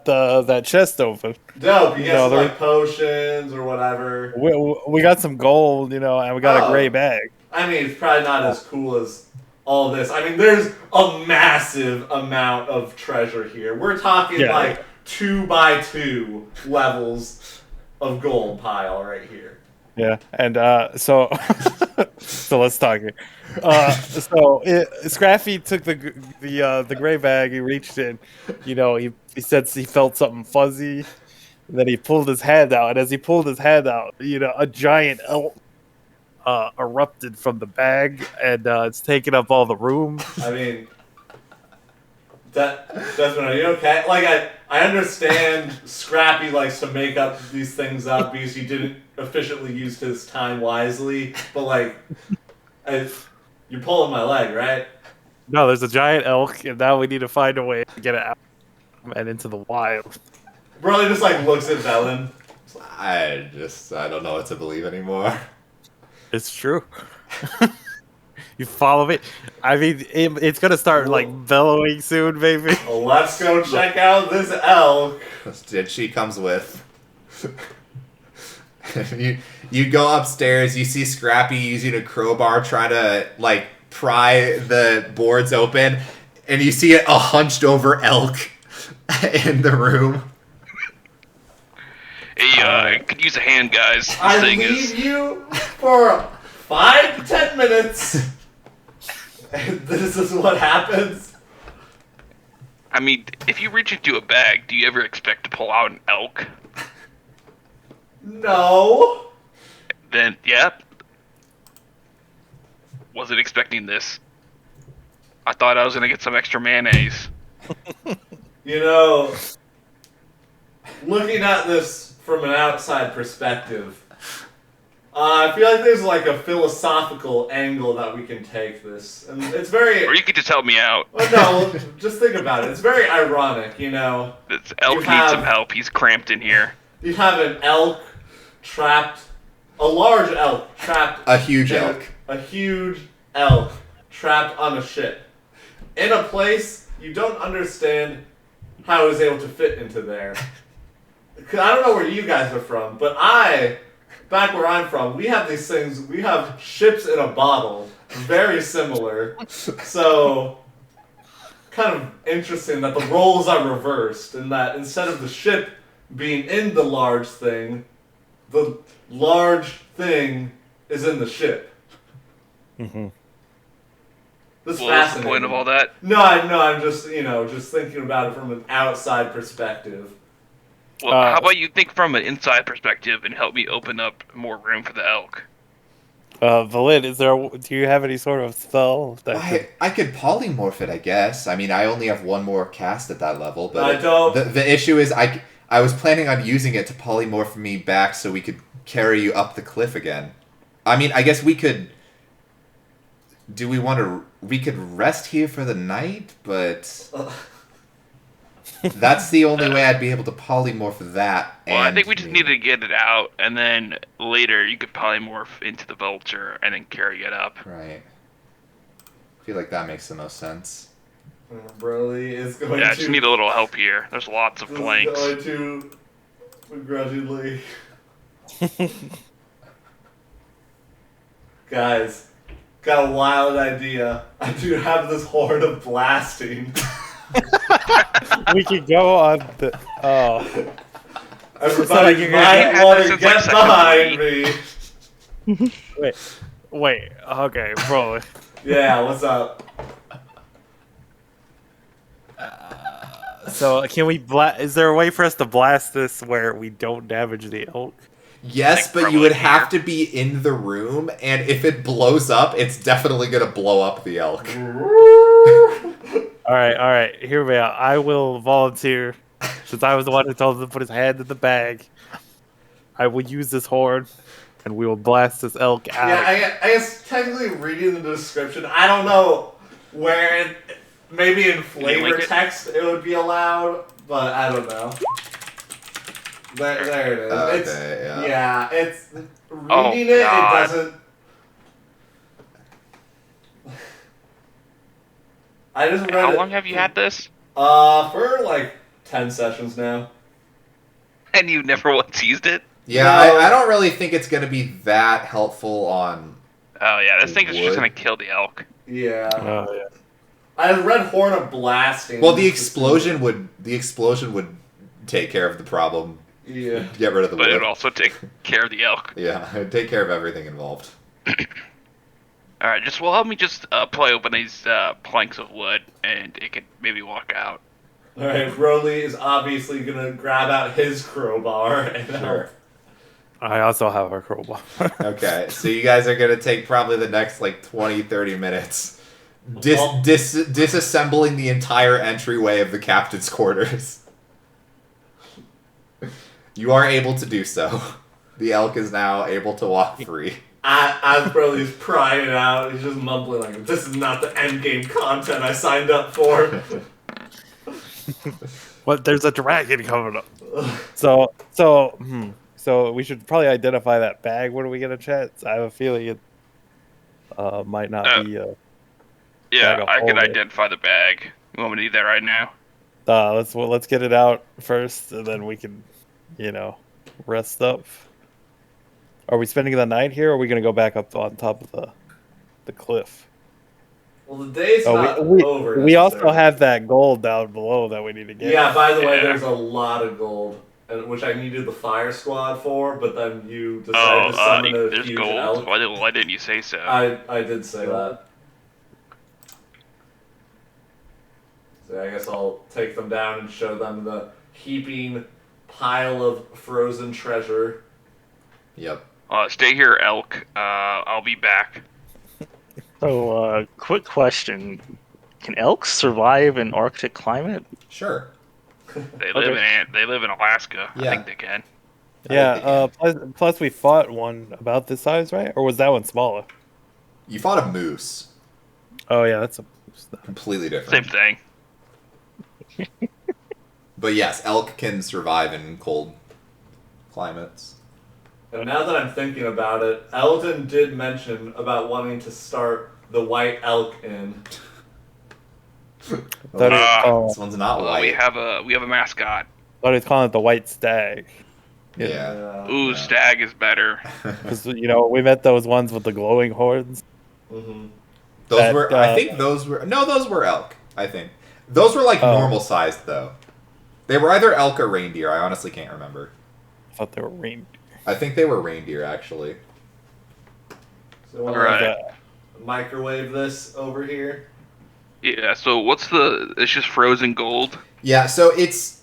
that chest open. Dope. You get No, some there- like potions or whatever. We got some gold, and we got a Oh. gray bag. I mean, it's probably not as cool as all this. I mean, there's a massive amount of treasure here. We're talking Yeah. like 2x2 levels of gold pile right here. Yeah, and so so let's talk here. Scraffy took the gray bag. He reached in, he said he felt something fuzzy. And then he pulled his hand out, and as he pulled his hand out, a giant elk erupted from the bag, and it's taking up all the room. I mean, Desmond, are you okay? Like, I understand Scrappy likes to make up these things up because he didn't efficiently use his time wisely, but like, you're pulling my leg, right? No, there's a giant elk, and now we need to find a way to get it out and into the wild. Broly just like looks at Velen. I don't know what to believe anymore. It's true. You follow me? I mean, it's gonna start like bellowing soon, maybe. Well, let's go check out this elk. Did she comes with. you go upstairs, you see Scrappy using a crowbar trying to like pry the boards open, and you see a hunched over elk in the room. Hey, I could use a hand, guys. This I thing leave is. you for 5 to 10 minutes. And this is what happens. I mean, if you reach into a bag, do you ever expect to pull out an elk? No. Then, yeah. Wasn't expecting this. I thought I was gonna get some extra mayonnaise. You know, looking at this from an outside perspective, I feel like there's like a philosophical angle that we can take this. And it's very... Or you could just help me out. Well, no, just think about it. It's very ironic, you know. This elk You needs have- some help. He's cramped in here. You have an elk trapped, a large elk trapped... A huge in elk. A huge elk trapped on a ship. In a place you don't understand how it was able to fit into there. 'Cause I don't know where you guys are from, but back where I'm from, we have these things, we have ships in a bottle. Very similar. So, kind of interesting that the roles are reversed, and that instead of the ship being in the large thing, the large thing is in the ship. Mm-hmm. This is What was the fascinating. point of all that? No, I'm just, just thinking about it from an outside perspective. Well, how about you think from an inside perspective and help me open up more room for the elk? Valid, do you have any sort of spell that I could polymorph it, I guess. I mean, I only have one more cast at that level, but I don't- the issue is I was planning on using it to polymorph me back so we could carry you up the cliff again. I mean, I guess we could... Do we want to... We could rest here for the night, but... That's the only way I'd be able to polymorph that. Well, I and think we just me. need to get it out, and then later you could polymorph into the vulture and then carry it up. Right. I feel like that makes the most sense. Broly is going Yeah, I to... just need a little help here. There's lots of is planks. going to begrudgingly... Guys, got a wild idea. I do have this horde of blasting. we could go on the? Oh, Everybody you're might gonna- want to Since, get like, behind me. wait, okay, bro. Yeah, what's up? So can we Is there a way for us to blast this where we don't damage the elk? Yes, Like, but you probably would here. have to be in the room, and if it blows up, it's definitely gonna blow up the elk. All right. Hear me out. I will volunteer, since I was the one who told him to put his hand in the bag. I will use this horn, and we will blast this elk out. Yeah, I guess technically reading the description, I don't know where, maybe in link flavor it? text it would be allowed, but I don't know. There it is. Okay, yeah. It's reading Oh, it God. doesn't. I just read How it. long have you had this? For like 10 sessions now. And you never once used it? Yeah, No. I don't really think it's gonna be that helpful on... Oh yeah, this thing is Wood. just gonna kill the elk. Yeah. Oh yeah. I read Horn of Blasting. Well, the explosion would take care of the problem. Yeah. Get rid of the But it wood. would also take care of the elk. Yeah, it'd take care of everything involved. Alright, help me pry open these planks of wood, and it could maybe walk out. Alright, Broly is obviously gonna grab out his crowbar and Sure. help. I also have a crowbar. Okay, so you guys are gonna take probably the next like 20, 30 minutes Well- disassembling the entire entryway of the captain's quarters. You are able to do so. The elk is now able to walk free. As Broly's prying it out, he's just mumbling like, "This is not the endgame content I signed up for." But there's a dragon coming up. So we should probably identify that bag. When are we gonna chat? I have a feeling might not be. Yeah, bag of I can holding. identify the bag. You want me to do that right now? Let's get it out first, and then we can, rest up. Are we spending the night here, or are we gonna go back up on top of the cliff? Well, the day's Oh, not we over. we also necessarily. have that gold down below that we need to get. Yeah, by the way, Yeah. there's a lot of gold, which I needed the fire squad for, but then you decided to summon a there's huge gold. elk. Why didn't you say so? I did say that. So I guess I'll take them down and show them the heaping pile of frozen treasure. Yep. Stay here, elk. I'll be back. So, quick question: can elks survive in Arctic climate? Sure. They live in Alaska. Yeah. I think they can. Yeah. Plus we fought one about this size, right? Or was that one smaller? You fought a moose. Oh yeah, that's a. Completely Same different. thing. But yes, elk can survive in cold climates. And now that I'm thinking about it, Eldon did mention about wanting to start the White Elk Inn. This one's not Well, white. we have a mascot. Thought he's calling it the White Stag. Yeah. Ooh, Yeah. stag is better. Because we met those ones with the glowing horns. Mm-hmm. Those That, were. I think those were. No, those were elk. I think those were like Oh. normal sized though. They were either elk or reindeer. I honestly can't remember. I thought they were reindeer. I think they were reindeer actually. So we'll Right. microwave this over here. Yeah. So it's just frozen gold. Yeah. So it's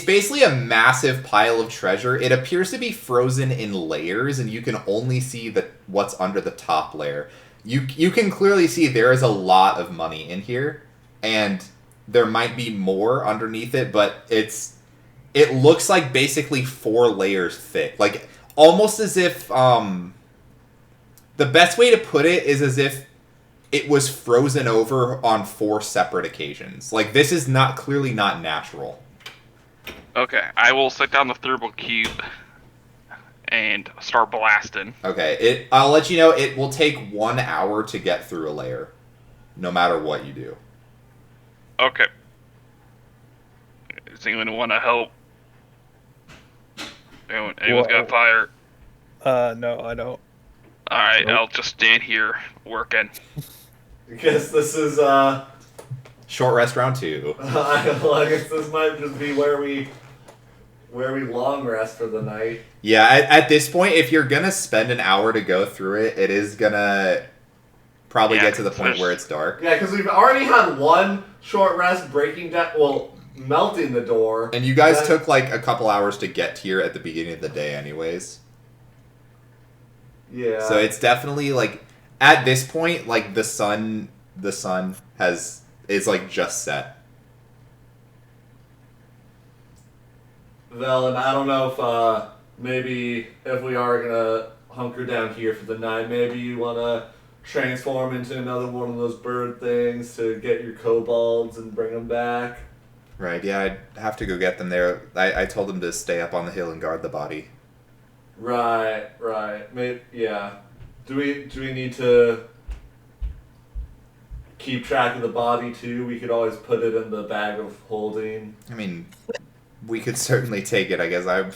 basically a massive pile of treasure. It appears to be frozen in layers, and you can only see what's under the top layer. You can clearly see there is a lot of money in here, and there might be more underneath it, but it looks like basically 4 layers thick, like almost as if the best way to put it is as if it was frozen over on 4 separate occasions. Like this is clearly not natural. Okay, I will set down the thermal cube and start blasting. Okay, I'll let you know it will take 1 hour to get through a layer, no matter what you do. Okay. Does anyone want to help? Anyone's got fire? No, I don't. Alright, Nope. I'll just stand here working. I guess this is Short rest round 2. I guess this might just be where we long rest for the night. Yeah, at this point, if you're gonna spend an hour to go through it, it is gonna probably Yeah, get to the point where it's dark. Yeah, because we've already had one short rest breaking down, melting the door. And you guys Then- took like a couple hours to get here at the beginning of the day, anyways. Yeah. So it's definitely like at this point, like the sun is like just set. Well, and I don't know if maybe if we are gonna hunker down here for the night, maybe you wanna transform into another one of those bird things to get your kobolds and bring them back. Right? Yeah, I'd have to go get them there. I told them to stay up on the hill and guard the body. Right. Maybe, yeah. Do we need to keep track of the body too? We could always put it in the bag of holding. I mean, we could certainly take it. I guess I'm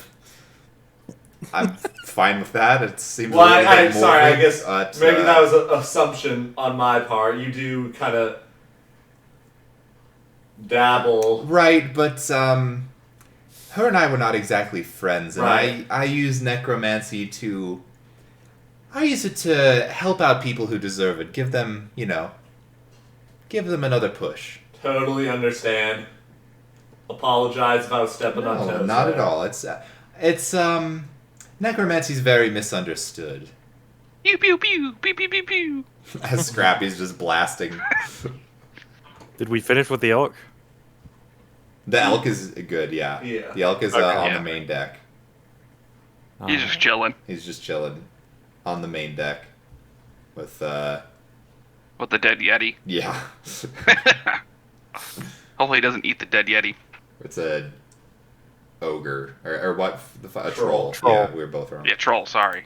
fine with that. It seems. Well, a little bit sorry. I morbid, guess but, maybe that was an assumption on my part. You do kind of dabble. right. But her and I were not exactly friends, and Right. I use necromancy to. I use it to help out people who deserve it. Give them, give them another push. Totally understand. Apologize if I was stepping on No, toes. not there. at all. It's necromancy's very misunderstood. Pew pew pew pew pew pew pew. As Scrappy's just blasting. Did we finish with the elk? The elk is good, yeah. Yeah. The elk is Okay, on yeah. the main deck. He's just chilling. He's just chilling on the main deck with With the dead yeti. yeah. Hopefully he doesn't eat the dead yeti. It's a ogre or what? A Troll. troll. Yeah, we were both wrong. Yeah, troll. Sorry.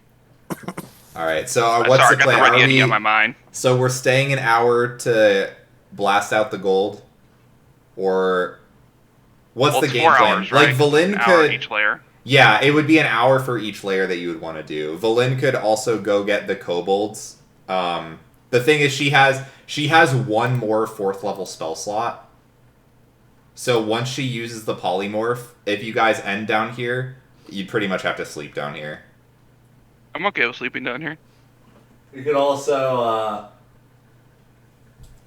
All right. So what's Sorry, the I got the plan? Red Yeti on my mind. So we're staying an hour to blast out the gold, or what's Well, the it's game 4 plan? hours, right? Like Valin An hour could. each layer. Yeah, it would be an hour for each layer that you would want to do. Valin could also go get the kobolds. The thing is, she has one more 4th level spell slot. So once she uses the polymorph, if you guys end down here, you'd pretty much have to sleep down here. I'm okay with sleeping down here. You could also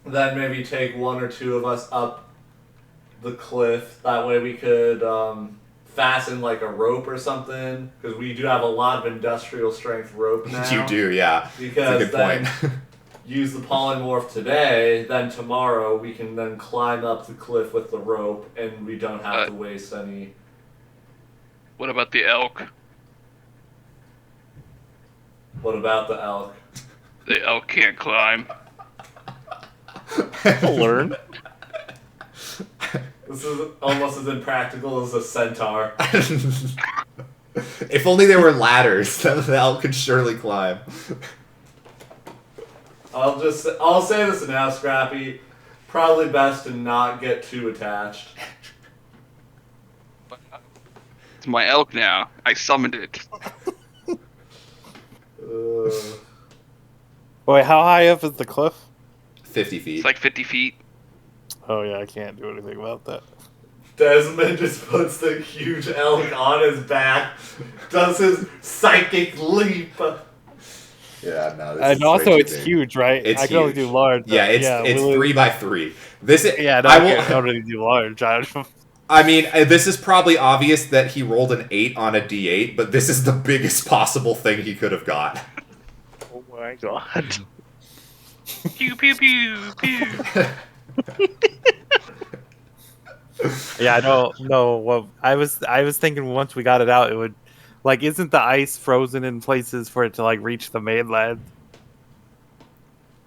then maybe take one or two of us up the cliff. That way we could fasten like a rope or something, because we do have a lot of industrial strength rope now. You do, yeah. Because That's a good point. use the polymorph today, then tomorrow we can then climb up the cliff with the rope, and we don't have to waste any. What about the elk? What about the elk? The elk can't climb. I'll learn. This is almost as impractical as a centaur. If only there were ladders, then the elk could surely climb. I'll say this now, Scrappy. Probably best to not get too attached. It's my elk now. I summoned it. Wait, how high up is the cliff? 50 feet. It's like 50 feet. Oh yeah, I can't do anything about that. Desmond just puts the huge elk on his back, does his psychic leap. Yeah, no. This And is also, way too it's big. huge, right? It's I can only huge. do large. Yeah, it's will 3x3. This is, Yeah, no, I I will. can only do large. I mean, this is probably obvious that he rolled an 8 on a d8, but this is the biggest possible thing he could have got. Oh my god. Pew pew pew pew. Yeah, I don't know. Well, I was thinking once we got it out, it would, like, isn't the ice frozen in places for it to like reach the mainland?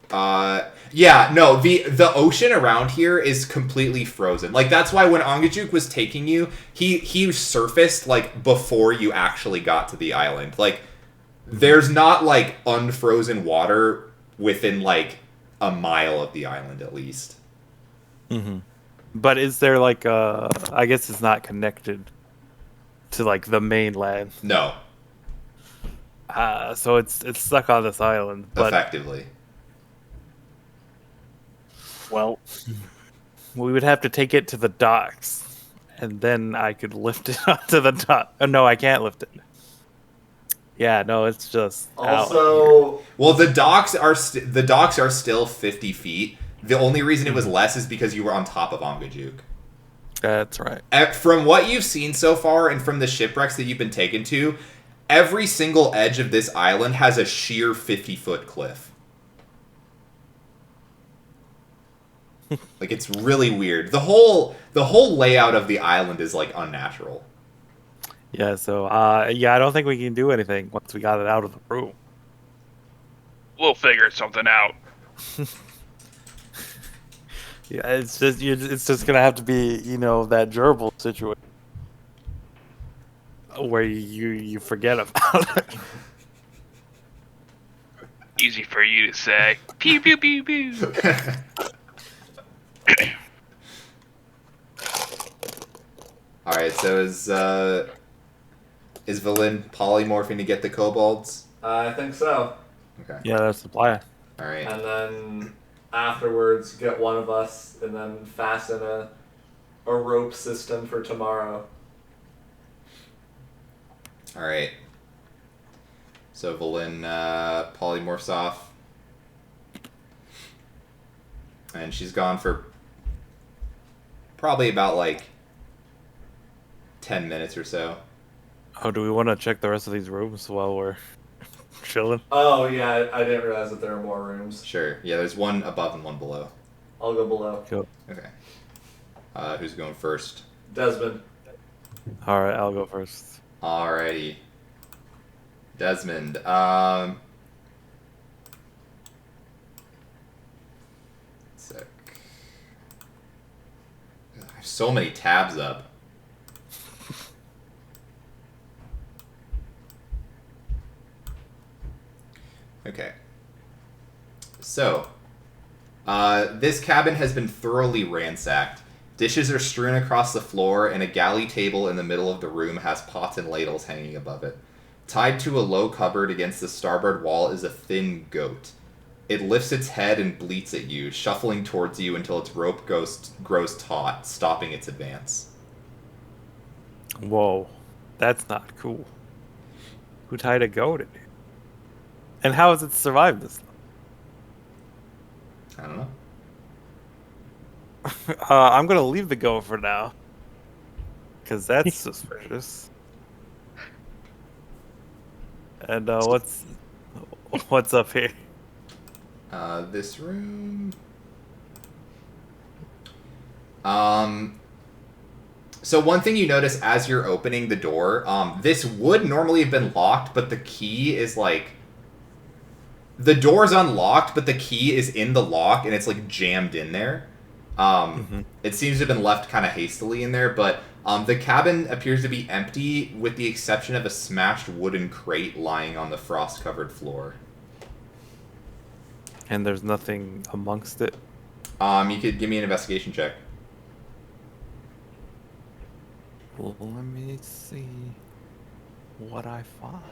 Yeah, no, the ocean around here is completely frozen. Like, that's why when Ongajuk was taking you, he surfaced, like, before you actually got to the island. Like, there's not, like, unfrozen water within, like, a mile of the island, at least. Mm-hmm. But is there like I guess it's not connected to like the mainland. No, So it's stuck on this island. But effectively. Well, we would have to take it to the docks, and then I could lift it onto the dock. Oh, no, I can't lift it. Yeah, no, it's just out here. Also, Well, the docks are still 50 feet. The only reason it was less is because you were on top of Ongajuk. That's right. From what you've seen so far and from the shipwrecks that you've been taken to, every single edge of this island has a sheer 50-foot cliff. Like, it's really weird. The whole layout of the island is, like, unnatural. Yeah, so yeah, I don't think we can do anything once we got it out of the room. We'll figure something out. Yeah, it's just gonna have to be, you know, that gerbil situation where you forget about it. Easy for you to say. Pew pew pew pew. All right, so is Valin polymorphing to get the kobolds? I think so. Okay. Yeah, that's the plan. All right. And then afterwards, get one of us, and then fasten a rope system for tomorrow. All right. So Valin polymorphs off, and she's gone for probably about like 10 minutes or so. Oh, do we want to check the rest of these rooms while we're chilling? Oh yeah, I didn't realize that there are more rooms. Sure. Yeah, there's one above and one below. I'll go below. Cool. Okay. Who's going first? Desmond. All right, I'll go first. Alrighty. Desmond. Sec. I have so many tabs up. Okay. So, this cabin has been thoroughly ransacked. Dishes are strewn across the floor, and a galley table in the middle of the room has pots and ladles hanging above it. Tied to a low cupboard against the starboard wall is a thin goat. It lifts its head and bleats at you, shuffling towards you until its rope grows taut, stopping its advance. Whoa, that's not cool. Who tied a goat in here? And how has it survived this? I don't know. I'm gonna leave the goat for now, because that's suspicious. And what's up here? This room. So one thing you notice as you're opening the door, this would normally have been locked, but the key is like... The door's unlocked, but the key is in the lock, and it's like jammed in there. It seems to have been left kind of hastily in there, but the cabin appears to be empty, with the exception of a smashed wooden crate lying on the frost-covered floor. And there's nothing amongst it. You could give me an investigation check. Well, let me see what I find.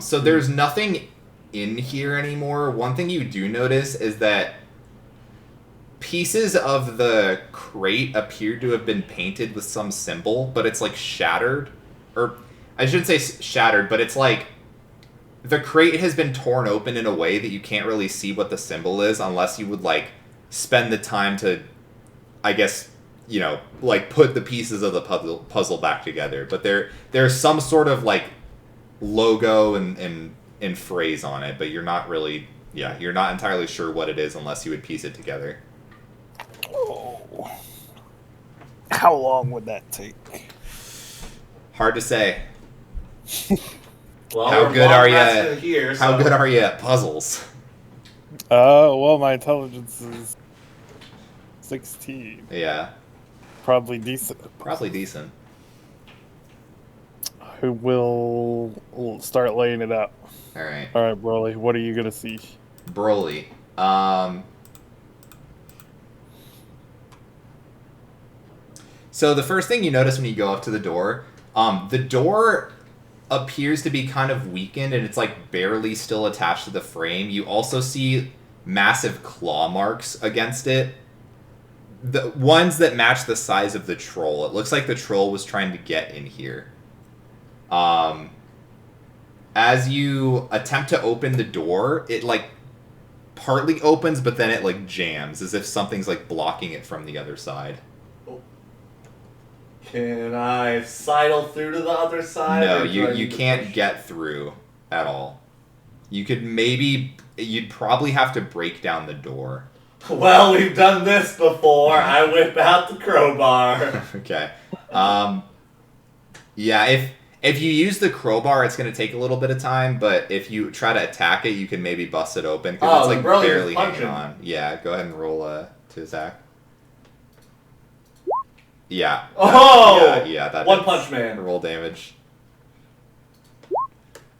So there's nothing in here anymore. One thing you do notice is that pieces of the crate appear to have been painted with some symbol, but it's like shattered. Or I shouldn't say shattered, but it's like the crate has been torn open in a way that you can't really see what the symbol is unless you would like spend the time to, I guess, you know, like put the pieces of the puzzle back together. But there's some sort of like logo and phrase on it, but you're not really, you're not entirely sure what it is unless you would piece it together. Oh. How long would that take? Hard to say. Well, How we're good long are rested you? Here, How so- good are you at puzzles? Well, my intelligence is 16. Yeah, Probably decent. probably decent. Who will start laying it out? All right, All right, Broly, what are you gonna see? Broly. So the first thing you notice when you go up to the door appears to be kind of weakened, and it's like barely still attached to the frame. You also see massive claw marks against it. The ones that match the size of the troll. It looks like the troll was trying to get in here. As you attempt to open the door, it like partly opens, but then it like jams, as if something's like blocking it from the other side. Can I sidle through to the other side? No, or do I you need to can't push? get through at all. You'd probably have to break down the door. Well, we've done this before. I whip out the crowbar. Okay. Yeah, if you use the crowbar, it's going to take a little bit of time, but if you try to attack it, you can maybe bust it open, because it's like Broly's barely hanging punching. on. Yeah, go ahead and roll to attack. Yeah. Oh! Yeah, that One hits. punch man. Roll damage.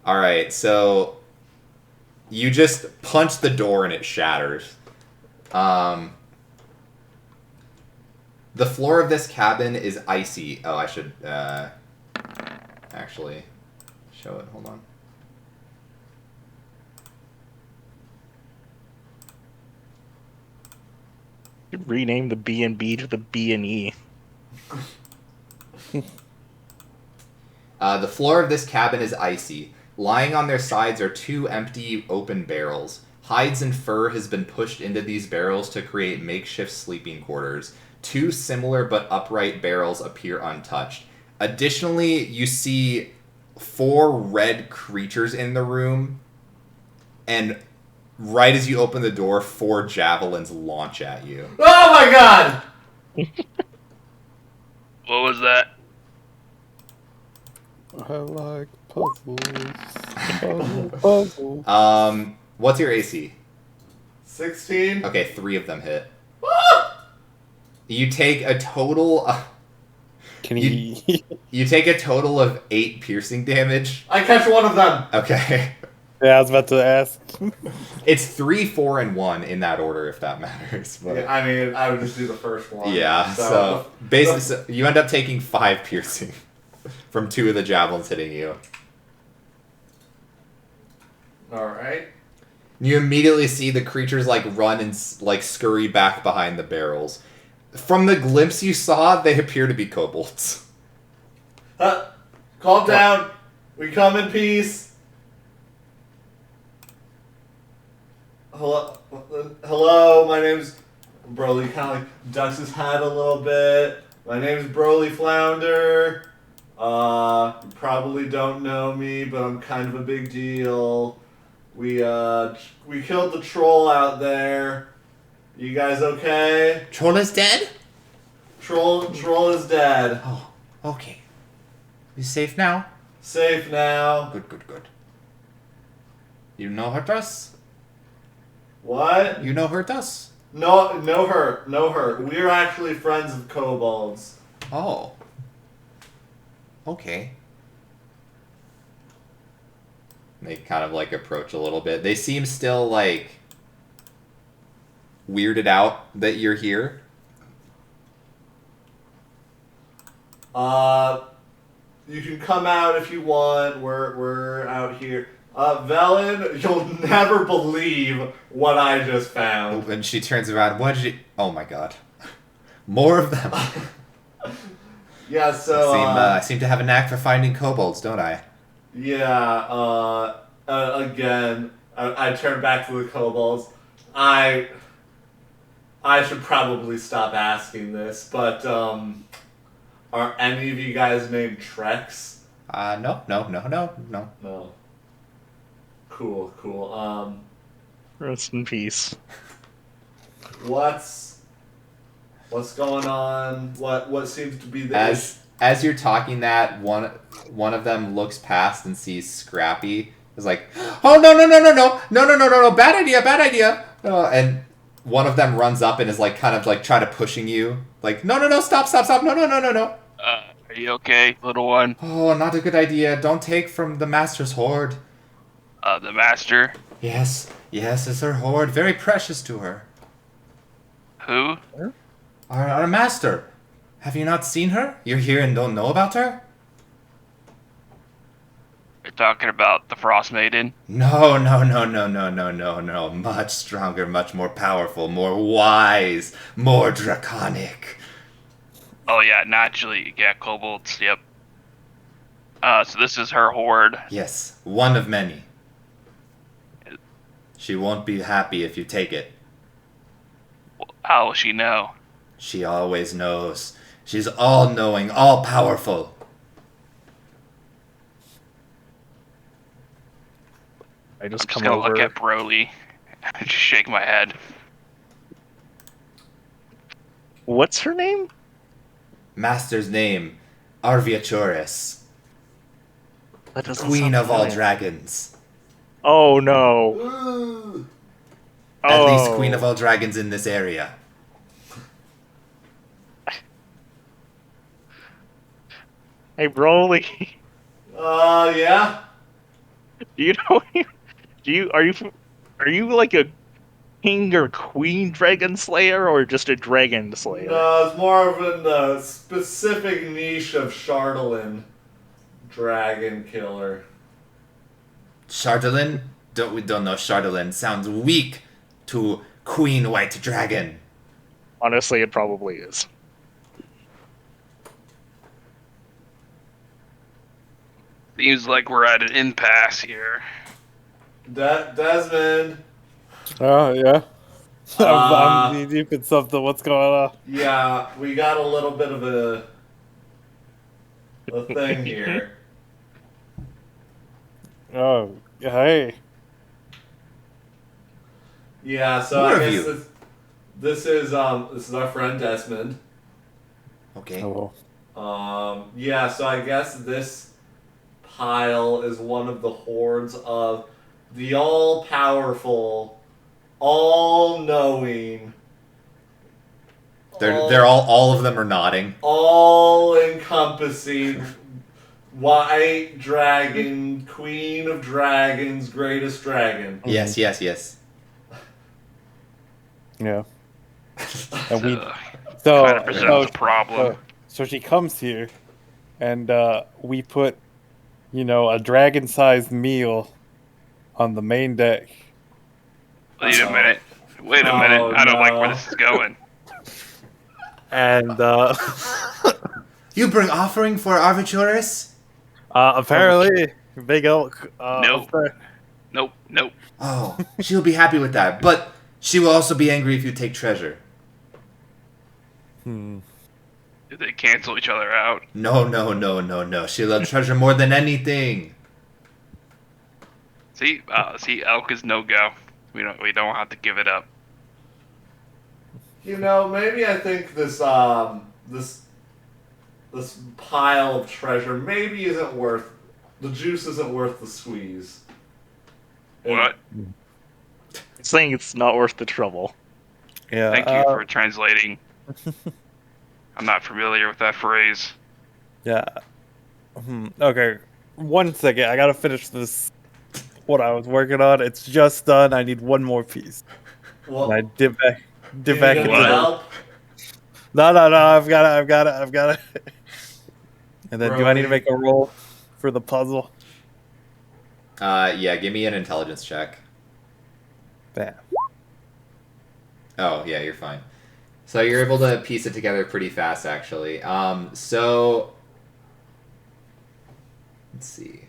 Alright, so you just punch the door and it shatters. The floor of this cabin is icy. Oh, I should actually show it. Hold on. You could rename the B&B to the B&E. The floor of this cabin is icy. Lying on their sides are two empty, open barrels. Hides and fur has been pushed into these barrels to create makeshift sleeping quarters. Two similar but upright barrels appear untouched. Additionally, you see 4 red creatures in the room, and right as you open the door, 4 javelins launch at you. Oh my god! What was that? I like puzzles. Puzzles. What's your AC? 16? Okay, 3 of them hit. You take a total Can he? You take a total of 8 piercing damage. I catch one of them. Okay. Yeah, I was about to ask. It's 3, 4, and 1 in that order, if that matters. But Yeah, I mean, I would just do the first one. yeah, so basically, so you end up taking 5 piercing from 2 of the javelins hitting you. All right. You immediately see the creatures like run and like scurry back behind the barrels. From the glimpse you saw, they appear to be kobolds. Calm down. We come in peace. Hello, my name's Broly. Kind of like ducks his head a little bit. My name's Broly Flounder. You probably don't know me, but I'm kind of a big deal. We killed the troll out there. You guys okay? Troll is dead? Troll is dead. Oh, okay. You safe now? Safe now. Good. You no hurt us? What? You no hurt us? No hurt. We're actually friends of kobolds. Oh. Okay. They kind of like approach a little bit. They seem still like weirded out that you're here. You can come out if you want. We're out here. Velen, you'll never believe what I just found. And she turns around. What did you... Oh my god. More of them. Yeah, so... I seem to have a knack for finding kobolds, don't I? Yeah, again, I turn back to the kobolds. I should probably stop asking this, but, are any of you guys named Trex? No. No. Cool. Rest in peace. What's going on? What seems to be the As you're talking that, one of them looks past and sees Scrappy. Is like, oh no, bad idea. And one of them runs up and is like kind of like trying to pushing you. Like, no, stop, no. Are you okay, little one? Oh, not a good idea. Don't take from the master's hoard. The master? Yes, it's her hoard. Very precious to her. Who? Our master. Have you not seen her? You're here and don't know about her? You're talking about the Frostmaiden? No. Much stronger, much more powerful, more wise, more draconic. Oh yeah, naturally. Yeah, kobolds, yep. So this is her horde. Yes, one of many. She won't be happy if you take it. How will she know? She always knows. She's all-knowing, all-powerful. I I'm just just come gonna over. look at Broly and just shake my head. What's her name? Master's name, Arviaturis, That doesn't Queen sound of all familiar. dragons. Oh no. Ooh. At least Oh. Queen of all dragons in this area. Hey Broly, Yeah? do you know? Are you like a king or queen dragon slayer or just a dragon slayer? No, it's more of a specific niche of Chardalin. Dragon killer. Chardalin? We don't know Chardalin. Sounds weak to Queen White Dragon. Honestly, it probably is. Seems like we're at an impasse here. Desmond. Oh yeah. Uh, I'm knee deep in something. What's going on? Yeah, we got a little bit of a thing here. Oh, hey. Yeah, so Who I are guess you? this is our friend Desmond. Okay. Oh, Yeah, so I guess this pile is one of the hordes of the all-powerful, all-knowing They're all of them are nodding. all encompassing white dragon, queen of dragons, greatest dragon. Yes, yes, yes. Yeah. And we So, so kind of presents a problem. so she comes here, and we put, a dragon-sized meal on the main deck. Wait a minute. Wait a minute. I don't like where this is going. And You bring offering for Arbitrus? apparently, big elk. Nope. Nope. Oh, she'll be happy with that, but she will also be angry if you take treasure. Hmm. Did they cancel each other out? No. She loves treasure more than anything. See, elk is no go. We don't have to give it up. Maybe I think this this pile of treasure maybe isn't worth the juice isn't worth the squeeze. What? Saying it's not worth the trouble. Yeah. Thank you for translating. I'm not familiar with that phrase. Yeah. Okay. 1 second. I gotta finish this. What I was working on. It's just done. I need one more piece. Well, And I dip back you into need the. help? No. I've got it. And then, do I need to Really? make a roll for the puzzle? Yeah, give me an intelligence check. Bam. Oh, yeah, you're fine. So you're able to piece it together pretty fast, actually. So let's see.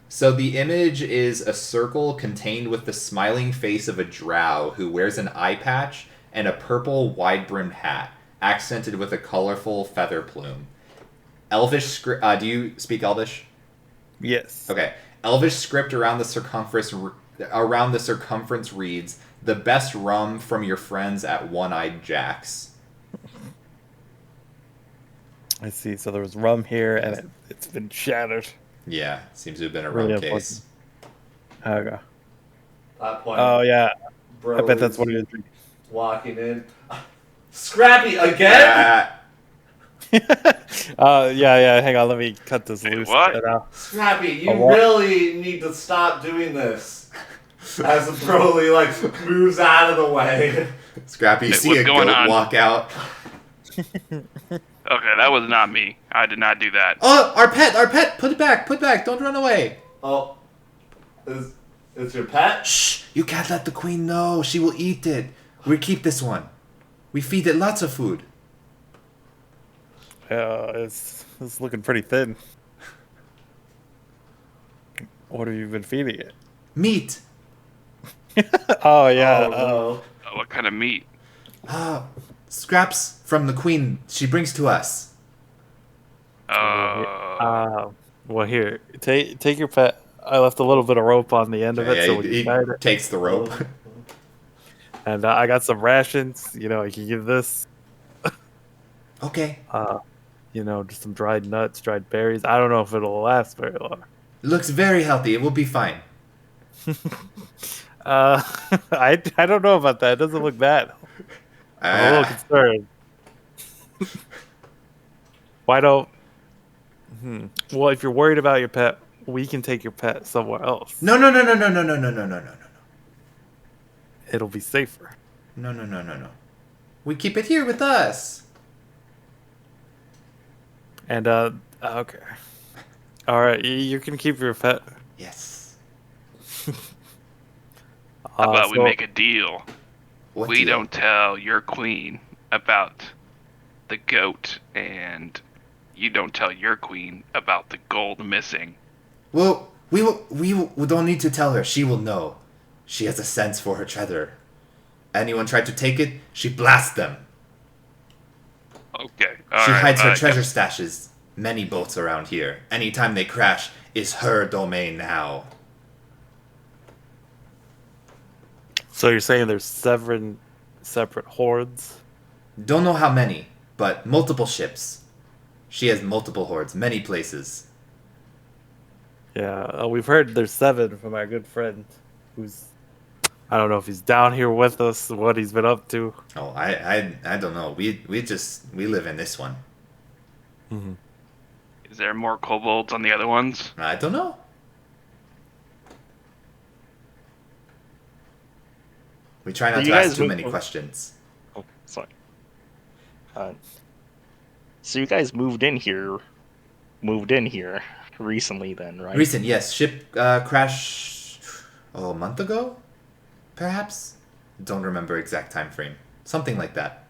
So the image is a circle contained with the smiling face of a drow who wears an eye patch and a purple wide-brimmed hat, accented with a colorful feather plume. Elvish script. Do you speak Elvish? Yes. Okay. Elvish script around the circumference reads, "The best rum from your friends at One-Eyed Jack's." I see. So there was rum here, and it's been shattered. Yeah, seems to have been a Really rum unfortunate. case. Okay. That point. Oh yeah. I bet that's Bro's what it is. walking in. Scrappy again? Yeah. Hang on. Let me cut this Wait, loose. what? And, Scrappy, you what? really need to stop doing this. As Broly moves out of the way. Scrappy, you Hey, see what's a going goat on? walk out. Okay, that was not me. I did not do that. Oh, our pet! Put it back, don't run away. Oh, is your pet? Shh, you can't let the queen know. She will eat it. We keep this one. We feed it lots of food. it's looking pretty thin. What have you been feeding it? Meat. Oh yeah. Oh, no. Oh, what kind of meat? Scraps from the queen she brings to us. Well, here, take your pet. I left a little bit of rope on the end of it, Yeah, so we he can guide it. takes the rope. And I got some rations. You can give this. Okay. Just some dried nuts, dried berries. I don't know if it'll last very long. It looks very healthy. It will be fine. I don't know about that. It doesn't look bad. I'm a little concerned. Why don't? Well, if you're worried about your pet, we can take your pet somewhere else. No. It'll be safer. No. We keep it here with us. And okay. All right, you can keep your pet. Yes. How about we so- make a deal? What We deal? don't tell your queen about the goat, and you don't tell your queen about the gold missing. Well, we don't need to tell her. She will know. She has a sense for her treasure. Anyone tried to take it, she blasts them. Okay. She hides her alright, treasure stashes. Many boats around here. Anytime they crash, is her domain now. So you're saying there's 7 separate hordes? Don't know how many, but multiple ships. She has multiple hordes, many places. Yeah, we've heard there's 7 from our good friend, who's I don't know if he's down here with us, what he's been up to. Oh, I don't know. We live in this one. Is there more kobolds on the other ones? I don't know. We try not So to you ask guys too move- many questions. Oh, sorry. So you guys moved in here recently, then, right? Recent, yes. Ship crash. Oh, a month ago, perhaps. Don't remember exact time frame. Something like that.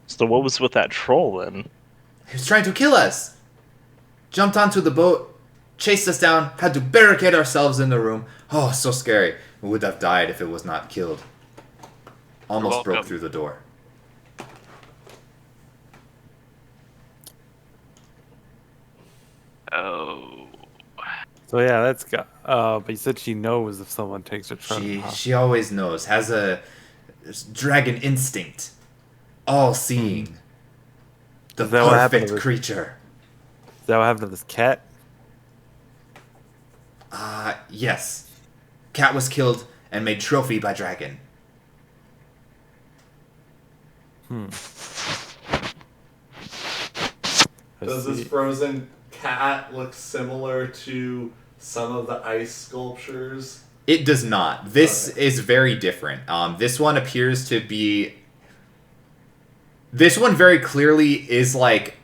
So what was with that troll then? He was trying to kill us. Jumped onto the boat, chased us down, had to barricade ourselves in the room. Oh, so scary. We would have died if it was not killed. Almost broke welcome. through the door. Oh. So yeah, that's got. But you said she knows if someone takes her truck. She always knows. Has a dragon instinct. All seeing. The Is that what happened perfect to this- creature. Is that what happened to this cat? Yes. Cat was killed and made trophy by dragon. I Does this see. frozen cat look similar to some of the ice sculptures? It does not. This Okay. is very different. This one appears to be. This one very clearly is like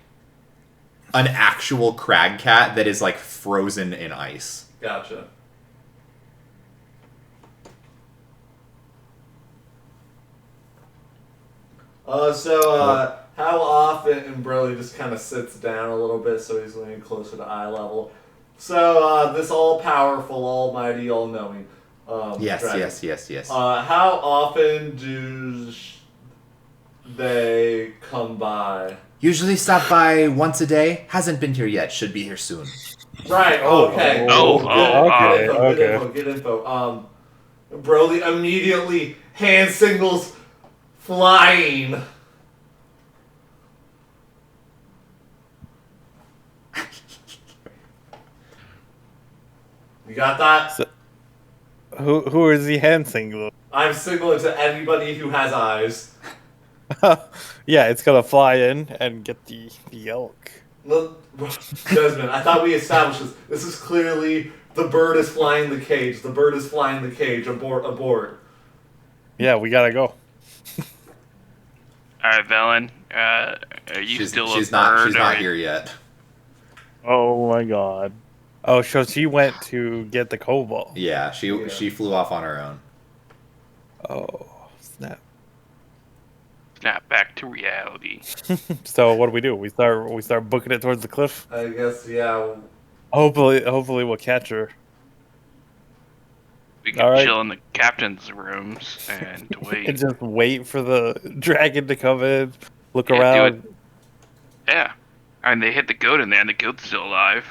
an actual crag cat that is like frozen in ice. Gotcha. How often, and Broly just kind of sits down a little bit so he's leaning closer to eye level. So, this all-powerful, almighty, all-knowing Yes, dragon. yes. How often do they come by? Usually stop by once a day. Hasn't been here yet. Should be here soon. Right, okay. okay, Good info. Broly immediately hand signals flying. You got that? So- Who is he hand singling? I'm signaling to anybody who has eyes. Yeah, it's gonna fly in and get the elk. Look, Desmond, I thought we established this. This is clearly the bird is flying the cage. The bird is flying the cage. Abort. Yeah, we gotta go. Alright, Velen. Are you still a she's bird? not. She's or- not here yet. Oh my god. Oh, so she went to get the cobalt. Yeah, she flew off on her own. Oh, snap. Snap back to reality. So what do? We start booking it towards the cliff. I guess, yeah. Hopefully we'll catch her. We can Alright. chill in the captain's rooms and wait. And just wait for the dragon to come in, look Yeah, do around. Yeah. And they hit the goat in there, and the goat's still alive.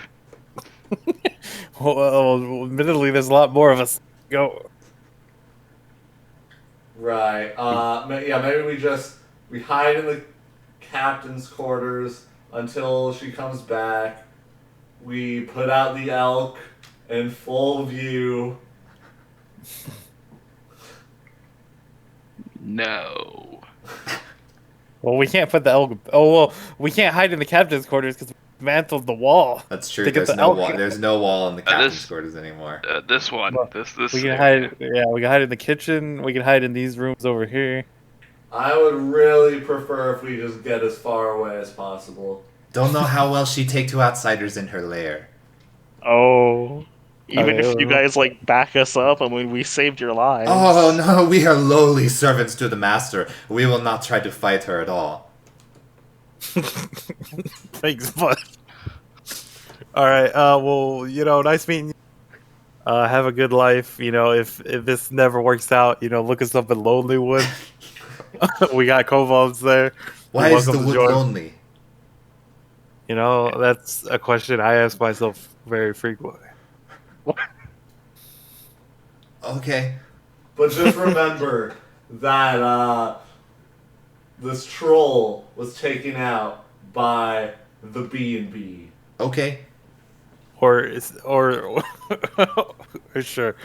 Well, admittedly, there's a lot more of us. Go. Right. Maybe we hide in the captain's quarters until she comes back. We put out the elk in full view. No. Well, we can't put the elk. Oh well, we can't hide in the captain's quarters because we mantled the wall. That's true. To get There's the no elk. wall. There's no wall in the this- captain's quarters anymore. This one. Well, This. We can hide. Yeah, we can hide in the kitchen. We can hide in these rooms over here. I would really prefer if we just get as far away as possible. Don't know how well she'd take to outsiders in her lair. Oh. Even if you Oh. guys like back us up, I mean, we saved your lives. Oh no, we are lowly servants to the master. We will not try to fight her at all. Thanks, bud. All right. Well, nice meeting you. Have a good life. If this never works out, look us up in Lonelywood. We got kobolds there. Why You're is the welcome to wood join. lonely? That's a question I ask myself very frequently. Okay. But just remember that this troll was taken out by the B&B. Okay. Or For sure.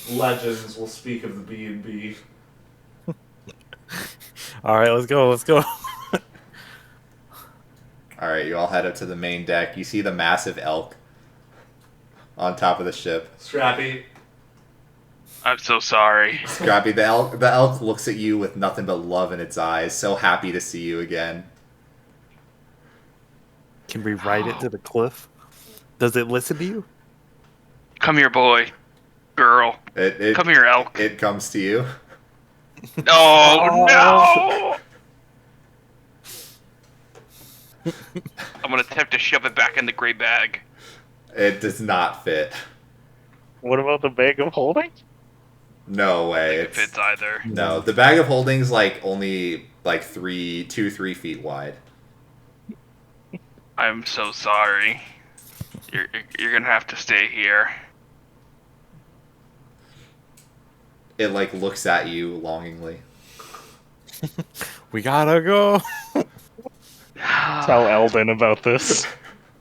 Legends will speak of the B&B. All right, let's go. Let's go. All right, you all head up to the main deck. You see the massive elk on top of the ship. Scrappy. I'm so sorry. Scrappy, the elk looks at you with nothing but love in its eyes, so happy to see you again. Can we ride it to the cliff? Does it listen to you? Come here, boy. Girl. Come here, elk. It comes to you. Oh, no! I'm gonna attempt to shove it back in the gray bag. It does not fit. What about the bag of holding? No way. It fits either. No, the bag of holdings only 3 feet wide. I'm so sorry. You're gonna have to stay here. It looks at you longingly. We gotta go. Tell Eldon about this.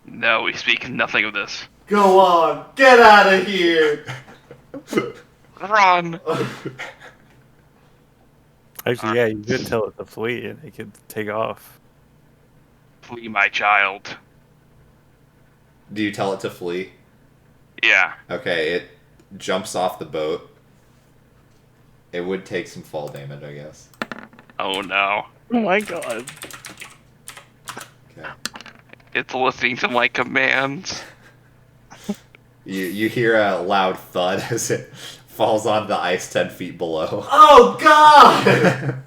No, we speak nothing of this. Go on. Get out of here. Run! Actually, yeah, you could tell it to flee and it could take off. Flee, my child. Do you tell it to flee? Yeah. Okay, it jumps off the boat. It would take some fall damage, I guess. Oh no. Oh my god. Okay. It's listening to my commands. You hear a loud thud as it falls onto the ice 10 feet below. Oh, God!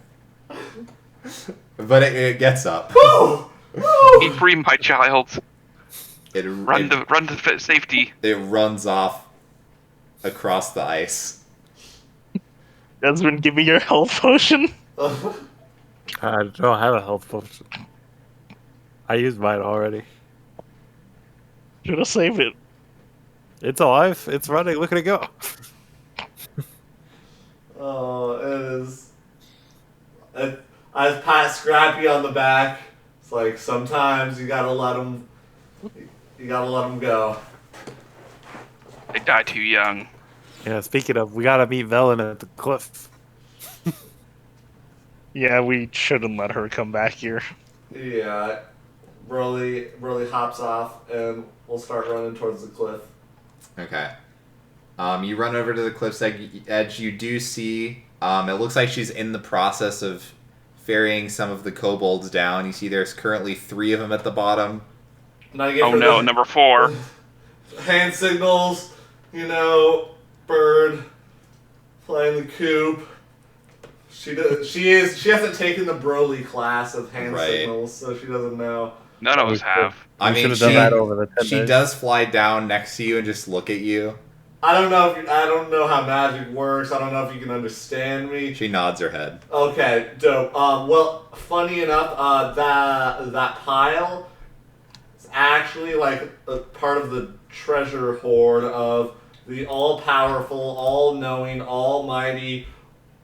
But it gets up. Woo! Woo! Be free, my child. Run to safety. It runs off across the ice. Desmond, give me your health potion. I don't have a health potion. I used mine already. Should have saved it. It's alive. It's running. Look at it go. Oh, it is. I pat Scrappy on the back. It's like sometimes you gotta let him. You gotta let him go. They die too young. Yeah, speaking of, we gotta meet Velen at the cliff. Yeah, we shouldn't let her come back here. Yeah, Broly hops off and we'll start running towards the cliff. Okay. You run over to the cliff's edge. You do see, it looks like she's in the process of ferrying some of the kobolds down. You see there's currently 3 of them at the bottom. Oh no, number 4. Hand signals, bird, playing the coop. She hasn't taken the Broly class of hand signals, so she doesn't know. None of us have. I mean, should have done that over the 10 she days. does fly down next to you and just look at you. I don't know how magic works. I don't know if you can understand me. She nods her head. Okay, dope. Well, funny enough, that pile is actually like a part of the treasure hoard of the all-powerful, all-knowing, almighty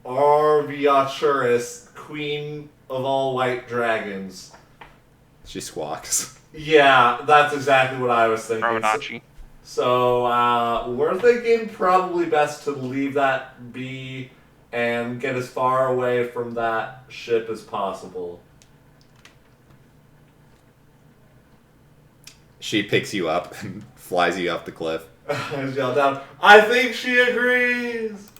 Arviaturis, Queen of all white dragons. She squawks. Yeah, that's exactly what I was thinking. Ronachi. So, we're thinking probably best to leave that be and get as far away from that ship as possible. She picks you up and flies you up the cliff. I just yelled down, I think she agrees!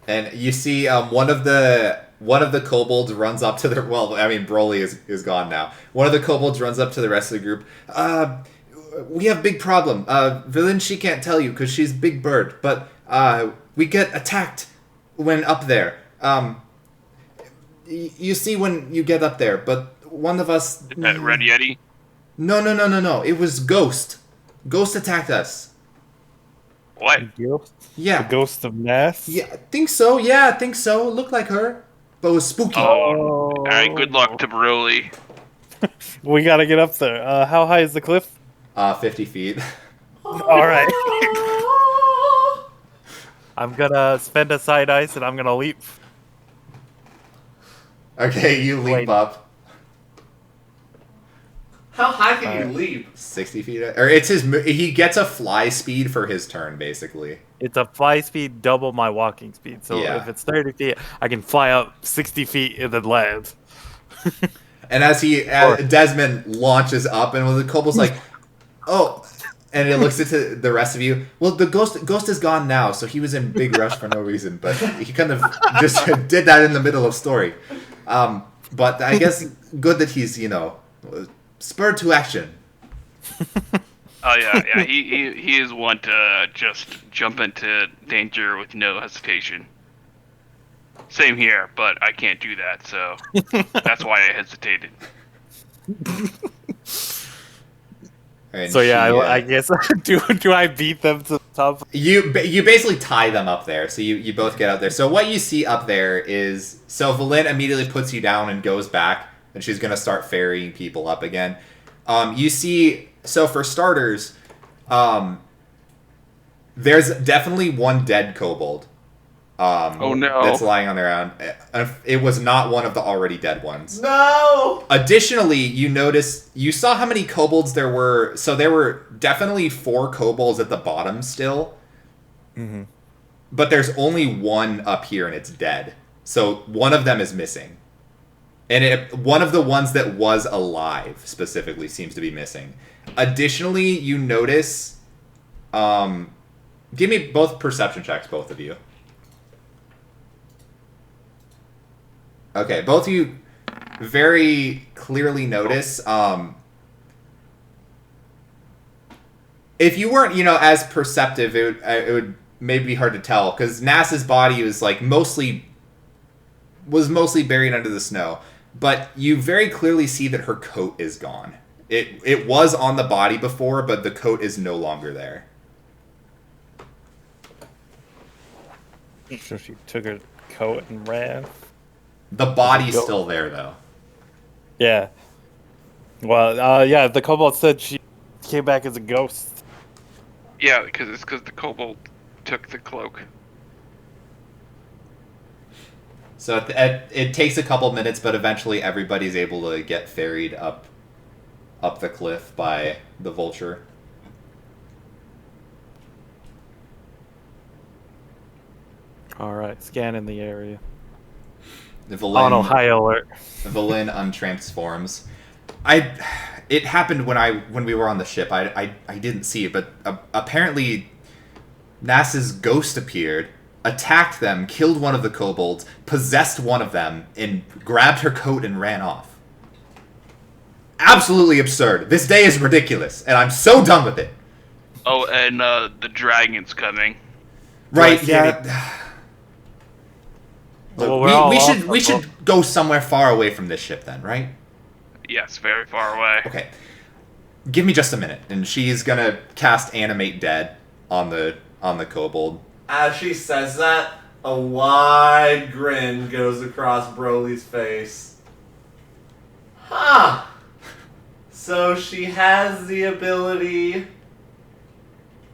And you see one of the kobolds runs up to the... Well, I mean, Broly is gone now. One of the kobolds runs up to the rest of the group. We have big problem. Villain, she can't tell you because she's big bird. But we get attacked when up there. You see when you get up there. But one of us... Red Yeti? No. It was Ghost. Ghost attacked us. What? Yeah. The ghost of Nass? Yeah, I think so. Yeah, I think so. It looked like her. But it was spooky. Oh. Alright, good luck to Broly. We gotta get up there. How high is the cliff? 50 feet. Alright. I'm gonna spend a side ice and I'm gonna leap. Okay, you leap Wait. up. How high can you leap? 60 feet. Or it's his. He gets a fly speed for his turn, basically. It's a fly speed double my walking speed. So Yeah. if it's 30 feet, I can fly up 60 feet and then land. And as Desmond launches up, and the kobold's like, "Oh," and it looks into the rest of you. Well, the ghost is gone now, so he was in big rush for no reason, but he kind of just did that in the middle of story. But I guess good that he's spurred to action. Oh yeah. He is one to just jump into danger with no hesitation. Same here, but I can't do that, so that's why I hesitated. And So yeah, she, I guess do I beat them to the top? You basically tie them up there, so you both get out there. So what you see up there is, so Valin immediately puts you down and goes back, and she's gonna start ferrying people up again. You see, so for starters, there's definitely one dead kobold. Oh no! That's lying on the ground. It was not one of the already dead ones. No! Additionally, you saw how many kobolds there were. So there were definitely 4 kobolds at the bottom still. Mm-hmm. But there's only one up here and it's dead. So one of them is missing. And one of the ones that was alive specifically seems to be missing. Additionally, you notice... give me both perception checks, both of you. Okay, both of you very clearly notice. If you weren't, as perceptive, it would maybe be hard to tell because Nass's body was mostly buried under the snow. But you very clearly see that her coat is gone. It was on the body before, but the coat is no longer there. So she took her coat and ran. The body's still there, though. Yeah. Well, yeah, the kobold said she came back as a ghost. Yeah, because the kobold took the cloak. So it takes a couple minutes, but eventually everybody's able to get ferried up the cliff by the vulture. All right, scanning the area. Valin, On high alert. Valin untransforms. It happened when we were on the ship. I didn't see it, but apparently Nass's ghost appeared, attacked them, killed one of the kobolds, possessed one of them, and grabbed her coat and ran off. Absolutely absurd. This day is ridiculous, and I'm so done with it. Oh, and the dragon's coming. Right? Do I see Yeah. Well, Look, we should go somewhere far away from this ship then, right? Yes, very far away. Okay. Give me just a minute, and she's gonna cast Animate Dead on the kobold. As she says that, a wide grin goes across Broly's face. Huh. So she has the ability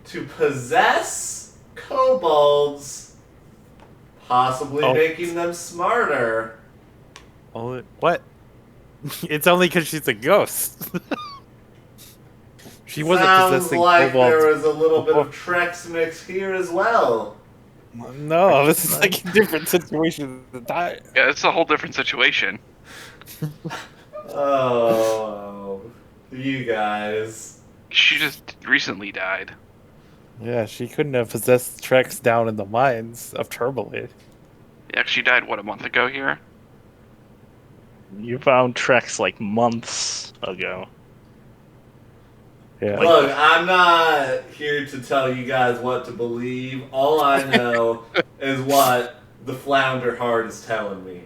to possess kobolds, possibly making them smarter. Oh, what? It's only because she's a ghost. She wasn't Sounds possessing like kobolds. there was a little bit of Trex mix here as well. No, this is like a different situation entirely. Yeah, it's a whole different situation. Oh, you guys. She just recently died. Yeah, she couldn't have possessed Trex down in the mines of Turbolade. Yeah, she died, what, a month ago here? You found Trex like months ago. Yeah. Look, I'm not here to tell you guys what to believe. All I know is what the flounder heart is telling me.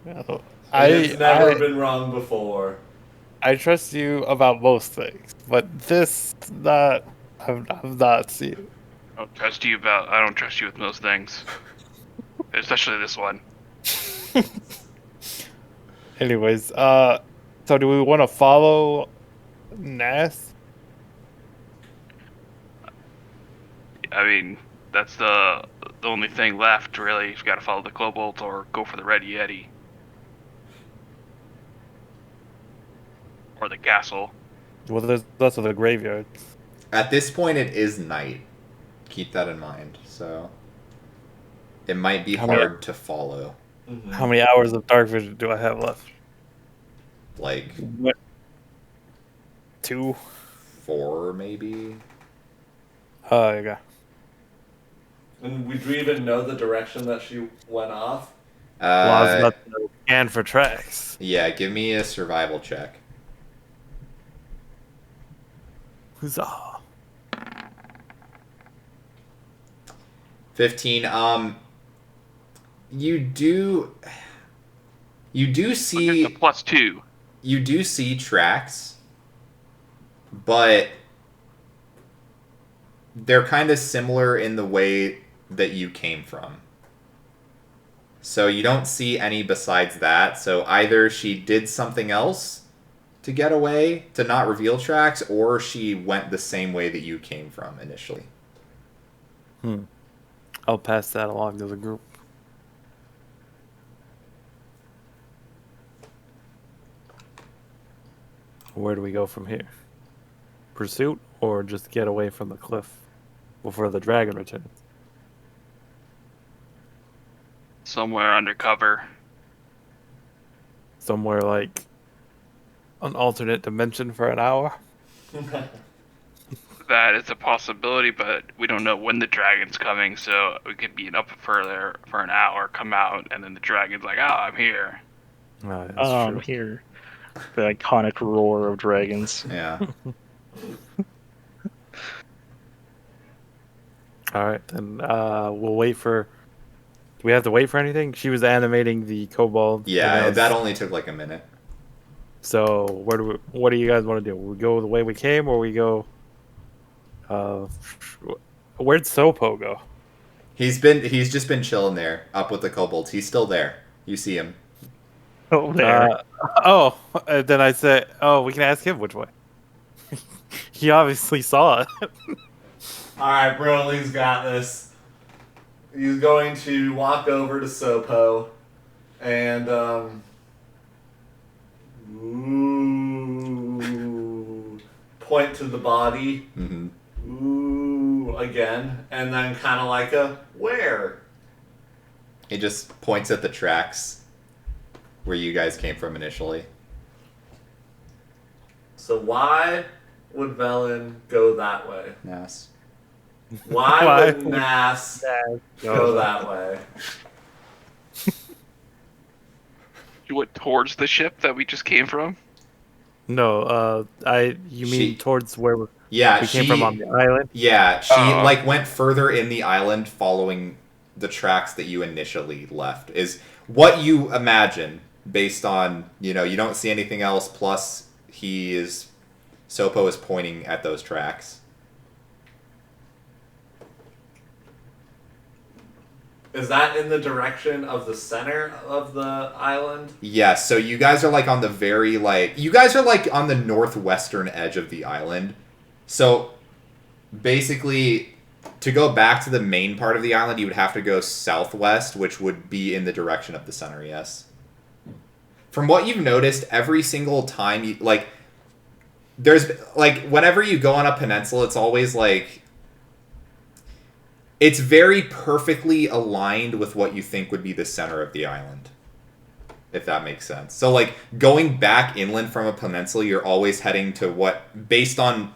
No, It's never been wrong before. I trust you about most things, but this not. I've not seen. I don't trust you with most things. Especially this one. Anyways, so do we want to follow Nass? I mean, that's the only thing left, really. You've got to follow the kobolds or go for the Red Yeti. or the castle. Well, there's also the graveyard. At this point, it is night. Keep that in mind. So it might be How many- hard to follow. Mhm. How many hours of dark vision do I have left? Like What? 2? 4, maybe. Okay. And would you even know the direction that she went off? Well, I was about to scan for tracks. Yeah, give me a survival check. Huzzah. 15. You do It's see a +2. you do see tracks, but they're kind of similar in the way that you came from. So you don't see any besides that. So either she did something else to get away, to not reveal tracks, or she went the same way that you came from initially. I'll pass that along to the group. Where do we go from here? Pursuit, or just get away from the cliff before the dragon returns? Somewhere undercover. Somewhere like an alternate dimension for an hour? That is a possibility, but we don't know when the dragon's coming, so we could be up further for an hour, come out, and then the dragon's like, "Oh, I'm here." Oh, that's true. Here. The iconic roar of dragons. Yeah. All right, then we'll wait for. Do we have to wait for anything? She was animating the kobold. Yeah, and that only took like a minute. So what do you guys want to do? We go the way we came, or we go? Where'd Sopo go? He's just been chilling there, up with the kobolds. He's still there. You see him. Oh, there. Then I said, oh, we can ask him which way. He obviously saw it. Alright, Broly's got this. He's going to walk over to Sopo and, point to the body. Mm-hmm. Ooh, again. And then kind of like a, where? He just points at the tracks where you guys came from initially. So why would Velen go that way? Yes. Why would Nass go that way? You went towards the ship that we just came from? No, you mean She- towards where we Yeah, came from on the island? Yeah, she Oh. went further in the island following the tracks that you initially left. Is what you imagine based on, you don't see anything else, plus Sopo is pointing at those tracks. Is that in the direction of the center of the island? Yeah, so you guys are on the very you guys are on the northwestern edge of the island. So basically to go back to the main part of the island, you would have to go southwest, which would be in the direction of the center, yes. From what you've noticed, every single time you there's whenever you go on a peninsula, it's always it's very perfectly aligned with what you think would be the center of the island, if that makes sense. So, going back inland from a peninsula, you're always heading to what, based on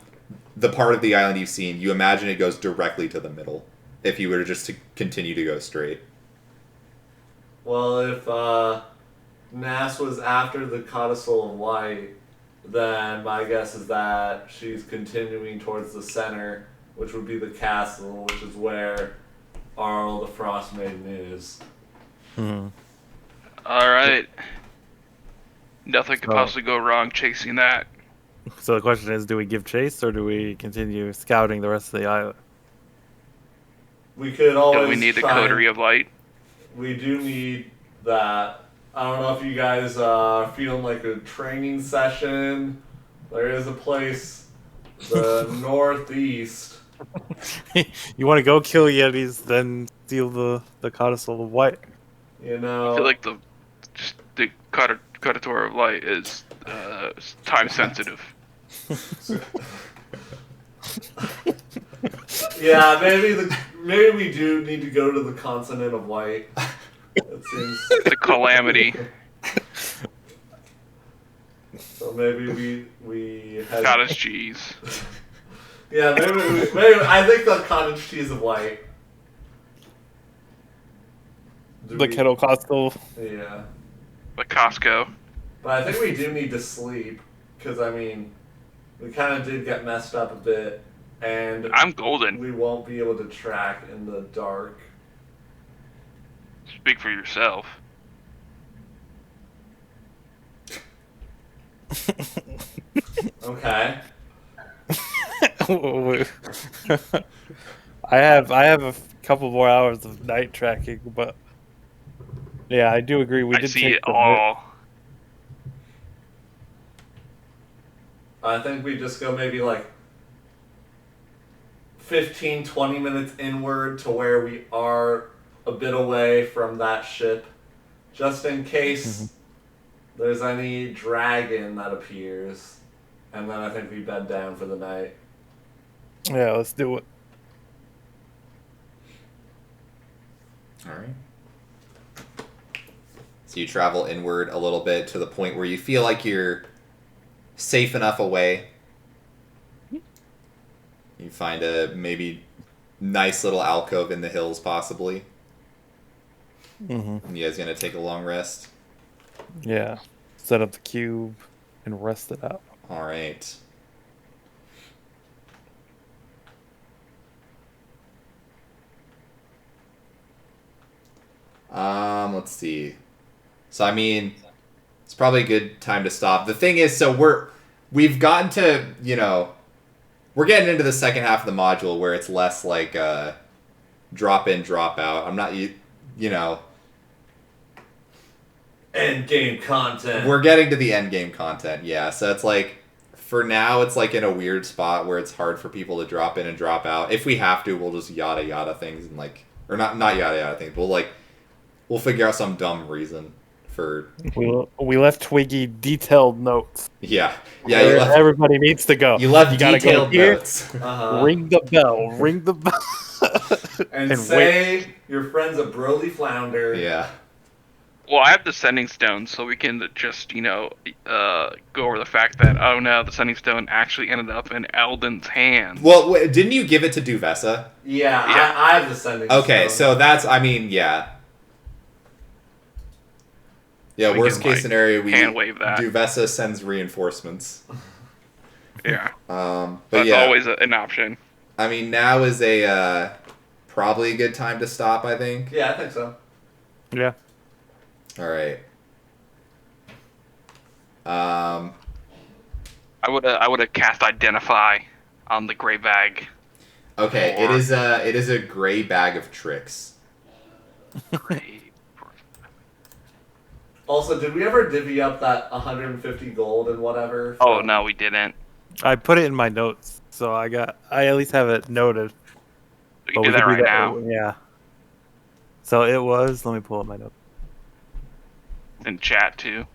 the part of the island you've seen, you imagine it goes directly to the middle, if you were just to continue to go straight. Well, if Nass was after the Codicil of Light, then my guess is that she's continuing towards the center, which would be the castle, which is where Arl the Frostmaiden is. Alright. Nothing could So- possibly go wrong chasing that. So the question is, do we give chase or do we continue scouting the rest of the island? We could always Do we need the try and- coterie of light? We do need that. I don't know if you guys are feeling like a training session. There is a place, the northeast. You want to go kill Yetis, then steal the Codicil of White. You know, I feel like the Coterie of light is time sensitive. Yeah, maybe we do need to go to the continent of white. It seems. The calamity. So maybe we had. Cottage cheese. Yeah, maybe I think the cottage cheese of white. The Kettle Costco. Yeah, The Costco. but I think we do need to sleep because I mean, we kind of did get messed up a bit, and I'm golden. we won't be able to track in the dark. Speak for yourself. Okay. I have a couple more hours of night tracking, but yeah, I do agree. We I did see take it the all. I think we just go maybe like 15, 20 minutes inward to where we are a bit away from that ship, just in case there's any dragon that appears. And then I think we bed down for the night. Yeah, let's do it. All right. So you travel inward a little bit to the point where you feel like you're safe enough away. You find a maybe nice little alcove in the hills, possibly. Mm-hmm. You guys gonna take a long rest? Yeah, set up the cube and rest it out. All right. Let's see. So I mean, it's probably a good time to stop. The thing is, so we've gotten to, we're getting into the second half of the module where it's less like drop in, drop out. I'm not, End game content. we're getting to the end game content, yeah. So it's like, for now, it's like in a weird spot where it's hard for people to drop in and drop out. If we have to, we'll just yada yada things and like, or not yada yada things. We'll figure out some dumb reason for. We left Twiggy detailed notes. Yeah. Where everybody needs to go. You left gotta detailed go here, notes. Ring the bell. Ring the bell. And say your friend's a Broly flounder. Yeah. Well, I have the sending stone, so we can just, go over the fact that, oh no, the sending stone actually ended up in Eldon's hands. Well, didn't you give it to Duchess? Yeah, Yeah. I have the sending Okay, stone. so that's, I mean, yeah. Yeah, We worst can, case scenario, hand wave that. Duchess sends reinforcements. Yeah. But That's yeah, always an option. I mean, now is a probably a good time to stop, I think. Yeah, I think so. Yeah. All right. I would have cast Identify on the gray bag. Okay, it is a gray bag of tricks. Gray. Also, did we ever divvy up that 150 gold and whatever? Oh no, we didn't. I put it in my notes, so I at least have it noted. We But can do that could right now. Yeah. So it was. Let me pull up my notes. In chat too.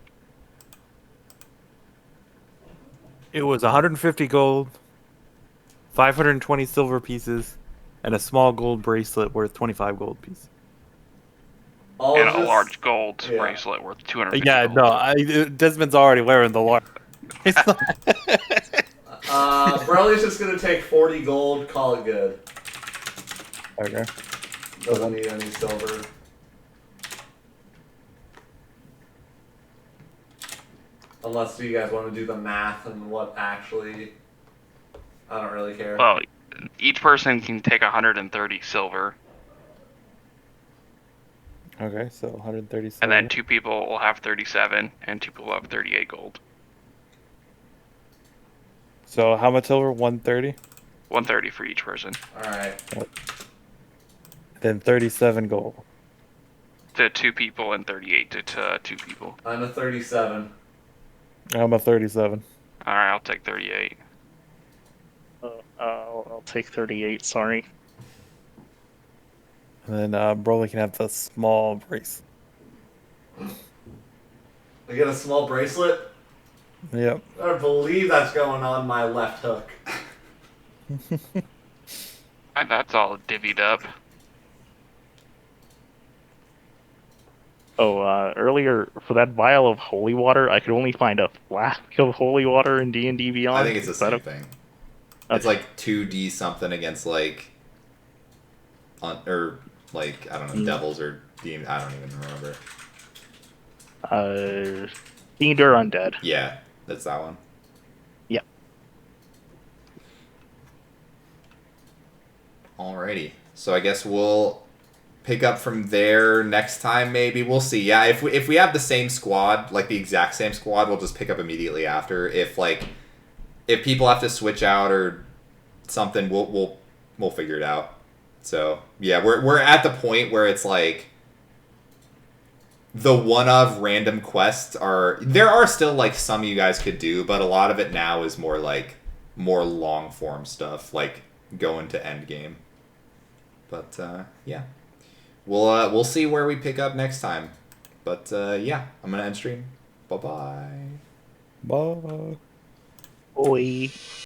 It was 150 gold, 520 silver pieces, and a small gold bracelet worth 25 gold pieces. All And a just- large gold yeah. bracelet worth 250 Yeah, gold. no, Desmond's already wearing the large. Broly's just gonna take 40 gold, call it good. Okay. Doesn't need any silver. Unless you guys want to do the math and what actually... I don't really care. Well, each person can take 130 silver, Okay, so 137. and then 2 people will have 37, and 2 people will have 38 gold. So how much silver? 130? 130 for each person. Alright. Then 37 gold. To 2 people and 38 to 2 people. I'm a 37. I'm a 37. Alright, I'll take 38. I'll take 38, sorry. And then Broly can have the small bracelet. I get a small bracelet? Yep. I believe that's going on my left hook. That's all divvied up. Oh, earlier for that vial of holy water, I could only find a flask of holy water in D&D Beyond. I think it's the Is that same thing. It's Okay. like 2D something against like, or like I don't know, devils or demons. I don't even remember. Fiend or undead. Yeah, that's that one. Yep. Alrighty. So I guess we'll pick up from there next time. Maybe we'll see. Yeah, if we have the same squad, like the exact same squad, we'll just pick up immediately after. If people have to switch out or something, we'll figure it out. So yeah, we're at the point where it's like the one of random quests there are still like some you guys could do, but a lot of it now is more like more long form stuff, like going to end game. But yeah, we'll see where we pick up next time. But yeah, I'm gonna end stream. Bye bye. Bye. Oi.